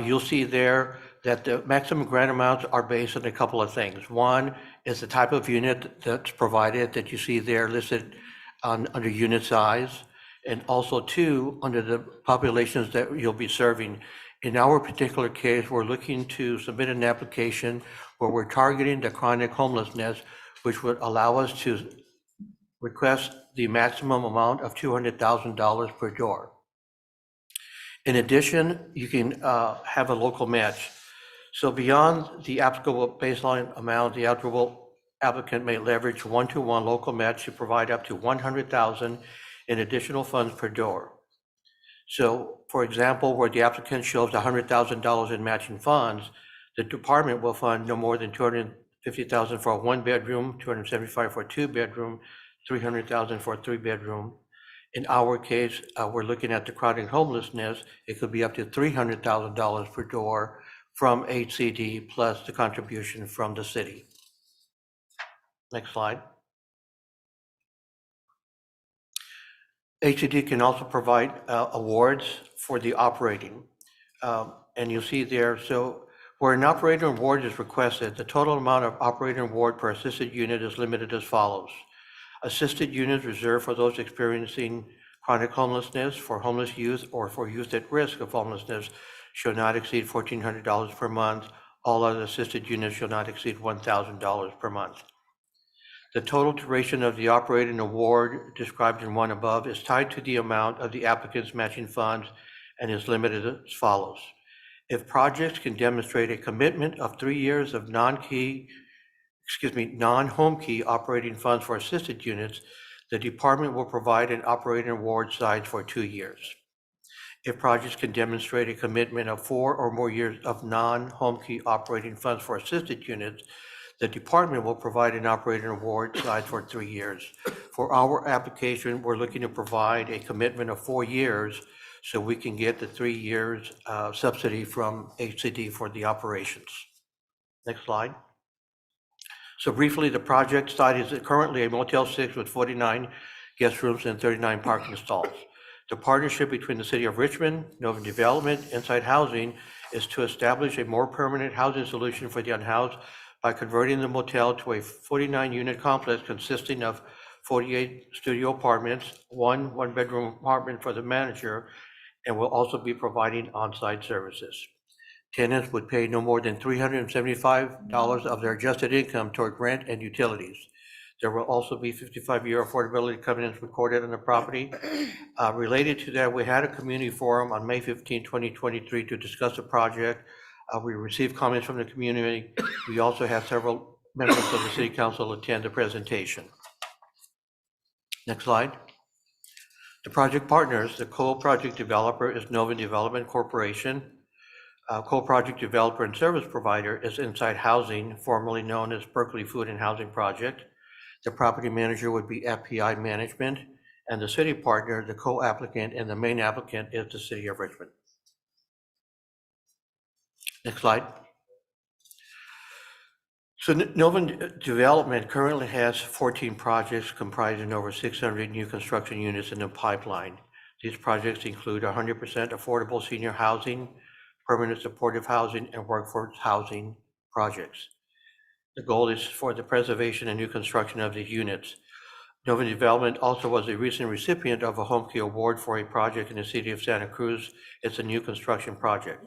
You'll see there that the maximum grant amounts are based on a couple of things. One is the type of unit that's provided that you see there listed under unit size, and also 2, under the populations that you'll be serving. In our particular case, we're looking to submit an application where we're targeting the chronic homelessness, which would allow us to request the maximum amount of $200,000 per door. In addition, you can have a local match. So beyond the applicable baseline amount, the eligible applicant may leverage 1-to-1 local match to provide up to $100,000 in additional funds per door. So for example, where the applicant shows $100,000 in matching funds, the department will fund no more than $250,000 for a 1-bedroom, $275,000 for a 2-bedroom, $300,000 for a 3-bedroom. In our case, we're looking at the chronic homelessness. It could be up to $300,000 per door from HCD plus the contribution from the city. Next slide. HCD can also provide awards for the operating. And you'll see there, so where an operating award is requested, the total amount of operating award per assisted unit is limited as follows. Assisted units reserved for those experiencing chronic homelessness, for homeless youth, or for youth at risk of homelessness shall not exceed $1,400 per month. All other assisted units shall not exceed $1,000 per month. The total duration of the operating award described in 1 above is tied to the amount of the applicant's matching funds and is limited as follows. If projects can demonstrate a commitment of 3 years of non-home key operating funds for assisted units, the department will provide an operating award size for 2 years. If projects can demonstrate a commitment of 4 or more years of non-home key operating funds for assisted units, the department will provide an operating award size for 3 years. For our application, we're looking to provide a commitment of 4 years so we can get the 3 years subsidy from HCD for the operations. Next slide. So briefly, the project site is currently a Motel 6 with 49 guest rooms and 39 parking stalls. The partnership between the City of Richmond, Nova Development, Inside Housing is to establish a more permanent housing solution for the unhoused by converting the motel to a 49-unit complex consisting of 48 studio apartments, one one-bedroom apartment for the manager, and will also be providing on-site services. Tenants would pay no more than $375 of their adjusted income toward rent and utilities. There will also be 55-year affordability covenants recorded on the property. Related to that, we had a community forum on May 15, 2023 to discuss the project. We received comments from the community. We also had several members of the city council attend the presentation. Next slide. The project partners, the co-project developer is Novin Development Corporation. Co-project developer and service provider is Inside Housing, formerly known as Berkeley Food and Housing Project. The property manager would be FPI Management, and the city partner, the co-applicant and the main applicant is the City of Richmond. Next slide. So Novin Development currently has 14 projects comprising over 600 new construction units in the pipeline. These projects include 100% affordable senior housing, permanent supportive housing, and workforce housing projects. The goal is for the preservation and new construction of these units. Novin Development also was a recent recipient of a Home Key Award for a project in the city of Santa Cruz. It's a new construction project.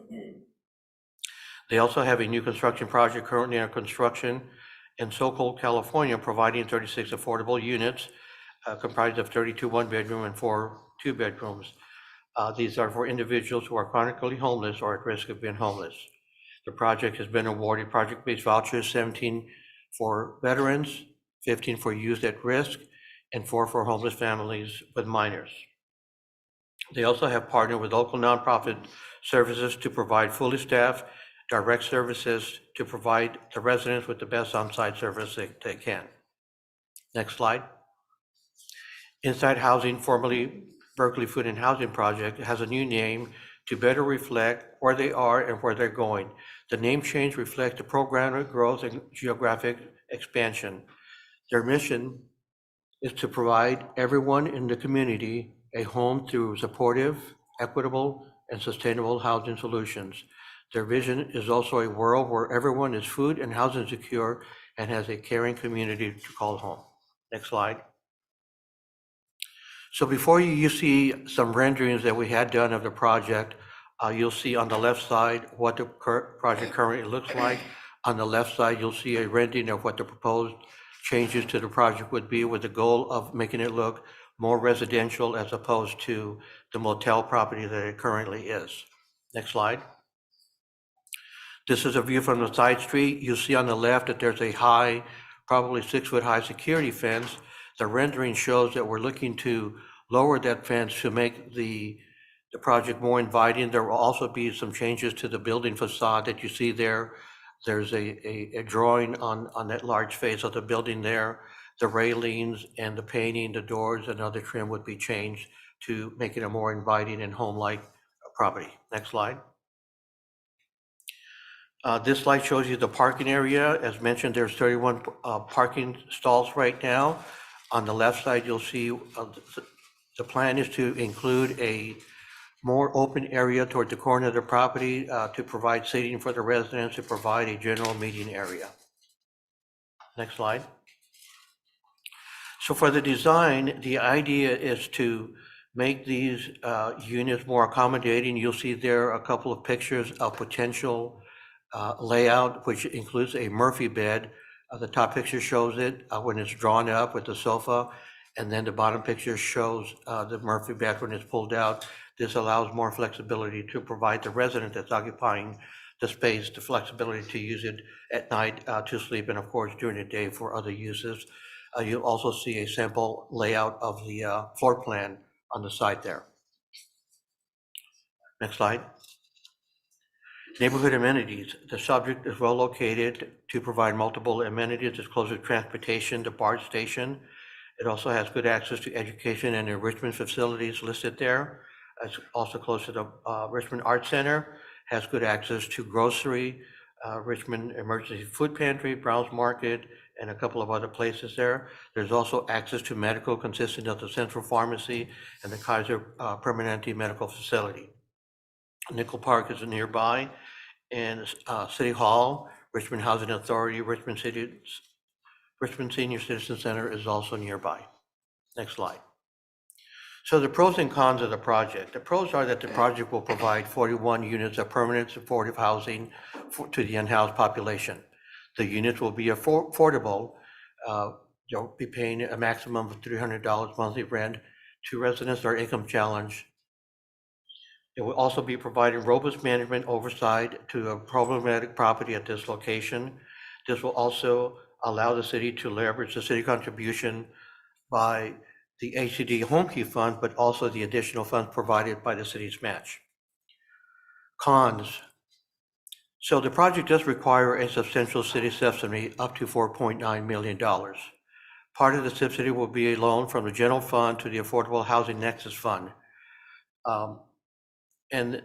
They also have a new construction project currently under construction in Sokol, California, providing 36 affordable units comprised of 32 one-bedroom and 4 two-bedrooms. These are for individuals who are chronically homeless or at risk of being homeless. The project has been awarded project-based vouchers, 17 for veterans, 15 for youth at risk, and 4 for homeless families with minors. They also have partnered with local nonprofit services to provide fully staffed direct services to provide the residents with the best on-site service they can. Next slide. Inside Housing, formerly Berkeley Food and Housing Project, has a new name to better reflect where they are and where they're going. The name change reflects the programmatic growth and geographic expansion. Their mission is to provide everyone in the community a home through supportive, equitable, and sustainable housing solutions. Their vision is also a world where everyone is food and housing secure and has a caring community to call home. Next slide. So before you see some renderings that we had done of the project. You'll see on the left side what the project currently looks like. On the left side, you'll see a rendering of what the proposed changes to the project would be, with the goal of making it look more residential as opposed to the motel property that it currently is. Next slide. This is a view from the side street. You'll see on the left that there's a high, probably 6-foot high security fence. The rendering shows that we're looking to lower that fence to make the project more inviting. There will also be some changes to the building facade that you see there. There's a drawing on that large face of the building there. The railings and the painting, the doors and other trim would be changed to make it a more inviting and home-like property. Next slide. This slide shows you the parking area. As mentioned, there's 31 parking stalls right now. On the left side, you'll see the plan is to include a more open area toward the corner of the property to provide seating for the residents, to provide a general meeting area. Next slide. So for the design, the idea is to make these units more accommodating. You'll see there a couple of pictures of potential layout, which includes a Murphy bed. The top picture shows it when it's drawn up with the sofa, and then the bottom picture shows the Murphy bed when it's pulled out. This allows more flexibility to provide the resident that's occupying the space the flexibility to use it at night to sleep, and of course during the day for other uses. You'll also see a sample layout of the floor plan on the side there. Next slide. Neighborhood amenities. The subject is well located to provide multiple amenities. It's close to transportation, the BART station. It also has good access to education and enrichment facilities listed there. It's also close to the Richmond Art Center, has good access to grocery, Richmond Emergency Food Pantry, Browns Market, and a couple of other places there. There's also access to medical consisting of the Central Pharmacy and the Kaiser Permanente Medical Facility. Nickel Park is nearby, and City Hall, Richmond Housing Authority, Richmond Senior Citizen Center is also nearby. Next slide. So the pros and cons of the project. The pros are that the project will provide 41 units of permanent supportive housing to the unhoused population. The units will be affordable They'll be paying a maximum of $300 monthly rent to residents that are income challenged. It will also be providing robust management oversight to a problematic property at this location. This will also allow the city to leverage the city contribution by the HCD Home Key Fund, but also the additional funds provided by the city's match. Cons. So the project does require a substantial city subsidy up to $4.9 million. Part of the subsidy will be a loan from the general fund to the Affordable Housing Nexus Fund. And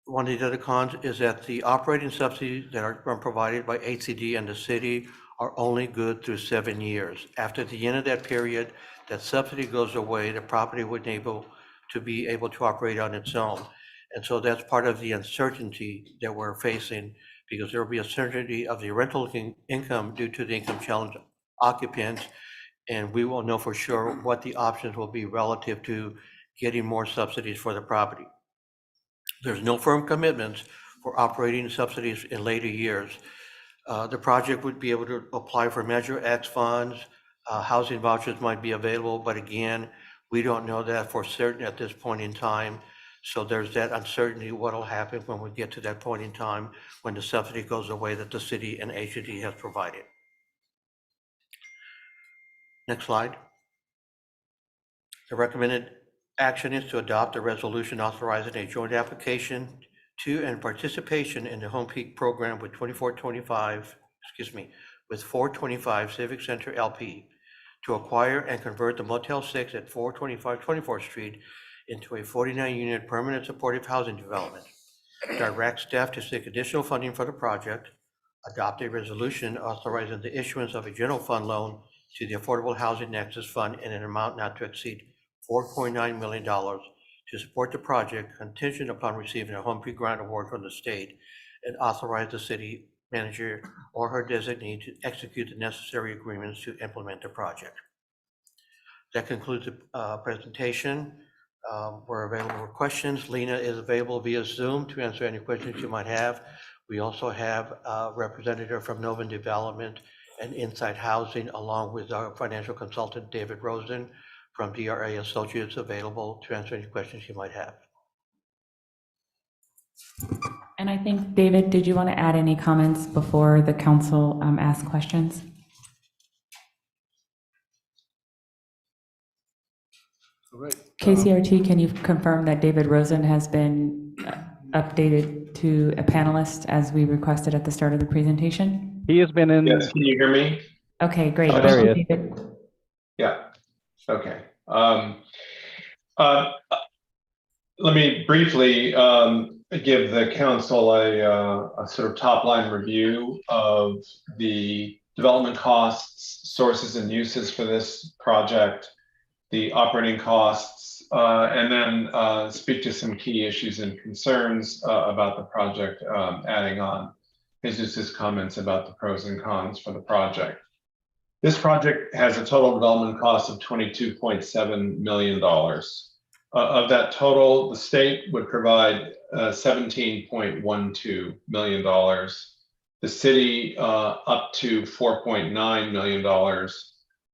one of the other cons is that the operating subsidies that are provided by HCD and the city are only good through 7 years. After the end of that period, that subsidy goes away, the property would be able to operate on its own. And so that's part of the uncertainty that we're facing, because there will be a certainty of the rental income due to the income challenge occupants, and we will know for sure what the options will be relative to getting more subsidies for the property. There's no firm commitments for operating subsidies in later years. The project would be able to apply for Measure X funds. Housing vouchers might be available, but again, we don't know that for certain at this point in time. So there's that uncertainty what will happen when we get to that point in time when the subsidy goes away that the city and HUD has provided. Next slide. The recommended action is to adopt a resolution authorizing a joint application to and participation in the Home Peak program with 425 Civic Center LP to acquire and convert the Motel 6 at 425 24th Street into a 49-unit permanent supportive housing development. Direct staff to seek additional funding for the project. Adopt a resolution authorizing the issuance of a general fund loan to the Affordable Housing Nexus Fund in an amount not to exceed $4.9 million to support the project contingent upon receiving a Home Peak grant award from the state, and authorize the city manager or her designee to execute the necessary agreements to implement the project. That concludes the presentation. We're available for questions. Lena is available via Zoom to answer any questions you might have. We also have a representative from Novum Development and Insight Housing, along with our financial consultant, David Rosen, from DRA Associates, available to answer any questions you might have. And I think, David, did you want to add any comments before the council asks questions? All right. KCRT, can you confirm that David Rosen has been updated to a panelist as we requested at the start of the presentation? He has been in. Yes, can you hear me? Okay, great. Oh, there he is. David. Yeah, okay. Let me briefly give the council a sort of top-line review of the development costs, sources and uses for this project, the operating costs, and then speak to some key issues and concerns about the project, adding on Jesus' comments about the pros and cons for the project. This project has a total development cost of $22.7 million. Of that total, the state would provide $17.12 million. The city up to $4.9 million.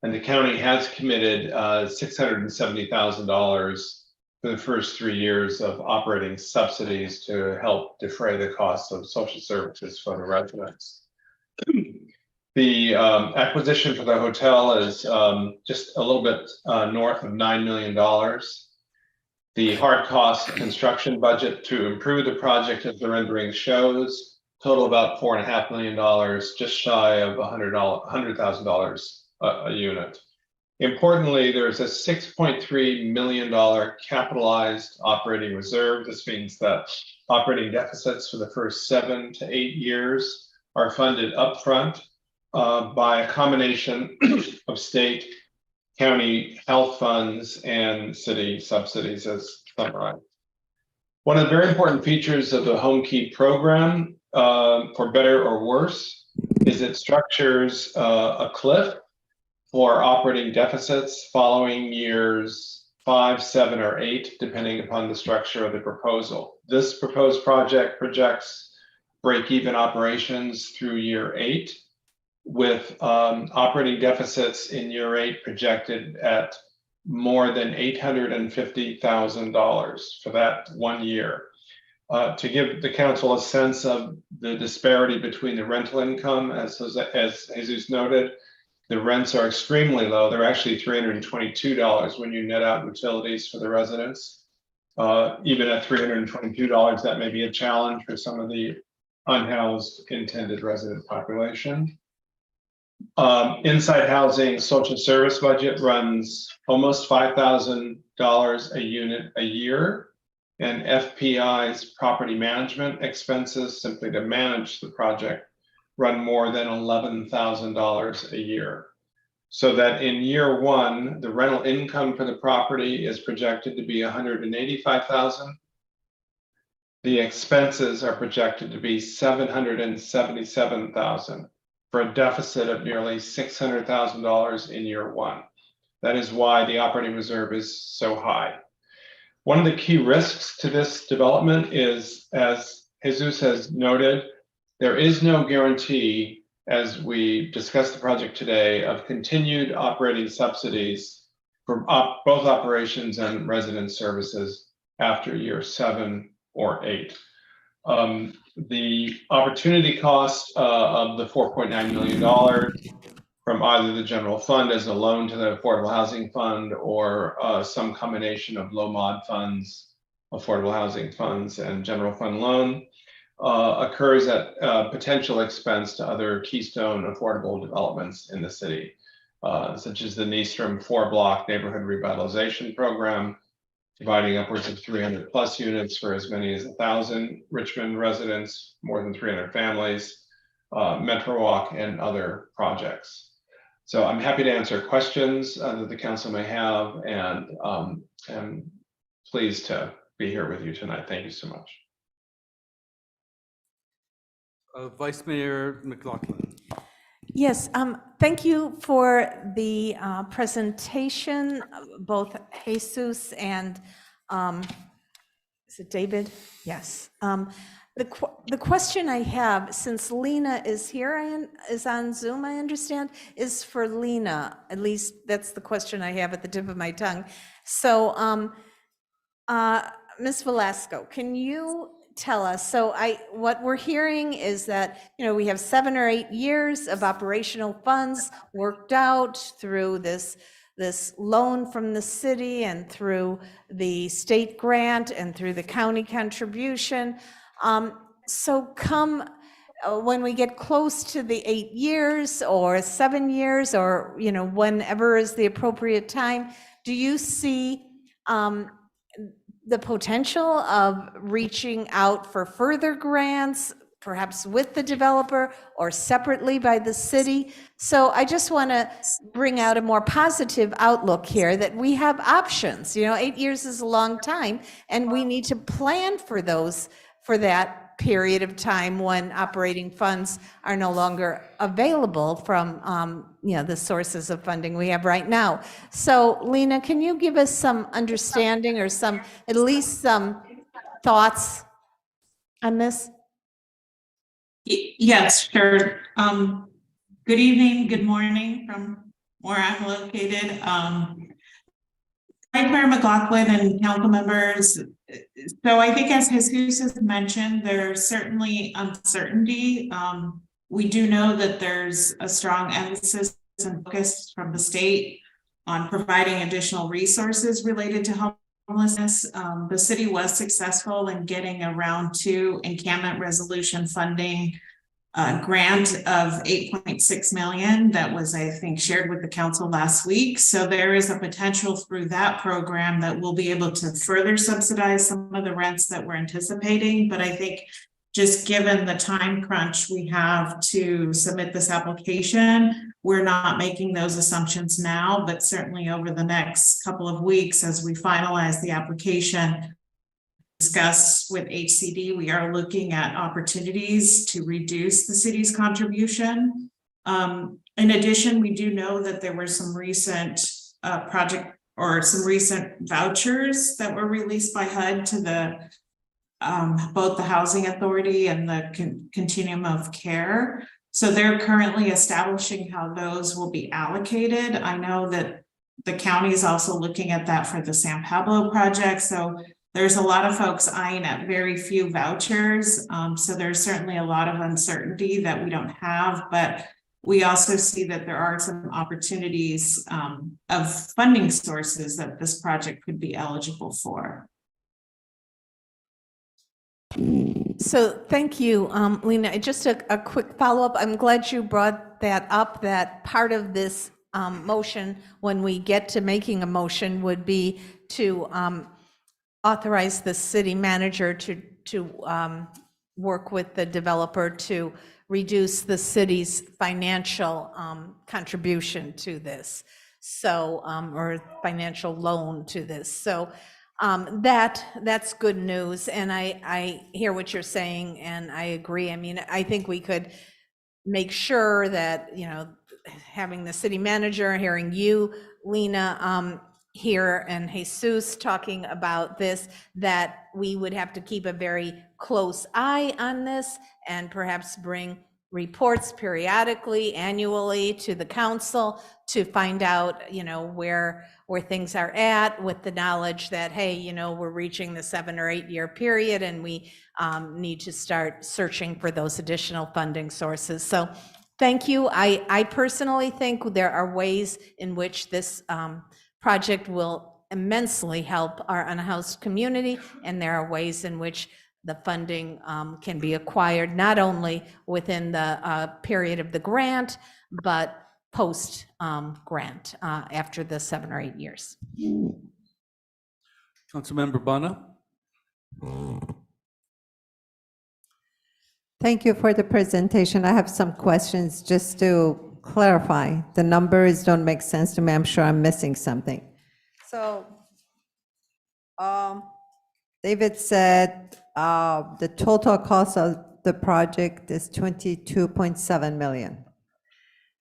And the county has committed $670,000 for the first 3 years of operating subsidies to help defray the cost of social services for the residents. The acquisition for the hotel is just a little bit north of $9 million. The hard cost construction budget to improve the project, as the rendering shows, total about $4.5 million, just shy of $100,000 a unit. Importantly, there's a $6.3 million capitalized operating reserve. This means that operating deficits for the first 7 to 8 years are funded upfront by a combination of state, county health funds, and city subsidies, as summarized. One of the very important features of the Home Key program, for better or worse, is it structures a cliff for operating deficits following years 5, 7, or 8, depending upon the structure of the proposal. This proposed project projects break-even operations through year 8, with operating deficits in year 8 projected at more than $850,000 for that 1 year. To give the council a sense of the disparity between the rental income, as Jesus noted, the rents are extremely low. They're actually $322 when you net out utilities for the residents. Even at $322, that may be a challenge for some of the unhoused intended resident population. Inside housing social service budget runs almost $5,000 a unit a year, and FPI's property management expenses simply to manage the project run more than $11,000 a year. So that in year 1, the rental income for the property is projected to be $185,000. The expenses are projected to be $777,000 for a deficit of nearly $600,000 in year 1. That is why the operating reserve is so high. One of the key risks to this development is, as Jesus has noted, there is no guarantee, as we discussed the project today, of continued operating subsidies for both operations and resident services after year 7 or 8. The opportunity cost of the $4.9 million from either the general fund as a loan to the Affordable Housing Fund or some combination of low mod funds, affordable housing funds, and general fund loan occurs at potential expense to other keystone affordable developments in the city, such as the Nystrom 4-block neighborhood revitalization program, providing upwards of 300 plus units for as many as 1,000 Richmond residents, more than 300 families, Metro Walk, and other projects. So I'm happy to answer questions that the council may have, and I'm pleased to be here with you tonight. Thank you so much. Vice Mayor McLaughlin. Yes, thank you for the presentation, both Jesus and, is it David? Yes. The question I have, since Lena is here, is on Zoom, I understand, is for Lena. At least that's the question I have at the tip of my tongue. So, Ms. Velasco, can you tell us, so what we're hearing is that, we have 7 or 8 years of operational funds worked out through this loan from the city and through the state grant and through the county contribution. So come when we get close to the 8 years or 7 years or, whenever is the appropriate time, do you see the potential of reaching out for further grants, perhaps with the developer or separately by the city? So I just want to bring out a more positive outlook here, that we have options. 8 years is a long time, and we need to plan for that period of time when operating funds are no longer available from the sources of funding we have right now. So Lena, can you give us some understanding or at least some thoughts on this? Yes, sure. Good evening, good morning from where I'm located. Vice Mayor McLaughlin and council members. So I think, as Jesus has mentioned, there's certainly uncertainty. We do know that there's a strong emphasis and focus from the state on providing additional resources related to homelessness. The city was successful in getting a round 2 encampment resolution funding grant of $8.6 million that was, I think, shared with the council last week. So there is a potential through that program that we'll be able to further subsidize some of the rents that we're anticipating. But I think, just given the time crunch we have to submit this application, we're not making those assumptions now, but certainly over the next couple of weeks, as we finalize the application, discuss with HCD, we are looking at opportunities to reduce the city's contribution. In addition, we do know that there were some recent some recent vouchers that were released by HUD to the both the Housing Authority and the Continuum of Care. So they're currently establishing how those will be allocated. I know that the county is also looking at that for the San Pablo project. So there's a lot of folks eyeing at very few vouchers. So there's certainly a lot of uncertainty that we don't have, but we also see that there are some opportunities of funding sources that this project could be eligible for. So thank you, Lena. Just a quick follow-up. I'm glad you brought that up, that part of this motion, when we get to making a motion, would be to authorize the city manager to work with the developer to reduce the city's financial contribution to this, so, or financial loan to this. So that's good news, and I hear what you're saying, and I agree. I mean, I think we could make sure that, you know, having the city manager, hearing you, Lena, here, and Jesus talking about this, that we would have to keep a very close eye on this and perhaps bring reports periodically, annually to the council to find out, you know, where things are at, with the knowledge that, hey, you know, we're reaching the 7 or 8 year period and we need to start searching for those additional funding sources. So thank you. I personally think there are ways in which this project will immensely help our unhoused community, and there are ways in which the funding can be acquired, not only within the period of the grant, but post grant after the 7 or 8 years. Councilmember Bonner? Thank you for the presentation. I have some questions just to clarify. The numbers don't make sense to me. I'm sure I'm missing something. So David said the total cost of the project is 22.7 million.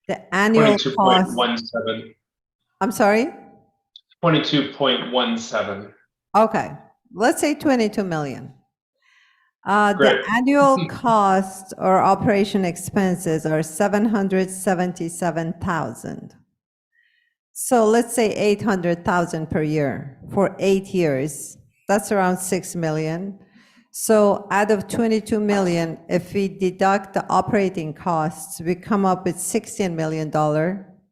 The annual cost, 22.17. I'm sorry? 22.17. Okay, let's say 22 million. The Great. annual cost or operation expenses are 777,000. So let's say 800,000 per year for 8 years. That's around 6 million. So out of 22 million, if we deduct the operating costs, we come up with $16 million,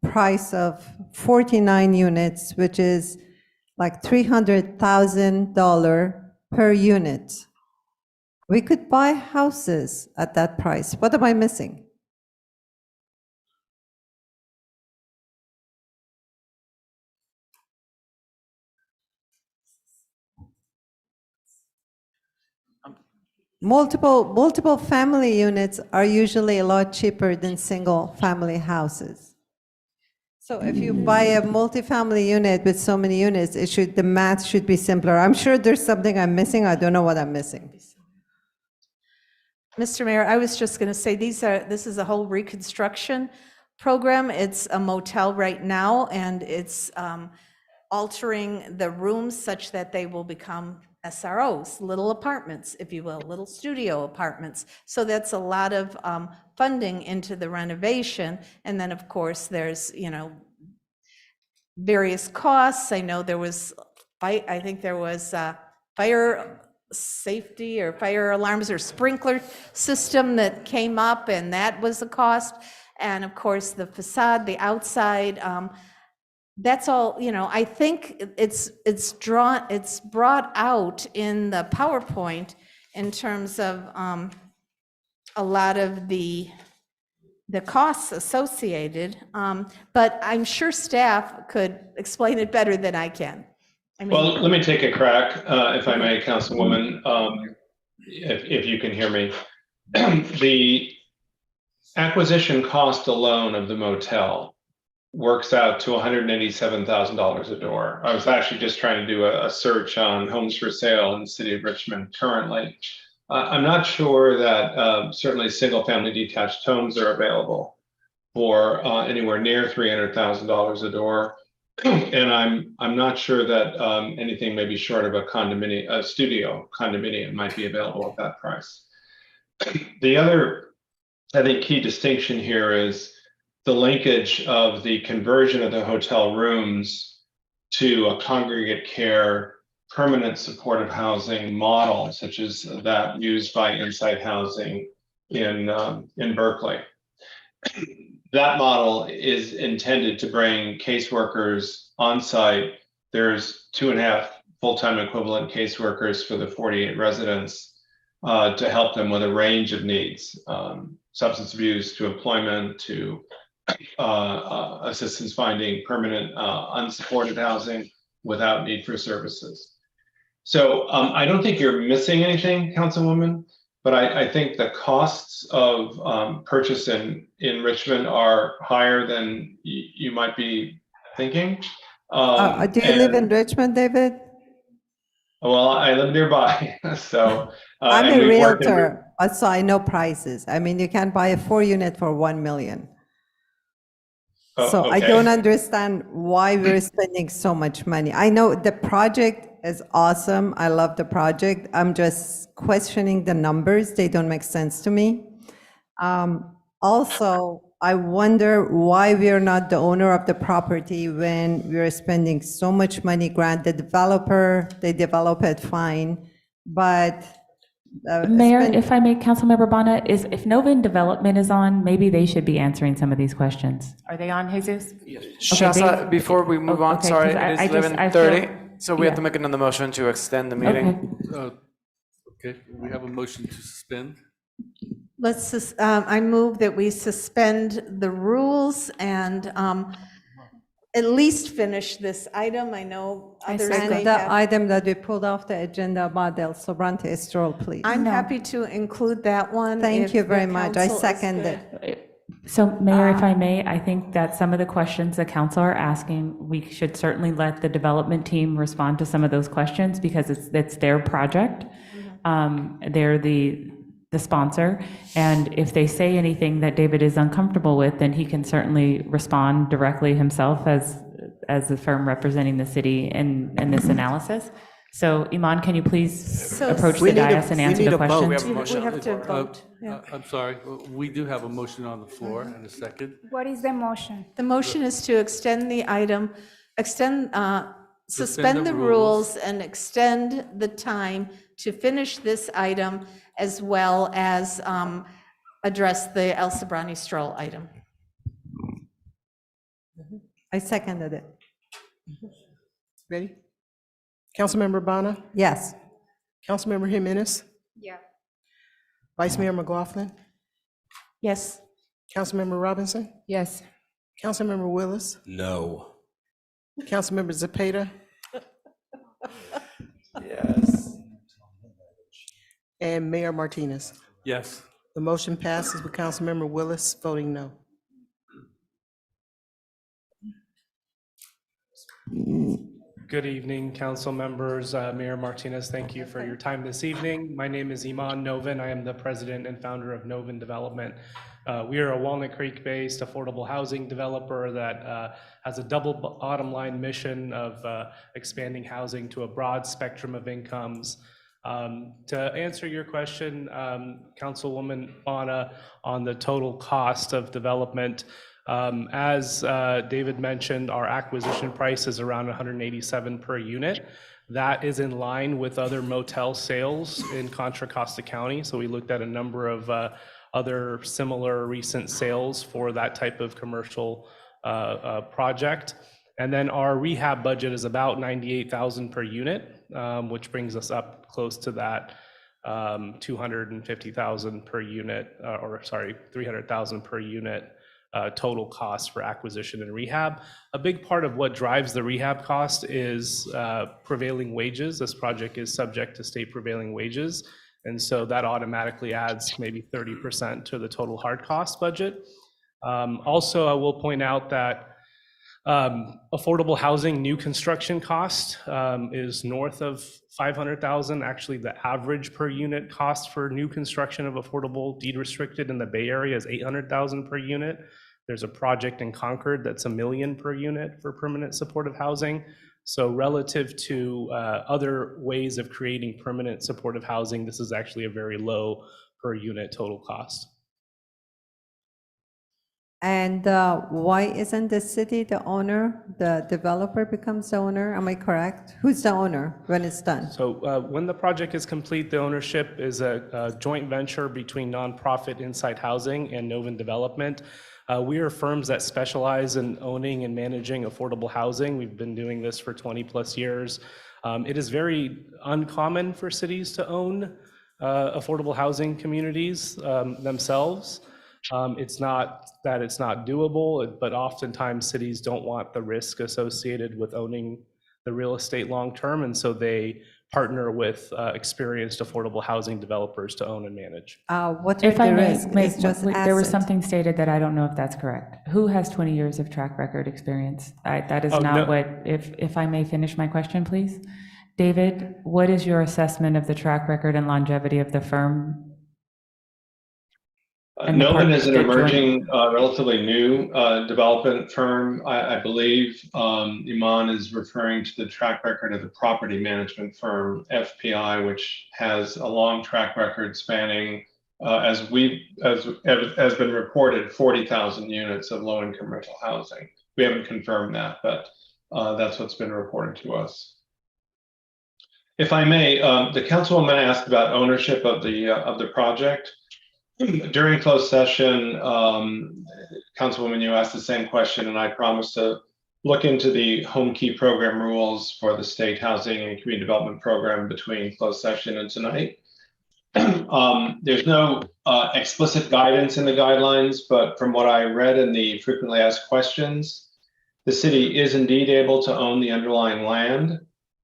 price of 49 units, which is like $300,000 per unit. We could buy houses at that price. What am I missing? Multiple family units are usually a lot cheaper than single family houses. So if you buy a multifamily unit with so many units, the math should be simpler. I'm sure there's something I'm missing. I don't know what I'm missing. Mr. Mayor, I was just going to say, this is a whole reconstruction program. It's a motel right now, and it's altering the rooms such that they will become SROs, little apartments, if you will, little studio apartments. So that's a lot of funding into the renovation. And then, of course, there's, you know, various costs. I know there was, I think there was fire safety or fire alarms or sprinkler system that came up, and that was a cost. And of course, the facade, the outside, that's all, you know, I think it's brought out in the PowerPoint in terms of a lot of the costs associated, but I'm sure staff could explain it better than I can. I mean, Well, let me take a crack, if I may, Councilwoman, if you can hear me. The acquisition cost alone of the motel works out to $187,000 a door. I was actually just trying to do a search on homes for sale in the city of Richmond currently. I'm not sure that certainly single-family detached homes are available for anywhere near $300,000 a door. And I'm not sure that anything maybe short of a studio condominium might be available at that price. The other I think key distinction here is the linkage of the conversion of the hotel rooms to a congregate care permanent supportive housing model, such as that used by Insight Housing in Berkeley. That model is intended to bring caseworkers on site. There's 2.5 full-time equivalent caseworkers for the 48 residents to help them with a range of needs, substance abuse to employment to assistance finding permanent unsupported housing without need for services. So I don't think you're missing anything, Councilwoman, but I think the costs of purchase in Richmond are higher than you might be thinking. Do you live in Richmond, David? Well, I live nearby, so. I'm and a we work in- realtor, so I know prices. I mean, you can buy a 4-unit for 1 million. Oh, So I okay. don't understand why we're spending so much money. I know the project is awesome. I love the project. I'm just questioning the numbers. They don't make sense to me. Also, I wonder why we're not the owner of the property when we're spending so much money. Grant the developer, they develop it fine, but Mayor, spend- if I may, Councilmember Bonner, if Novin Development is on, maybe they should be answering some of these questions. Are they on, Jesus? Shasta, they- before we move on, okay, sorry, 'cause it is I just- I 11:30, feel- so we have yeah. to make another motion to extend the meeting. Okay, we have a motion to suspend. I move that we suspend the rules and at least finish this item. I know others may And the have. item that we pulled off the agenda about the Sobrante stroll, please. I'm happy to include that one. Thank if you the very much. I council is second good. it. So Mayor, if I may, I think that some of the questions the council are asking, we should certainly let the development team respond to some of those questions because it's their project. They're the sponsor, and if they say anything that David is uncomfortable with, then he can certainly respond directly himself as the firm representing the city in this analysis. So Iman, can you please approach the dais and answer the questions? We have to vote. Yeah. I'm sorry, we do have a motion on the floor and a second. What is the motion? The motion is to extend the item, suspend the rules and extend the time to finish this item as well as address the El Sobrante stroll item. I seconded it. Ready? Councilmember Bonner? Yes. Councilmember Jimenez? Yeah. Vice Mayor McLaughlin? Yes. Councilmember Robinson? Yes. Councilmember Willis? No. Councilmember Zepeda? Yes. And Mayor Martinez. Yes. The motion passes with Councilmember Willis voting no. Good evening, council members. Mayor Martinez, thank you for your time this evening. My name is Iman Novin. I am the president and founder of Novin Development. We are a Walnut Creek-based affordable housing developer that has a double bottom line mission of expanding housing to a broad spectrum of incomes. To answer your question, Councilwoman Bonner, on the total cost of development, as David mentioned, our acquisition price is around $187 per unit. That is in line with other motel sales in Contra Costa County. So we looked at a number of other similar recent sales for that type of commercial project. And then our rehab budget is about $98,000 per unit, which brings us up close to that $250,000 per unit, or sorry, $300,000 per unit total cost for acquisition and rehab. A big part of what drives the rehab cost is prevailing wages. This project is subject to state prevailing wages. And so that automatically adds maybe 30% to the total hard cost budget. Also, I will point out that affordable housing new construction cost is north of $500,000. Actually, the average per unit cost for new construction of affordable deed restricted in the Bay Area is $800,000 per unit. There's a project in Concord that's $1 million per unit for permanent supportive housing. So relative to other ways of creating permanent supportive housing, this is actually a very low per unit total cost. And why isn't the city the owner? The developer becomes the owner? Am I correct? Who's the owner when it's done? So when the project is complete, the ownership is a joint venture between nonprofit Insight Housing and Novin Development. We are firms that specialize in owning and managing affordable housing. We've been doing this for 20 plus years. It is very uncommon for cities to own affordable housing communities themselves. It's not that it's not doable, but oftentimes cities don't want the risk associated with owning the real estate long-term, and so they partner with experienced affordable housing developers to own and manage. What are If I the may, risks? It's just there was asset. something stated that I don't know if that's correct. Who has 20 years of track record experience? That is Oh, not no. what, if I may finish my question, please. David, what is your assessment of the track record and longevity of the firm? And the Novin is an the joint- emerging, relatively new development firm. I believe Iman is referring to the track record of the property management firm, FPI, which has a long track record spanning, as been reported, 40,000 units of low-income rental housing. We haven't confirmed that, but that's what's been reported to us. If I may, the councilwoman asked about ownership of the project. During closed session, Councilwoman, you asked the same question, and I promised to look into the home key program rules for the state housing and community development program between closed session and tonight. There's no explicit guidance in the guidelines, but from what I read in the frequently asked questions, the city is indeed able to own the underlying land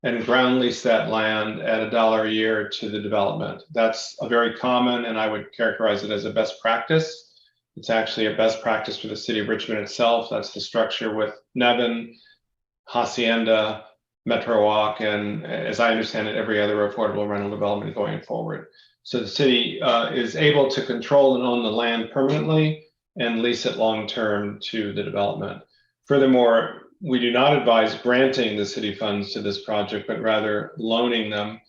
and ground lease that land at $1 a year to the development. That's a very common, and I would characterize it as a best practice. It's actually a best practice for the city of Richmond itself. That's the structure with Nevin, Hacienda, Metro Walk, and as I understand it, every other affordable rental development going forward. So the city is able to control and own the land permanently and lease it long-term to the development. Furthermore, we do not advise granting the city funds to this project, but rather loaning them.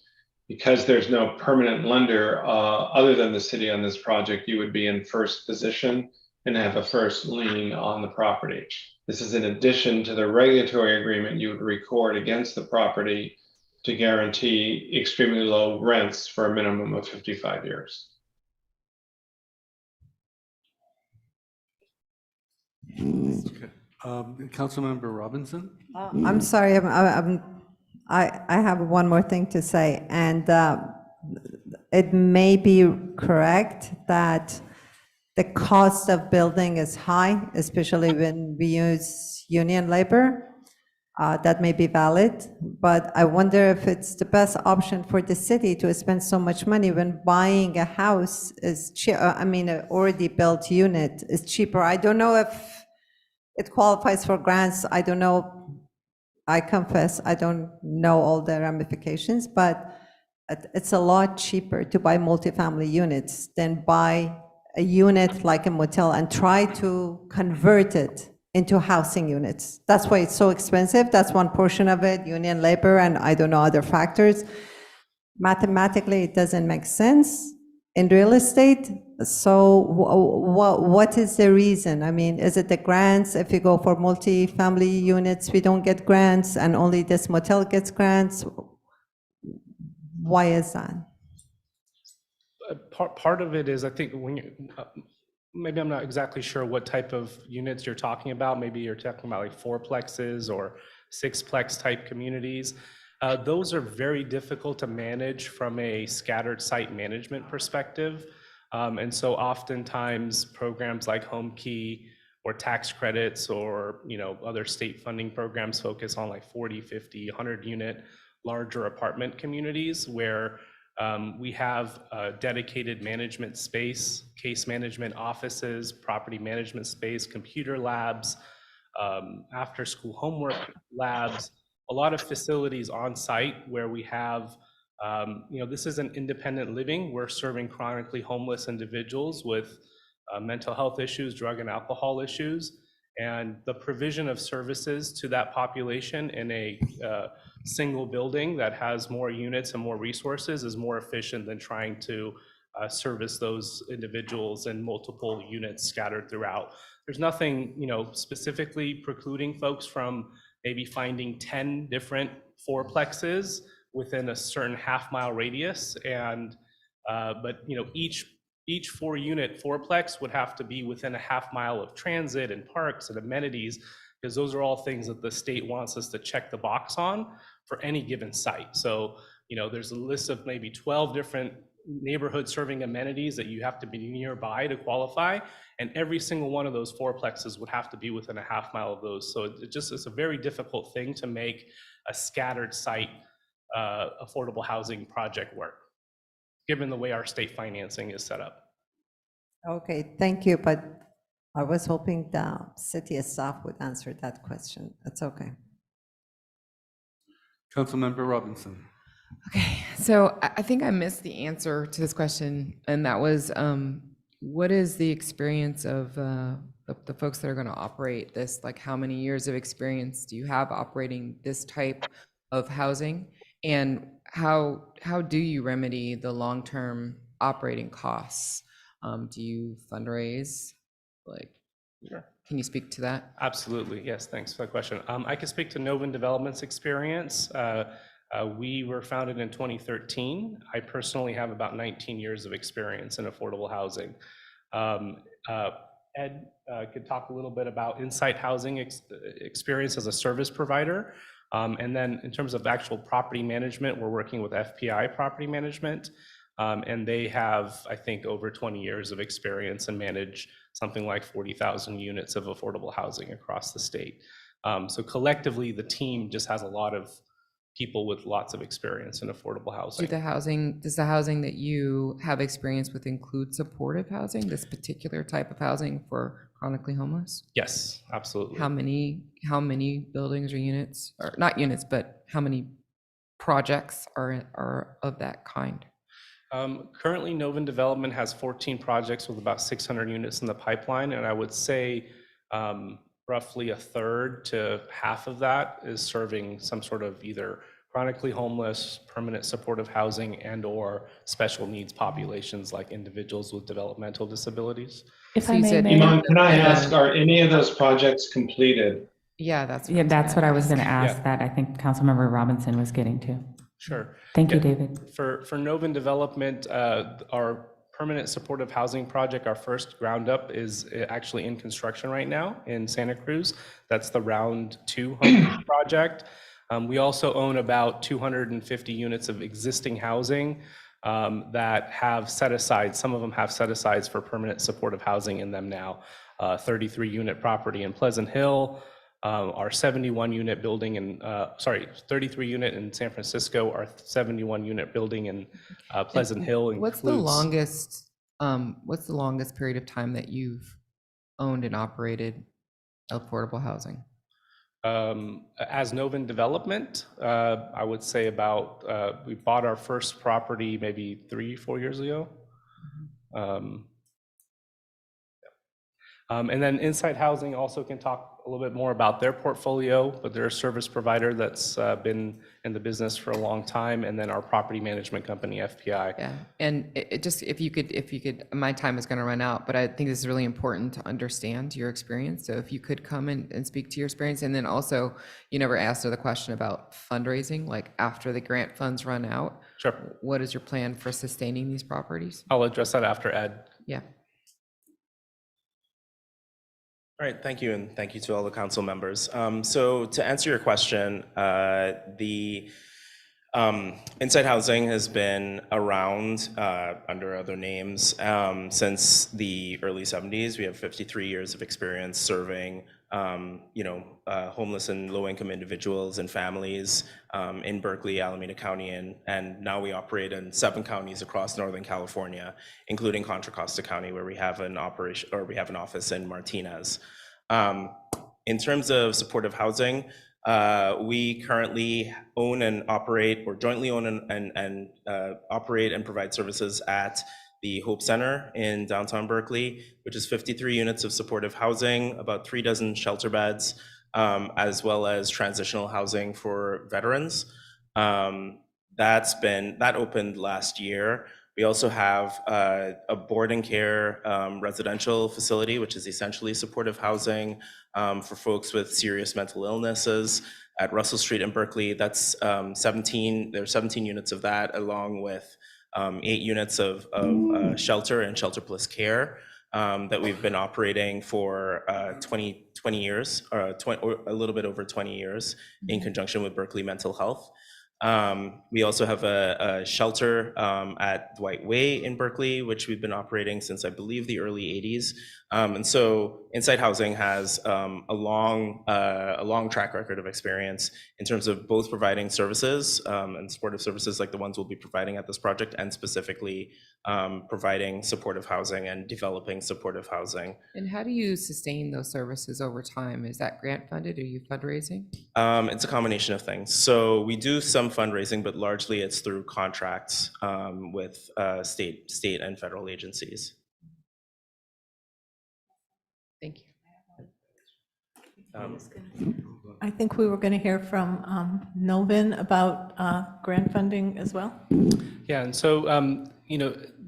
Because there's no permanent lender other than the city on this project, you would be in first position and have a first lien on the property. This is in addition to the regulatory agreement you would record against the property to guarantee extremely low rents for a minimum of 55 years. Okay. Councilmember Robinson? I'm sorry, I have one more thing to say, and it may be correct that the cost of building is high, especially when we use union labor. That may be valid, but I wonder if it's the best option for the city to spend so much money when buying a house is an already built unit is cheaper. I don't know if it qualifies for grants. I don't know. I confess, I don't know all the ramifications, but it's a lot cheaper to buy multifamily units than buy a unit like a motel and try to convert it into housing units. That's why it's so expensive. That's one portion of it, union labor, and I don't know other factors. Mathematically, it doesn't make sense in real estate. So what is the reason? I mean, is it the grants? If you go for multi-family units, we don't get grants, and only this motel gets grants. Why is that? Part of it is, I think, when you, maybe I'm not exactly sure what type of units you're talking about. Maybe you're talking about like fourplexes or sixplex type communities. Those are very difficult to manage from a scattered site management perspective. And so oftentimes programs like Home Key or tax credits or other state funding programs focus on like 40, 50, 100 unit larger apartment communities where we have dedicated management space, case management offices, property management space, computer labs, after school homework labs, a lot of facilities on site where we have, this isn't independent living. We're serving chronically homeless individuals with mental health issues, drug and alcohol issues, and the provision of services to that population in a single building that has more units and more resources is more efficient than trying to service those individuals in multiple units scattered throughout. there's nothing, specifically precluding folks from maybe finding 10 different fourplexes within a certain half-mile radius. And, but, each 4-unit fourplex would have to be within a half-mile of transit and parks and amenities, because those are all things that the state wants us to check the box on for any given site. So, there's a list of maybe 12 different neighborhood serving amenities that you have to be nearby to qualify, and every single one of those fourplexes would have to be within a half-mile of those. So it's a very difficult thing to make a scattered site affordable housing project work, given the way our state financing is set up. Okay, thank you, but I was hoping the city staff would answer that question. That's okay. Councilmember Robinson. Okay, so I think I missed the answer to this question, and that was, what is the experience of the folks that are going to operate this? Like, how many years of experience do you have operating this type of housing? And how do you remedy the long-term operating costs? Do you fundraise? Sure. Can you speak to that? Absolutely, yes, thanks for the question. I can speak to Novin Development's experience. We were founded in 2013. I personally have about 19 years of experience in affordable housing. Ed could talk a little bit about Insight Housing experience as a service provider. And then in terms of actual property management, we're working with FPI Property Management. And they have, I think, over 20 years of experience and manage something like 40,000 units of affordable housing across the state. So collectively, the team just has a lot of people with lots of experience in affordable housing. Does the housing that you have experience with include supportive housing, this particular type of housing for chronically homeless? Yes, absolutely. How many buildings or units, or not units, but how many projects are of that kind? Currently, Novin Development has 14 projects with about 600 units in the pipeline, and I would say roughly a third to half of that is serving some sort of either chronically homeless, permanent supportive housing, and/or special needs populations like individuals with developmental disabilities. If I may, Iman, can I ask, are any of those projects completed? Yeah, that's what I was going to ask. That I think Councilmember Robinson was getting to. Sure. Thank you, David. For Novin Development, our permanent supportive housing project, our first ground up, is actually in construction right now in Santa Cruz. That's the round 2 home project. We also own about 250 units of existing housing that have set aside, some of them have set asides for permanent supportive housing in them now. 33 unit property in Pleasant Hill, our 71 unit building in, 33 unit in San Francisco, our 71 unit building in Pleasant Hill includes. What's the longest period of time that you've owned and operated affordable housing? As Novin Development, I would say about, we bought our first property maybe 3-4 years ago. And then Insight Housing also can talk a little bit more about their portfolio, but they're a service provider that's been in the business for a long time, and then our property management company, FPI. Yeah, and it just, if you could, my time is gonna run out, but I think this is really important to understand your experience. So if you could come and speak to your experience, and then also, you never asked her the question about fundraising, like after the grant funds run out. Sure. What is your plan for sustaining these properties? I'll address that after Ed. Yeah. All right, thank you, and thank you to all the council members. So to answer your question, the Insight Housing has been around under other names since the early 70s. We have 53 years of experience serving homeless and low-income individuals and families in Berkeley, Alameda County, and now we operate in 7 counties across Northern California, including Contra Costa County, where we have an operation, or we have an office in Martinez. In terms of supportive housing, we currently own and operate, or jointly own and operate and provide services at the Hope Center in downtown Berkeley, which is 53 units of supportive housing, about 3 dozen shelter beds, as well as transitional housing for veterans. That opened last year. We also have a board and care residential facility, which is essentially supportive housing for folks with serious mental illnesses at Russell Street in Berkeley. That's 17, there's 17 units of that, along with 8 units of shelter and shelter plus care that we've been operating for 20 years, or a little bit over 20 years in conjunction with Berkeley Mental Health. We also have a shelter at Dwight Way in Berkeley, which we've been operating since, I believe, the early 80s. And so Insight Housing has a long track record of experience in terms of both providing services and supportive services like the ones we'll be providing at this project, and specifically providing supportive housing and developing supportive housing. And how do you sustain those services over time? Is that grant funded? Are you fundraising? It's a combination of things. So we do some fundraising, but largely it's through contracts with state and federal agencies. Thank you. I think we were going to hear from Novin about grant funding as well. Yeah, and so,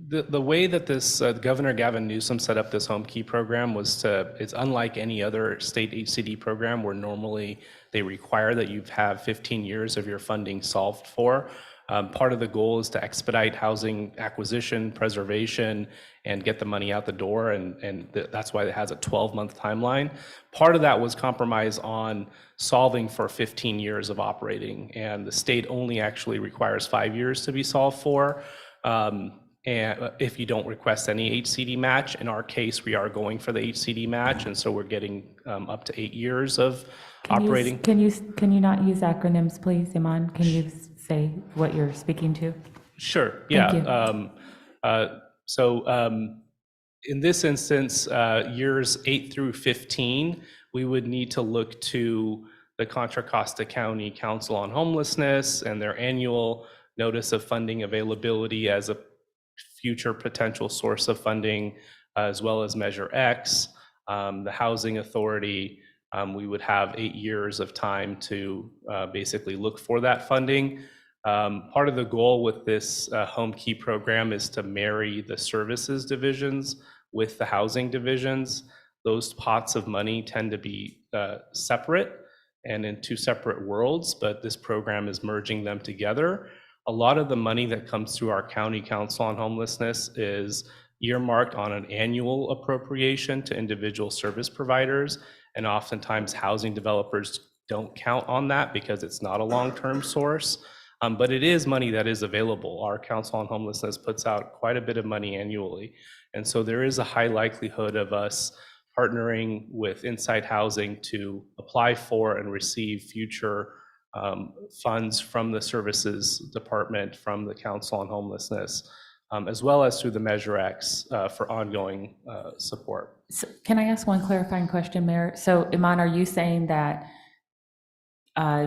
the way that this Governor Gavin Newsom set up this Home Key program it's unlike any other state HCD program where normally they require that you have 15 years of your funding solved for. Part of the goal is to expedite housing acquisition, preservation, and get the money out the door, and that's why it has a 12-month timeline. Part of that was compromise on solving for 15 years of operating, and the state only actually requires 5 years to be solved for. And if you don't request any HCD match, in our case, we are going for the HCD match, and so we're getting up to 8 years of operating. Can you not use acronyms, please, Iman? Can you say what you're speaking to? Sure, yeah. So in this instance, years 8 through 15, we would need to look to the Contra Costa County Council on Homelessness and their annual notice of funding availability as a future potential source of funding, as well as Measure X, the Housing Authority. We would have 8 years of time to basically look for that funding. Part of the goal with this Home Key program is to marry the services divisions with the housing divisions. Those pots of money tend to be separate and in two separate worlds, but this program is merging them together. A lot of the money that comes through our County Council on Homelessness is earmarked on an annual appropriation to individual service providers, and oftentimes housing developers don't count on that because it's not a long-term source. But it is money that is available. Our Council on Homelessness puts out quite a bit of money annually. And so there is a high likelihood of us partnering with Insight Housing to apply for and receive future funds from the Services Department, from the Council on Homelessness, as well as through the Measure X for ongoing support. So can I ask one clarifying question, Mayor? So Iman, are you saying that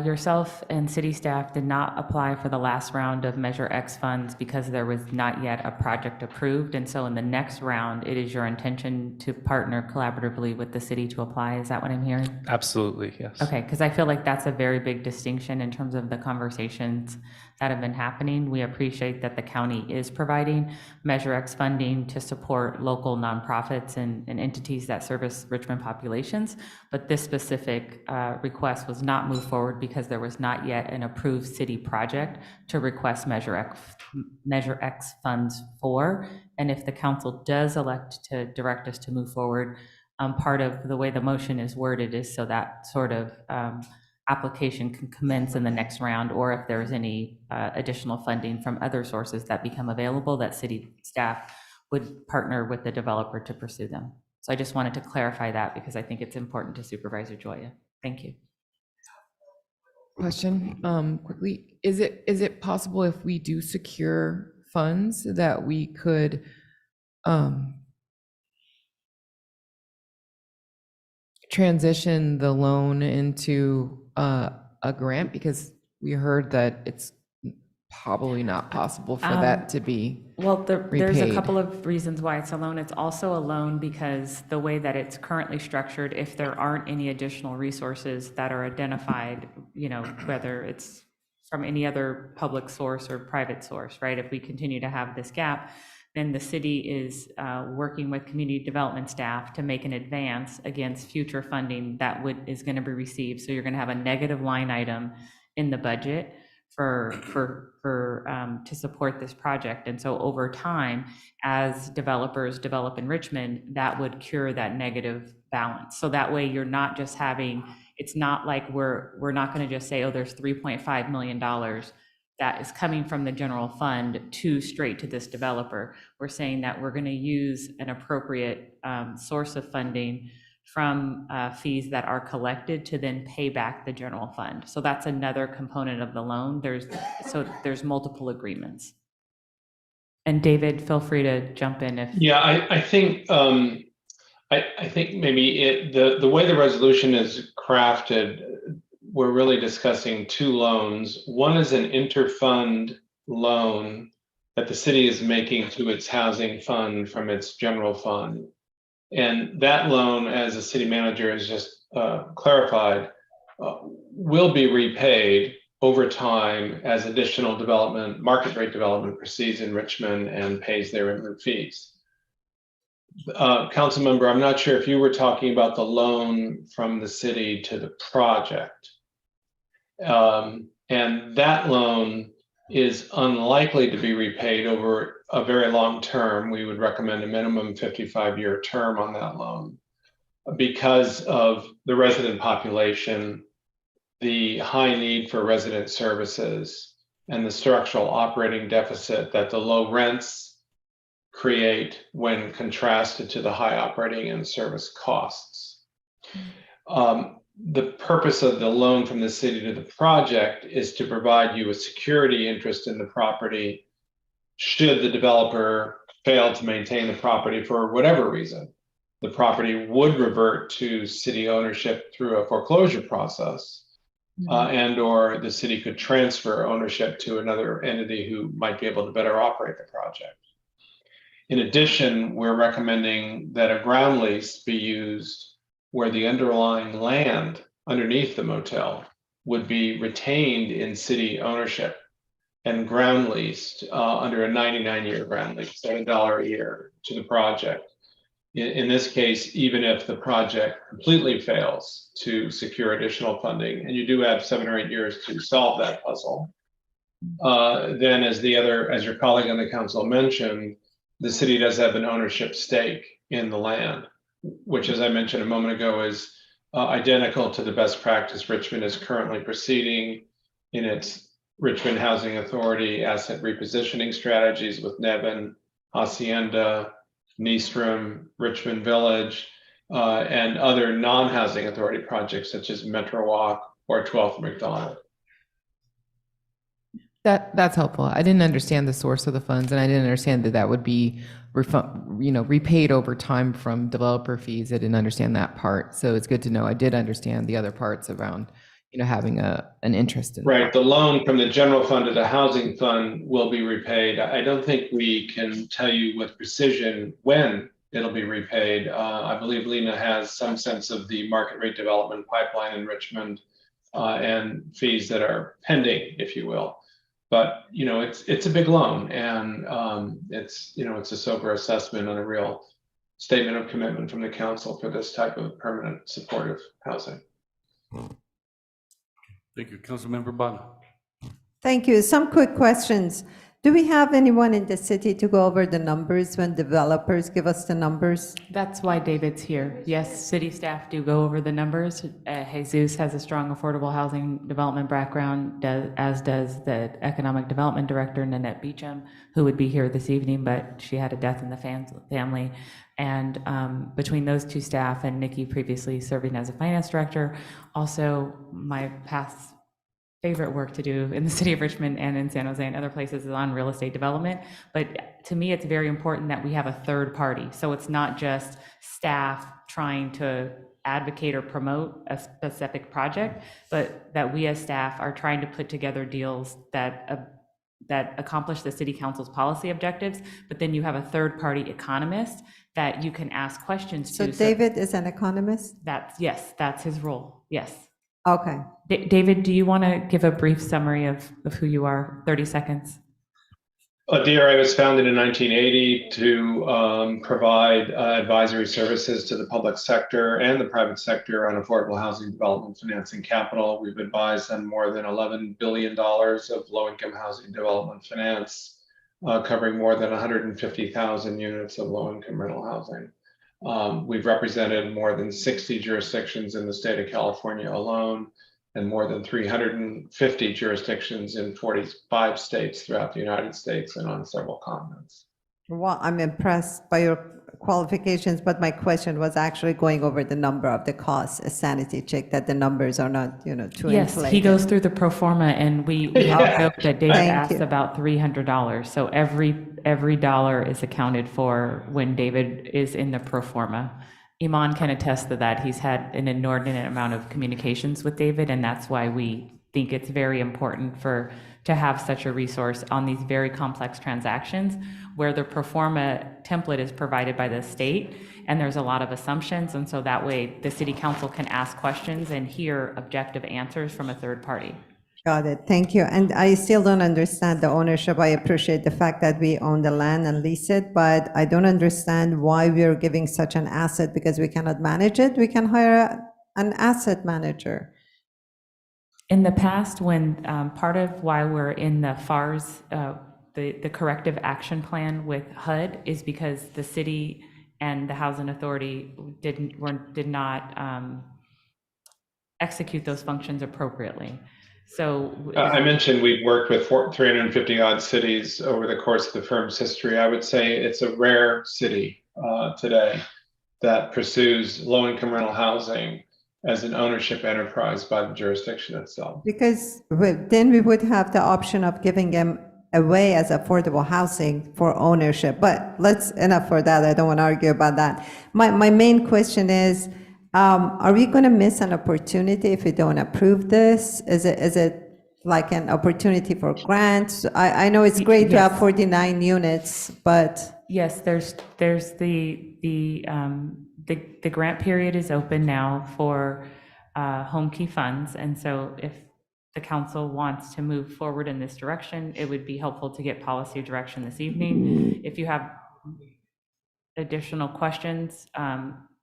yourself and city staff did not apply for the last round of Measure X funds because there was not yet a project approved, and so in the next round, it is your intention to partner collaboratively with the city to apply? Is that what I'm hearing? Absolutely, yes. Okay, because I feel like that's a very big distinction in terms of the conversations that have been happening. We appreciate that the county is providing Measure X funding to support local nonprofits and entities that service Richmond populations, but this specific request was not moved forward because there was not yet an approved city project to request Measure X funds for. And if the council does elect to direct us to move forward, part of the way the motion is worded is so that sort of application can commence in the next round, or if there's any additional funding from other sources that become available, that city staff would partner with the developer to pursue them. So I just wanted to clarify that because I think it's important to Supervisor Joya. Thank you. Question quickly. Is it possible if we do secure funds that we could transition the loan into a grant? Because we heard that it's probably not possible for that to be There's a repaid. couple of reasons why it's a loan. It's also a loan because the way that it's currently structured, if there aren't any additional resources that are identified, whether it's from any other public source or private source, right? If we continue to have this gap, then the city is working with community development staff to make an advance against future funding that is going to be received. So you're going to have a negative line item in the budget to support this project. And so over time, as developers develop in Richmond, that would cure that negative balance. So that way you're not just having, it's not like we're not going to just say, oh, there's $3.5 million that is coming from the general fund straight to this developer. We're saying that we're going to use an appropriate source of funding from fees that are collected to then pay back the general fund. So that's another component of the loan. There's multiple agreements. And David, feel free to jump in if. Yeah, I think maybe the way the resolution is crafted, we're really discussing two loans. One is an interfund loan that the city is making to its housing fund from its general fund. And that loan, as the city manager has just clarified, will be repaid over time as additional development, market rate development proceeds in Richmond and pays their inland fees. Council member, I'm not sure if you were talking about the loan from the city to the project. And that loan is unlikely to be repaid over a very long term. We would recommend a minimum 55-year term on that loan because of the resident population, the high need for resident services, and the structural operating deficit that the low rents create when contrasted to the high operating and service costs. The purpose of the loan from the city to the project is to provide you a security interest in the property should the developer fail to maintain the property for whatever reason. The property would revert to city ownership through a foreclosure process, and or the city could transfer ownership to another entity who might be able to better operate the project. In addition, we're recommending that a ground lease be used where the underlying land underneath the motel would be retained in city ownership and ground leased under a 99-year ground lease at $1 a year to the project. In this case, even if the project completely fails to secure additional funding, and you do have 7 or 8 years to solve that puzzle, then as your colleague on the council mentioned, the city does have an ownership stake in the land, which, as I mentioned a moment ago, is identical to the best practice Richmond is currently proceeding in its Richmond Housing Authority asset repositioning strategies with Nevin, Hacienda, Nystrom, Richmond Village, and other non-housing authority projects such as Metro Walk or 12th McDonald. That's helpful. I didn't understand the source of the funds, and I didn't understand that would be repaid over time from developer fees. I didn't understand that part. So it's good to know. I did understand the other parts around, having an interest in. Right. The loan from the general fund to the housing fund will be repaid. I don't think we can tell you with precision when it'll be repaid. I believe Lena has some sense of the market rate development pipeline in Richmond and fees that are pending, if you will. But it's a big loan, and it's a sober assessment and a real statement of commitment from the council for this type of permanent supportive housing. Thank you, Councilmember Bonner. Thank you. Some quick questions. Do we have anyone in the city to go over the numbers when developers give us the numbers? That's why David's here. Yes, city staff do go over the numbers. Jesus has a strong affordable housing development background, as does the economic development director, Nanette Beecham, who would be here this evening, but she had a death in the family. And between those two staff and Nikki previously serving as a finance director, also my past favorite work to do in the city of Richmond and in San Jose and other places is on real estate development. But to me, it's very important that we have a third party. So it's not just staff trying to advocate or promote a specific project, but that we as staff are trying to put together deals that accomplish the city council's policy objectives. But then you have a third party economist that you can ask questions to. So David is an economist? Yes, that's his role. Yes. Okay. David, do you want to give a brief summary of who you are? 30 seconds. DRA was founded in 1980 to provide advisory services to the public sector and the private sector on affordable housing development financing capital. We've advised on more than $11 billion of low-income housing development finance, covering more than 150,000 units of low-income rental housing. We've represented more than 60 jurisdictions in the state of California alone, and more than 350 jurisdictions in 45 states throughout the United States and on several continents. Well, I'm impressed by your qualifications, but my question was actually going over the number of the costs, a sanity check, that the numbers are not, too Yes, inflated. he goes through the pro forma, and we all joke that David Thank asked you. about $300. So every dollar is accounted for when David is in the pro forma. Iman can attest to that. He's had an inordinate amount of communications with David, and that's why we think it's very important to have such a resource on these very complex transactions where the pro forma template is provided by the state, and there's a lot of assumptions, and so that way the city council can ask questions and hear objective answers from a third party. Got it, thank you. And I still don't understand the ownership. I appreciate the fact that we own the land and lease it, but I don't understand why we are giving such an asset, because we cannot manage it. We can hire an asset manager. In the past, when part of why we're in the FARS, the corrective action plan with HUD is because the city and the housing authority did not execute those functions appropriately. So I mentioned we've worked with 350 odd cities over the course of the firm's history. I would say it's a rare city today that pursues low-income rental housing as an ownership enterprise by the jurisdiction itself. Because then we would have the option of giving them away as affordable housing for ownership. But enough for that. I don't want to argue about that. My main question is, are we going to miss an opportunity if we don't approve this? Is it like an opportunity for grants? I know it's great to have 49 units, but yes, there's the grant period is open now for home key funds, and so if the council wants to move forward in this direction, it would be helpful to get policy direction this evening. If you have additional questions,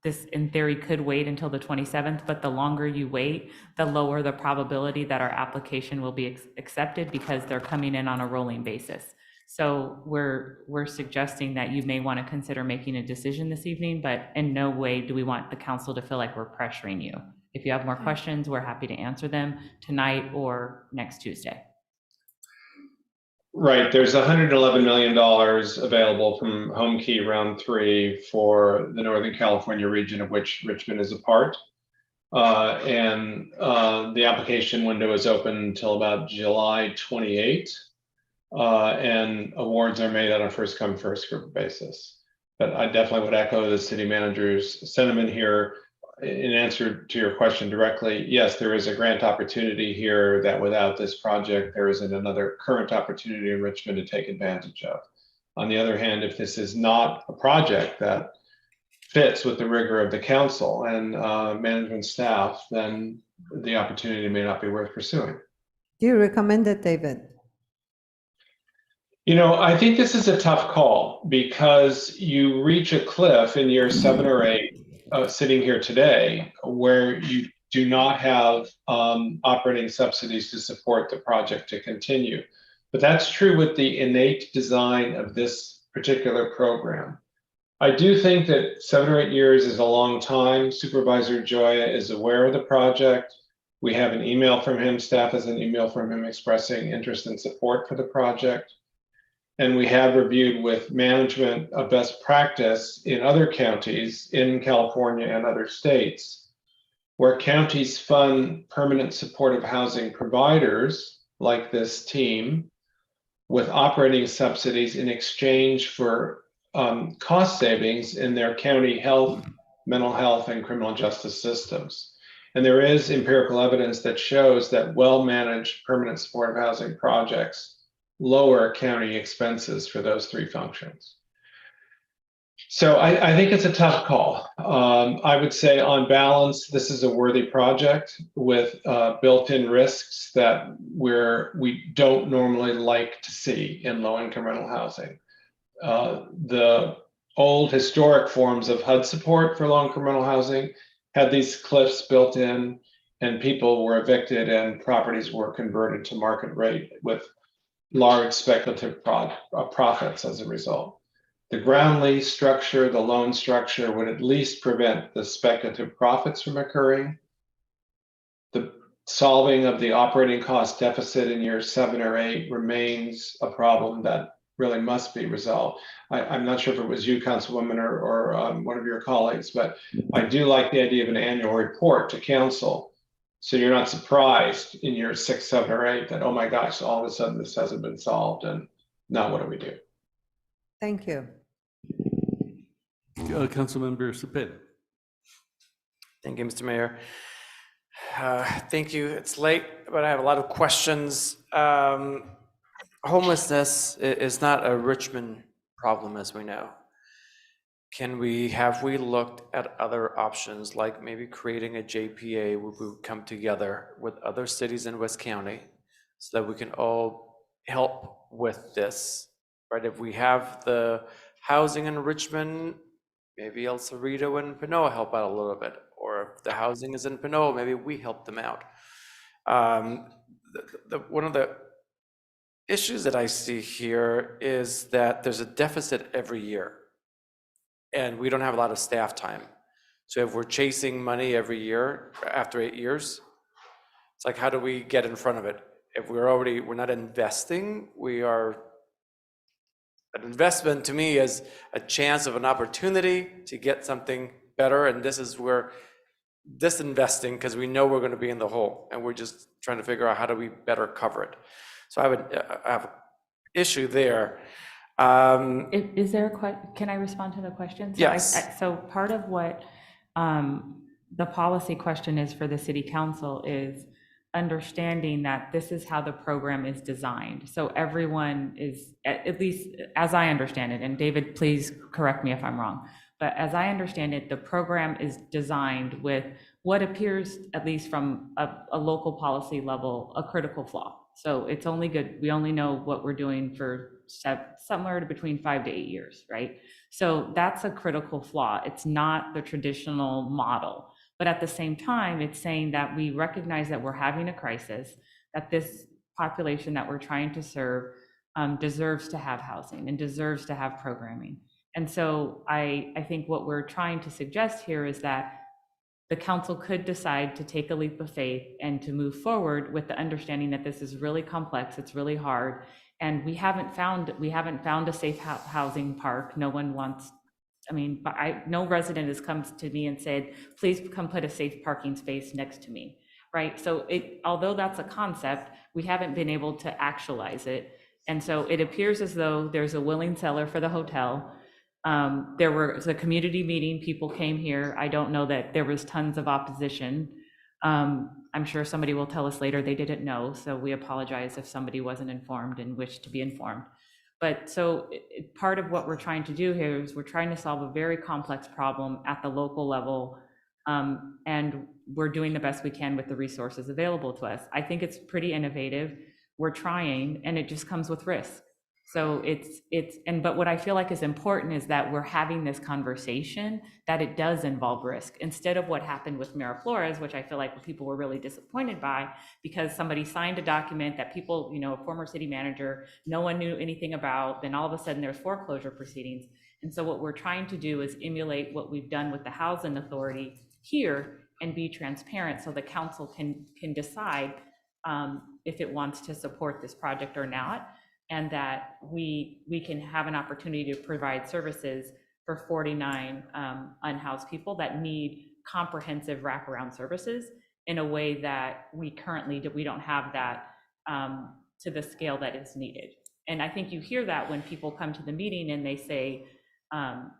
this in theory could wait until the 27th, but the longer you wait, the lower the probability that our application will be accepted, because they're coming in on a rolling basis. So we're suggesting that you may want to consider making a decision this evening, but in no way do we want the council to feel like we're pressuring you. If you have more questions, we're happy to answer them tonight or next Tuesday. Right, there's $111 million available from Home Key Round 3 for the Northern California region, of which Richmond is a part. And the application window is open until about July 28. And awards are made on a first come, first served basis. But I definitely would echo the city manager's sentiment here. In answer to your question directly, yes, there is a grant opportunity here that without this project, there isn't another current opportunity in Richmond to take advantage of. On the other hand, if this is not a project that fits with the rigor of the council and management staff, then the opportunity may not be worth pursuing. do you recommend it, David? I think this is a tough call, because you reach a cliff in year 7 or 8 sitting here today where you do not have operating subsidies to support the project to continue. But that's true with the innate design of this particular program. I do think that 7 or 8 years is a long time. Supervisor Joya is aware of the project. We have an email from him, staff has an email from him expressing interest and support for the project. And we have reviewed with management of best practice in other counties in California and other states, where counties fund permanent supportive housing providers like this team with operating subsidies in exchange for cost savings in their county health, mental health, and criminal justice systems. And there is empirical evidence that shows that well-managed permanent supportive housing projects lower county expenses for those 3 functions. So I think it's a tough call. I would say on balance, this is a worthy project with built-in risks that we don't normally like to see in low-income rental housing. The old historic forms of HUD support for low-income rental housing had these cliffs built in, and people were evicted and properties were converted to market rate with large speculative profits as a result. The ground lease structure, the loan structure would at least prevent the speculative profits from occurring. The solving of the operating cost deficit in year 7 or 8 remains a problem that really must be resolved. I'm not sure if it was you, Councilwoman, or one of your colleagues, but I do like the idea of an annual report to council. So you're not surprised in year 6, 7, or 8 that, oh my gosh, all of a sudden this hasn't been solved, and now what do we do? Thank you. Councilmember Cepeda. Thank you, Mr. Mayor. Thank you. It's late, but I have a lot of questions. Homelessness is not a Richmond problem, as we know. Have we looked at other options, like maybe creating a JPA where we would come together with other cities in West County so that we can all help with this, right? If we have the housing in Richmond, maybe El Cerrito and Panoa help out a little bit, or if the housing is in Panoa, maybe we help them out. One of the issues that I see here is that there's a deficit every year, and we don't have a lot of staff time. So if we're chasing money every year after 8 years, it's like, how do we get in front of it? If we're not investing, an investment to me is a chance of an opportunity to get something better, and this is where disinvesting, because we know we're going to be in the hole, and we're just trying to figure out how do we better cover it. So I have an issue there. Is there can I respond to the question? So Yes. So part of what the policy question is for the city council is understanding that this is how the program is designed. So everyone is, at least as I understand it, and David, please correct me if I'm wrong, but as I understand it, the program is designed with what appears, at least from a local policy level, a critical flaw. So it's only good, we only know what we're doing for somewhere between 5 to 8 years, right? So that's a critical flaw. It's not the traditional model. But at the same time, it's saying that we recognize that we're having a crisis, that this population that we're trying to serve deserves to have housing and deserves to have programming. And so I think what we're trying to suggest here is that the council could decide to take a leap of faith and to move forward with the understanding that this is really complex, it's really hard, and we haven't found a safe housing park. No one wants, no resident has come to me and said, please come put a safe parking space next to me, right? So although that's a concept, we haven't been able to actualize it. And so it appears as though there's a willing seller for the hotel. There was a community meeting, people came here. I don't know that there was tons of opposition. I'm sure somebody will tell us later they didn't know, so we apologize if somebody wasn't informed and wished to be informed. But so part of what we're trying to do here is we're trying to solve a very complex problem at the local level, and we're doing the best we can with the resources available to us. I think it's pretty innovative. We're trying, and it just comes with risk. So but what I feel like is important is that we're having this conversation, that it does involve risk, instead of what happened with Miraflores, which I feel like people were really disappointed by, because somebody signed a document that people, a former city manager, no one knew anything about, then all of a sudden there's foreclosure proceedings. And so what we're trying to do is emulate what we've done with the housing authority here and be transparent so the council can decide if it wants to support this project or not, and that we can have an opportunity to provide services for 49 unhoused people that need comprehensive wraparound services in a way that we don't have that to the scale that is needed. And I think you hear that when people come to the meeting and they say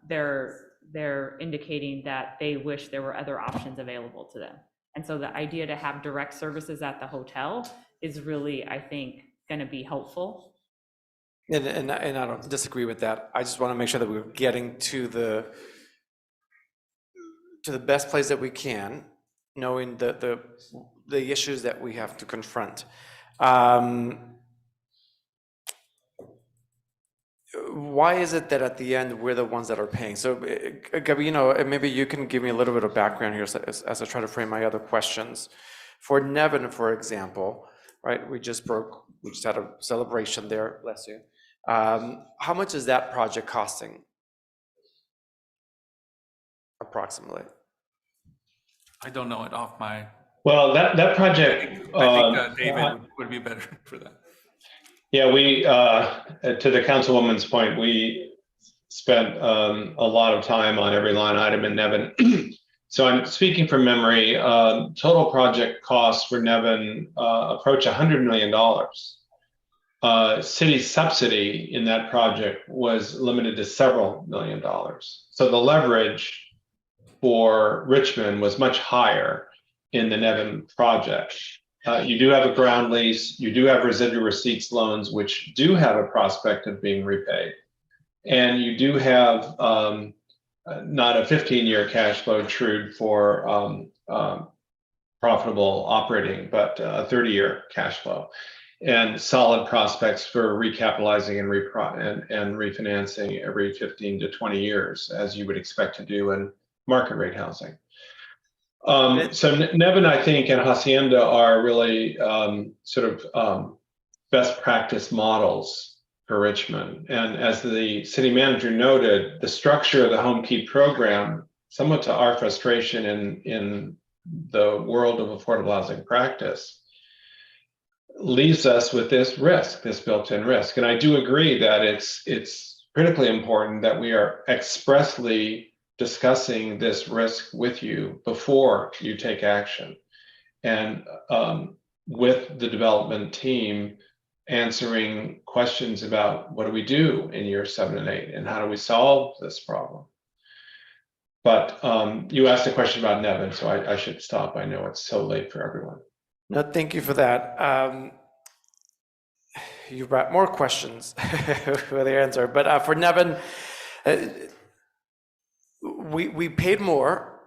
they're indicating that they wish there were other options available to them. And so the idea to have direct services at the hotel is really, I think, going to be helpful. And I don't disagree with that. I just want to make sure that we're getting to the best place that we can, knowing the issues that we have to confront. Why is it that at the end, we're the ones that are paying? So, Gabi, maybe you can give me a little bit of background here as I try to frame my other questions. For Nevin, for example, right, we just had a celebration there, bless you. How much is that project costing? Approximately. I don't know it off my. Well, that project. I think David would be better for that. Yeah, we, to the councilwoman's point, we spent a lot of time on every line item in Nevin. So I'm speaking from memory. Total project costs for Nevin approach $100 million. City subsidy in that project was limited to several $1 million. So the leverage for Richmond was much higher in the Nevin project. You do have a ground lease, you do have residual receipts loans, which do have a prospect of being repaid. And you do have not a 15-year cash flow true for profitable operating, but a 30-year cash flow. And solid prospects for recapitalizing and refinancing every 15 to 20 years, as you would expect to do in market rate housing. So Nevin, I think, and Hacienda are really best practice models for Richmond. And as the city manager noted, the structure of the Home Key program, somewhat to our frustration in the world of affordable housing practice, leaves us with this risk, this built-in risk. And I do agree that it's critically important that we are expressly discussing this risk with you before you take action, and with the development team answering questions about what do we do in years 7 and 8 and how do we solve this problem. But you asked a question about Nevin, so I should stop. I know it's so late for everyone. No, thank you for that. You brought more questions for the answer, but for Nevin, we paid more,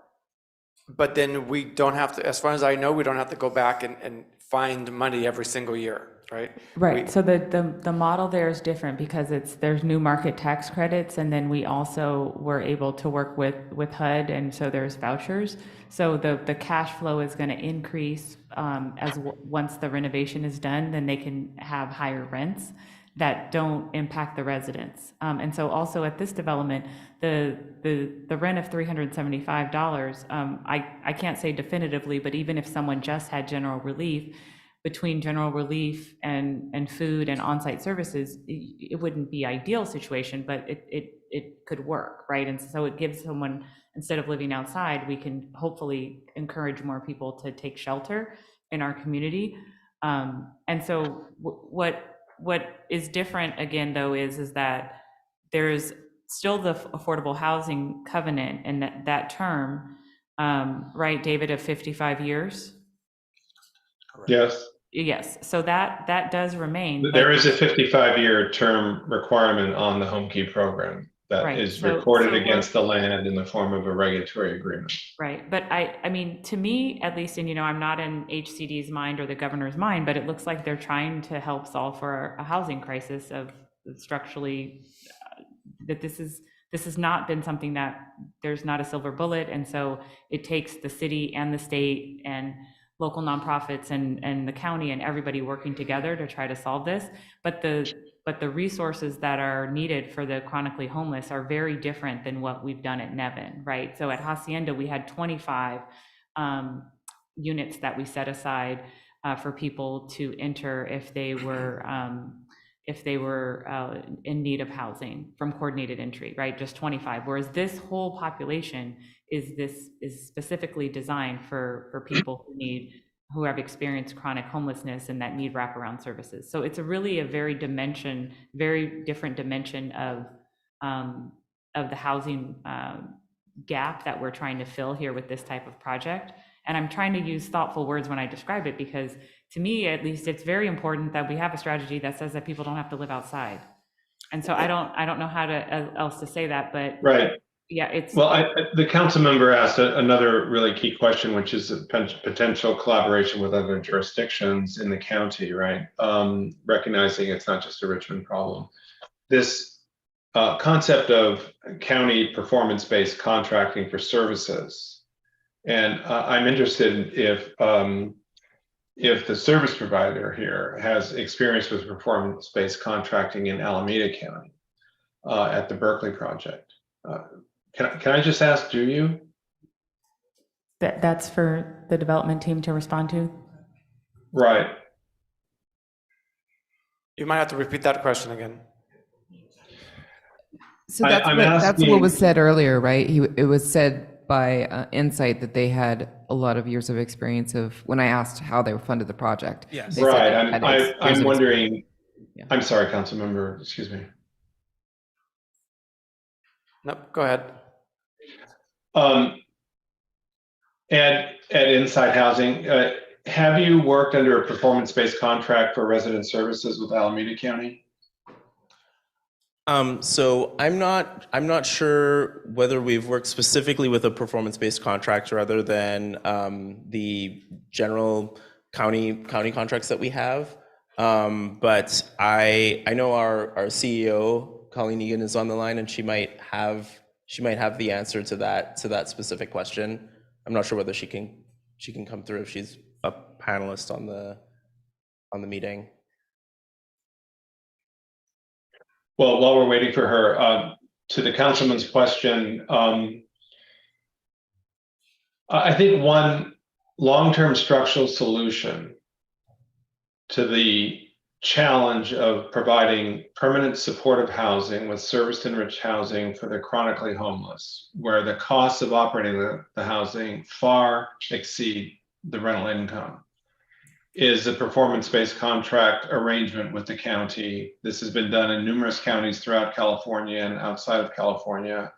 but then we don't have to, as far as I know, we don't have to go back and find money every single year, right? Right, so the model there is different because there's new market tax credits, and then we also were able to work with HUD, and so there's vouchers. So the cash flow is gonna increase once the renovation is done, then they can have higher rents that don't impact the residents. And so also at this development, the rent of $375, I can't say definitively, but even if someone just had general relief, between general relief and food and on-site services, it wouldn't be ideal situation, but it could work, right? And so it gives someone, instead of living outside, we can hopefully encourage more people to take shelter in our community. And so what is different again, though, is that there's still the affordable housing covenant and that term, right, David, of 55 years? Yes. Yes, so that does remain. There is a 55-year term requirement on the Home Key program that is recorded against the land in the form of a regulatory agreement. Right, but I mean, to me, at least, and I'm not in HCD's mind or the governor's mind, but it looks like they're trying to help solve for a housing crisis of structurally, that this has not been something that there's not a silver bullet, and so it takes the city and the state and local nonprofits and the county and everybody working together to try to solve this. But the resources that are needed for the chronically homeless are very different than what we've done at Nevin, right? So at Hacienda, we had 25 units that we set aside for people to enter if they were in need of housing from coordinated entry, right? Just 25. Whereas this whole population is specifically designed for people who have experienced chronic homelessness and that need wraparound services. So it's really a very different dimension of the housing gap that we're trying to fill here with this type of project. And I'm trying to use thoughtful words when I describe it, because to me, at least, it's very important that we have a strategy that says that people don't have to live outside. And so I don't know how to, else to say that, but Right. yeah, it's. Well, the council member asked another really key question, which is a potential collaboration with other jurisdictions in the county, right? Recognizing it's not just a Richmond problem. This concept of county performance-based contracting for services. And I'm interested if the service provider here has experience with performance-based contracting in Alameda County at the Berkeley project. Can I just ask, do you? That's for the development team to respond to? Right. You might have to repeat that question again. So that's what was said earlier, right? It was said by Insight that they had a lot of years of experience of, when I asked how they funded the project. Yes. They said Right. they had I'm years of wondering, Yeah. I'm sorry, council member, excuse me. No, go ahead. At Inside Housing, have you worked under a performance-based contract for resident services with Alameda County? So I'm not sure whether we've worked specifically with a performance-based contract rather than the general county contracts that we have. But I know our CEO, Colleen Egan, is on the line, and she might have the answer to that specific question. I'm not sure whether she can come through if she's a panelist on the meeting. Well, while we're waiting for her, to the councilman's question, I think one long-term structural solution to the challenge of providing permanent supportive housing with service-enriched housing for the chronically homeless, where the costs of operating the housing far exceed the rental income, is a performance-based contract arrangement with the county. This has been done in numerous counties throughout California and outside of California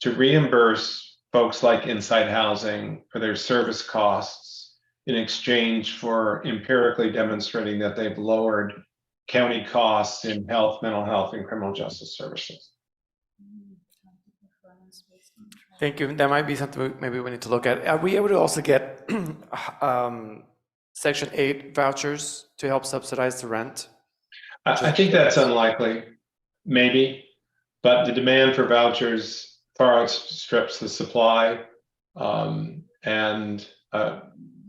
to reimburse folks like Inside Housing for their service costs in exchange for empirically demonstrating that they've lowered county costs in health, mental health, and criminal justice services. Thank you. That might be something maybe we need to look at. Are we able to also get Section 8 vouchers to help subsidize the rent? I think that's unlikely, maybe, but the demand for vouchers far outstrips the supply. And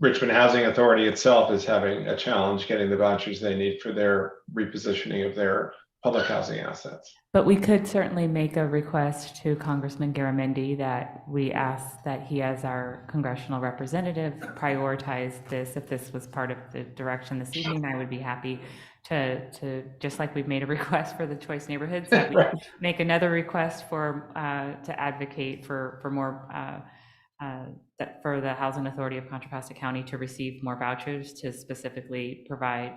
Richmond Housing Authority itself is having a challenge getting the vouchers they need for their repositioning of their public housing assets. But we could certainly make a request to Congressman Garamendi that we ask that he, as our congressional representative, prioritize this. If this was part of the direction this evening, I would be happy to just like we've made a request for the choice neighborhoods, that we make another request for to advocate for more for the Housing Authority of Contra Costa County to receive more vouchers to specifically provide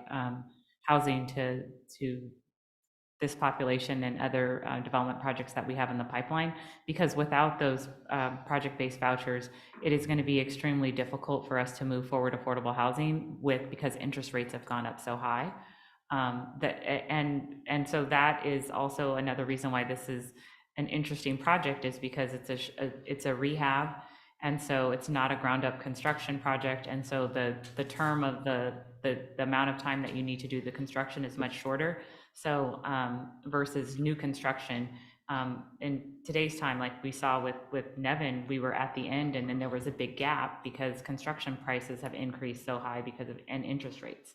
housing to this population and other development projects that we have in the pipeline, because without those project-based vouchers, it is going to be extremely difficult for us to move forward affordable housing because interest rates have gone up so high. And so that is also another reason why this is an interesting project, is because it's a rehab, and so it's not a ground-up construction project, and so the term of the amount of time that you need to do the construction is much shorter. So versus new construction, in today's time, like we saw with Nevin, we were at the end, and then there was a big gap because construction prices have increased so high because of and interest rates.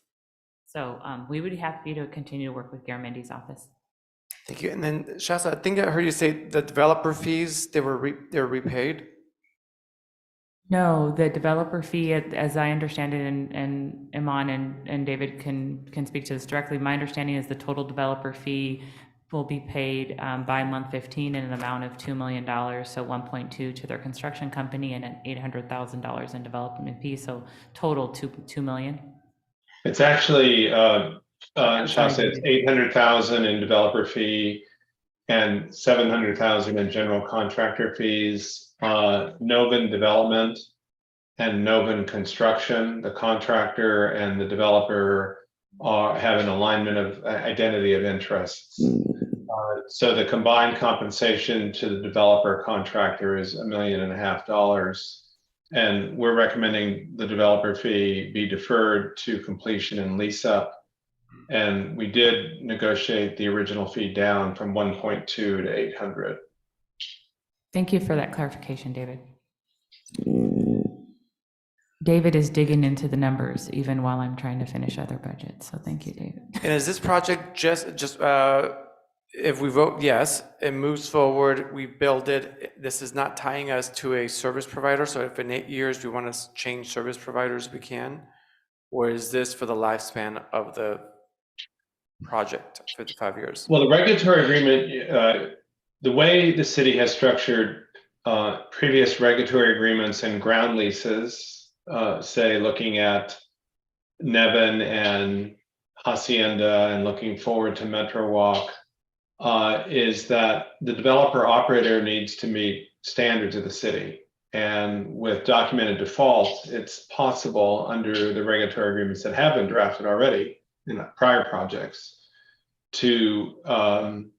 So we would be happy to continue to work with Garamendi's office. Thank you. And then Shasta, I think I heard you say the developer fees, they were repaid. No, the developer fee, as I understand it, and Iman and David can speak to this directly, my understanding is the total developer fee will be paid by month 15 in an amount of $2 million, so 1.2 to their construction company and an $800,000 in development fee, so total $2 million. It's actually, Shasta, it's $800,000 in developer fee and $700,000 in general contractor fees. Novin Development and Novin Construction, the contractor and the developer have an alignment of identity of interests. So the combined compensation to the developer contractor is $1.5 million. And we're recommending the developer fee be deferred to completion and lease up. And we did negotiate the original fee down from 1.2 to 800. Thank you for that clarification, David. David is digging into the numbers even while I'm trying to finish other budgets. So thank you, David. And is this project just if we vote yes, it moves forward, we build it, this is not tying us to a service provider, so if in 8 years we want to change service providers, we can? Or is this for the lifespan of the project, 55 years? Well, the regulatory agreement, the way the city has structured previous regulatory agreements and ground leases, say looking at Nevin and Hacienda and looking forward to Metro Walk, is that the developer operator needs to meet standards of the city. And with documented default, it's possible under the regulatory agreements that have been drafted already in prior projects to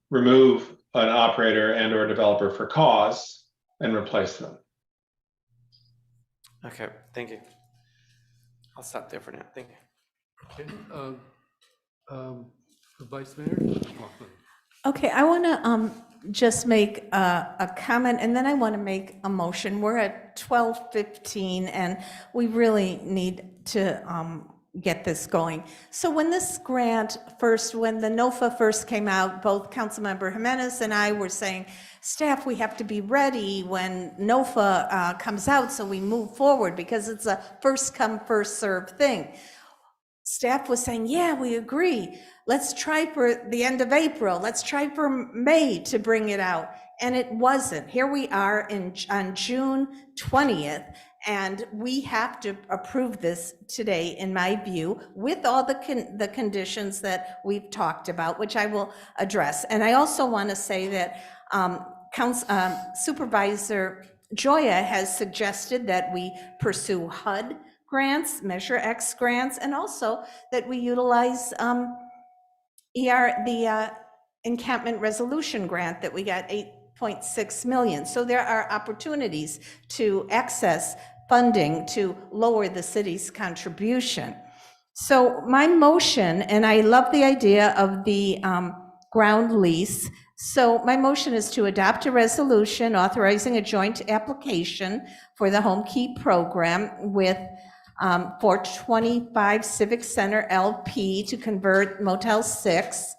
remove an operator and or developer for cause and replace them. Okay, thank you. I'll stop there for now. Thank you. Okay, Vice Mayor? Okay, I want to just make a comment, and then I want to make a motion. We're at 12:15, and we really need to get this going. So when this grant first, when the NOFA first came out, both Councilmember Jimenez and I were saying, staff, we have to be ready when NOFA comes out so we move forward, because it's a first come, first served thing. Staff was saying, yeah, we agree. Let's try for the end of April. Let's try for May to bring it out. And it wasn't. Here we are on June 20th, and we have to approve this today, in my view, with all the conditions that we've talked about, which I will address. And I also want to say that Supervisor Joya has suggested that we pursue HUD grants, Measure X grants, and also that we utilize the encampment resolution grant that we got $8.6 million. So there are opportunities to access funding to lower the city's contribution. So my motion, and I love the idea of the ground lease. So my motion is to adopt a resolution authorizing a joint application for the Home Key program with 425 Civic Center LP to convert Motel 6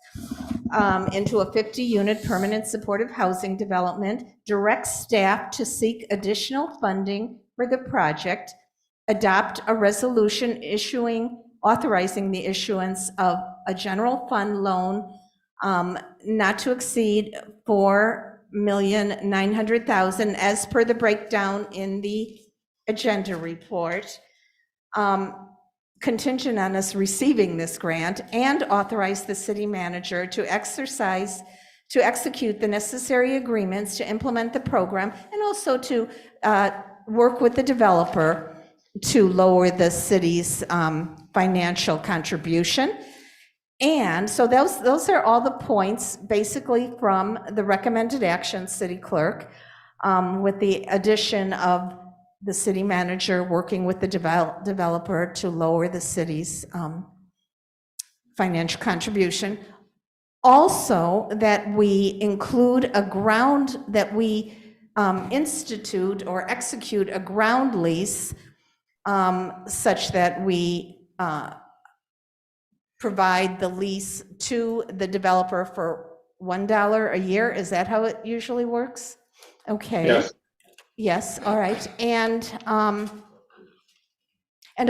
into a 50-unit permanent supportive housing development, direct staff to seek additional funding for the project, adopt a resolution authorizing the issuance of a general fund loan not to exceed $4,900,000 as per the breakdown in the agenda report, contingent on us receiving this grant, and authorize the city manager to execute the necessary agreements to implement the program, and also to work with the developer to lower the city's financial contribution. And so those are all the points basically from the recommended action, City Clerk, with the addition of the city manager working with the developer to lower the city's financial contribution. Also, that we include a ground, that we institute or execute a ground lease such that we provide the lease to the developer for $1 a year. Is that how it usually works? Okay. Yes. Yes, all right. And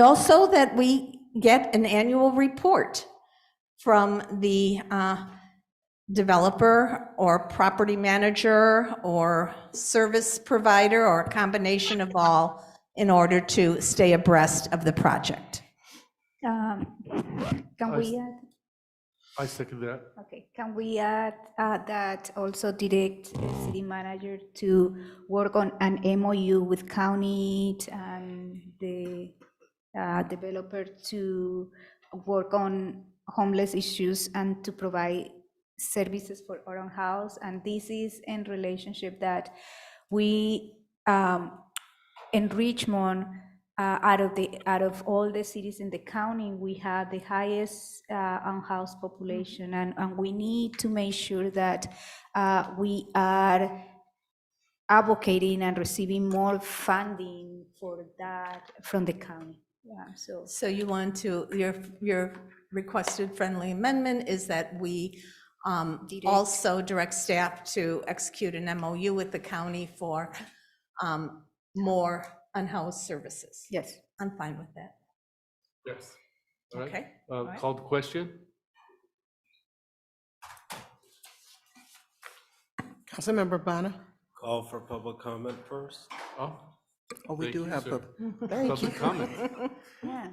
also that we get an annual report from the developer or property manager or service provider or a combination of all in order to stay abreast of the project. Can we add? I second that. Okay, can we add that also direct the city manager to work on an MOU with county and the developer to work on homeless issues and to provide services for our own house, and this is in relationship that we in Richmond, out of all the cities in the county, we have the highest unhoused population, and we need to make sure that we are advocating and receiving more funding for that from the county. Yeah, so. So you want to, your requested friendly amendment is that we also direct staff to execute an MOU with the county for more unhoused services. Yes. I'm fine with that. Yes. All right. Okay. All right. Called question? Councilmember Bonner? Call for public comment first. Oh, We thank do you, have, sir. thank you. Public comment. Yeah.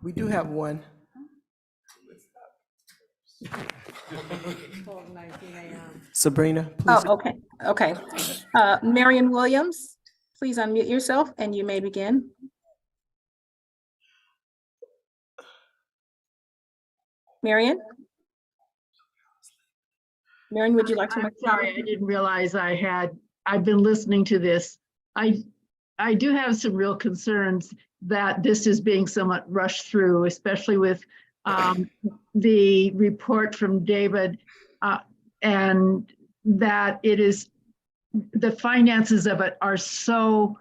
We do have one. Sabrina, please. Oh, okay, okay. Marion Williams, please unmute yourself and you may begin. Marion? Marion, would you like to? I'm sorry, I didn't realize I've been listening to this. I do have some real concerns that this is being somewhat rushed through, especially with the report from David, and that it is, the finances of it are so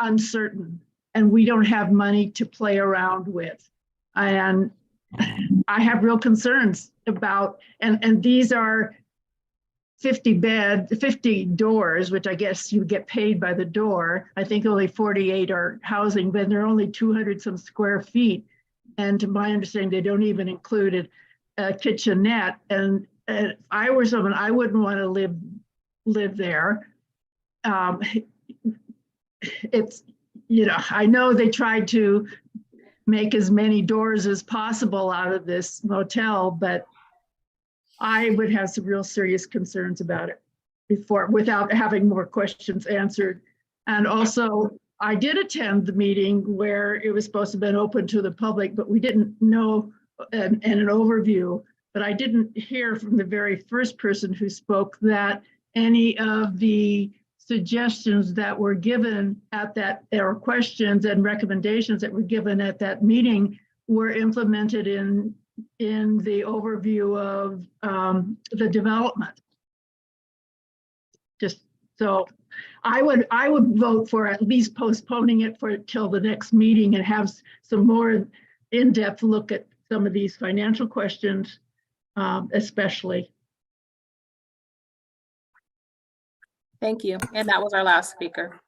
uncertain, and we don't have money to play around with. And I have real concerns about, and these are 50 doors, which I guess you get paid by the door. I think only 48 are housing, but they're only 200 some square feet. And to my understanding, they don't even include a kitchenette. And if I were someone, I wouldn't want to live there. It's, I know they tried to make as many doors as possible out of this motel, but I would have some real serious concerns about it without having more questions answered. And also, I did attend the meeting where it was supposed to have been open to the public, but we didn't know and an overview. But I didn't hear from the very first person who spoke that any of the suggestions that were given at that, or questions and recommendations that were given at that meeting were implemented in the overview of the development. Just so I would vote for at least postponing it till the next meeting and have some more in-depth look at some of these financial questions, especially. Thank you. And that was our last speaker.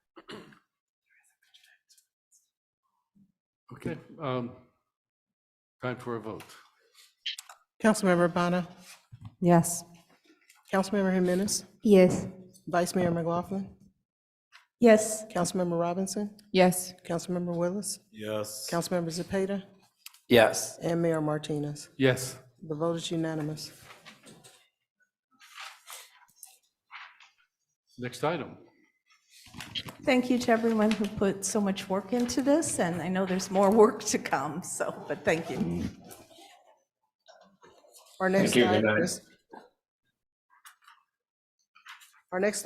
Okay, time for a vote. Councilmember Bonner? Yes. Councilmember Jimenez? Yes. Vice Mayor McLaughlin? Yes. Councilmember Robinson? Yes. Councilmember Willis? Yes. Councilmember Zepeda? Yes. And Mayor Martinez. Yes. The vote is unanimous. Next item. Thank you to everyone who put so much work into this, and I know there's more work to come, but thank you. Our next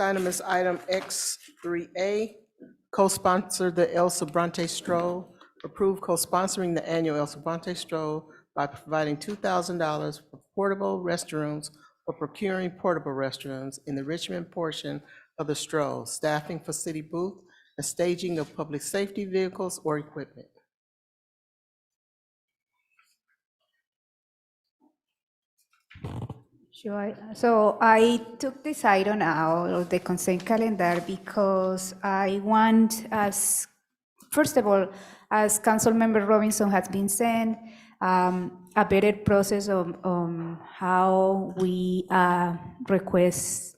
item is item X3A, co-sponsor the El Sobrante Stroll. Approve co-sponsoring the annual El Sobrante Stroll by providing $2,000 for portable restrooms or procuring portable restrooms in the Richmond portion of the stroll, staffing for city booth, and staging of public safety vehicles or equipment. Sure. So I took this item out of the consent calendar because I want, as first of all, as Councilmember Robinson has been saying, a better process of how we request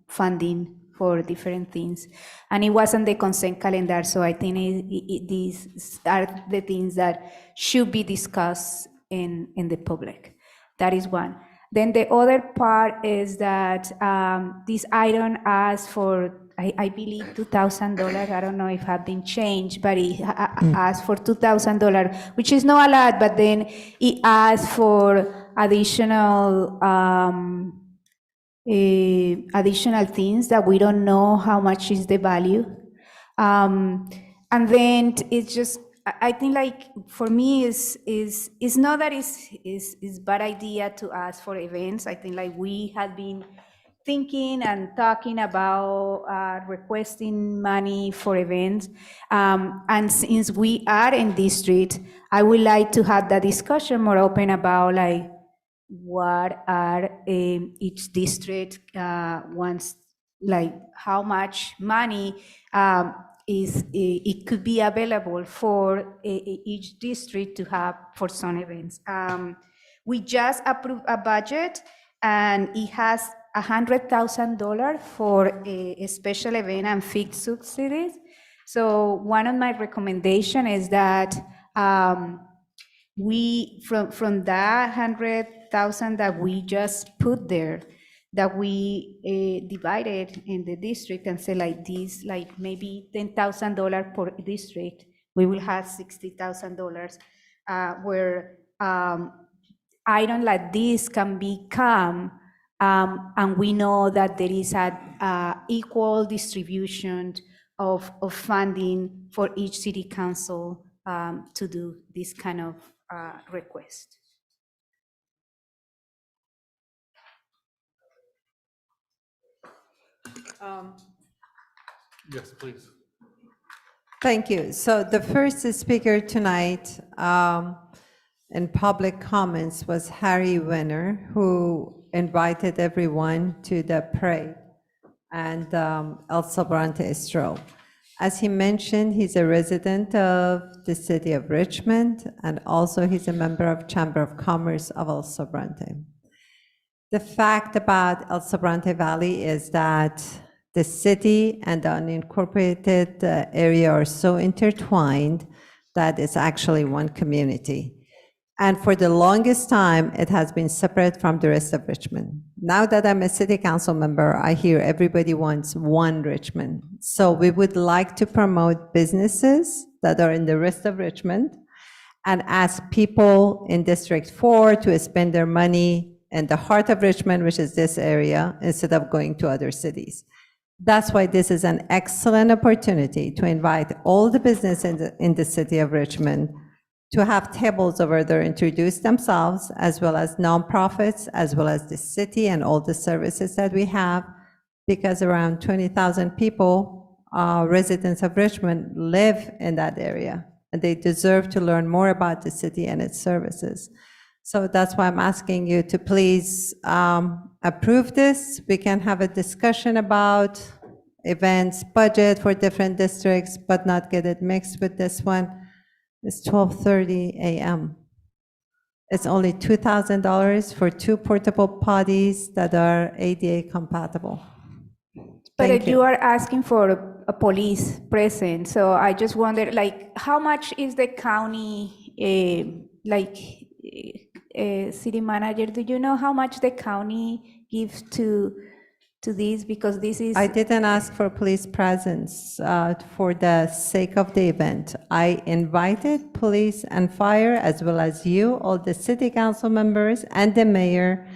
funding for different things. And it wasn't the consent calendar, so I think these are the things that should be discussed in the public. That is one. Then the other part is that this item asks for I believe $2,000. I don't know if have been changed, but he asked for $2,000, which is not a lot, but then he asked for additional additional things that we don't know how much is the value. And then it's just, I think like for me is not that it's bad idea to ask for events. I think like we have been thinking and talking about requesting money for events. And since we are in district, I would like to have that discussion more open about like what are each district wants, like how much money it could be available for each district to have for some events. We just approved a budget and it has $100,000 for a special event and fixed subsidies. So one of my recommendations is that we, from that 100,000 that we just put there, that we divided in the district and say like this, like maybe $10,000 per district, we will have $60,000 where items like this can become, and we know that there is an equal distribution of funding for each city council to do this kind of request. Yes, please. Thank you. So the first speaker tonight in public comments was Harry Winner, who invited everyone to the parade and El Sobrante stroll. As he mentioned, he's a resident of the city of Richmond, and also he's a member of Chamber of Commerce of El Sobrante. The fact about El Sobrante Valley is that the city and the unincorporated area are so intertwined that it's actually one community. And for the longest time, it has been separate from the rest of Richmond. Now that I'm a city council member, I hear everybody wants one Richmond. So we would like to promote businesses that are in the rest of Richmond and ask people in District 4 to spend their money in the heart of Richmond, which is this area, instead of going to other cities. That's why this is an excellent opportunity to invite all the businesses in the city of Richmond to have tables over there, introduce themselves, as well as nonprofits, as well as the city and all the services that we have, because around 20,000 people, residents of Richmond, live in that area, and they deserve to learn more about the city and its services. So that's why I'm asking you to please approve this. We can have a discussion about events, budget for different districts, but not get it mixed with this one. It's 12:30 a.m. It's only $2,000 for 2 portable potties that are ADA compatible. But you are asking for a police presence, so I just wonder, like, how much is the county, city manager, do you know how much the county gives to this? Because this is... I didn't ask for police presence for the sake of the event. I invited police and fire, as well as you, all the city council members and the mayor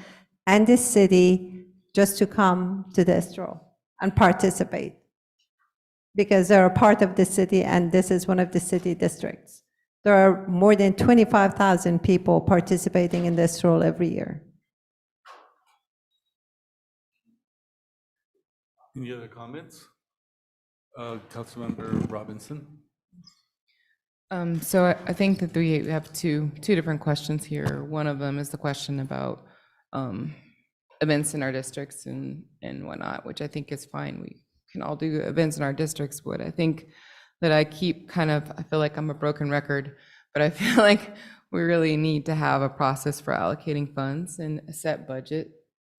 and the city, just to come to the stroll and participate. Because they're a part of the city and this is one of the city districts. There are more than 25,000 people participating in the stroll every year. Any other comments? Councilmember Robinson? So I think that we have two different questions here. One of them is the question about events in our districts and whatnot, which I think is fine. We can all do events in our districts, but I think that I feel like I'm a broken record, but I feel like we really need to have a process for allocating funds and a set budget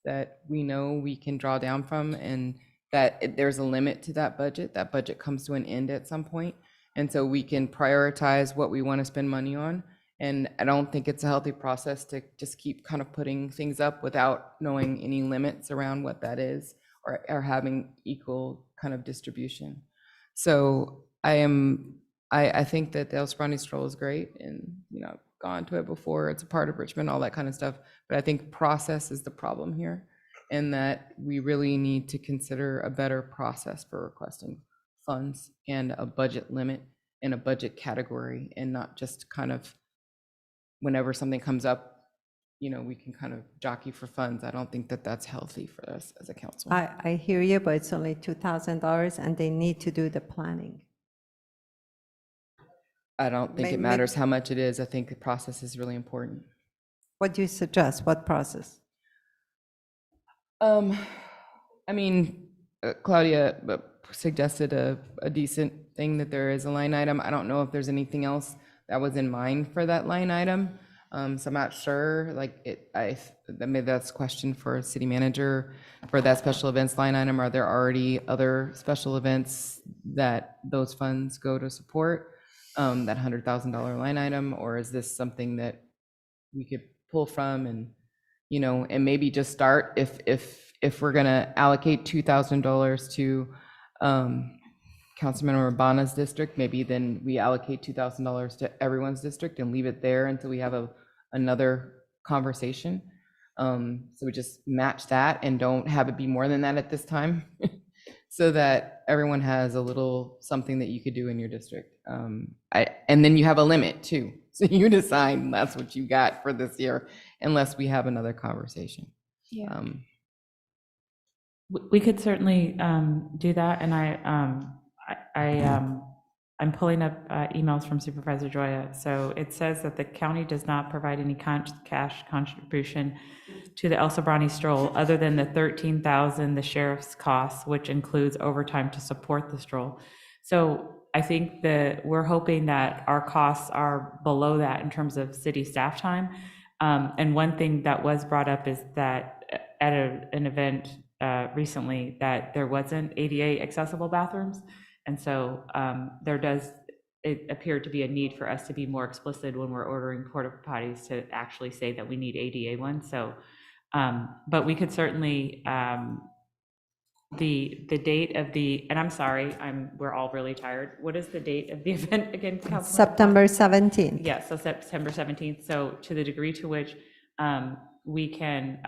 that we know we can draw down from, and that there's a limit to that budget. That budget comes to an end at some point. And so we can prioritize what we want to spend money on. And I don't think it's a healthy process to just keep kind of putting things up without knowing any limits around what that is, or having equal kind of distribution. So I think that the El Sobrante stroll is great, and, you know, I've gone to it before. It's a part of Richmond, all that kind of stuff. But I think process is the problem here, and that we really need to consider a better process for requesting funds and a budget limit and a budget category, and not just kind of whenever something comes up, you know, we can kind of jockey for funds. I don't think that that's healthy for us as a council. I hear you, but it's only $2,000 and they need to do the planning. I don't think it matters how much it is. I think the process is really important. What do you suggest? What process? I mean, Claudia suggested a decent thing, that there is a line item. I don't know if there's anything else that was in mind for that line item. So I'm not sure, like, maybe that's a question for city manager for that special events line item. Are there already other special events that those funds go to support, that $100,000 line item? Or is this something that we could pull from, and, you know, and maybe just start if we're gonna allocate $2,000 to Councilmember Urbana's district, maybe then we allocate $2,000 to everyone's district and leave it there until we have another conversation. So we just match that and don't have it be more than that at this time, so that everyone has a little something that you could do in your district. And then you have a limit too. So you decide that's what you got for this year, unless we have another conversation. Yeah. We could certainly do that, and I'm pulling up emails from Supervisor Joya. So it says that the county does not provide any cash contribution to the El Sobrante stroll other than the $13,000 the sheriff's costs, which includes overtime to support the stroll. So I think that we're hoping that our costs are below that in terms of city staff time. And one thing that was brought up is that at an event recently, that there wasn't ADA accessible bathrooms. And so it appeared to be a need for us to be more explicit when we're ordering porta potties, to actually say that we need ADA ones. So, but we could certainly, the date of and I'm sorry, we're all really tired. What is the date of the event again, Councilman? September 17th. Yeah, so September 17th. So to the degree to which we can,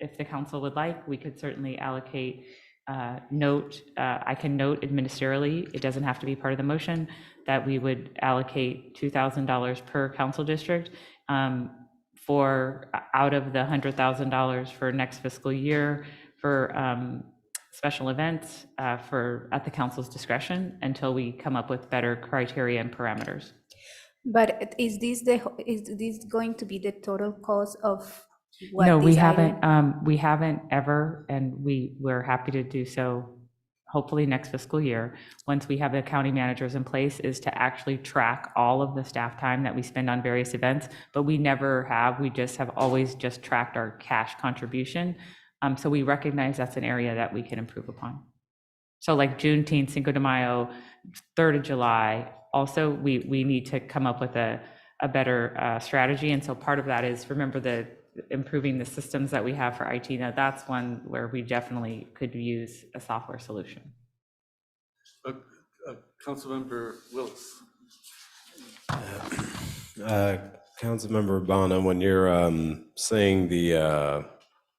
if the council would like, we could certainly allocate I can note administratively, it doesn't have to be part of the motion, that we would allocate $2,000 per council district for out of the $100,000 for next fiscal year for special events at the council's discretion until we come up with better criteria and parameters. But is this going to be the total cost of what? No, we this item- haven't ever, and we're happy to do so hopefully next fiscal year, once we have the county managers in place, is to actually track all of the staff time that we spend on various events, but we never have. We just have always just tracked our cash contribution. So we recognize that's an area that we can improve upon. So like Juneteenth, Cinco de Mayo, 3rd of July, also we need to come up with a better strategy. And so part of that is, remember, improving the systems that we have for IT. Now that's one where we definitely could use a software solution. Councilmember Willis. Councilmember Urbana, when you're saying the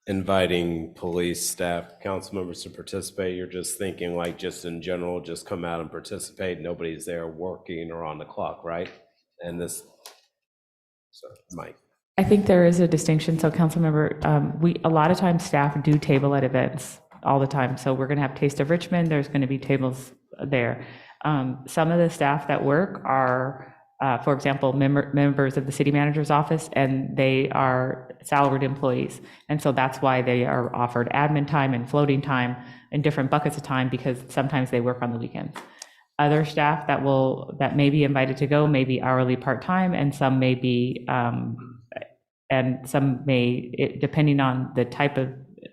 inviting police staff, council members to participate, you're just thinking like just in general, just come out and participate, nobody's there working or on the clock, right? And this, sorry, Mike. I think there is a distinction. So Councilmember, a lot of times staff do table at events all the time. So we're going to have Taste of Richmond. There's going to be tables there. Some of the staff that work are, for example, members of the city manager's office, and they are salaried employees. And so that's why they are offered admin time and floating time and different buckets of time, because sometimes they work on the weekends. Other staff that may be invited to go may be hourly part-time, and some may be, depending on the type of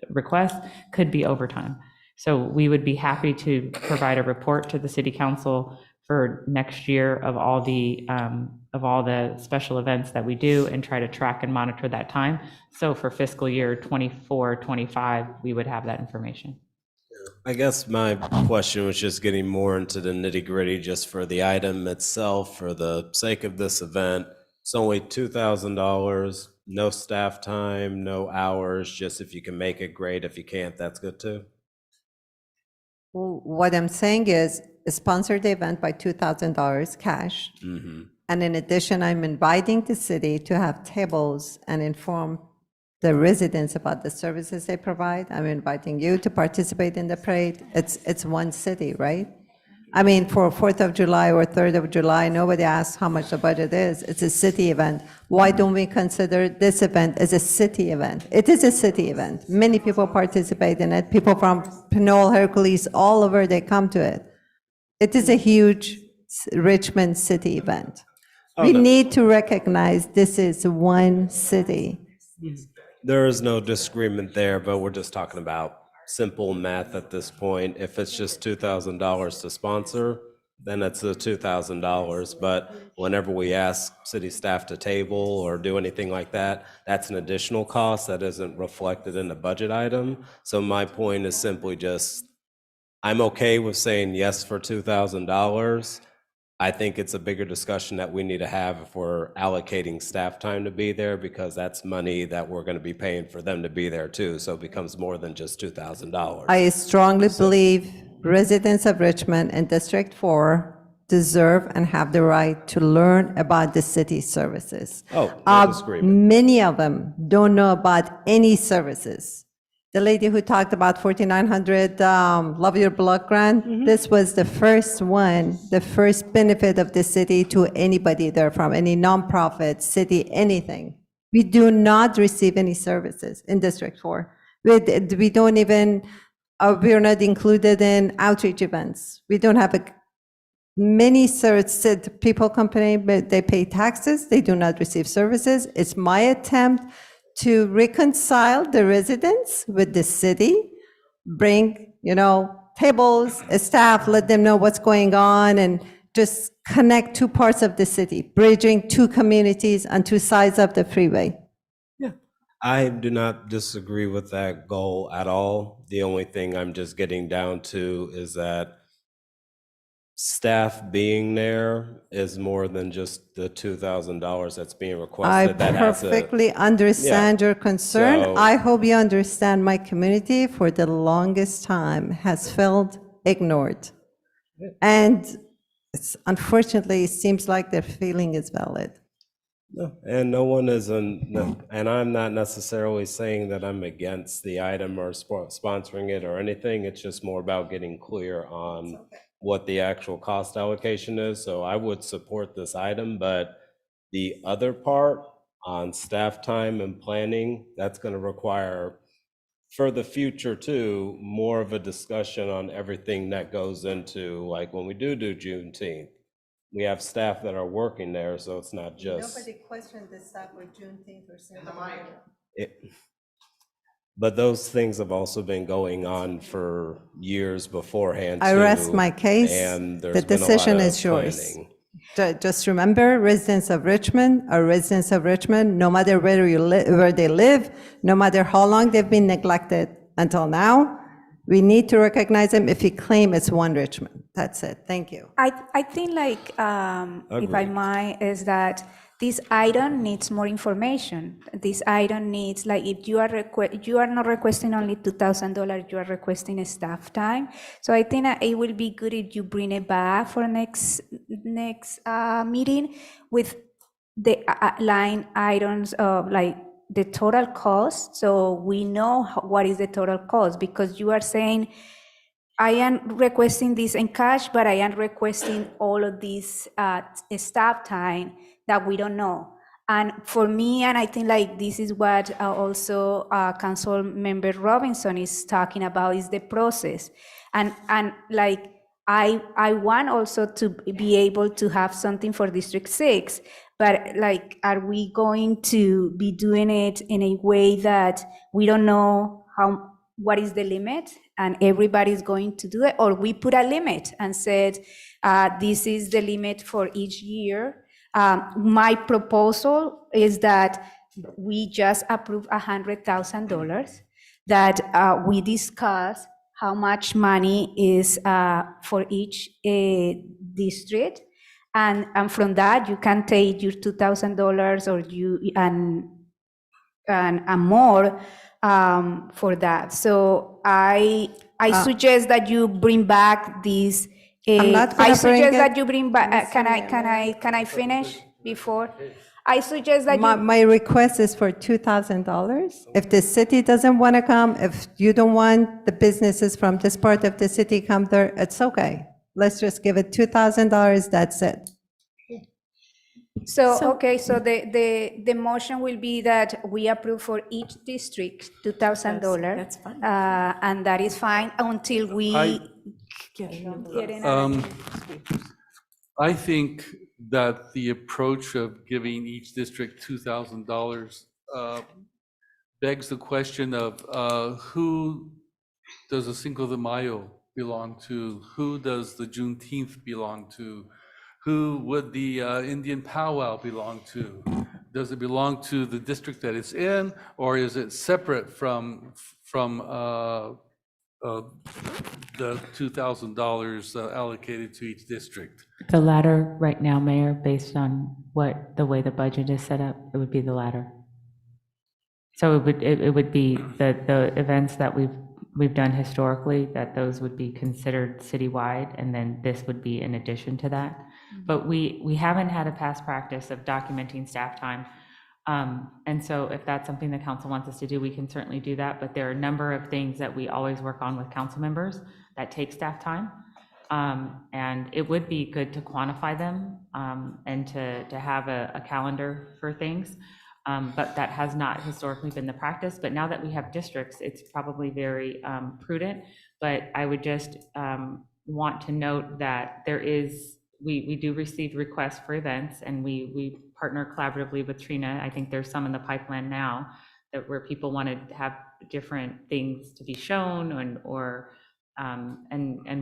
request, could be overtime. So we would be happy to provide a report to the city council for next year of all the special events that we do, and try to track and monitor that time. So for fiscal year 24, 25, we would have that information. I guess my question was just getting more into the nitty gritty just for the item itself, for the sake of this event. It's only $2,000, no staff time, no hours, just if you can make it, great. If you can't, that's good too. Well, what I'm saying is sponsor the event by $2,000 cash. Mm-hmm. And in addition, I'm inviting the city to have tables and inform the residents about the services they provide. I'm inviting you to participate in the parade. It's one city, right? I mean, for 4th of July or 3rd of July, nobody asks how much the budget is. It's a city event. Why don't we consider this event as a city event? It is a city event. Many people participate in it. People from Pinole, Hercules, all over, they come to it. It is a huge Richmond city event. We need to recognize this is one city. There is no disagreement there, but we're just talking about simple math at this point. If it's just $2,000 to sponsor, then it's the $2,000. But whenever we ask city staff to table or do anything like that, that's an additional cost that isn't reflected in the budget item. So my point is simply just, I'm okay with saying yes for $2,000. I think it's a bigger discussion that we need to have if we're allocating staff time to be there, because that's money that we're going to be paying for them to be there too. So it becomes more than just $2,000. I strongly believe residents of Richmond and District 4 deserve and have the right to learn about the city services. Oh, no disagreement. Many of them don't know about any services. The lady who talked about 4,900 Love Your Block grant, this was the first one, the first benefit of the city to anybody there from any nonprofit, city, anything. We do not receive any services in District 4. We don't even, we're not included in outreach events. We don't have many people complain, but they pay taxes, they do not receive services. It's my attempt to reconcile the residents with the city, bring, tables, staff, let them know what's going on, and just connect two parts of the city, bridging two communities on two sides of the freeway. I do not disagree with that goal at all. The only thing I'm just getting down to is that staff being there is more than just the $2,000 that's being requested. I perfectly understand your concern. So- I hope you understand my community for the longest time has felt ignored. And unfortunately, it seems like their feeling is valid. No, and no one is, and I'm not necessarily saying that I'm against the item or sponsoring it or anything. It's just more about getting clear on what the actual cost allocation is. So I would support this item, but the other part on staff time and planning, that's going to require, for the future too, more of a discussion on everything that goes into, like when we do Juneteenth, we have staff that are working there, so it's not just. Nobody questioned the staff for Juneteenth or something. But those things have also been going on for years beforehand. I rest too, my case. and there's The been a lot decision of is yours. planning. Just remember, residents of Richmond are residents of Richmond, no matter where they live, no matter how long they've been neglected until now. We need to recognize them if you claim it's one Richmond. That's it. Thank you. I think if I might, is that this item needs more information. This item needs, if you are not requesting only $2,000, you are requesting a staff time. So I think that it will be good if you bring it back for next meeting with the line items of the total cost, so we know what is the total cost, because you are saying, I am requesting this in cash, but I am requesting all of this staff time that we don't know. And for me, and I think this is what also Council Member Robinson is talking about, is the process. And I want also to be able to have something for District 6, but are we going to be doing it in a way that we don't know what is the limit and everybody's going to do it? Or we put a limit and said, this is the limit for each year. My proposal is that we just approve $100,000, that we discuss how much money is for each district. And from that, you can take your $2,000 or and more for that. So I suggest that you bring back these. I'm not I gonna bring suggest it. that you bring back. Can I finish before? I suggest that you. My request is for $2,000. If the city doesn't want to come, if you don't want the businesses from this part of the city come there, it's okay. Let's just give it $2,000, that's it. So, okay, so the motion will be that we approve for each district $2,000. That's fine. And that is fine until we get in. I think that the approach of giving each district $2,000 begs the question of who does the Cinco de Mayo belong to? Who does the Juneteenth belong to? Who would the Indian powwow belong to? Does it belong to the district that it's in, or is it separate from the $2,000 allocated to each district? The latter right now, Mayor, based on the way the budget is set up, it would be the latter. So it would be the events that we've done historically, that those would be considered citywide, and then this would be in addition to that. But we haven't had a past practice of documenting staff time. And so if that's something the council wants us to do, we can certainly do that. But there are a number of things that we always work on with council members that take staff time. And it would be good to quantify them and to have a calendar for things. But that has not historically been the practice. But now that we have districts, it's probably very prudent. But I would just want to note that we do receive requests for events, and we partner collaboratively with Trina. I think there's some in the pipeline now where people want to have different things to be shown and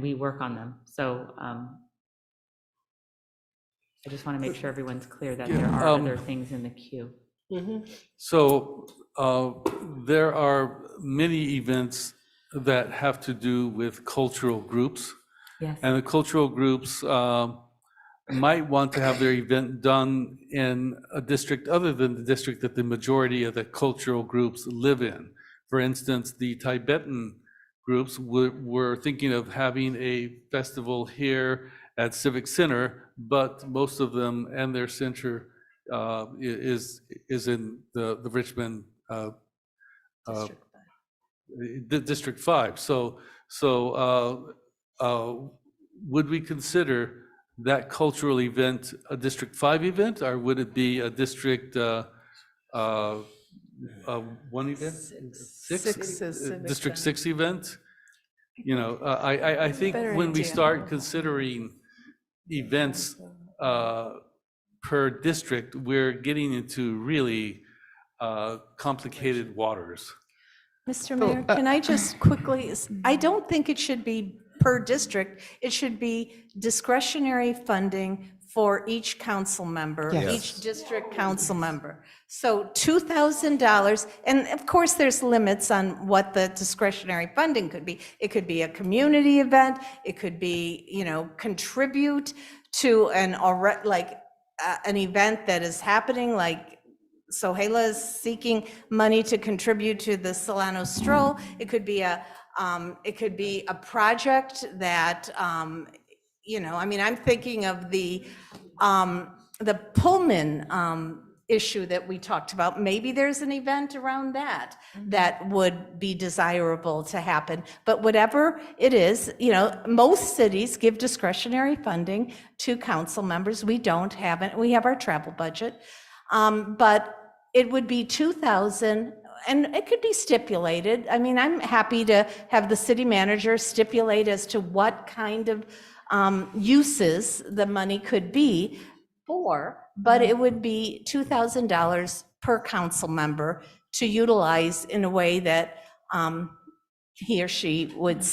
we work on them. So I just want to make sure everyone's clear that there are other things in the queue. So there are many events that have to do with cultural groups. Yes. And the cultural groups might want to have their event done in a district other than the district that the majority of the cultural groups live in. For instance, the Tibetan groups were thinking of having a festival here at Civic Center, but most of them and their center is in the Richmond District 5. So would we consider that cultural event a District 5 event, or would it be a District 1 event? District 6 event? You know, I think when we start considering events per district, we're getting into really complicated waters. Mr. Mayor, can I just quickly, I don't think it should be per district. It should be discretionary funding for each council member, Yes. each district council member. So $2,000, and of course, there's limits on what the discretionary funding could be. It could be a community event, it could be, contribute to an event that is happening, like Sohela is seeking money to contribute to the Solano Stroll. It could be a project that, I'm thinking of the Pullman issue that we talked about. Maybe there's an event around that would be desirable to happen. But whatever it is, most cities give discretionary funding to council members. We don't have it. We have our travel budget. But it would be 2,000, and it could be stipulated. I mean, I'm happy to have the city manager stipulate as to what kind of uses the money could be for, but it would be $2,000 per council member to utilize in a way that he or she would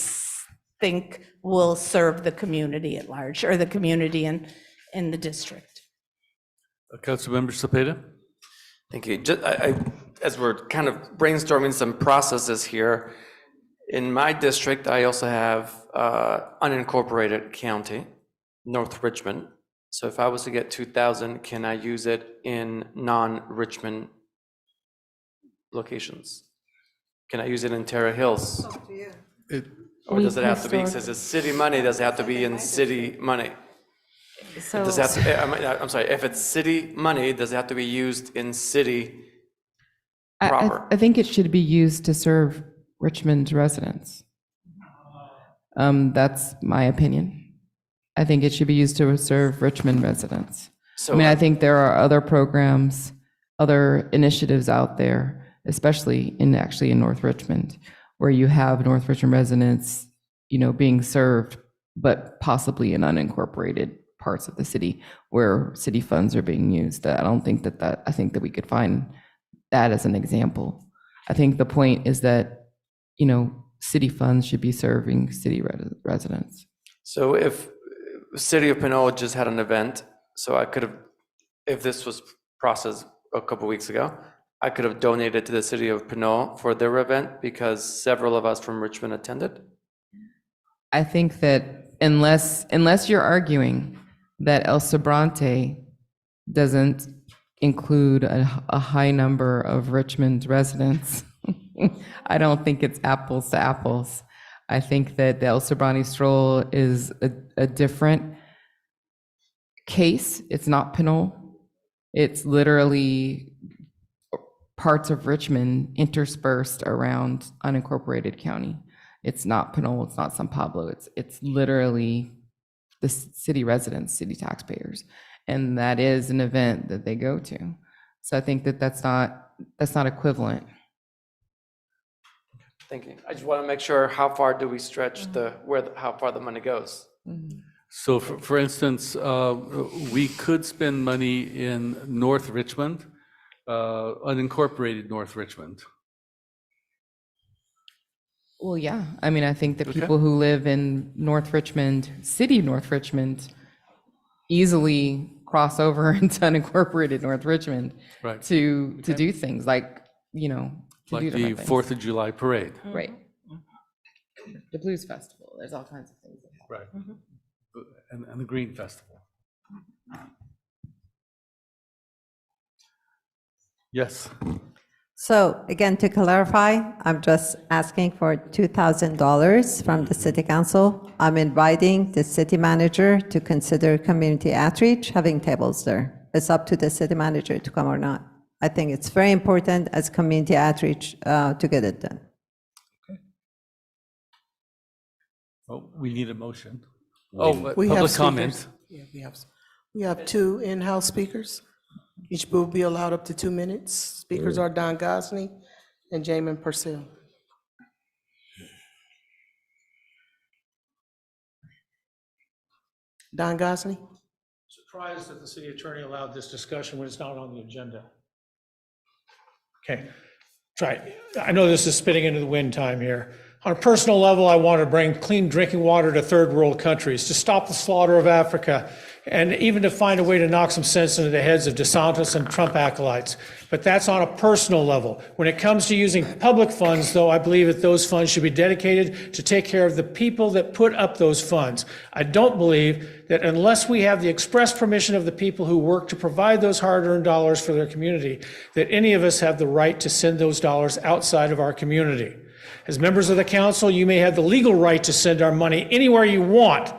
think will serve the community at large, or the community in the district. Councilmember Cepeda? Thank you. As we're kind of brainstorming some processes here, In my district, I also have unincorporated county, North Richmond. So if I was to get 2,000, can I use it in non-Richmond locations? Can I use it in Terra Hills? Or does it have to be, since it's city money, does it have to be in city money? So, Does it have to, I'm sorry, if it's city money, does it have to be used in city proper? I think it should be used to serve Richmond residents. That's my opinion. I think it should be used to serve Richmond residents. So, I mean, I think there are other programs, other initiatives out there, especially in North Richmond, where you have North Richmond residents, being served, but possibly in unincorporated parts of the city where city funds are being used. I don't think I think that we could find that as an example. I think the point is that, city funds should be serving city residents. So if City of Pinole just had an event, so I could have, if this was processed a couple weeks ago, I could have donated to the City of Pinole for their event because several of us from Richmond attended. I think that unless you're arguing that El Sobrante doesn't include a high number of Richmond residents, I don't think it's apples to apples. I think that the El Sobrante stroll is a different case. It's not Pinole. It's literally parts of Richmond interspersed around unincorporated county. It's not Pinole, it's not San Pablo. It's literally the city residents, city taxpayers. And that is an event that they go to. So I think that that's not equivalent. Thank you. I just want to make sure, how far do we stretch how far the money goes? So for instance, we could spend money in North Richmond, unincorporated North Richmond. Well, yeah. I mean, I think that people who live in North Richmond, city North Richmond, easily cross over into unincorporated North Richmond to do things like, like the 4th of July parade. Right. The Blues Festival. There's all kinds of things that happen. Right. And the Green Festival. Yes. So again, to clarify, I'm just asking for $2,000 from the city council. I'm inviting the city manager to consider community outreach, having tables there. It's up to the city manager to come or not. I think it's very important as community outreach to get it done. Well, we need a motion. We have Public speakers. comment. Yeah, we have 2 in-house speakers. Each will be allowed up to 2 minutes. Speakers are Don Gosney and Jamin Purcell. Don Gosney? Surprised that the city attorney allowed this discussion when it's not on the agenda. Okay, try. I know this is spitting into the wind time here. On a personal level, I want to bring clean drinking water to third world countries, to stop the slaughter of Africa, and even to find a way to knock some sense into the heads of DeSantis and Trump acolytes. But that's on a personal level. When it comes to using public funds, though, I believe that those funds should be dedicated to take care of the people that put up those funds. I don't believe that unless we have the express permission of the people who work to provide those hard-earned dollars for their community, that any of us have the right to send those dollars outside of our community. As members of the council, you may have the legal right to send our money anywhere you want,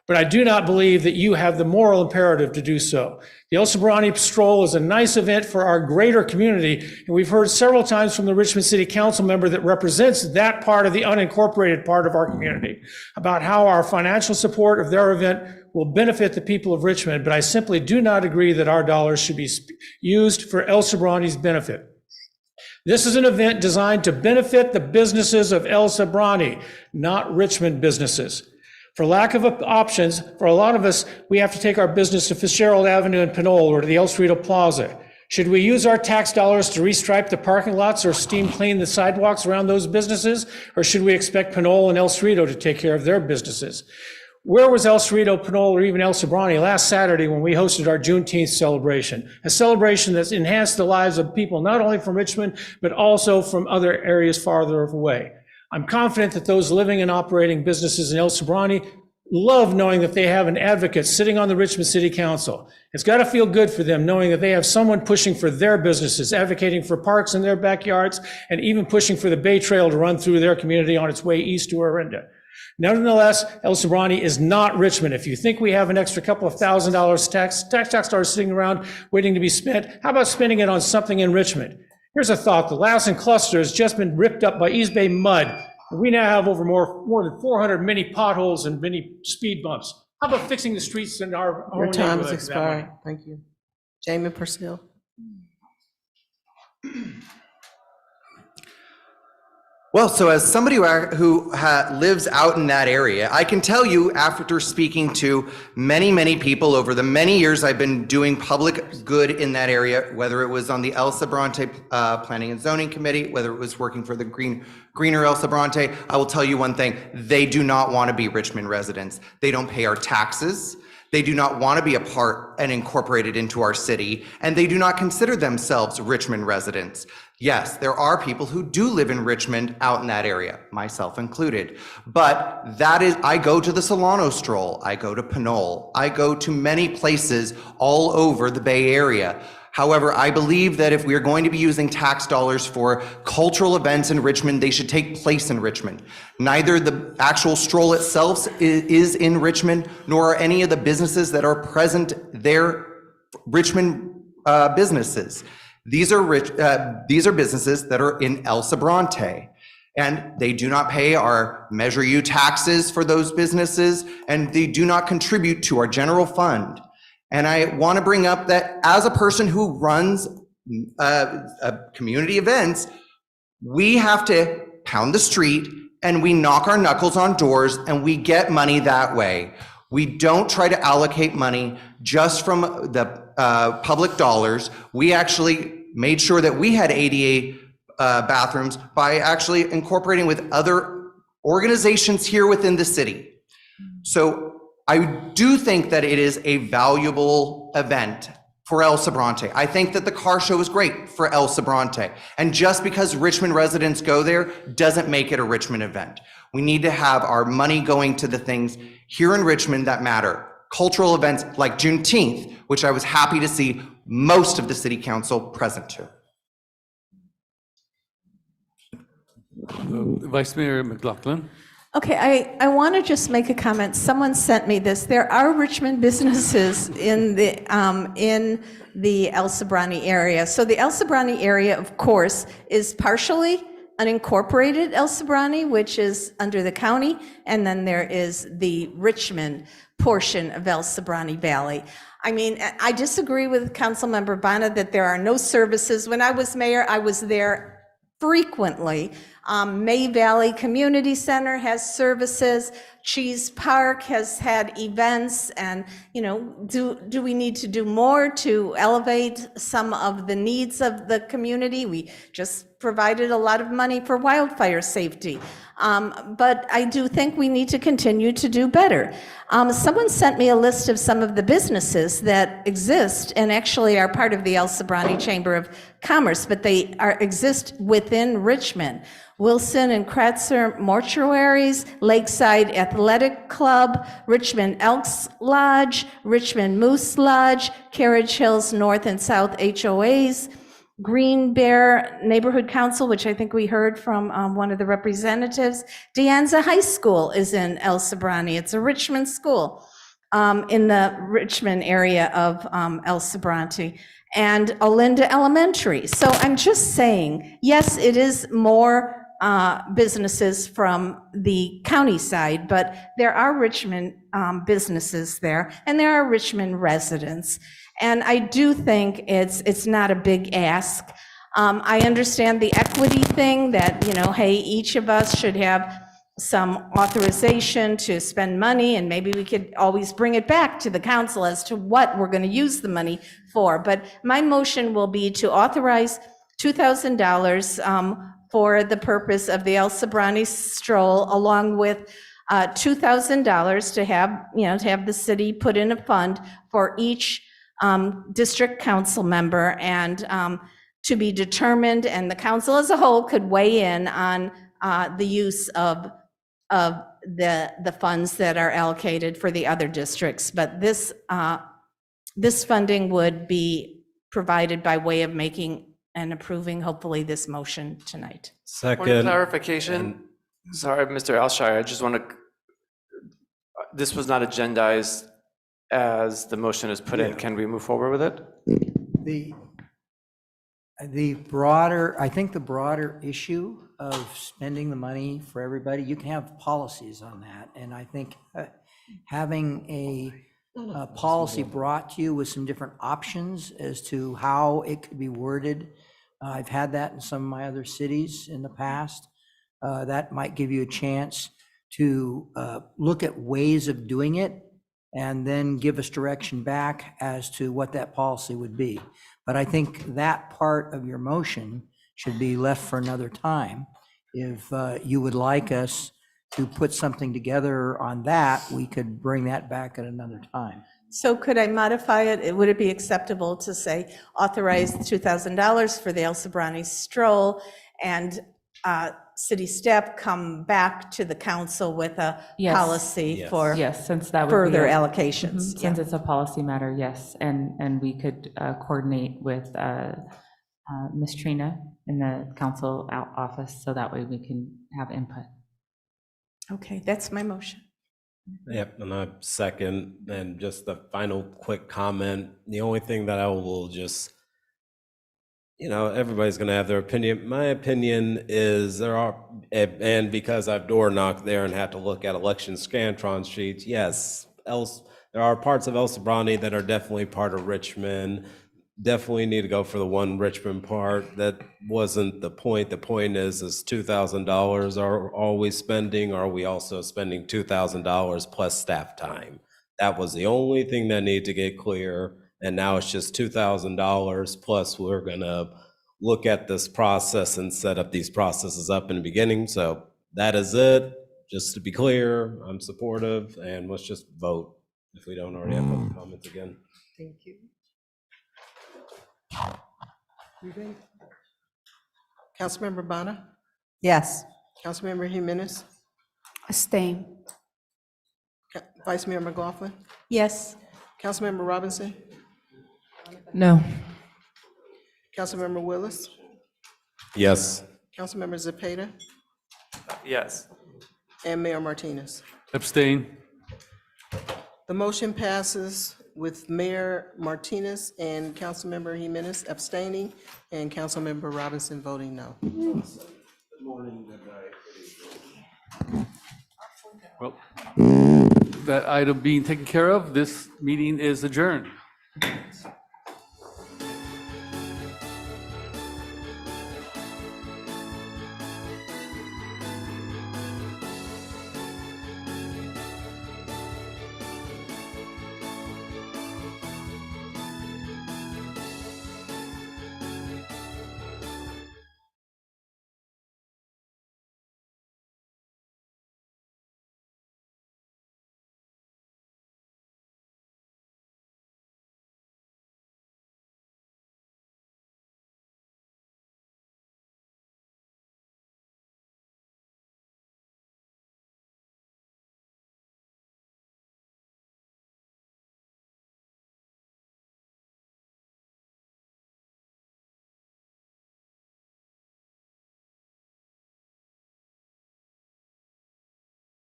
but I do not believe that you have the moral imperative to do so. The El Sobrante Stroll is a nice event for our greater community, and we've heard several times from the Richmond City Council member that represents that part of the unincorporated part of our community about how our financial support of their event will benefit the people of Richmond, but I simply do not agree that our dollars should be used for El Sobrante's benefit. This is an event designed to benefit the businesses of El Sobrante, not Richmond businesses. For lack of options, for a lot of us, we have to take our business to Fitzgerald Avenue in Pinole or to the El Cerrito Plaza. Should we use our tax dollars to restripe the parking lots or steam clean the sidewalks around those businesses? Or should we expect Pinole and El Cerrito to take care of their businesses? Where was El Cerrito, Pinole, or even El Sobrante last Saturday when we hosted our Juneteenth celebration? A celebration that's enhanced the lives of people not only from Richmond, but also from other areas farther away. I'm confident that those living and operating businesses in El Sobrante love knowing that they have an advocate sitting on the Richmond City Council. It's got to feel good for them knowing that they have someone pushing for their businesses, advocating for parks in their backyards, and even pushing for the Bay Trail to run through their community on its way east to Orinda. Nonetheless, El Sobrante is not Richmond. If you think we have an extra couple of $1,000 tax dollars sitting around waiting to be spent, how about spending it on something in Richmond? Here's a thought. The Lassen cluster has just been ripped up by East Bay mud. We now have over more than 400 mini potholes and mini speed bumps. How about fixing the streets in our Your own time has neighborhood? expired. Thank you. Jamie Purcell. Well, so as somebody who lives out in that area, I can tell you after speaking to many people over the many years I've been doing public good in that area, whether it was on the El Sobrante Planning and Zoning Committee, whether it was working for the Greener El Sobrante, I will tell you one thing, they do not want to be Richmond residents. They don't pay our taxes. They do not want to be a part and incorporated into our city, and they do not consider themselves Richmond residents. Yes, there are people who do live in Richmond out in that area, myself included. But that is, I go to the Solano Stroll, I go to Pinole, I go to many places all over the Bay Area. However, I believe that if we are going to be using tax dollars for cultural events in Richmond, they should take place in Richmond. Neither the actual stroll itself is in Richmond, nor are any of the businesses that are present there Richmond businesses. These are businesses that are in El Sobrante, and they do not pay our Measure U taxes for those businesses, and they do not contribute to our general fund. And I want to bring up that as a person who runs community events, we have to pound the street and we knock our knuckles on doors and we get money that way. We don't try to allocate money just from the public dollars. We actually made sure that we had ADA bathrooms by actually incorporating with other organizations here within the city. So I do think that it is a valuable event for El Sobrante. I think that the car show is great for El Sobrante. And just because Richmond residents go there doesn't make it a Richmond event. We need to have our money going to the things here in Richmond that matter. Cultural events like Juneteenth, which I was happy to see most of the city council present to. Vice Mayor McLaughlin. Okay, I want to just make a comment. Someone sent me this. There are Richmond businesses in the El Sobrante area. So the El Sobrante area, of course, is partially unincorporated El Sobrante, which is under the county, and then there is the Richmond portion of El Sobrante Valley. I mean, I disagree with Councilmember Bonner that there are no services. When I was mayor, I was there frequently. May Valley Community Center has services. Cheese Park has had events, and do we need to do more to elevate some of the needs of the community? We just provided a lot of money for wildfire safety. But I do think we need to continue to do better. Someone sent me a list of some of the businesses that exist and actually are part of the El Sobrante Chamber of Commerce, but they exist within Richmond. Wilson and Kratzer Mortuaries, Lakeside Athletic Club, Richmond Elks Lodge, Richmond Moose Lodge, Carriage Hills North and South HOAs, Green Bear Neighborhood Council, which I think we heard from one of the representatives. De Anza High School is in El Sobrante. It's a Richmond school in the Richmond area of El Sobrante, and Olinda Elementary. So I'm just saying, yes, it is more businesses from the county side, but there are Richmond businesses there, and there are Richmond residents. And I do think it's not a big ask. I understand the equity thing that, hey, each of us should have some authorization to spend money, and maybe we could always bring it back to the council as to what we're going to use the money for. But my motion will be to authorize $2,000 for the purpose of the El Sobrante stroll, along with $2,000 to have the city put in a fund for each district council member, and to be determined, and the council as a whole could weigh in on the use of the funds that are allocated for the other districts. But this funding would be provided by way of making and approving, hopefully, this motion tonight. Point of Second. clarification, sorry, Mr. Alshire, I just want to, this was not agendized as the motion is put in. Can we move forward with it? The broader, I think the broader issue of spending the money for everybody, you can have policies on that. And I think having a policy brought to you with some different options as to how it could be worded. I've had that in some of my other cities in the past. That might give you a chance to look at ways of doing it and then give us direction back as to what that policy would be. But I think that part of your motion should be left for another time. If you would like us to put something together on that, we could bring that back at another time. So could I modify it? Would it be acceptable to say authorize $2,000 for the El Sobrante stroll and city step come back to the council with a Yes. policy for Yes, since that would be further a- allocations? Mhm, Since it's a policy matter, yes, and we could coordinate with Ms. Trina in the council office, so that way we can have input. Okay, that's my motion. Yep, and I second, and just the final quick comment, the only thing that I will just, everybody's gonna have their opinion. My opinion is and because I've door knocked there and had to look at election Scantron sheets, yes, there are parts of El Sobrante that are definitely part of Richmond. Definitely need to go for the one Richmond part. That wasn't the point. The point is $2,000 are always spending, or are we also spending $2,000 plus staff time? That was the only thing that needed to get clear. And now it's just $2,000 plus we're gonna look at this process and set up these processes up in the beginning. So that is it. Just to be clear, I'm supportive, and let's just vote if we don't already have public comments again. Thank you. Councilmember Bonner? Yes. Councilmember Jimenez? Abstain. Vice Mayor McLaughlin? Yes. Councilmember Robinson? No. Councilmember Willis? Yes. Councilmember Zepeda? Yes. And Mayor Martinez. Abstain. The motion passes with Mayor Martinez and Councilmember Jimenez abstaining and Councilmember Robinson voting no. Well, that item being taken care of, this meeting is adjourned.